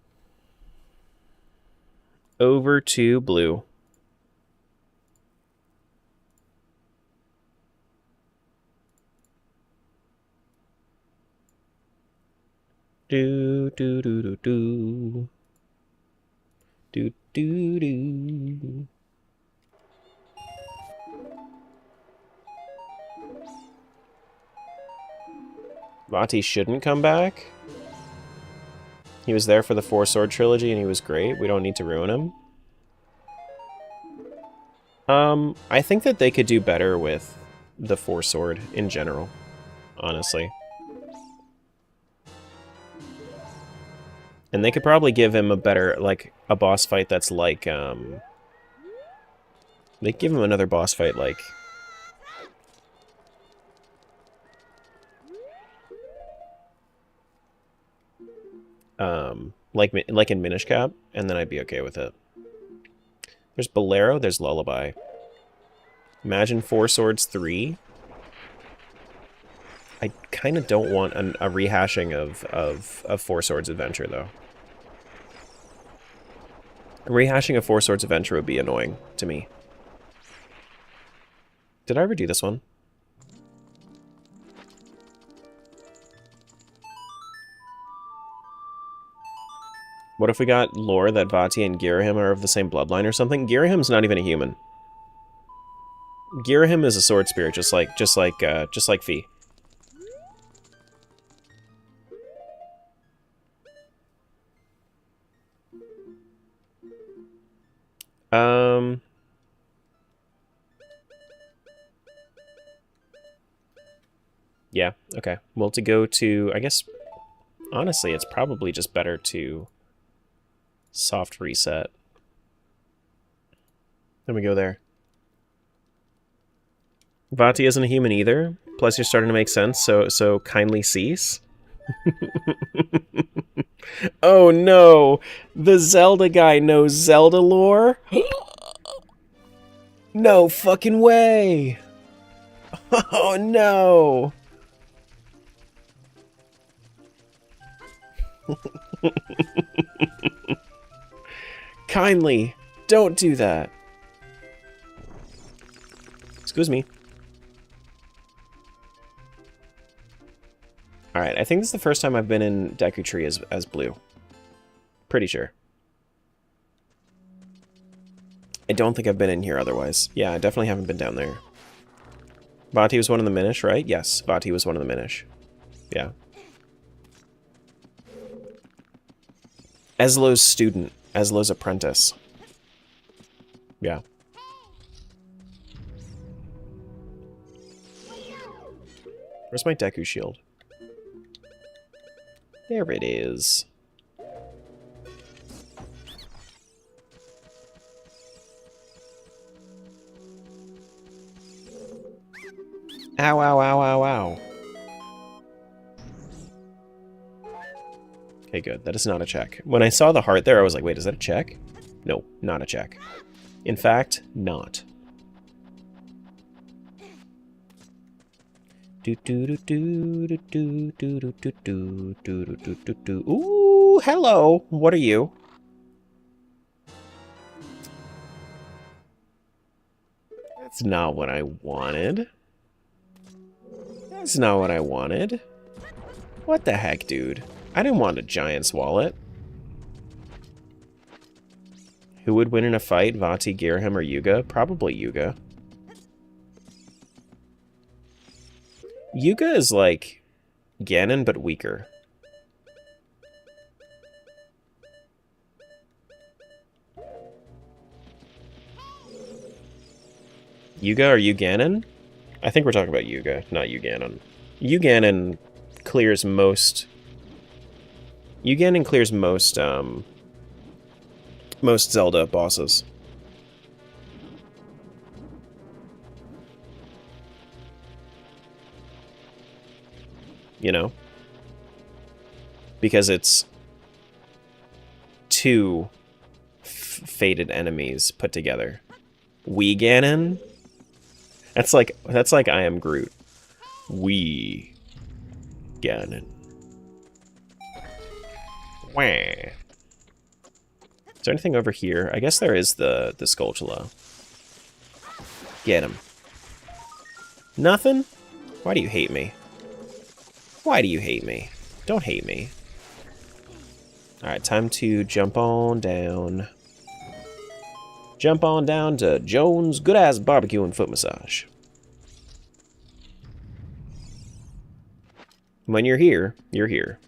[SPEAKER 1] Over to blue. Do do do do do. Do do do. Vati shouldn't come back? He was there for the Four Sword trilogy and he was great. We don't need to ruin him. I think that they could do better with the Four Sword in general, honestly. And they could probably give him a better, like, a boss fight that's like, they give him another boss fight like... like in Minish Cap, and then I'd be okay with it. There's Bolero, there's Lullaby. Imagine Four Swords 3. I kind of don't want a rehashing of Four Swords Adventure, though. A rehashing of Four Swords Adventure would be annoying to me. Did I ever do this one? What if we got lore that Vati and Girahim are of the same bloodline or something? Girahim's not even a human. Girahim is a sword spirit, just like Fi. Yeah, okay. Well, to go to, I guess, honestly, it's probably just better to soft reset. Then we go there. Vati isn't a human either. Plus, you're starting to make sense, so kindly cease. Oh no! The Zelda guy knows Zelda lore? No fucking way! Oh no! Kindly, don't do that. Excuse me. Alright, I think this is the first time I've been in Deku Tree as blue. Pretty sure. I don't think I've been in here otherwise. Yeah, I definitely haven't been down there. Vati was one of the Minish, right? Yes, Vati was one of the Minish. Yeah. Eslo's student. Eslo's apprentice. Yeah. Where's my Deku shield? There it is. Ow, ow, ow, ow, ow. Okay, good. That is not a check. When I saw the heart there, I was like, wait, is that a check? No, not a check. In fact, not. Ooh, hello. What are you? That's not what I wanted. That's not what I wanted. What the heck, dude? I didn't want a giant's wallet. Who would win in a fight, Vati, Girahim, or Yuga? Probably Yuga. Yuga is like Ganon, but weaker. Yuga, are you Ganon? I think we're talking about Yuga, not Ganon. Ganon clears most... Ganon clears most Zelda bosses. You know? Because it's two fated enemies put together. We Ganon? That's like I am Groot. We Ganon. Wah. Is there anything over here? I guess there is the Skulltula. Get him. Nothing? Why do you hate me? Why do you hate me? Don't hate me. Alright, time to jump on down. Jump on down to Jones Good-Ass Barbecue and Foot Massage. When you're here, you're here.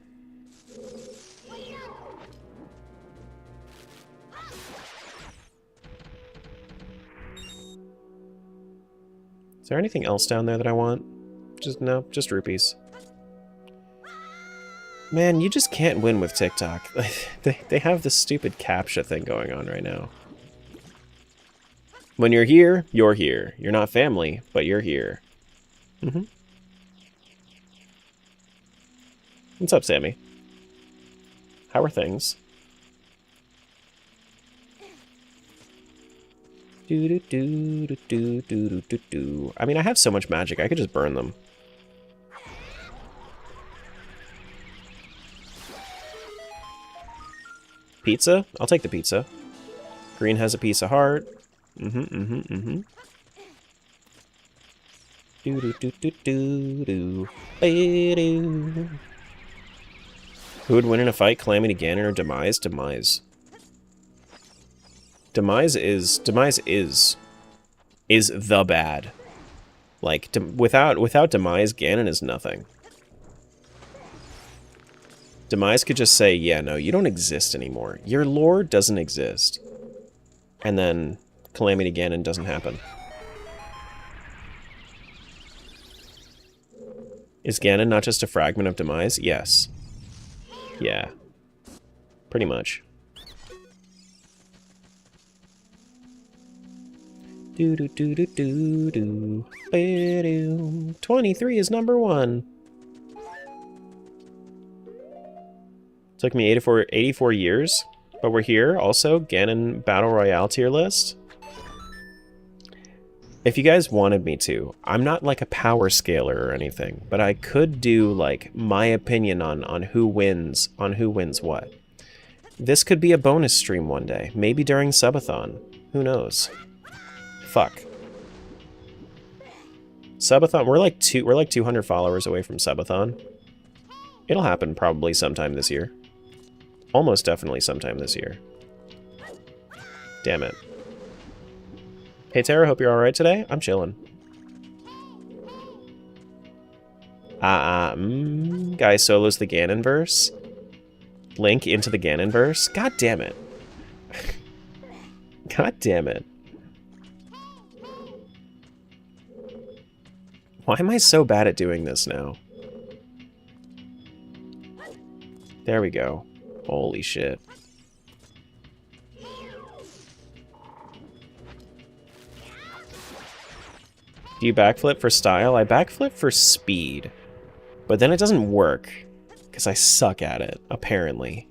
[SPEAKER 1] Is there anything else down there that I want? No, just rupees. Man, you just can't win with TikTok. They have this stupid CAPTCHA thing going on right now. When you're here, you're here. You're not family, but you're here. What's up, Sammy? How are things? I mean, I have so much magic, I could just burn them. Pizza? I'll take the pizza. Green has a piece of heart. Who would win in a fight? Calamity Ganon or Demise? Demise. Demise is the bad. Like, without Demise, Ganon is nothing. Demise could just say, yeah, no, you don't exist anymore. Your lore doesn't exist. And then Calamity Ganon doesn't happen. Is Ganon not just a fragment of Demise? Yes. Yeah. Pretty much. 23 is number 1. Took me 84 years, but we're here. Also, Ganon Battle Royale tier list. If you guys wanted me to, I'm not like a power scaler or anything, but I could do like my opinion on who wins what. This could be a bonus stream one day, maybe during Subathon. Who knows? Fuck. Subathon, we're like 200 followers away from Subathon. It'll happen probably sometime this year. Almost definitely sometime this year. Damn it. Hey Tara, hope you're alright today. I'm chilling. Guy solos the Ganonverse. Link into the Ganonverse. God damn it. God damn it. Why am I so bad at doing this now? There we go. Holy shit. Do you backflip for style? I backflip for speed. But then it doesn't work. Because I suck at it, apparently.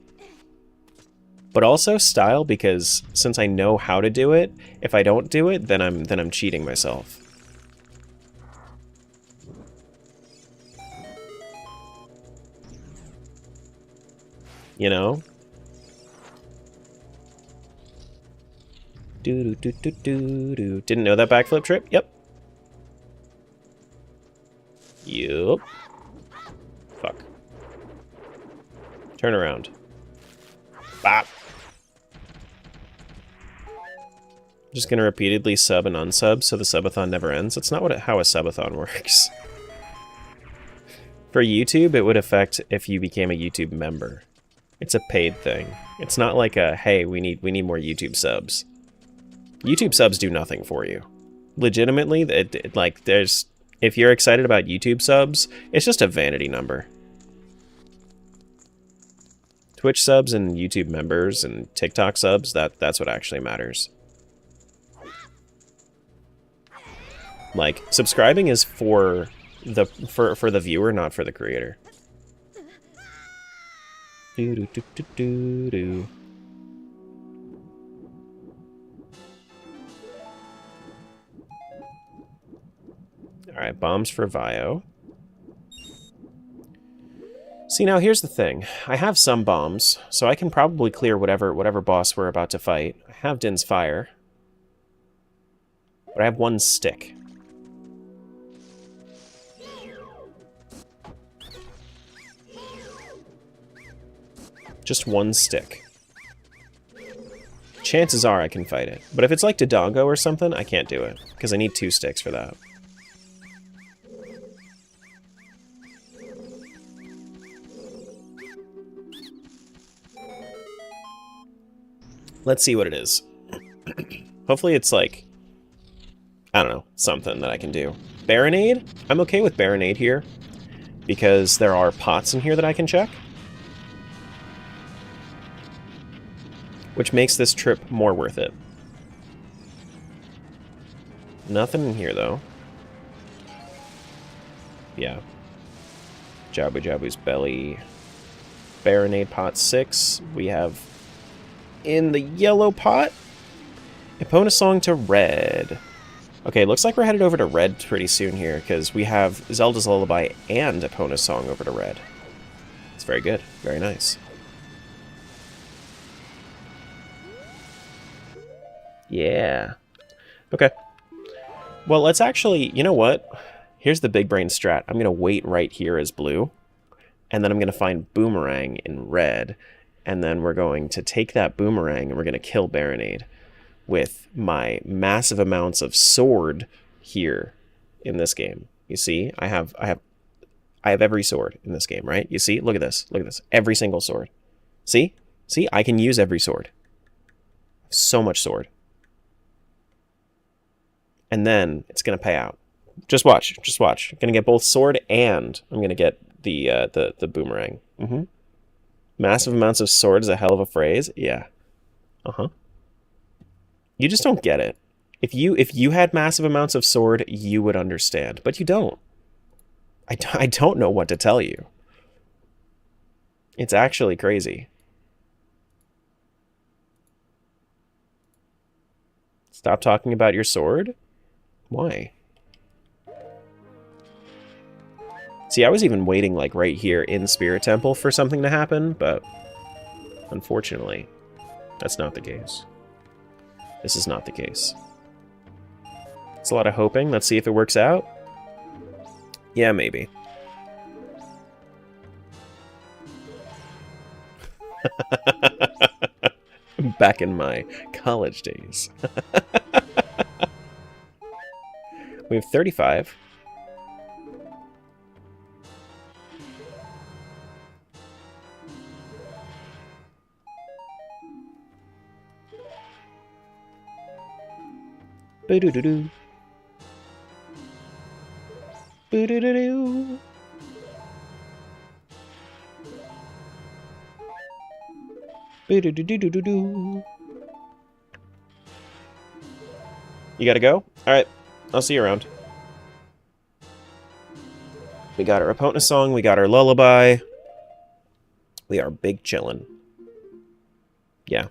[SPEAKER 1] But also style because since I know how to do it, if I don't do it, then I'm cheating myself. You know? Didn't know that backflip trip? Yep. Yup. Fuck. Turn around. Bop. I'm just gonna repeatedly sub and unsub so the subathon never ends. That's not how a subathon works. For YouTube, it would affect if you became a YouTube member. It's a paid thing. It's not like a, hey, we need more YouTube subs. YouTube subs do nothing for you. Legitimately, if you're excited about YouTube subs, it's just a vanity number. Twitch subs and YouTube members and TikTok subs, that's what actually matters. Like, subscribing is for the viewer, not for the creator. Alright, bombs for Vio. See, now here's the thing. I have some bombs, so I can probably clear whatever boss we're about to fight. I have Din's Fire. But I have one stick. Just one stick. Chances are I can fight it. But if it's like Dodongo or something, I can't do it. Because I need 2 sticks for that. Let's see what it is. Hopefully it's like I don't know, something that I can do. Baronade? I'm okay with Baronade here, because there are pots in here that I can check. Which makes this trip more worth it. Nothing in here, though. Yeah. Jabu Jabu's belly. Baronade pot 6. We have in the yellow pot, Epona Song to red. Okay, looks like we're headed over to red pretty soon here, because we have Zelda's Lullaby and Epona Song over to red. It's very good. Very nice. Yeah. Okay. Well, let's actually... You know what? Here's the big brain strat. I'm going to wait right here as blue, and then I'm going to find Boomerang in red, and then we're going to take that Boomerang and we're going to kill Baronade with my massive amounts of sword here in this game. You see? I have every sword in this game, right? You see? Look at this. Look at this. Every single sword. See? See? I can use every sword. So much sword. And then it's going to pay out. Just watch. Just watch. I'm going to get both sword and I'm going to get the boomerang. Mm-hmm. Massive amounts of sword is a hell of a phrase. Yeah. Uh-huh. You just don't get it. If you had massive amounts of sword, you would understand. But you don't. I don't know what to tell you. It's actually crazy. Stop talking about your sword? Why? See, I was even waiting, like, right here in Spirit Temple for something to happen, but unfortunately, that's not the case. This is not the case. It's a lot of hoping. Let's see if it works out. Yeah, maybe. Back in my college days. We have 35. Boo-doo-doo-doo. Boo-doo-doo-doo. Boo-doo-doo-doo-doo-doo. You gotta go? Alright, I'll see you around. We got our Epona Song, we got our Lullaby. We are big chillin'. Yeah.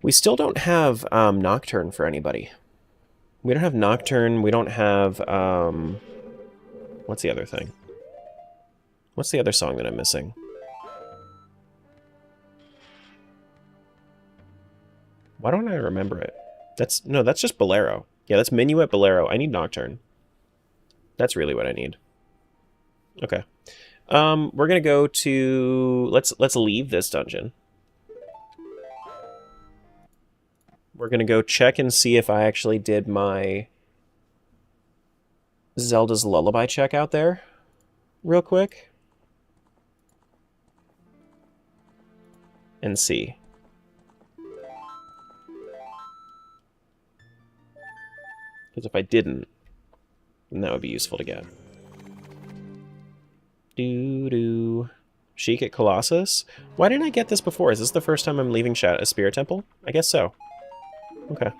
[SPEAKER 1] We still don't have Nocturne for anybody. We don't have Nocturne, we don't have... what's the other thing? What's the other song that I'm missing? Why don't I remember it? No, that's just Bolero. Yeah, that's Minuet Bolero. I need Nocturne. That's really what I need. Okay. We're gonna go to... Let's leave this dungeon. We're gonna go check and see if I actually did my Zelda's Lullaby check out there real quick. And see. Because if I didn't, then that would be useful to get. Doo-doo. Sheik at Colossus? Why didn't I get this before? Is this the first time I'm leaving a Spirit Temple? I guess so. Okay.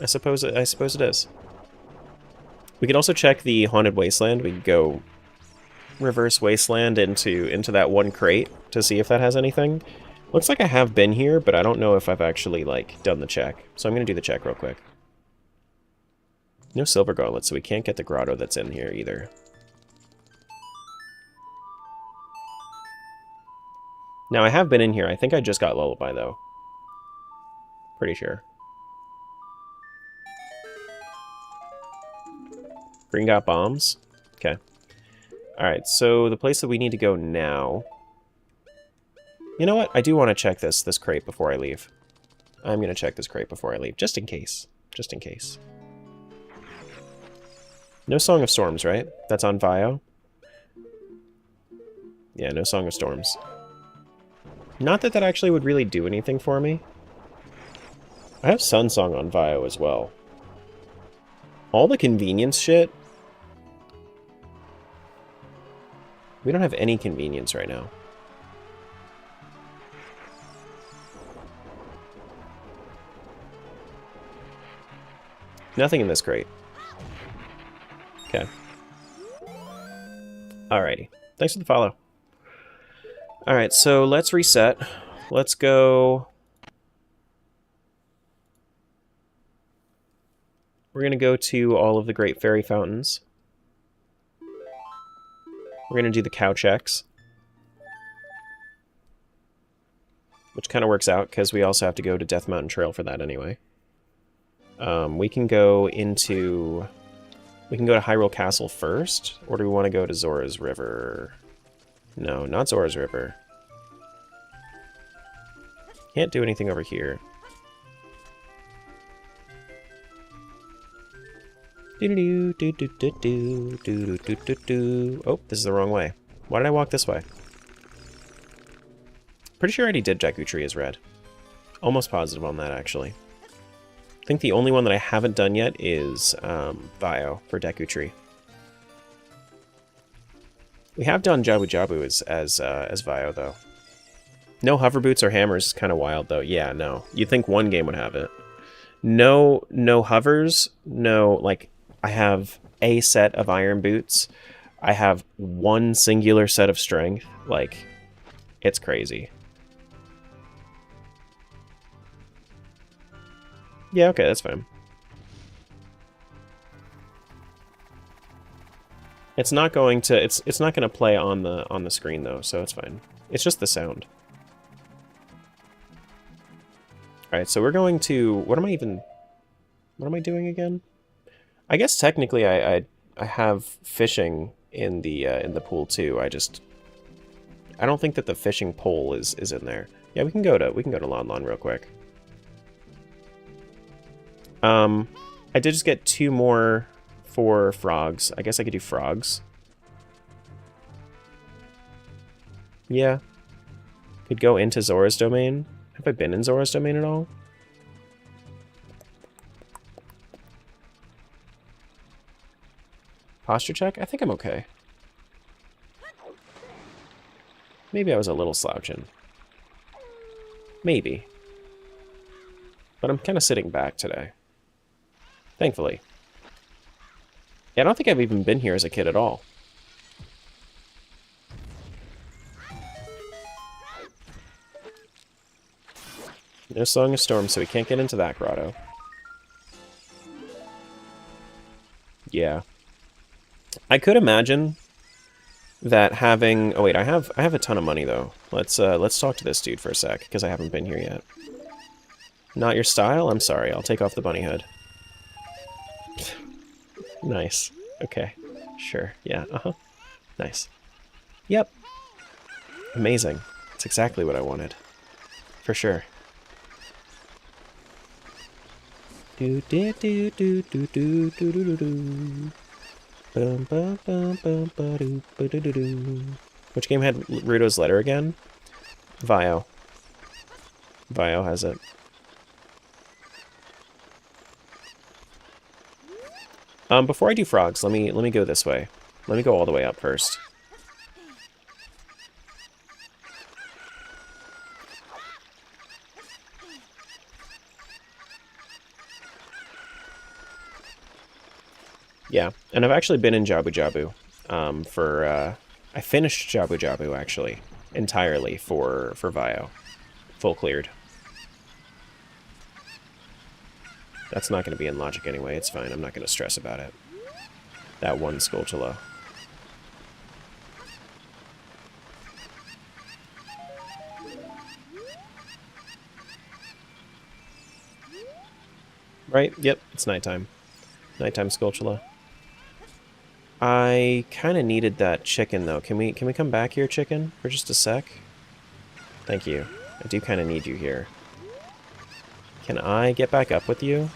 [SPEAKER 1] I suppose it is. We could also check the Haunted Wasteland. We could go reverse Wasteland into that one crate to see if that has anything. Looks like I have been here, but I don't know if I've actually, like, done the check. So I'm going to do the check real quick. No silver gauntlets, so we can't get the grotto that's in here either. Now, I have been in here. I think I just got Lullaby, though. Pretty sure. Green got bombs? Okay. Alright, so the place that we need to go now... You know what? I do want to check this crate before I leave. I'm going to check this crate before I leave, just in case. Just in case. No Song of Storms, right? That's on Vio? Yeah, no Song of Storms. Not that that actually would really do anything for me. I have Sun Song on Vio as well. All the convenience shit? We don't have any convenience right now. Nothing in this crate. Okay. Alrighty. Thanks for the follow. Alright, so let's reset. Let's go... We're going to go to all of the Great Fairy Fountains. We're going to do the cow checks. Which kind of works out, because we also have to go to Death Mountain Trail for that anyway. We can go into... We can go to Hyrule Castle first, or do we want to go to Zora's River? No, not Zora's River. Can't do anything over here. Oh, this is the wrong way. Why did I walk this way? Pretty sure I already did Jakku Tree as red. Almost positive on that, actually. I think the only one that I haven't done yet is Vio for Deku Tree. We have done Jabu Jabu as Vio, though. No hover boots or hammers is kind of wild, though. Yeah, no. You'd think one game would have it. No hovers. No, like, I have a set of iron boots. I have one singular set of strength. Like, it's crazy. Yeah, okay, that's fine. It's not going to it's not going to play on the screen though, so it's fine. It's just the sound. All right, so we're going to what am I doing again? I guess technically I have fishing in the pool too. I don't think that the fishing pole is in there. Yeah, we can go to Lon Lon real quick. I did just get 2 more for frogs. I guess I could do frogs. Yeah. Could go into Zora's Domain. Have I been in Zora's Domain at all? Posture check? I think I'm okay. Maybe I was a little slouching. Maybe. But I'm kind of sitting back today. Thankfully. Yeah, I don't think I've even been here as a kid at all. No Song of Storm, so we can't get into that grotto. Yeah. I could imagine that having... Oh wait, I have a ton of money though. Let's talk to this dude for a sec, because I haven't been here yet. Not your style? I'm sorry, I'll take off the bunny hood. Nice. Okay. Sure. Yeah. Uh-huh. Nice. Yep. Amazing. That's exactly what I wanted. For sure. Do do do do do do do do do. Bum bum bum bum ba do ba do do do. Which game had Ruto's letter again? Vio. Vio has it. Before I do frogs, let me go this way. Let me go all the way up first. Yeah, and I've actually been in Jabu Jabu. I finished Jabu Jabu actually entirely for Vio, full cleared. That's not going to be in logic anyway. It's fine. I'm not going to stress about it. That one Skulltula. Right? Yep. It's nighttime. Nighttime Skulltula. I kind of needed that chicken though. Can we come back here, chicken, for just a sec? Thank you. I do kind of need you here. Can I get back up with you?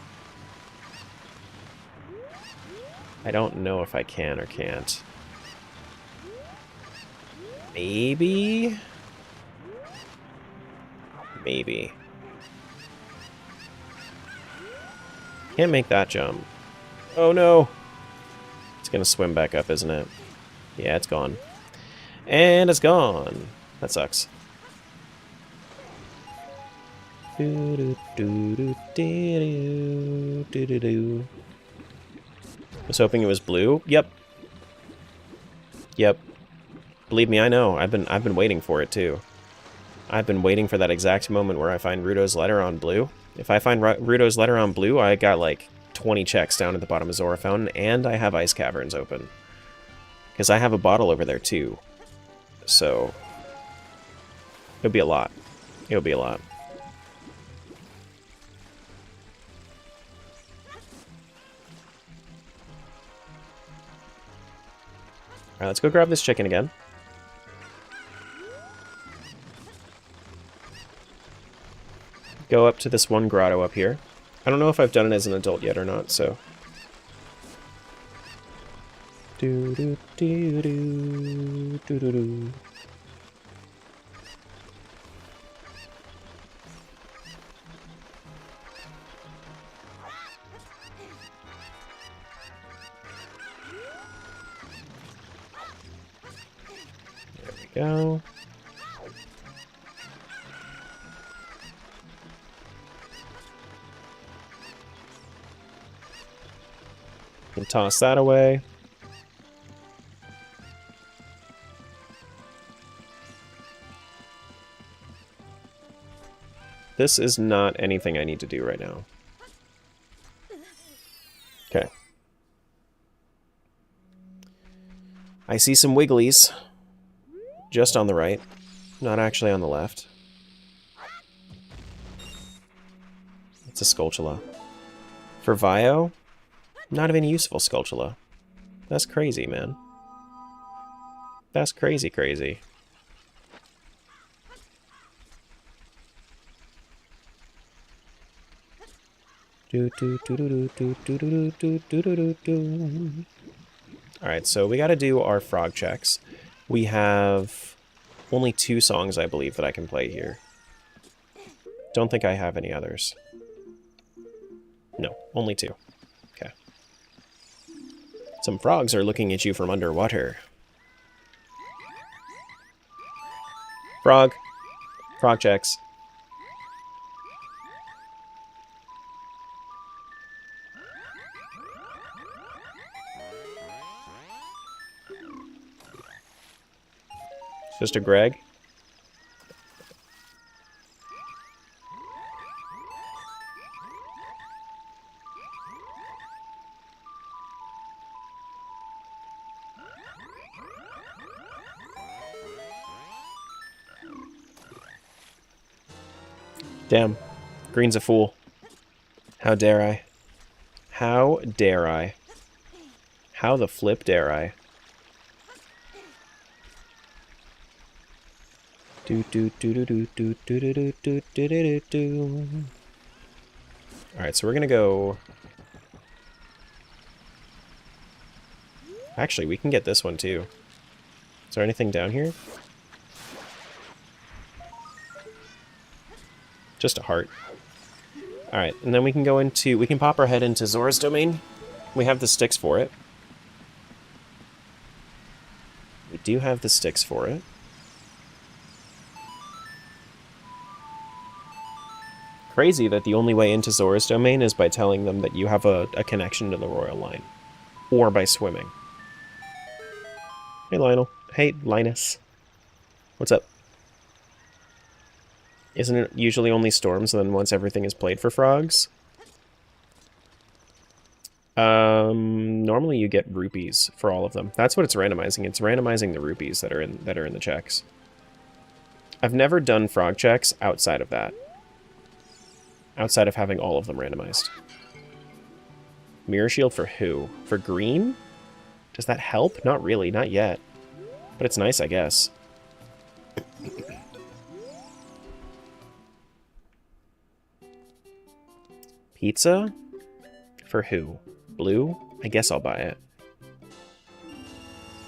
[SPEAKER 1] I don't know if I can or can't. Maybe? Maybe. Can't make that jump. Oh no! It's gonna swim back up, isn't it? Yeah, it's gone. And it's gone. That sucks. Was hoping it was blue. Yep. Yep. Believe me, I know. I've been waiting for it too. I've been waiting for that exact moment where I find Ruto's letter on blue. If I find Ruto's letter on blue, I got like 20 checks down at the bottom of Zora Fountain, and I have ice caverns open. Because I have a bottle over there too. So it'll be a lot. It'll be a lot. Alright, let's go grab this chicken again. Go up to this one grotto up here. I don't know if I've done it as an adult yet or not, so... Do do do do do do do. There we go. And toss that away. This is not anything I need to do right now. Okay. I see some wigglies. Just on the right. Not actually on the left. It's a Skulltula. For Vio, not even a useful Skulltula. That's crazy, man. That's crazy, crazy. Alright, so we gotta do our frog checks. We have only 2 songs, I believe, that I can play here. Don't think I have any others. No, only 2. Okay. Some frogs are looking at you from underwater. Frog. Frog checks. Just a Greg. Damn. Green's a fool. How dare I? How dare I? How the flip dare I? Do do do do do do do do do do do do. All right, so we're gonna go. Actually, we can get this one too. Is there anything down here? Just a heart. All right, and then we can go into. We can pop our head into Zora's domain. We have the sticks for it. We do have the sticks for it. Crazy that the only way into Zora's domain is by telling them that you have a connection to the royal line. Or by swimming. Hey, Lionel. Hey, Linus. What's up? Isn't it usually only storms and then once everything is played for frogs? Normally you get rupees for all of them. That's what it's randomizing. It's randomizing the rupees that are in the checks. I've never done frog checks outside of that. Outside of having all of them randomized. Mirror shield for who? For green? Does that help? Not really, not yet. But it's nice, I guess. Pizza? For who? Blue? I guess I'll buy it.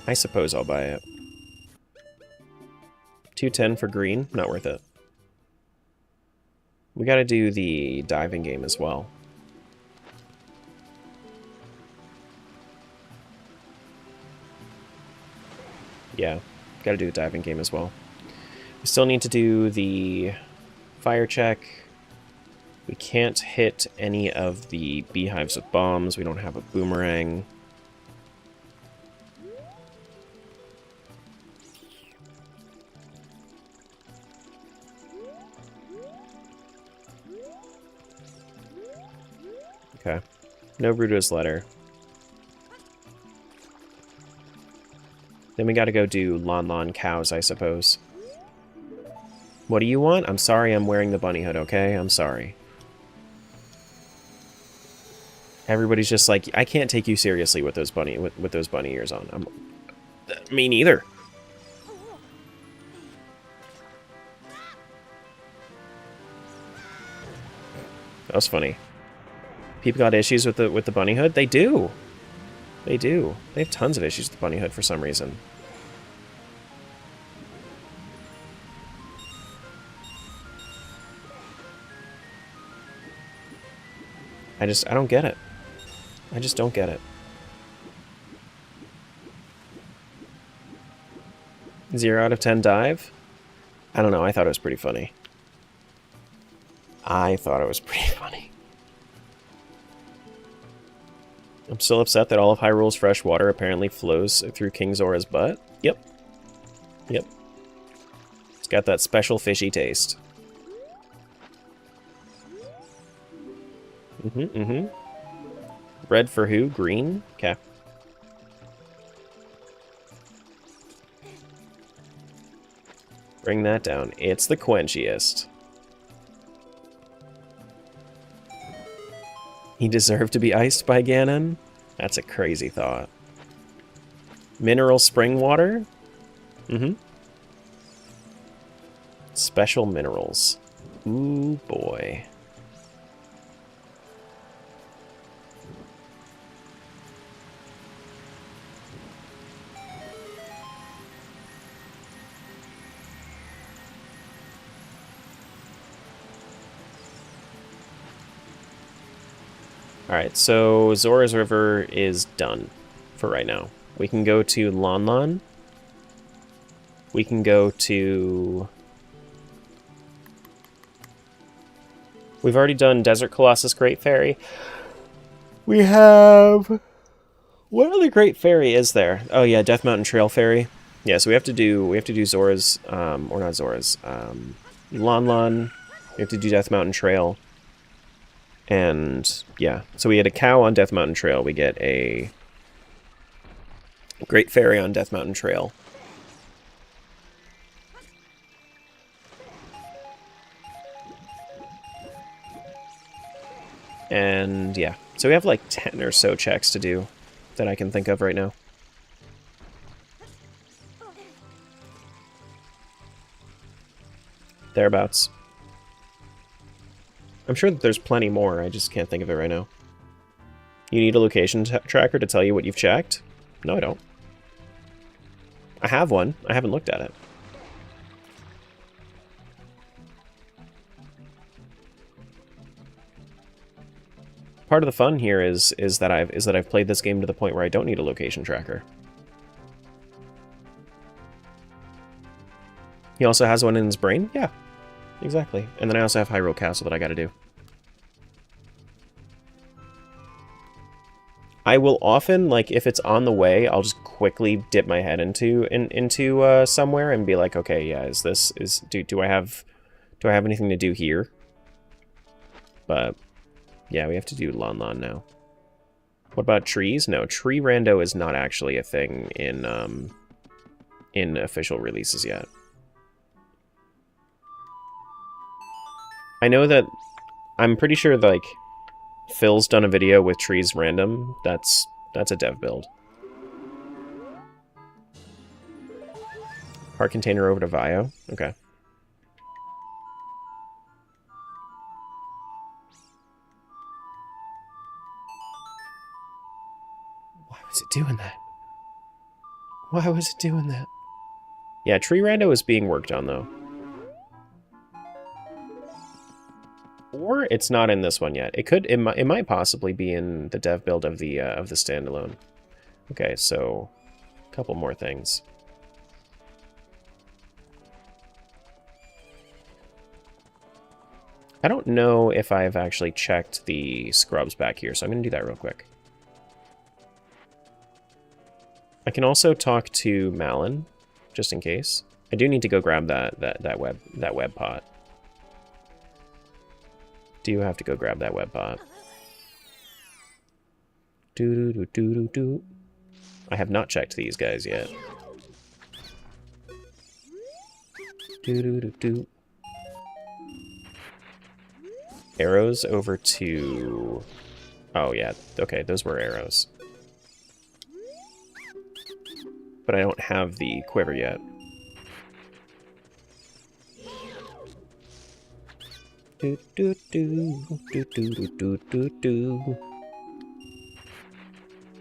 [SPEAKER 1] I suppose I'll buy it. 210 for green? Not worth it. We gotta do the diving game as well. Yeah, gotta do the diving game as well. We still need to do the fire check. We can't hit any of the beehives with bombs. We don't have a boomerang. Okay. No Bruto's letter. Then we gotta go do Lon Lon cows, I suppose. What do you want? I'm sorry I'm wearing the bunny hood, okay? I'm sorry. Everybody's just like, I can't take you seriously with those bunny ears on. Me neither. That was funny. People got issues with the bunny hood? They do. They do. They have tons of issues with the bunny hood for some reason. I don't get it. I just don't get it. 0 out of 10 dive? I don't know, I thought it was pretty funny. I thought it was pretty funny. I'm still upset that all of Hyrule's fresh water apparently flows through King Zora's butt. Yep. Yep. It's got that special fishy taste. Red for who? Green? Okay. Bring that down. It's the quenchiest. He deserved to be iced by Ganon? That's a crazy thought. Mineral spring water? Special minerals. Ooh, boy. Alright, so Zora's River is done for right now. We can go to Lon Lon. We can go to... We've already done Desert Colossus Great Fairy. We have... What other Great Fairy is there? Oh yeah, Death Mountain Trail Fairy. Yeah, so we have to do Zora's, or not Zora's, Lon Lon. We have to do Death Mountain Trail. And, yeah, so we had a cow on Death Mountain Trail. We get a Great Fairy on Death Mountain Trail. And, yeah, so we have like 10 or so checks to do that I can think of right now. Thereabouts. I'm sure that there's plenty more, I just can't think of it right now. You need a location tracker to tell you what you've checked? No, I don't. I have one. I haven't looked at it. Part of the fun here is that I've played this game to the point where I don't need a location tracker. He also has one in his brain? Yeah. Exactly. And then I also have Hyrule Castle that I gotta do. I will often, like, if it's on the way, I'll just quickly dip my head into somewhere and be like, okay, yeah, do I have anything to do here? But yeah, we have to do Lon Lon now. What about trees? No, tree rando is not actually a thing in official releases yet. I know that, I'm pretty sure, like, Phil's done a video with trees random. That's a dev build. Heart container over to Vio. Okay. Why was it doing that? Why was it doing that? Yeah, tree rando is being worked on, though. Or it's not in this one yet. It might possibly be in the dev build of the standalone. Okay, so a couple more things. I don't know if I've actually checked the scrubs back here, so I'm going to do that real quick. I can also talk to Malin, just in case. I do need to go grab that web pot. Do have to go grab that web pot. Do. I have not checked these guys yet. Do. Arrows over to... Oh, yeah. Okay, those were arrows. But I don't have the quiver yet.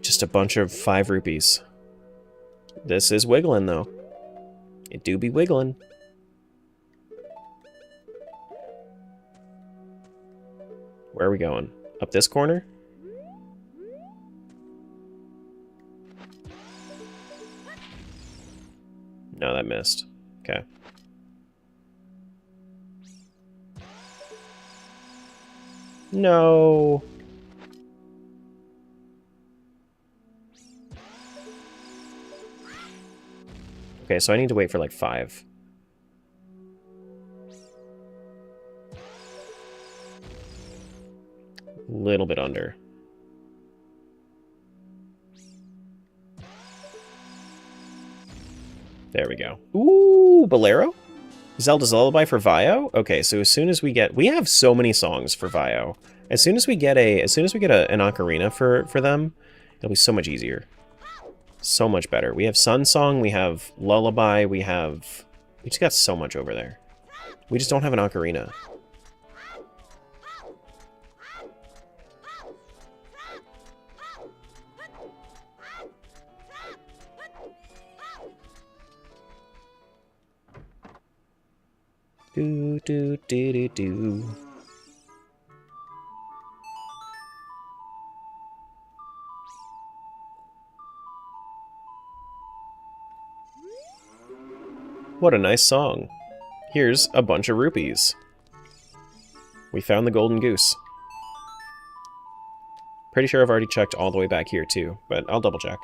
[SPEAKER 1] Just a bunch of 5 rupees. This is wiggling, though. It do be wiggling. Where are we going? Up this corner? No, that missed. Okay. No. Okay, so I need to wait for like 5. Little bit under. There we go. Ooh, Bolero? Zelda's Lullaby for Vio? Okay, so as soon as we get... We have so many songs for Vio. As soon as we get an ocarina for them, it'll be so much easier. So much better. We have Sun Song, we have Lullaby, we just got so much over there. We just don't have an ocarina. Do. What a nice song. Here's a bunch of rupees. We found the golden goose. Pretty sure I've already checked all the way back here too, but I'll double check.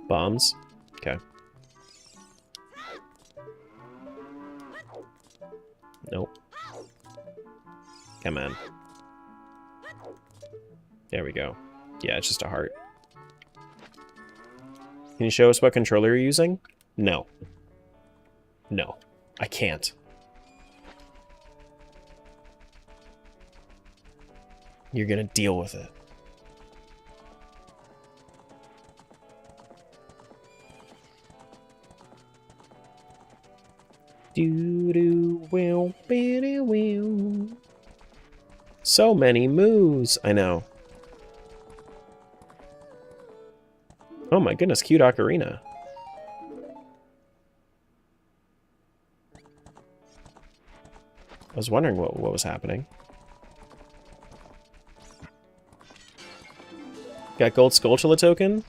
[SPEAKER 1] Bombs? Okay. Nope. Come on. There we go. Yeah, it's just a heart. Can you show us what controller you're using? No. No. I can't. You're gonna deal with it. So many moves. I know. Oh my goodness, cute ocarina. I was wondering what was happening. Got gold Skulltula token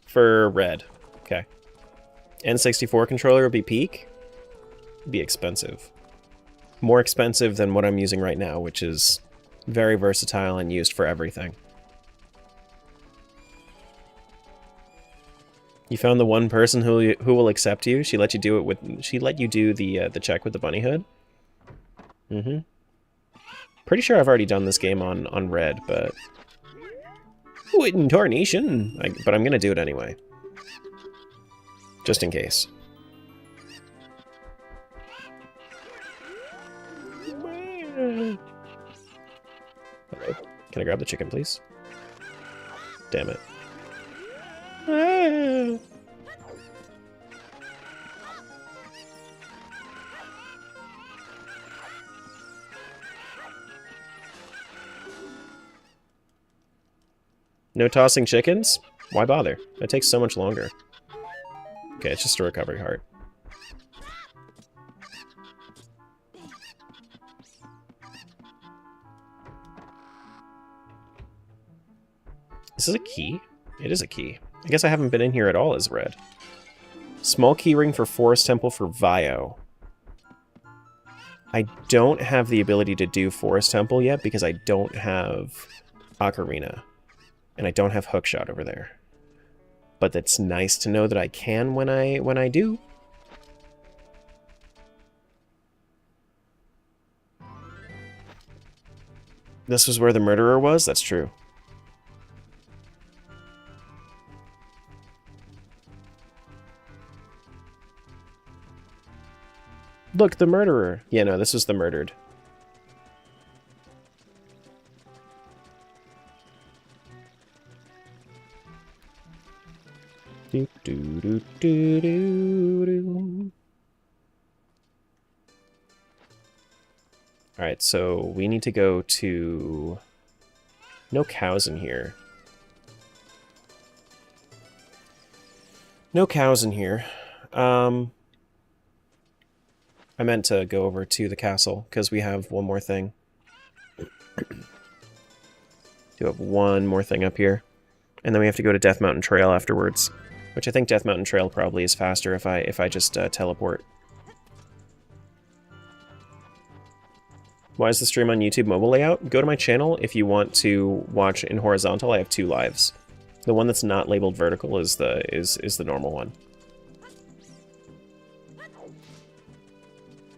[SPEAKER 1] for red. Okay. N64 controller will be peak. Be expensive. More expensive than what I'm using right now, which is very versatile and used for everything. You found the one person who will accept you. She let you do it with. She let you do the check with the bunny hood. Mm-hmm. Pretty sure I've already done this game on red, but wouldn't tarnation. But I'm gonna do it anyway, just in case. Hello. Can I grab the chicken, please? Damn it. No tossing chickens? Why bother? That takes so much longer. Okay, it's just a recovery heart. This is a key? It is a key. I guess I haven't been in here at all as red. Small keyring for Forest Temple for Vio. I don't have the ability to do Forest Temple yet because I don't have Ocarina. And I don't have Hookshot over there. But it's nice to know that I can when I do. This was where the murderer was? That's true. Look, the murderer. Yeah, no, this was the murdered. Do, do, do, do, do, do. Alright, so we need to go to... No cows in here. No cows in here. I meant to go over to the castle, because we have one more thing. Do have one more thing up here. And then we have to go to Death Mountain Trail afterwards. Which I think Death Mountain Trail probably is faster if I just teleport. Why is the stream on YouTube mobile layout? Go to my channel if you want to watch in horizontal. I have 2 lives. The one that's not labeled vertical is the normal one.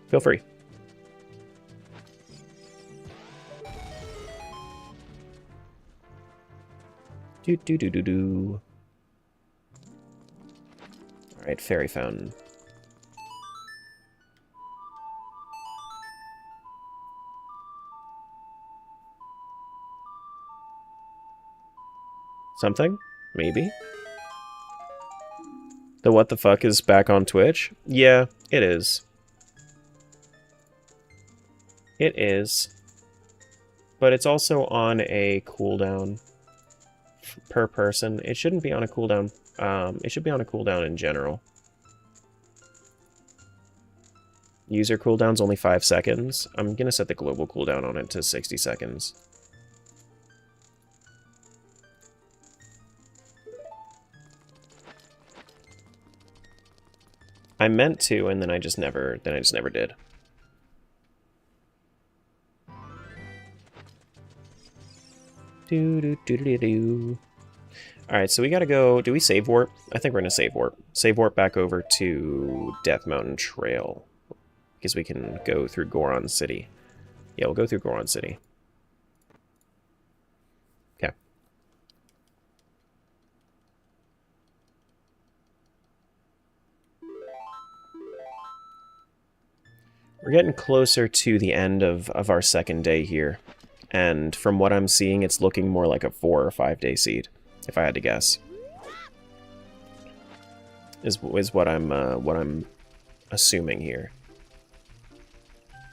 [SPEAKER 1] Feel free. Do do do do do. All right, fairy fountain. Something? Maybe? The what the fuck is back on Twitch? Yeah, it is. It is. But it's also on a cooldown per person. It shouldn't be on a cooldown. It should be on a cooldown in general. User cooldown's only 5 seconds. I'm gonna set the global cooldown on it to 60 seconds. I meant to, and then I just never did. Do do do do do. All right, so we gotta go. Do we save warp? I think we're gonna save warp. Save warp back over to Death Mountain Trail because we can go through Goron City. Yeah, we'll go through Goron City. Okay. We're getting closer to the end of our second day here. And from what I'm seeing, it's looking more like a 4 or 5 day seed, if I had to guess. Is what I'm assuming here.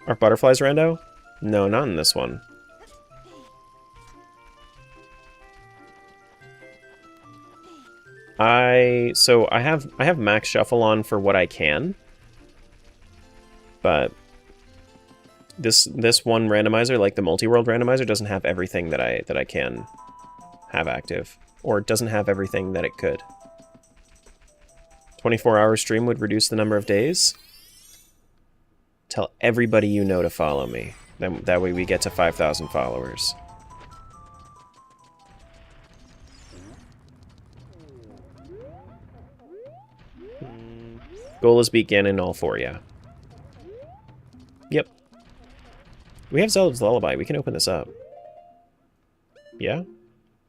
[SPEAKER 1] Are butterflies rando? No, not in this one. I have max shuffle on for what I can. But this one randomizer, like the Multiworld randomizer, doesn't have everything that I can have active, or it doesn't have everything that it could. 24-hour stream would reduce the number of days. Tell everybody you know to follow me. Then that way we get to 5,000 followers. Goal is beat Ganon all 4, yeah. Yep. We have Zelda's Lullaby. We can open this up. Yeah?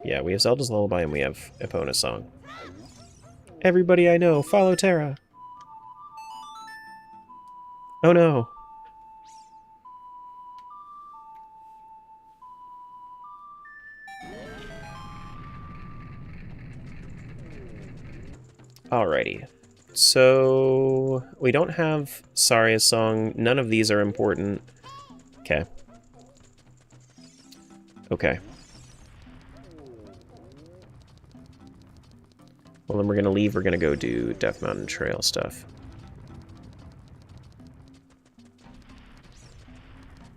[SPEAKER 1] Yeah, we have Zelda's Lullaby and we have Epona's Song. Everybody I know, follow Terra! Oh no! Alrighty. So, we don't have Saria's Song. None of these are important. Okay. Okay. Well, then we're gonna leave. We're gonna go do Death Mountain Trail stuff.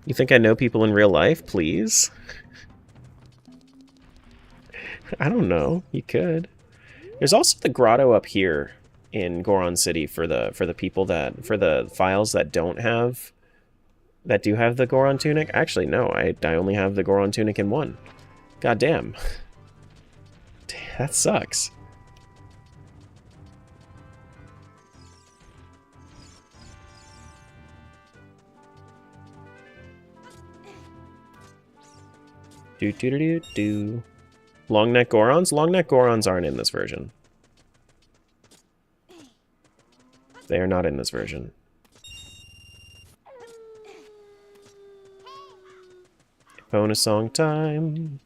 [SPEAKER 1] You think I know people in real life? Please? I don't know. You could. There's also the grotto up here in Goron City for the people that for the files that do have the Goron tunic. Actually, no, I only have the Goron tunic in one. God damn. That sucks. Do do do do do. Long neck Gorons? Long neck Gorons aren't in this version. They are not in this version. Bonus song time.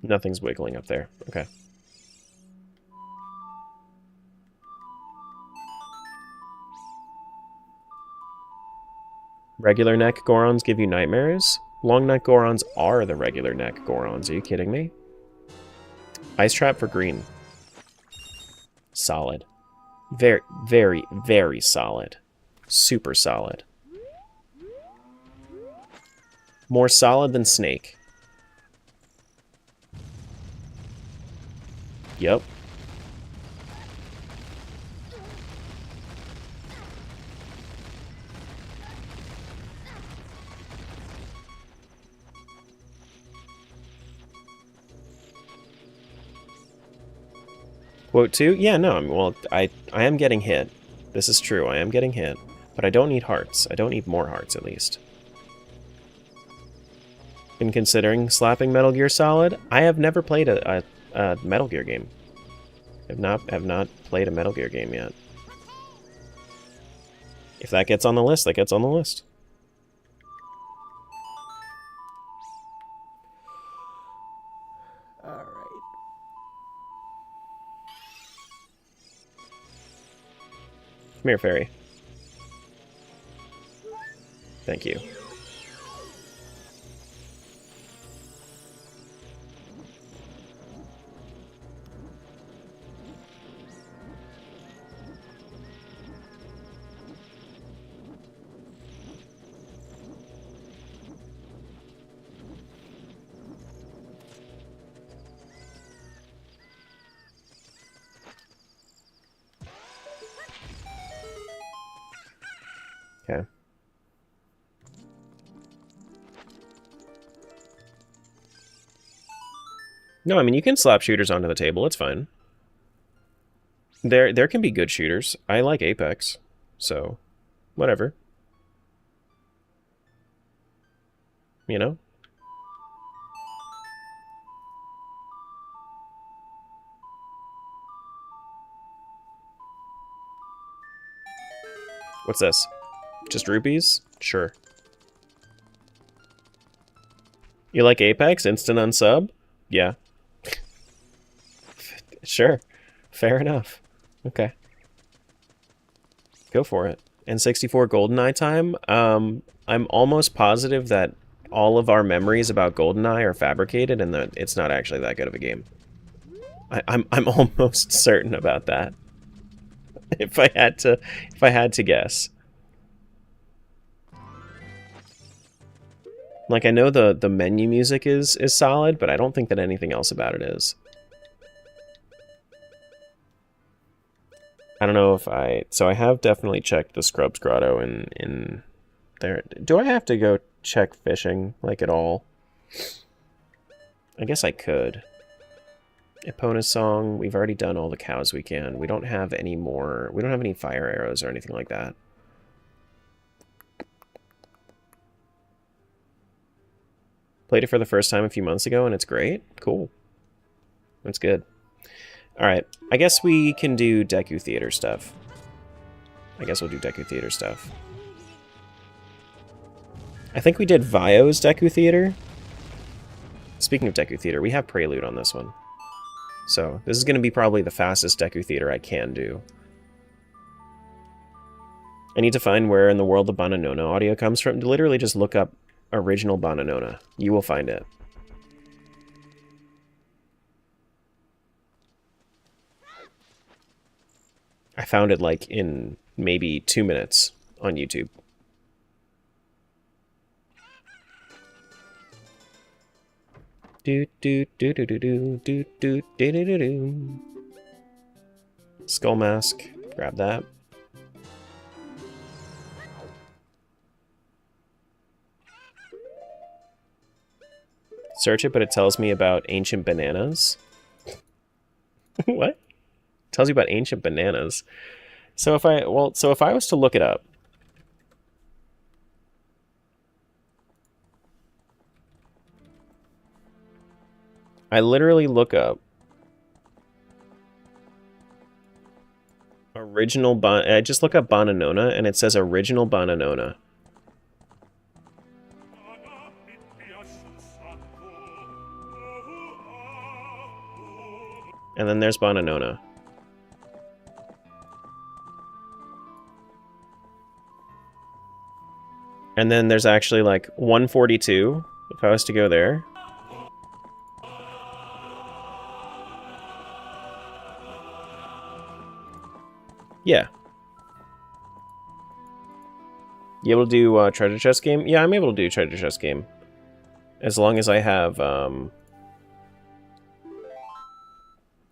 [SPEAKER 1] Nothing's wiggling up there. Okay. Regular neck Gorons give you nightmares? Long neck Gorons are the regular neck Gorons. Are you kidding me? Ice trap for green. Solid. Very, very, very solid. Super solid. More solid than Snake. Yep. Quote 2? Yeah, no, well, I am getting hit. This is true, I am getting hit. But I don't need hearts. I don't need more hearts, at least. In considering slapping Metal Gear Solid, I have never played a Metal Gear game. Have not played a Metal Gear game yet. If that gets on the list, that gets on the list.
[SPEAKER 3] Alright.
[SPEAKER 1] Come here, fairy. Thank you. Okay. No, I mean, you can slap shooters onto the table, it's fine. There can be good shooters. I like Apex, so whatever. You know? What's this? Just rupees? Sure. You like Apex? Instant unsub? Yeah. Sure. Fair enough. Okay. Go for it. N64 GoldenEye time? I'm almost positive that all of our memories about GoldenEye are fabricated and that it's not actually that good of a game. I'm almost certain about that. If I had to guess. Like, I know the menu music is solid, but I don't think that anything else about it is. I don't know if so I have definitely checked the Scrubs Grotto in there. Do I have to go check fishing, like, at all? I guess I could. Epona song, we've already done all the cows we can. We don't have any more, we don't have any fire arrows or anything like that. Played it for the first time a few months ago and it's great. Cool. That's good. Alright, I guess we can do Deku Theater stuff. I guess we'll do Deku Theater stuff. I think we did Vio's Deku Theater. Speaking of Deku Theater, we have Prelude on this one. So, this is going to be probably the fastest Deku Theater I can do. I need to find where in the world the Bananona audio comes from. Literally just look up original Bananona. You will find it. I found it like in maybe 2 minutes on YouTube. Do do do do do do do do do do do. Skull mask. Grab that. Search it, but it tells me about ancient bananas. What? Tells you about ancient bananas. So if I was to look it up. I literally look up I just look up Bananona and it says original Bananona. And then there's Bananona. And then there's actually like 142, if I was to go there. Yeah. You able to do treasure chest game? Yeah, I'm able to do treasure chest game. As long as I have,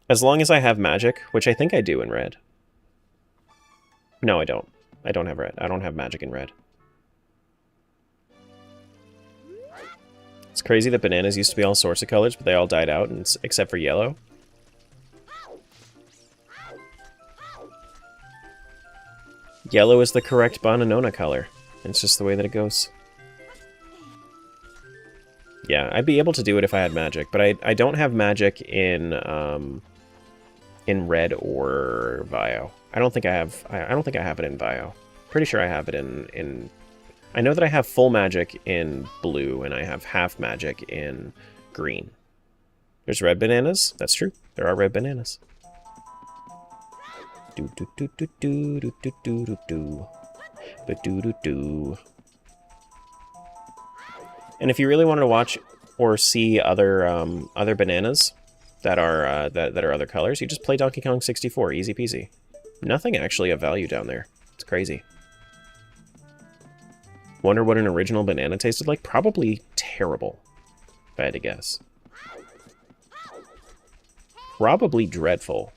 [SPEAKER 1] as long as I have magic, which I think I do in red. No, I don't. I don't have red. I don't have magic in red. It's crazy that bananas used to be all sorts of colors, but they all died out, and except for yellow. Yellow is the correct Bananona color. It's just the way that it goes. Yeah, I'd be able to do it if I had magic, but I don't have magic in red or Vio. I don't think I have it in Vio. Pretty sure I have it in I know that I have full magic in blue and I have half magic in green. There's red bananas. That's true. There are red bananas. Do do do do do do do do do do. But do do do. And if you really wanted to watch or see other other bananas that are that are other colors, you just play Donkey Kong 64, easy peasy. Nothing actually of value down there. It's crazy. Wonder what an original banana tasted like? Probably terrible, if I had to guess. Probably dreadful.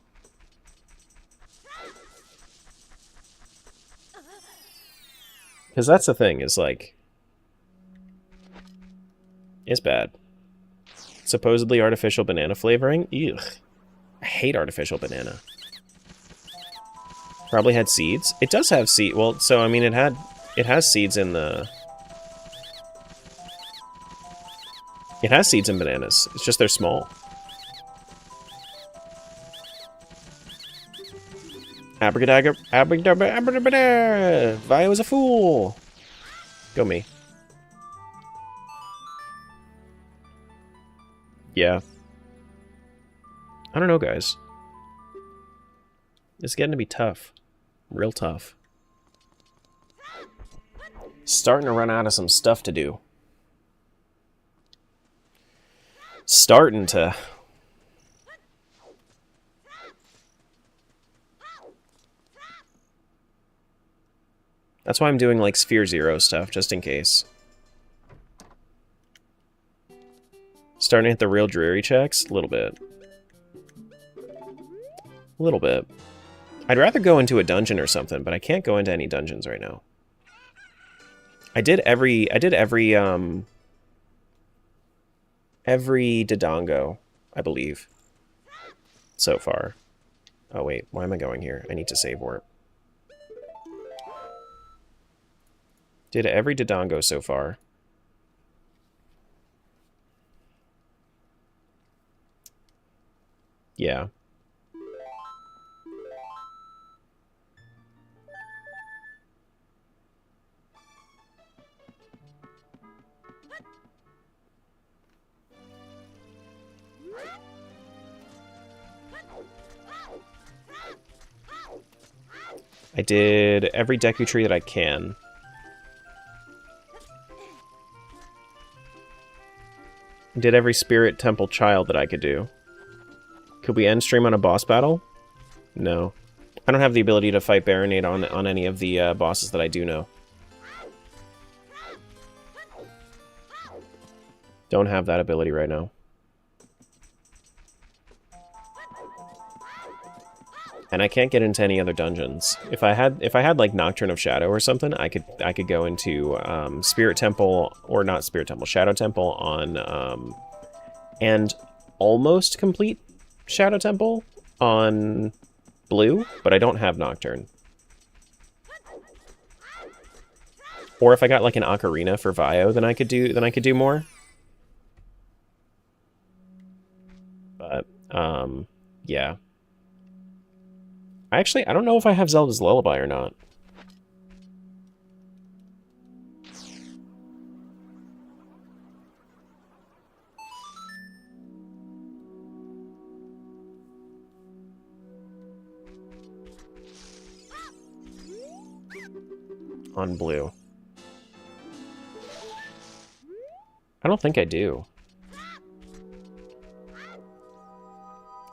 [SPEAKER 1] Because that's the thing, is like... it's bad. Supposedly artificial banana flavoring? Ugh. I hate artificial banana. Probably had seeds. It does have seed. Well, so I mean, it has seeds in the. It has seeds in bananas. It's just they're small. Abracadabra, abracadabra, abracadabra. Vi was a fool. Go me. Yeah. I don't know, guys. It's getting to be tough. Real tough. Starting to run out of some stuff to do. Starting to. That's why I'm doing like Sphere Zero stuff, just in case. Starting to hit the real dreary checks? A little bit. A little bit. I'd rather go into a dungeon or something, but I can't go into any dungeons right now. I did every Dodongo, I believe, so far. Oh wait, why am I going here? I need to save warp. Did every Dodongo so far. Yeah. I did every Deku Tree that I can. I did every Spirit Temple Child that I could do. Could we end stream on a boss battle? No. I don't have the ability to fight Baronade on any of the bosses that I do know. Don't have that ability right now. And I can't get into any other dungeons. If I had like Nocturne of Shadow or something, I could go into Spirit Temple, or not Spirit Temple, Shadow Temple on and almost complete Shadow Temple on blue, but I don't have Nocturne. Or if I got like an Ocarina for Vio, then I could do more. But yeah. I don't know if I have Zelda's Lullaby or not. On blue. I don't think I do.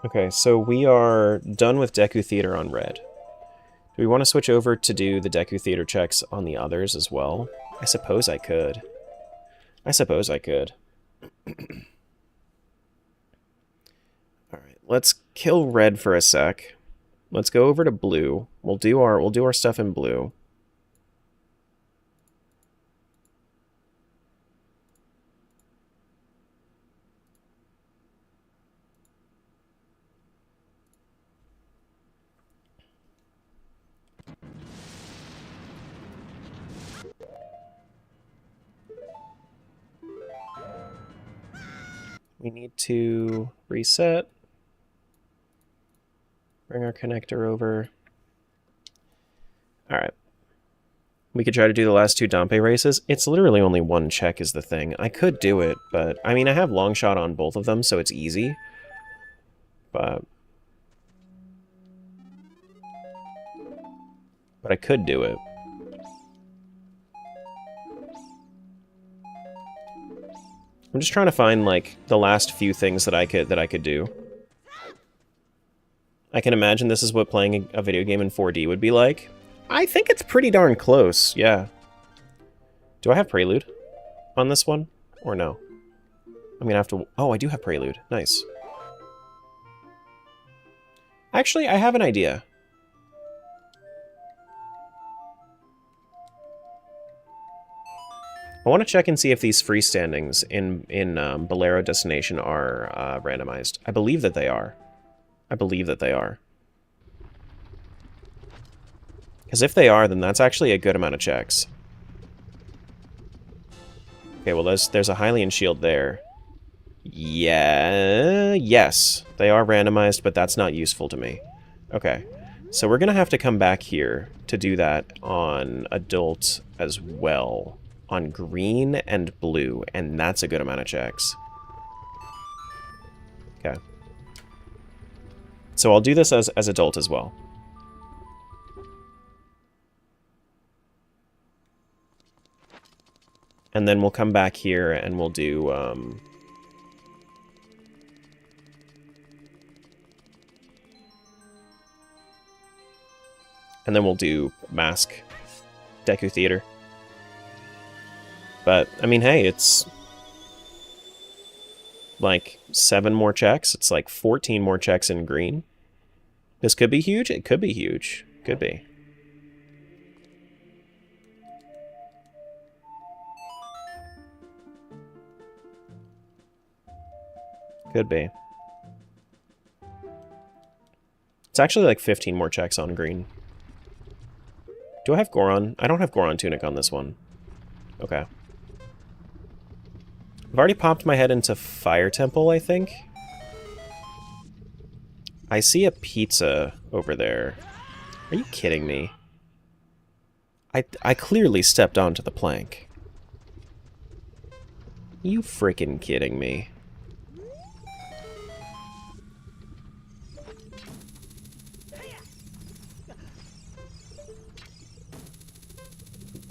[SPEAKER 1] Okay, so we are done with Deku Theater on red. Do we want to switch over to do the Deku Theater checks on the others as well? I suppose I could. Alright, let's kill red for a sec. Let's go over to blue. We'll do our stuff in blue. We need to reset. Bring our connector over. Alright. We could try to do the last two Dampe races. It's literally only one check is the thing. I could do it, but... I mean, I have long shot on both of them, so it's easy. But I could do it. I'm just trying to find, like, the last few things that I could do. I can imagine this is what playing a video game in 4D would be like. I think it's pretty darn close, yeah. Do I have Prelude on this one? Or no? I'm gonna have to... Oh, I do have Prelude. Nice. Actually, I have an idea. I want to check and see if these freestandings in Bolero Destination are randomized. I believe that they are. Because if they are, then that's actually a good amount of checks. Okay, well, there's a Hylian shield there. Yeah, yes, they are randomized, but that's not useful to me. Okay, so we're going to have to come back here to do that on adult as well. On green and blue, and that's a good amount of checks. Okay. So I'll do this as adult as well. And then we'll come back here and we'll do... and then we'll do Mask, Deku Theater. But, I mean, hey, it's like 7 more checks. It's like 14 more checks in green. This could be huge. It could be huge. Could be. Could be. It's actually like 15 more checks on green. Do I have Goron? I don't have Goron Tunic on this one. Okay. I've already popped my head into Fire Temple, I think. I see a pizza over there. Are you kidding me? I clearly stepped onto the plank. You freaking kidding me?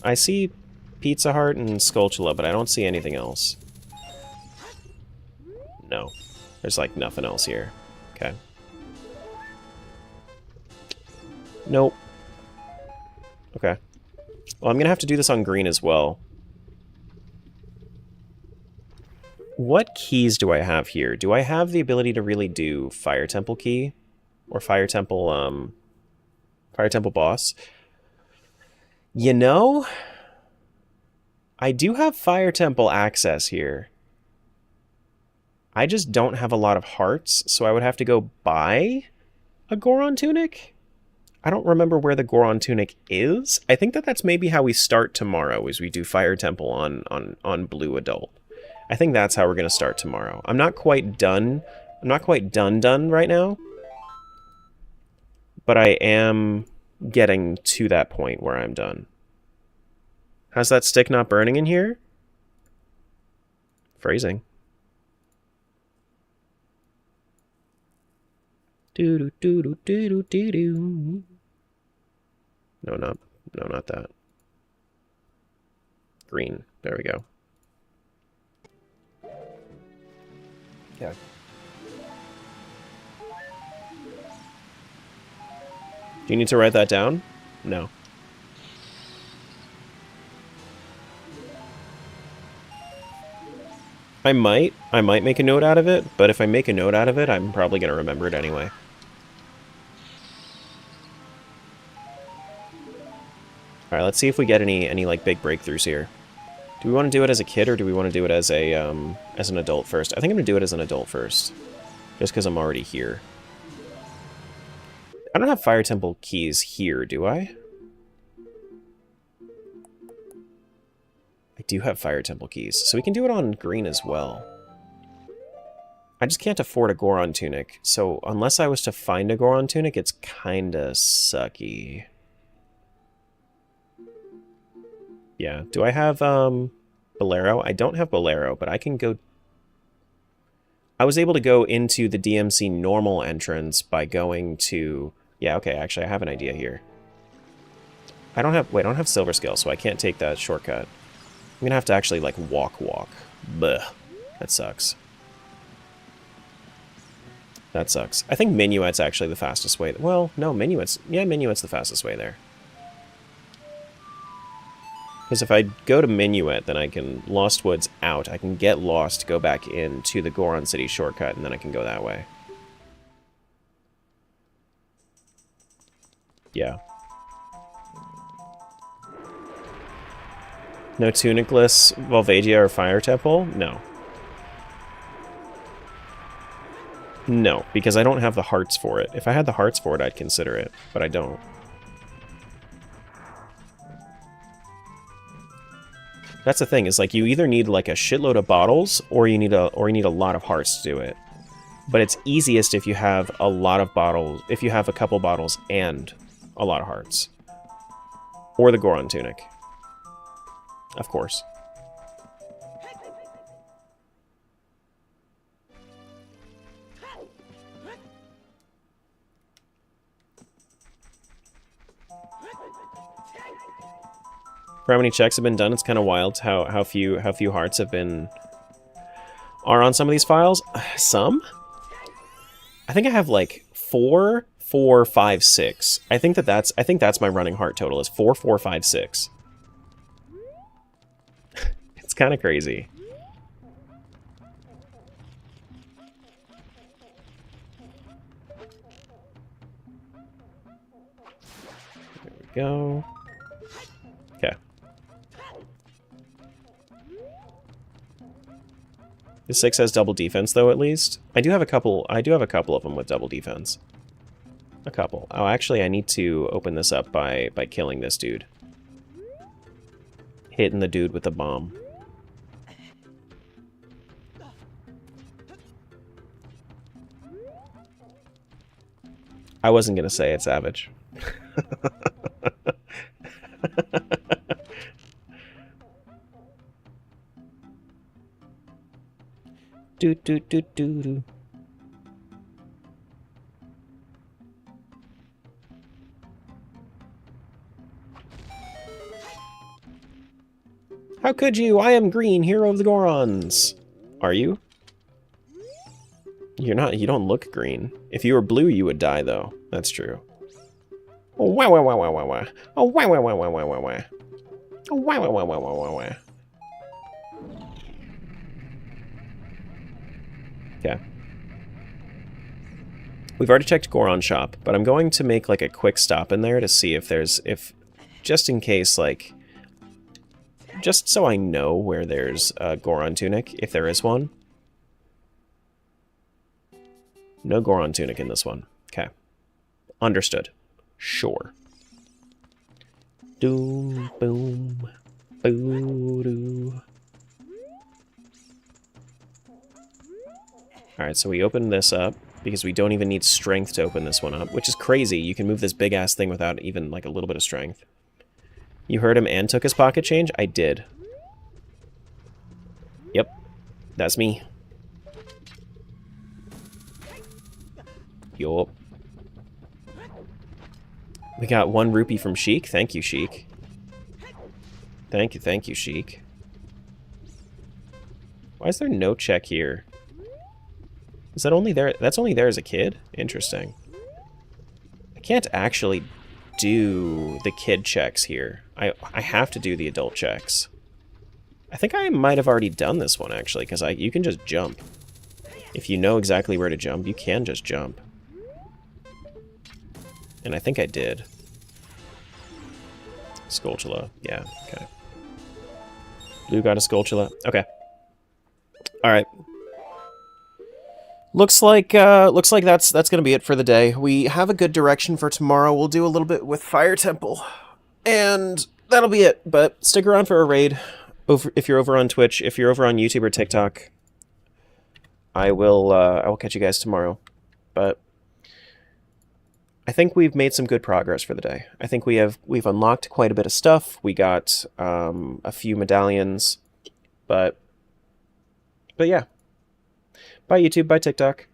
[SPEAKER 1] I see Pizza Heart and Skulltula, but I don't see anything else. No. There's like nothing else here. Okay. Nope. Okay. Well, I'm gonna have to do this on green as well. What keys do I have here? Do I have the ability to really do Fire Temple key? Or Fire Temple, Fire Temple boss. You know, I do have Fire Temple access here. I just don't have a lot of hearts, so I would have to go buy a Goron tunic. I don't remember where the Goron tunic is. I think that's maybe how we start tomorrow, is we do Fire Temple on Blue Adult. I think that's how we're going to start tomorrow. I'm not quite done. I'm not quite done right now. But I am getting to that point where I'm done. How's that stick not burning in here? Phrasing. Do do do do do do do. No, not that. Green. There we go. Yeah. Do you need to write that down? No. I might make a note out of it, but if I make a note out of it, I'm probably going to remember it anyway. Alright, let's see if we get any like big breakthroughs here. Do we want to do it as a kid or do we want to do it as an adult first? I think I'm going to do it as an adult first. Just because I'm already here. I don't have Fire Temple keys here, do I? I do have Fire Temple keys, so we can do it on green as well. I just can't afford a Goron tunic, so unless I was to find a Goron tunic, it's kinda sucky. Yeah, do I have, Bolero? I don't have Bolero, but I can go... I was able to go into the DMC normal entrance by going to... Yeah, okay, actually, I have an idea here. I don't have Silver Skill, so I can't take that shortcut. I'm gonna have to actually, like, walk. Bleh. That sucks. That sucks. I think Minuet's actually the fastest way. Well, no, Minuet's... Yeah, Minuet's the fastest way there. Because if I go to Minuet, then I can... Lost Woods out. I can get lost, go back into the Goron City shortcut, and then I can go that way. Yeah. No Tunicless, Volvagia, or Fire Temple? No. No, because I don't have the hearts for it. If I had the hearts for it, I'd consider it, but I don't. That's the thing, is like you either need like a shitload of bottles or you need a lot of hearts to do it. But it's easiest if you have a lot of bottles, if you have a couple bottles and a lot of hearts. Or the Goron tunic. Of course. For how many checks have been done, it's kind of wild how few hearts are on some of these files. Some? I think I have like 4, 5, 6. I think that's my running heart total is 4, 4, 5, 6. It's kind of crazy. There we go. Okay. The 6 has double defense though, at least. I do have a couple of them with double defense. A couple. Oh, actually, I need to open this up by killing this dude. Hitting the dude with the bomb. I wasn't gonna say it, Savage. Do do do do do. How could you? I am green, hero of the Gorons. Are you? You're not. You don't look green. If you were blue, you would die, though. That's true. Oh, wah wah wah wah wah wah. Oh, wah wah wah wah wah wah wah. Oh, wah wah wah wah wah wah wah. Okay. We've already checked Goron shop, but I'm going to make like a quick stop in there to see if there's, just in case, like, just so I know where there's a Goron tunic, if there is one. No Goron tunic in this one. Okay. Understood. Sure. Doom, boom, boo-doo. Alright, so we open this up, because we don't even need strength to open this one up, which is crazy. You can move this big-ass thing without even, like, a little bit of strength. You heard him and took his pocket change? I did. Yep. That's me. Yup. We got 1 rupee from Sheik. Thank you, Sheik. Thank you, Sheik. Why is there no check here? Is that only there? That's only there as a kid? Interesting. I can't actually do the kid checks here. I have to do the adult checks. I think I might have already done this one, actually, because you can just jump. If you know exactly where to jump, you can just jump. And I think I did. Skulltula. Yeah, okay. Blue got a Skulltula. Okay. Alright. Looks like that's gonna be it for the day. We have a good direction for tomorrow. We'll do a little bit with Fire Temple. And that'll be it. But stick around for a raid. If you're over on Twitch, if you're over on YouTube or TikTok, I will catch you guys tomorrow. But I think we've made some good progress for the day. I think we've unlocked quite a bit of stuff. We got a few medallions, but yeah. Bye YouTube, bye TikTok.